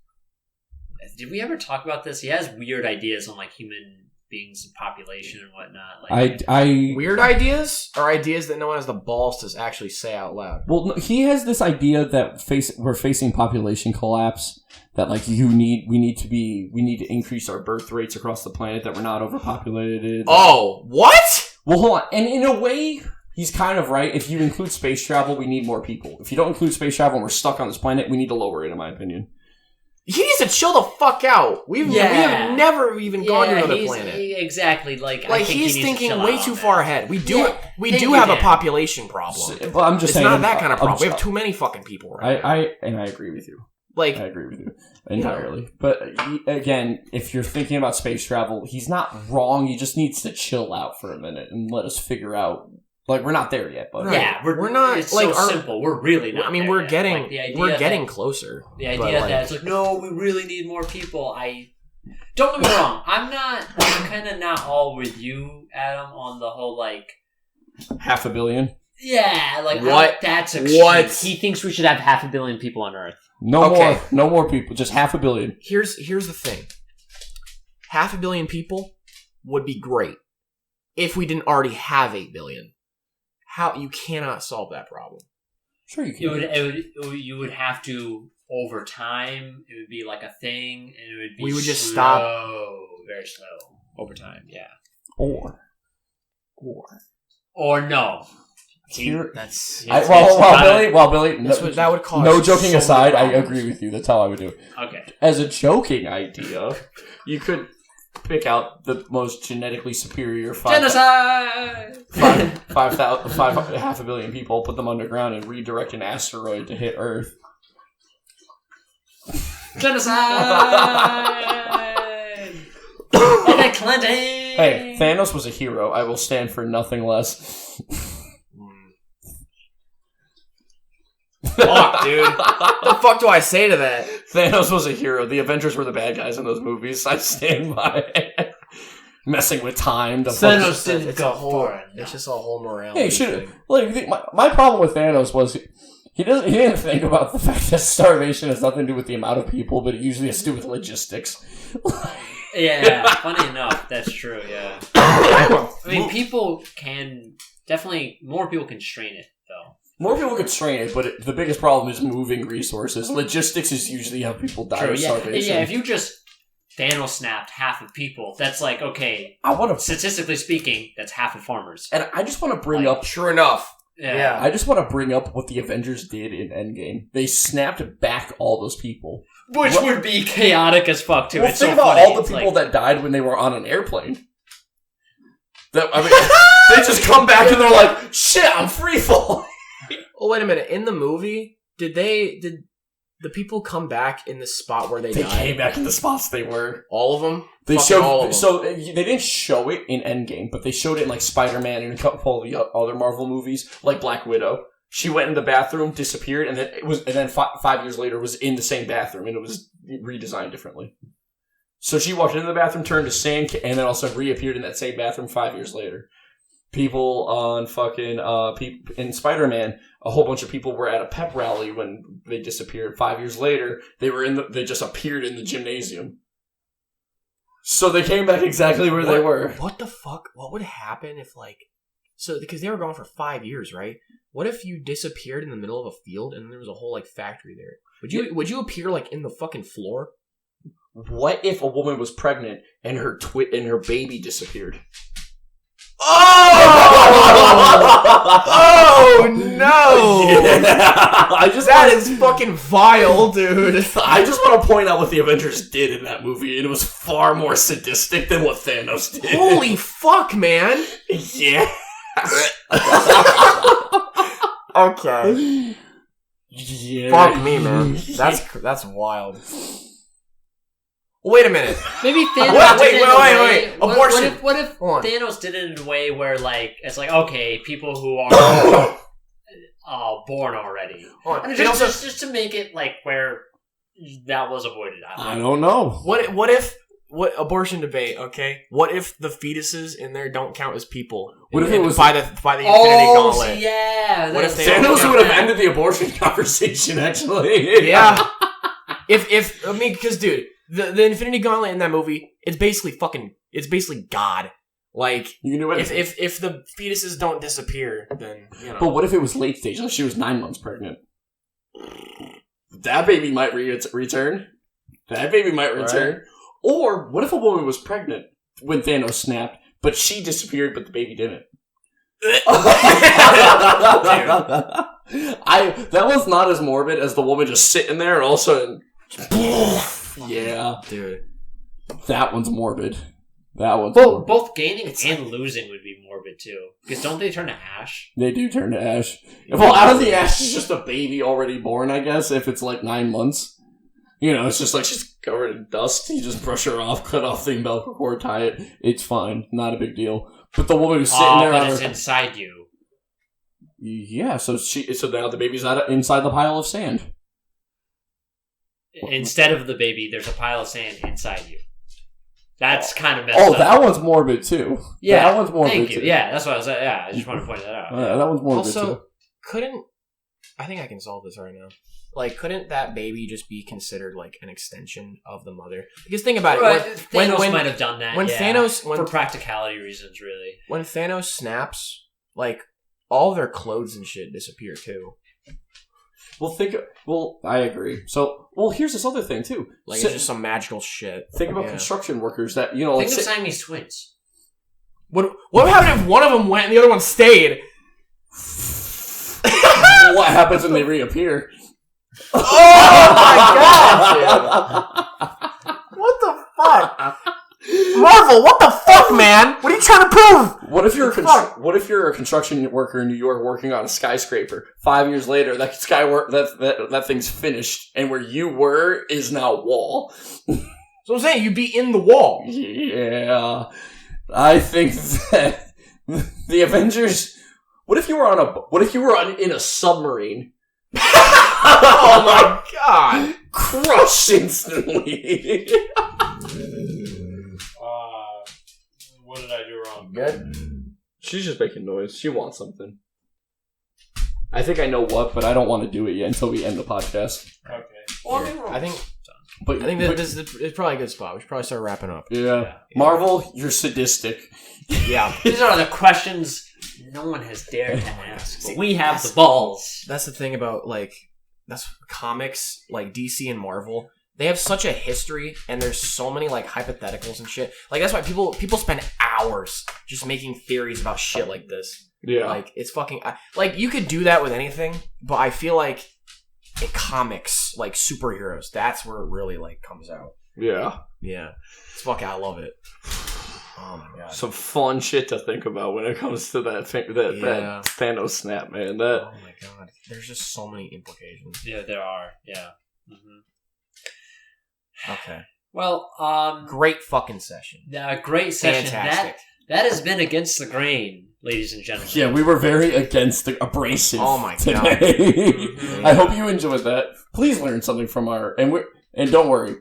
Did we ever talk about this? He has weird ideas on like human beings and population and whatnot. Like, I weird ideas or ideas that no one has the balls to actually say out loud. Well, no, he has this idea that we're facing population collapse. That like we need to increase our birth rates across the planet. That we're not overpopulated. Oh, what? Well, hold on. And in a way, he's kind of right. If you include space travel, we need more people. If you don't include space travel and we're stuck on this planet, we need to lower it, in my opinion. He needs to chill the fuck out. We have never even gone to another planet. Exactly. Like he's thinking way too far ahead. We do have a population problem. Well, I'm just saying, it's not that kind of problem. We have too many fucking people. Right? I agree with you. Like, I agree with you entirely. You know. But again, if you're thinking about space travel, he's not wrong. He just needs to chill out for a minute and let us figure out. Like, we're not there yet, but yeah, we're not. It's like so simple. We're really not. I mean, we're getting closer. The idea that it's like, no, we really need more people. Don't get me wrong. I'm kind of not all with you, Adam, on the whole like 500 million. Yeah, like what? That's extreme. What? He thinks we should have 500 million people on Earth. No more people. Just 500 million. Here's the thing. 500 million people would be great if we didn't already have 8 billion. You cannot solve that problem. Sure you can. You would have to, over time, it would be like a thing, and it would be just stop. Very slow, over time, yeah. Or no. Billy, that would cause no joking aside, I agree with you. That's how I would do it. Okay. As a joking idea, you could pick out the most genetically superior genocide 500 million people, put them underground, and redirect an asteroid to hit Earth. Genocide. Okay, Clinton. Hey, Thanos was a hero. I will stand for nothing less. Fuck, dude. What the fuck do I say to that? Thanos was a hero. The Avengers were the bad guys in those movies. I stand by it. Messing with time. Thanos didn't go for it. It's just a whole morality. Hey, should like my problem with Thanos was he didn't think about the fact that starvation has nothing to do with the amount of people, but it usually has to do with logistics. Yeah, funny enough, that's true. Yeah, I mean, people can definitely more people can strain it though. More people could strain it, but the biggest problem is moving resources. Logistics is usually how people die of starvation. Yeah, if you just Thanos snapped half of people, that's like, okay, statistically speaking, that's half of farmers. And I just want to bring up... Sure enough. Yeah. I just want to bring up what the Avengers did in Endgame. They snapped back all those people. Which would be chaotic as fuck, too. Well, it's think so about funny. all the people that died when they were on an airplane. They just come back and they're like, shit, I'm free falling. Oh, wait a minute. In the movie, Did the people come back in the spot where they They died? came back in the spots they were. All of them? They Fucking showed all of them. so they didn't show it in Endgame, but they showed it in like Spider-Man and a couple of the other Marvel movies, like Black Widow. She went in the bathroom, disappeared, and then 5 years later was in the same bathroom, and it was redesigned differently. So she walked into the bathroom, turned to sand, and then also reappeared in that same bathroom 5 years later. People on fucking in Spider-Man, a whole bunch of people were at a pep rally when they disappeared. 5 years later, they just appeared in the gymnasium. So they came back exactly where they were. What the fuck? What would happen if because they were gone for 5 years, right? What if you disappeared in the middle of a field and there was a whole factory there? Would you appear in the fucking floor? What if a woman was pregnant and her baby disappeared? Oh no! Yeah. That is fucking vile, dude. I just want to point out what the Avengers did in that movie, and it was far more sadistic than what Thanos did. Holy fuck, man! Yeah. Okay. Yeah. Fuck me, man. That's wild. Wait a minute. Maybe Thanos Wait. did it in a way. Abortion. What if Hold on. Thanos did it in a way where it's okay, people who are born already, Hold on. and And also, just to make it where that was avoided. I don't know. what if abortion debate? Okay, what if the fetuses in there don't count as people? What if it was by the Infinity Gauntlet? Yeah. What if they Thanos don't would have count? ended the abortion conversation, actually. Yeah. Because dude, the Infinity Gauntlet in that movie, it's basically God. You know what? If the fetuses don't disappear, then But what if it was late stage? Like she was 9 months pregnant. That baby might return. That baby might return. Right. Or what if a woman was pregnant when Thanos snapped, but she disappeared, but the baby didn't? That was not as morbid as the woman just sitting there and all of a sudden, yeah, dude, that one's morbid. Both gaining and losing would be morbid too, because don't they turn to ash? They do turn to ash. Well, out of the ash is just a baby already born, I guess. If it's 9 months, it's just she's covered in dust. You just brush her off, cut off the umbilical cord, tie it. It's fine, not a big deal. But the woman who's sitting there, but it's inside you. Yeah, so now the baby's inside the pile of sand. Instead of the baby, there's a pile of sand inside you. That's kind of messed up. Oh, that one's morbid too. Yeah, that one's morbid thank you. too. Yeah, that's what I was. Yeah, I just want to point that out. That one's morbid also, too. I think I can solve this right now. Couldn't that baby just be considered an extension of the mother? Because think about it. Thanos might have done that. For practicality reasons, really. When Thanos snaps, all their clothes and shit disappear too. I agree. So, here's this other thing too. It's just some magical shit. Think about construction workers that think of Siamese twins. What happened if one of them went and the other one stayed? What happens when they reappear? Oh my god, dude! What the fuck? Marvel, what the fuck, man? What are you trying to prove? What if you're a construction worker in New York working on a skyscraper? 5 years later, that thing's finished, and where you were is now wall. So I'm saying you'd be in the wall. Yeah, I think that the Avengers. What if you were in a submarine? Oh my god! Crushed instantly. What did I do wrong? Good. She's just making noise. She wants something. I think I know what, but I don't want to do it yet until we end the podcast. Okay. Well, I think this is probably a good spot. We should probably start wrapping up. Yeah. Marvel, you're sadistic. Yeah. These are the questions no one has dared to ask. But we have the balls. That's the thing about that's comics DC and Marvel. They have such a history, and there's so many hypotheticals and shit. That's why people spend hours just making theories about shit like this. Yeah. It's fucking you could do that with anything, but I feel in comics, superheroes, that's where it really comes out. Yeah. Yeah. It's fucking, I love it. Oh my god. Some fun shit to think about when it comes to that Thanos snap, man. Oh my god. There's just so many implications. Yeah, there are. Yeah. Mm-hmm. Okay. Well, Great fucking session. great session. Fantastic. That has been against the grain, ladies and gentlemen. Yeah, we were very against the abrasive. Oh my today. god. Mhm. I hope you enjoyed that. Please learn something from and don't worry.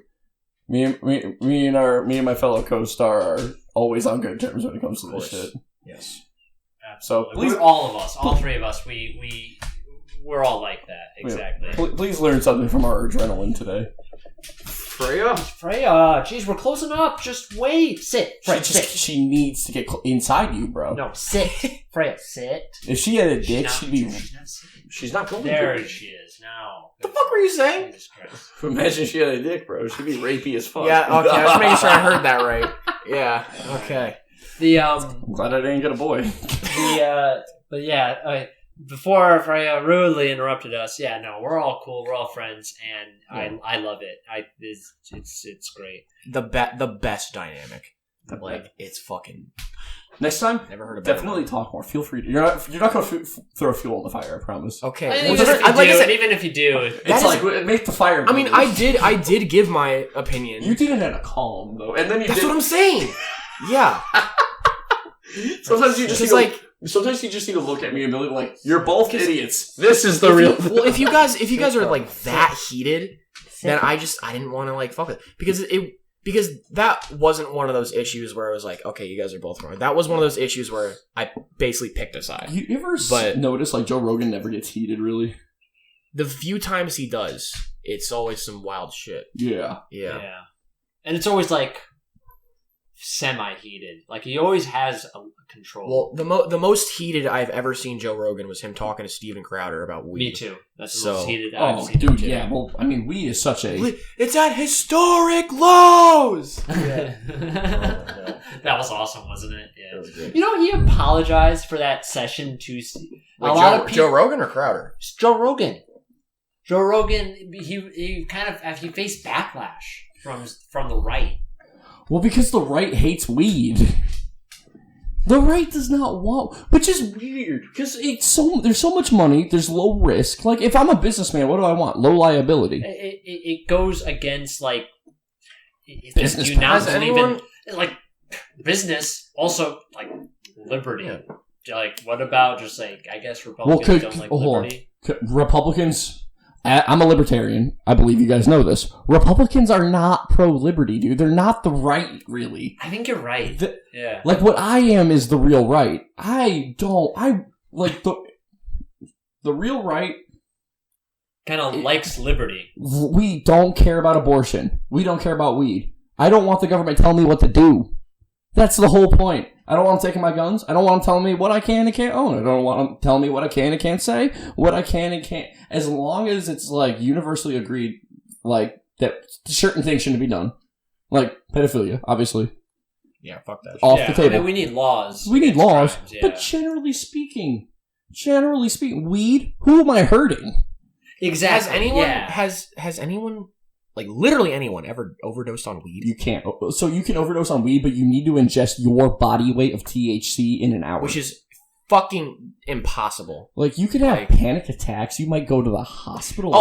Me and my fellow co-star are always on good terms when it comes to this shit. Yes. Absolutely. So please, all of us, all three of us, we're all like that. Exactly. please learn something from our adrenaline today. Freya, geez, we're closing up. Just wait. Sit. Freya, sit. She needs to get inside you, bro. No, sit. Freya, sit. If she had a dick, she'd be. She's not going There to. she is now. The fuck were you saying? Jesus Christ. Imagine she had a dick, bro. She'd be rapey as fuck. Yeah, okay. I was making sure I heard that right. Yeah, okay. I'm glad I didn't get a boy. But yeah, before Freya rudely interrupted us, yeah, no, we're all cool, we're all friends, and I love it. It's great. The best dynamic. It's fucking. Next time, Never heard of definitely talk more. Feel free to. You're not going to throw fuel on the fire. I promise. Okay. Even if you do, It's like make the fire. I mean, I did give my opinion. You did it at a calm though, and then you. That's what I'm saying. Yeah. Sometimes you just need sometimes you just need to look at me and be like, "You're both idiots. This is the real." Well, if you guys are like that heated, then I didn't want to like fuck with it because that wasn't one of those issues where I was like, okay, you guys are both wrong. That was one of those issues where I basically picked a side. You ever notice like Joe Rogan never gets heated really? The few times he does, it's always some wild shit. Yeah. and it's always like semi-heated. Like he always has a control. Well, the most heated I've ever seen Joe Rogan was him talking to Steven Crowder about weed. Me too. That's the most heated I've seen. Dude, yeah. Well, I mean, weed is such a... It's at historic lows! Yeah. That was awesome, wasn't it? Yeah. It was good. You know, he apologized for that session to a lot of people. Joe Rogan or Crowder? Joe Rogan. Joe Rogan, he faced backlash from the right. Well, because the right hates weed. The right does not want, which is weird because there's so much money, there's low risk. Like if I'm a businessman, what do I want? Low liability. It goes against like business. You not believe in like business, also like liberty. Yeah. Like what about just like I guess Republicans don't like liberty. Republicans. I'm a libertarian. I believe you guys know this. Republicans are not pro-liberty, dude. They're not the right, really. I think you're right. Yeah. Like, what I am is the real right. I like the real right... kind of likes liberty. We don't care about abortion. We don't care about weed. I don't want the government telling me what to do. That's the whole point. I don't want them taking my guns. I don't want them telling me what I can and can't own. I don't want them telling me what I can and can't say, what I can and can't. As long as it's like universally agreed, like that certain things shouldn't be done, like pedophilia, obviously. Yeah, fuck that. Off the table. I mean, we need laws. We need laws, crimes, but generally speaking, weed. Who am I hurting? Exactly. Has anyone? Like, literally anyone ever overdosed on weed? You can't. So you can overdose on weed, but you need to ingest your body weight of THC in an hour. Which is fucking impossible. Like, you could have panic attacks. You might go to the hospital.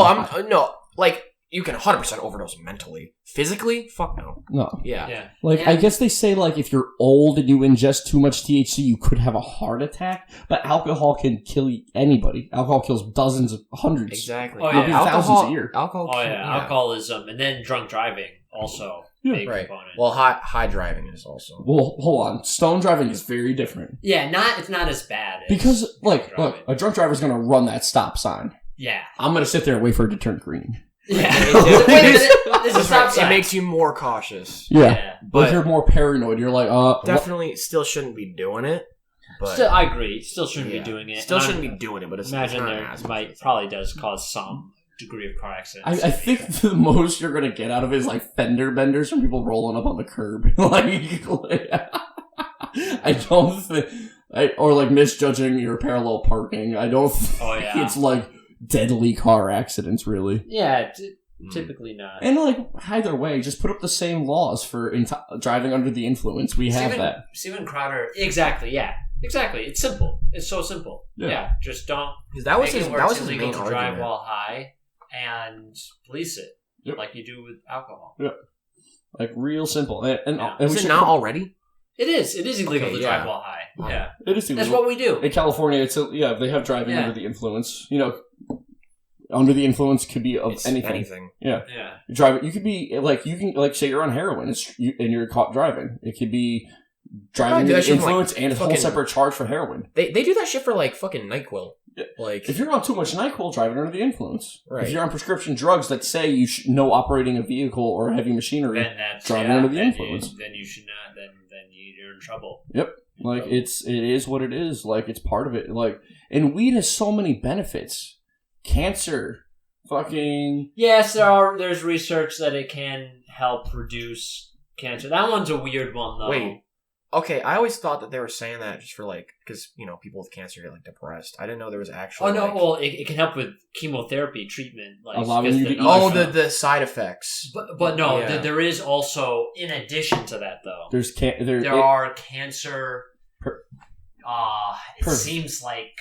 You can 100% overdose mentally. Physically? Fuck no. No. Yeah. I guess they say, like, if you're old and you ingest too much THC, you could have a heart attack. But alcohol can kill anybody. Alcohol kills dozens, hundreds. Exactly. Oh, yeah. Thousands a year. Alcoholism. And then drunk driving also. Big component. Well, high driving is also. Well, hold on. Stone driving is very different. Yeah, it's not as bad as because, look, a drunk driver's going to run that stop sign. Yeah. I'm going to sit there and wait for it to turn green. Yeah. Wait a minute. There's a stop sign. It makes you more cautious. Yeah. But you're more paranoid. You're like, definitely still shouldn't be doing it. But still, I agree. Still shouldn't be doing it. Still shouldn't be doing it, but it's probably does cause some degree of car accidents. I think the most you're going to get out of it is like fender benders from people rolling up on the curb. I don't think... or like misjudging your parallel parking. I don't think it's like... deadly car accidents, really. Yeah, Typically not. And like either way, just put up the same laws for driving under the influence. We have that. Steven Crowder. Exactly. Yeah. Exactly. It's simple. It's so simple. Yeah. Just don't. Because that was make his. it where That was it's his illegal main to drive argument. while high and police it like you do with alcohol. Yeah. Like real simple. And Is it not already? It is. It is illegal to drive yeah. while high. Yeah. It is illegal. That's what we do. In California, they have driving under the influence. Under the influence could be of anything. Yeah. You could be say you're on heroin and you're caught driving. It could be driving under the influence and a whole separate charge for heroin. They do that shit for like fucking NyQuil. Yeah. Like if you're on too much NyQuil, driving under the influence. Right. If you're on prescription drugs that say you should no operating a vehicle or heavy machinery, driving under the influence, then you should not. Then you're in trouble. Yep. Like it is what it is. Like it's part of it. Like and weed has so many benefits. Cancer, fucking yes. There's research that it can help reduce cancer. That one's a weird one though. Wait. Okay, I always thought that they were saying that just for like, because, people with cancer get like depressed. I didn't know there was actually. Oh, no, well, it can help with chemotherapy treatment. Like, allowing you to eat. The side effects. But no, there is also, in addition to that though, there are cancer. It seems like,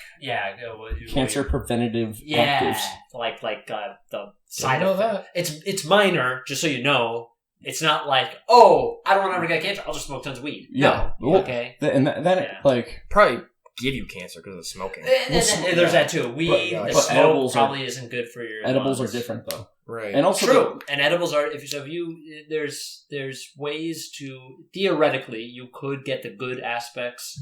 cancer preventative actives. Like the side effect. It's minor, just so you know. It's not like, oh, I don't want to ever get cancer. I'll just smoke tons of weed. Yeah. No. Okay. And that probably give you cancer because of smoking. There's that too. Weed, the smoke probably isn't good for your edibles lungs. are different though. Right. And also true. And edibles are there's ways to theoretically you could get the good aspects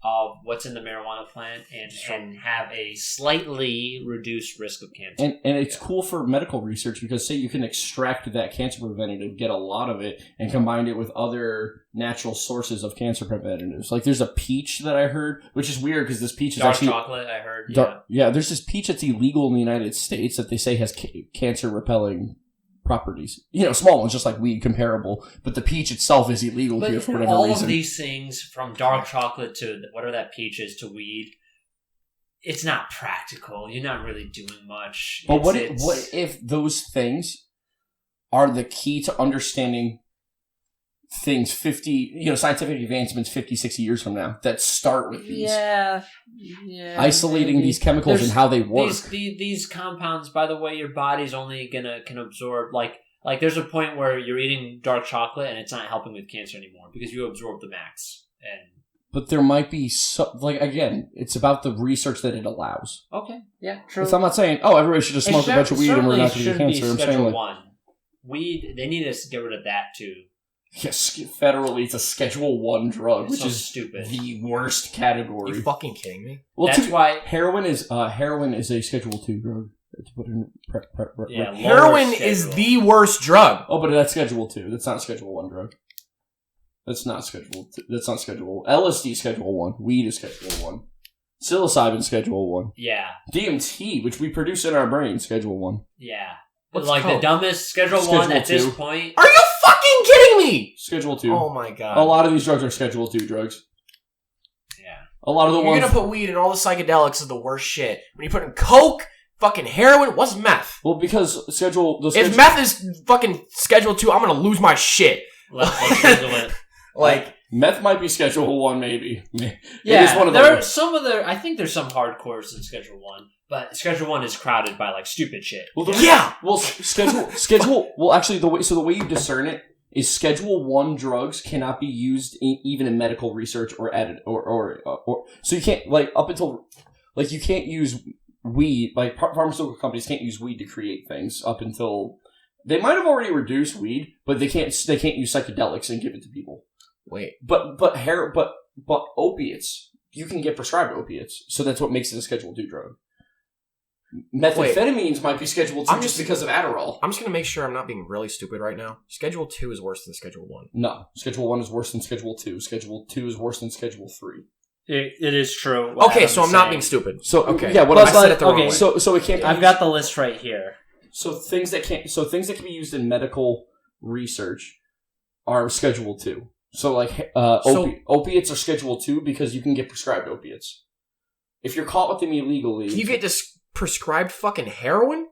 of what's in the marijuana plant and have a slightly reduced risk of cancer. And it's cool for medical research because say you can extract that cancer preventative, get a lot of it, and combine it with other natural sources of cancer preventatives. Like there's a peach that I heard, which is weird because this peach is actually chocolate. I heard. There's this peach that's illegal in the United States that they say has cancer repelling properties. Small ones, just like weed, comparable. But the peach itself is illegal here for whatever reason. All of these things, from dark chocolate to whatever that peach is to weed, it's not practical. You're not really doing much. But what if those things are the key to understanding things scientific advancements 50, 60 years from now that start with these? Yeah. Isolating these chemicals and how they work. These compounds, by the way, your body's only can absorb, like there's a point where you're eating dark chocolate and it's not helping with cancer anymore because you absorb the max. But there might be again, it's about the research that it allows. Okay. Yeah, true. So I'm not saying, everybody should just smoke a bunch of weed and we're not going to get cancer. I'm saying one. Weed, they need to get rid of that too. Yes, federally, it's a Schedule 1 drug, which is stupid. The worst category. Are you fucking kidding me? Well, that's why heroin is a Schedule 2 drug. To put in heroin is the worst drug. Oh, but that's Schedule 2. That's not a Schedule 1 drug. That's not Schedule 2. That's not Schedule. LSD is Schedule 1. Weed is Schedule 1. Psilocybin Schedule 1. Yeah. DMT, which we produce in our brain, Schedule 1. Yeah. The dumbest Schedule 1 at this point. Are you fucking kidding me? Schedule 2. Oh my god. A lot of these drugs are Schedule 2 drugs. Yeah. A lot of the ones... You're gonna put weed and all the psychedelics is the worst shit. When you put in coke, fucking heroin, what's meth? Well, because if meth is fucking Schedule 2, I'm gonna lose my shit. Let's schedule it. Meth might be Schedule 1, maybe. Yeah, it is one of I think there's some hardcores in Schedule 1, but Schedule 1 is crowded by stupid shit. Well, Well, actually, the way you discern it is Schedule 1 drugs cannot be used even in medical research or so you can't up until you can't use weed. Pharmaceutical companies can't use weed to create things up until they might have already reduced weed, but they can't use psychedelics and give it to people. Wait, but opiates, you can get prescribed opiates, so that's what makes it a Schedule 2 drug. Methamphetamines might be Schedule 2 just because of Adderall. I'm just going to make sure I'm not being really stupid right now. Schedule 2 is worse than Schedule 1. No. Schedule 1 is worse than Schedule 2. Schedule 2 is worse than Schedule 3. It is true. Okay, so I'm not being stupid. So, okay. Yeah, I said it the wrong way. So it can't be I've got the list right here. So things that can be used in medical research are Schedule 2. So opiates are Schedule 2 because you can get prescribed opiates. If you're caught with them illegally... Can you get prescribed fucking heroin?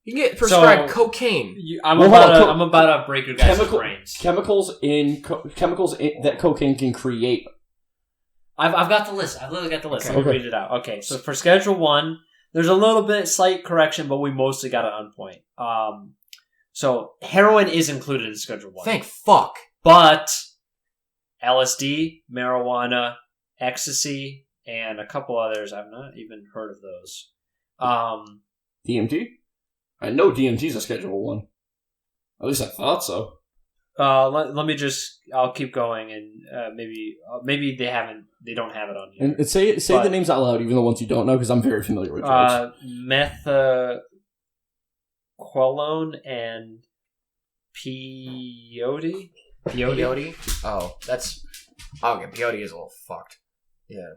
You can get prescribed cocaine. I'm about to break your guys' brains. Chemicals that cocaine can create. I've got the list. I've literally got the list. Okay. Let me read it out. Okay, so for Schedule 1, there's a little bit slight correction, but we mostly got it on point. So heroin is included in Schedule 1. Thank fuck. But LSD, marijuana, ecstasy, and a couple others, I've not even heard of those. DMT? I know DMT's a Schedule 1. At least I thought so. Let me just. I'll keep going, and maybe they don't have it on here. And say the names out loud, even the ones you don't know, because I'm very familiar with drugs. Methaqualone and peyote. Peyote? Oh, that's okay. Peyote is a little fucked. Yeah,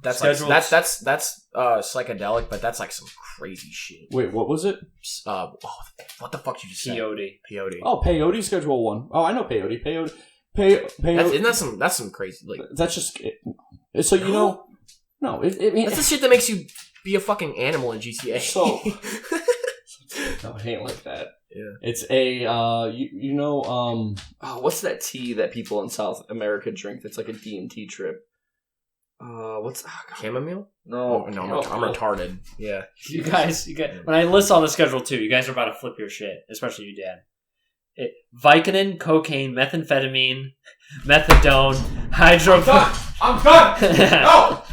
that's psychedelic, but that's like some crazy shit. Wait, what was it? What the fuck did you just say? Peyote. Oh, peyote Schedule 1. Oh, I know peyote. Peyote. Isn't that's some crazy like. That's just so you know. No, that's the shit that makes you be a fucking animal in GTA. So. No, it ain't like that. Yeah. It's a, what's that tea that people in South America drink that's like a DMT trip? Chamomile? No. I'm retarded. Yeah. You guys, when I list all the Schedule 2, you guys are about to flip your shit, especially you, Dan. Vicodin, cocaine, methamphetamine, methadone, I'm done! No!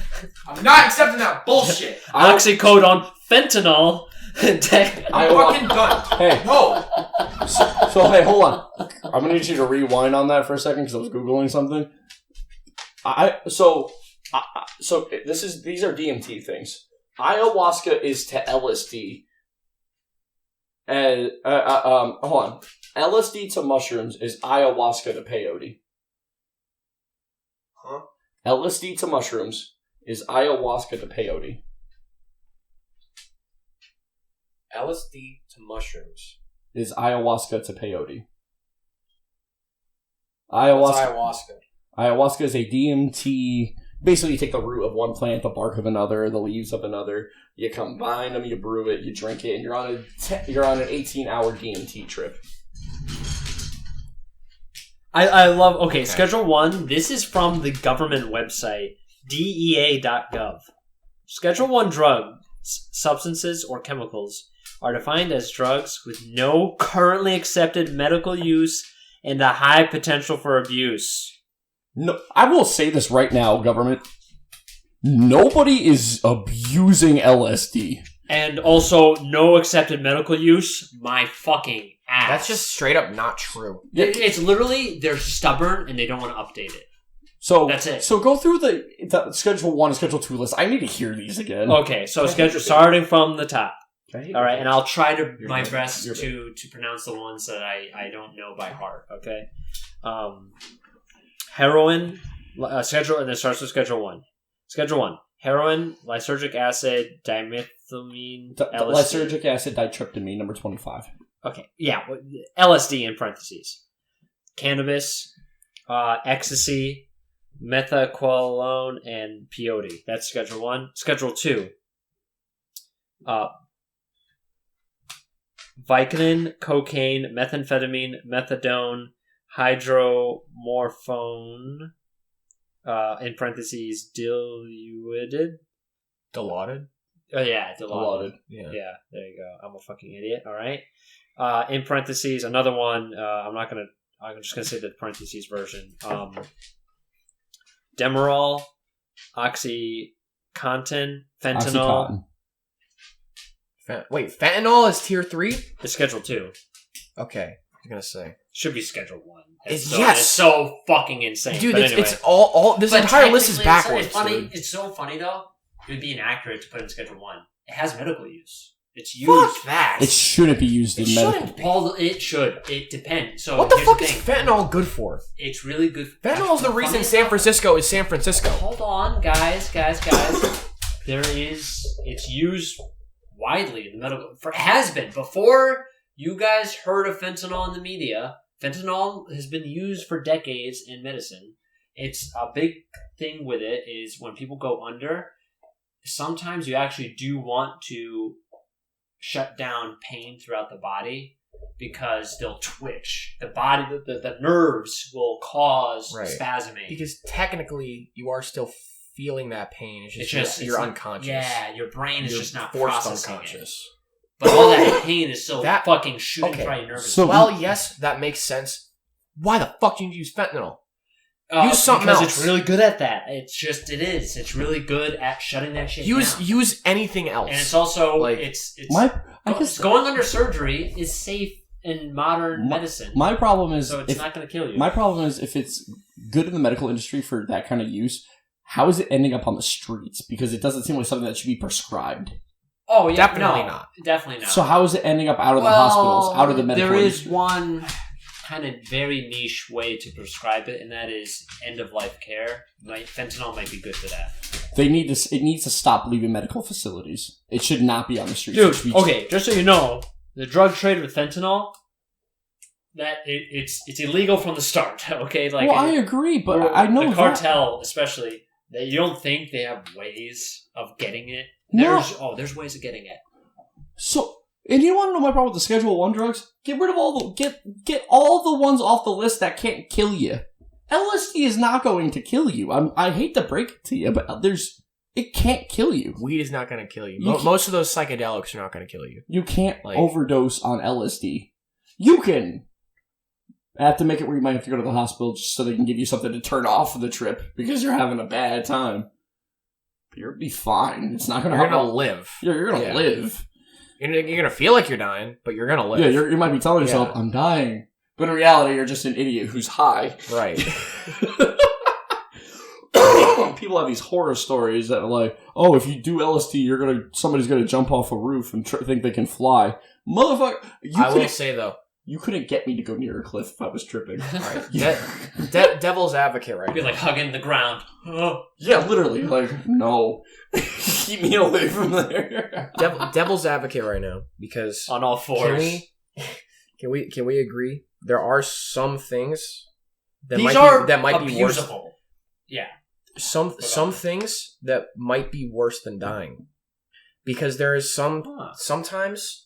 I'm not accepting that bullshit! Oxycodone, fentanyl, I'm fucking done. Hey. No. So hey, hold on. I'm gonna need you to rewind on that for a second because I was googling something. These are DMT things. Ayahuasca is to LSD. And hold on. LSD to mushrooms is ayahuasca to peyote. Huh? LSD to mushrooms is ayahuasca to peyote. LSD to mushrooms is ayahuasca to peyote. What's ayahuasca? Ayahuasca is a DMT. Basically, you take the root of one plant, the bark of another, the leaves of another. You combine them, you brew it, you drink it, and you're on an 18-hour DMT trip. I love. Okay, Schedule 1. This is from the government website, DEA.gov. Schedule 1 drugs, substances, or chemicals are defined as drugs with no currently accepted medical use and a high potential for abuse. No, I will say this right now, government. Nobody is abusing LSD. And also, no accepted medical use. My fucking ass. That's just straight up not true. It's literally, they're stubborn and they don't want to update it. So that's it. So go through the Schedule 1 and Schedule 2 list. I need to hear these again. Okay, so starting from the top. Okay. All right, and I'll try my best to pronounce the ones that I don't know by heart. Okay, heroin schedule, and it starts with Schedule 1. Schedule 1: heroin, lysergic acid, dimethylamine, LSD. Lysergic acid, ditryptamine, number 25. Okay, yeah, LSD in parentheses. Cannabis, ecstasy, methaqualone, and peyote. That's Schedule 1. Schedule 2. Vicodin, cocaine, methamphetamine, methadone, hydromorphone, in parentheses, diluted. Dilaudid? Oh, yeah, dilaudid. Yeah, there you go. I'm a fucking idiot, all right? In parentheses, another one, I'm just going to say the parentheses version. Demerol, Oxycontin, fentanyl. Oxycontin. Wait, fentanyl is tier 3? It's Schedule 2. Okay, I was gonna say. Should be Schedule 1. It's so fucking insane. Dude, but anyway. it's all this entire list is backwards. It's funny. Dude. It's so funny though. It would be inaccurate to put in Schedule 1. It has medical use. It's used. Fuck that. It shouldn't be used in medical. Paul, it should. It depends. So what the fuck is fentanyl good for? It's really good. Fentanyl is the reason San Francisco is San Francisco. Hold on, guys. It's used widely in the medical. Has been before you guys heard of fentanyl in the media. Fentanyl has been used for decades in medicine. It's a big thing with it is when people go under. Sometimes you actually do want to shut down pain throughout the body because they'll twitch. The body, the nerves will cause spasming. Because technically, you are still feeling that pain. It's just you're unconscious. Yeah, your brain is just not forced processing unconscious. It. But all that pain is still fucking shooting through your nervous system. Well, yes, that makes sense. Why the fuck do you use fentanyl? Use something else. Because it's really good at that. It is. It's really good at shutting that shit down. Use anything else. And it's also like going under surgery is safe in modern medicine. My problem is so it's not going to kill you. My problem is if it's good in the medical industry for that kind of use, how is it ending up on the streets? Because it doesn't seem like something that should be prescribed. Oh yeah, definitely not. Definitely not. So how is it ending up out of the hospitals, out of the medical industry? There is one kind of very niche way to prescribe it, and that is end-of-life care. Fentanyl might be good for that. It needs to stop leaving medical facilities. It should not be on the streets. Dude, okay, just so you know, the drug trade with fentanyl, that it's illegal from the start. Okay, I agree, but I know the cartel, especially, you don't think they have ways of getting it. There's ways of getting it. So. And you want to know my problem with the Schedule 1 drugs? Get rid of get all the ones off the list that can't kill you. LSD is not going to kill you. I hate to break it to you, but it can't kill you. Weed is not going to kill you. Most of those psychedelics are not going to kill you. You can't overdose on LSD. You can. I have to make it where you might have to go to the hospital just so they can give you something to turn off the trip because you're having a bad time. But you'll be fine. It's not going to hurt. You're going to live. You're going to live. You're going to feel like you're dying, but you're going to live. Yeah, you might be telling yourself, I'm dying. But in reality, you're just an idiot who's high. Right. People have these horror stories that are like, oh, if you do LSD, somebody's going to jump off a roof and think they can fly. Motherfucker. I will say, though. You couldn't get me to go near a cliff if I was tripping. All right. Devil's advocate right now. Be like hugging the ground. Oh. Yeah, literally. Like, no. Keep me away from there. Devil's advocate right now. Because on all fours. Can we agree? There are some things that might be worse. Yeah. Some things that might be worse than dying. Because there is sometimes,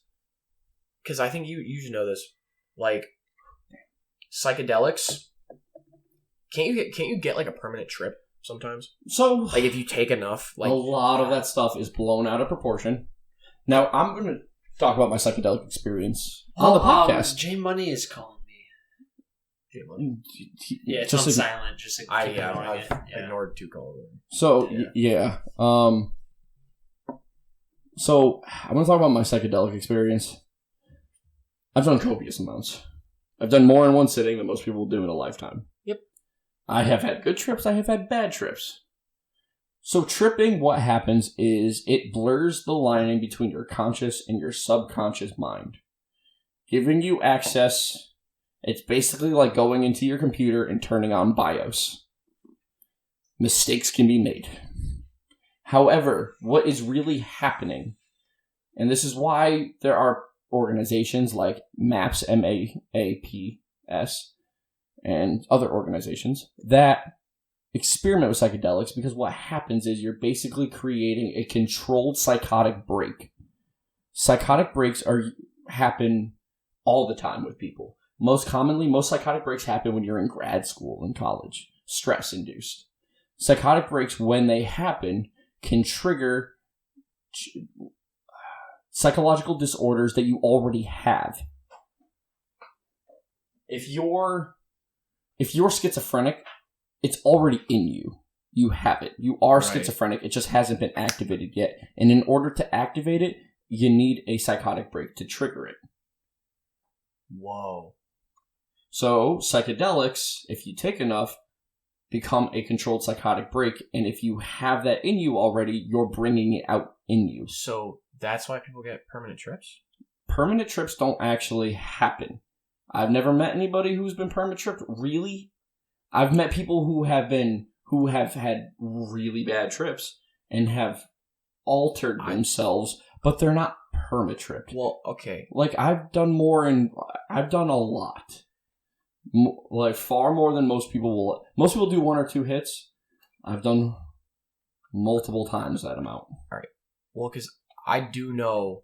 because I think you should know this, like psychedelics. Can't you get like a permanent trip sometimes? So like if you take enough, like a lot of that stuff is blown out of proportion. Now I'm going to talk about my psychedelic experience on the podcast. J Money is calling me. J Money. Yeah, it's on silent. Just I've ignored 2 calls. So yeah. So I'm going to talk about my psychedelic experience. I've done copious amounts. I've done more in one sitting than most people will do in a lifetime. Yep. I have had good trips. I have had bad trips. So tripping, what happens is it blurs the lining between your conscious and your subconscious mind. Giving you access, it's basically like going into your computer and turning on BIOS. Mistakes can be made. However, what is really happening, and this is why there are organizations like MAPS, M-A-A-P-S, and other organizations that experiment with psychedelics, because what happens is you're basically creating a controlled psychotic break. Psychotic breaks happen all the time with people. Most commonly, most psychotic breaks happen when you're in grad school and college. Stress-induced. Psychotic breaks, when they happen, can trigger psychological disorders that you already have. If you're schizophrenic, it's already in you. You have it. You are schizophrenic. It just hasn't been activated yet. And in order to activate it, you need a psychotic break to trigger it. Whoa. So, psychedelics, if you take enough, become a controlled psychotic break. And if you have that in you already, you're bringing it out in you. So, that's why people get permanent trips? Permanent trips don't actually happen. I've never met anybody who's been permanent tripped, really. I've met people who have had really bad trips and have altered themselves, but they're not perma-tripped. Well, okay. Like, I've done a lot. Like, far more than most people will. Most people do 1 or 2 hits. I've done multiple times that amount. All right. Well, because I do know,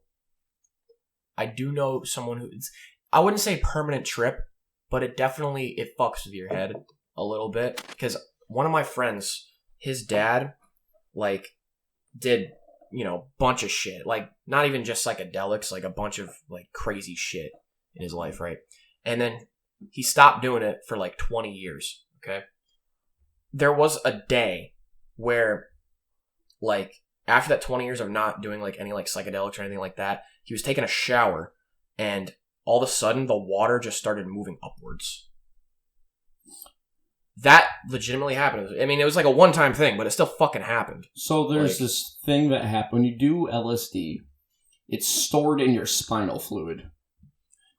I do know someone who, I wouldn't say permanent trip, but it fucks with your head a little bit. Because one of my friends, his dad, like, did, bunch of shit. Like, not even just psychedelics, like a bunch of, like, crazy shit in his life, right? And then he stopped doing it for, like, 20 years, okay? There was a day where, like, after that 20 years of not doing, like, any, like, psychedelics or anything like that, he was taking a shower, and all of a sudden, the water just started moving upwards. That legitimately happened. I mean, it was like a one-time thing, but it still fucking happened. So there's this thing that happens when you do LSD. It's stored in your spinal fluid.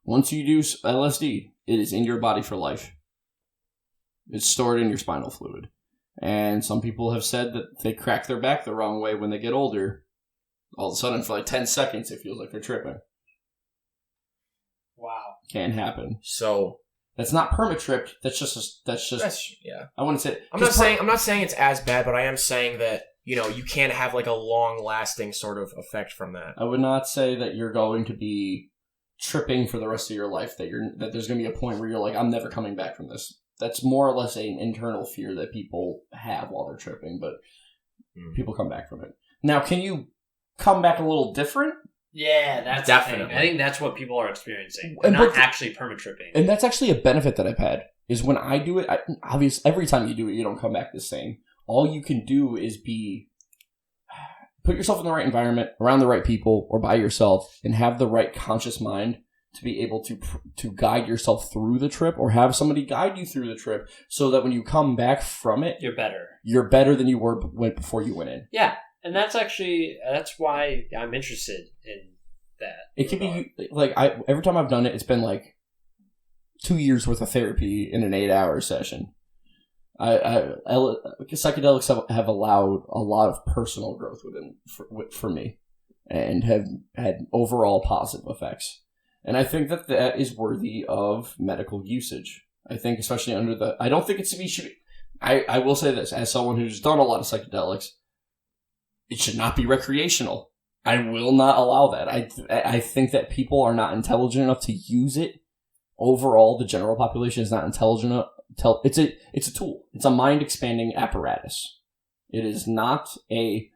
Once you do LSD, it is in your body for life. It's stored in your spinal fluid. And some people have said that they crack their back the wrong way when they get older. All of a sudden, for like 10 seconds, it feels like they're tripping. Wow. Can happen. So that's not perma-tripped. That's just yeah. I wouldn't say. I'm not saying it's as bad, but I am saying that you can't have like a long-lasting sort of effect from that. I would not say that you're going to be tripping for the rest of your life. That there's going to be a point where you're like, I'm never coming back from this. That's more or less an internal fear that people have while they're tripping, but people come back from it. Now, can you come back a little different? Yeah, that's definitely. The thing. I think that's what people are experiencing. Not actually perma-tripping. And that's actually a benefit that I've had, is when I do it, obviously, every time you do it, you don't come back the same. All you can do is put yourself in the right environment, around the right people, or by yourself, and have the right conscious mind to be able to guide yourself through the trip, or have somebody guide you through the trip, so that when you come back from it, you're better. You're better than you were before you went in. Yeah. And that's why I'm interested in that. It can be like every time I've done it, it's been like 2 years worth of therapy in an 8-hour session. Psychedelics have allowed a lot of personal growth for me, and have had overall positive effects. And I think that is worthy of medical usage. I think, especially I don't think it's to be. I will say this as someone who's done a lot of psychedelics. It should not be recreational. I will not allow that. I think that people are not intelligent enough to use it. Overall, the general population is not intelligent enough. It's a tool. It's a mind-expanding apparatus. It is not a,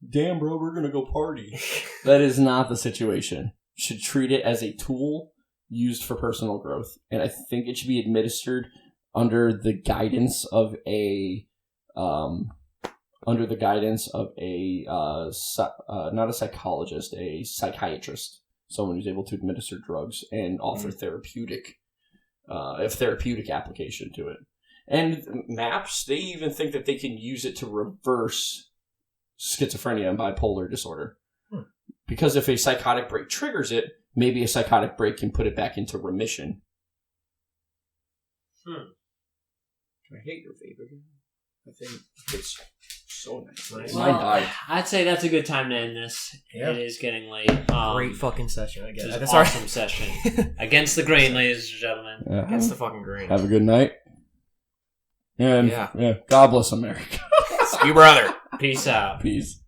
damn bro, we're going to go party. That is not the situation. You should treat it as a tool used for personal growth. And I think it should be administered under the guidance of not a psychologist, a psychiatrist, someone who's able to administer drugs and offer therapeutic application to it. And MAPS, they even think that they can use it to reverse schizophrenia and bipolar disorder. Because if a psychotic break triggers it, maybe a psychotic break can put it back into remission. Can I hate your vape again? I think it's so nice. Well, I'd say that's a good time to end this. Yeah. It is getting late. Great fucking session, I guess. It was an awesome session. Against the grain, ladies and gentlemen. Yeah. Against the fucking grain. Have a good night. And God bless America. You brother. Peace out. Peace.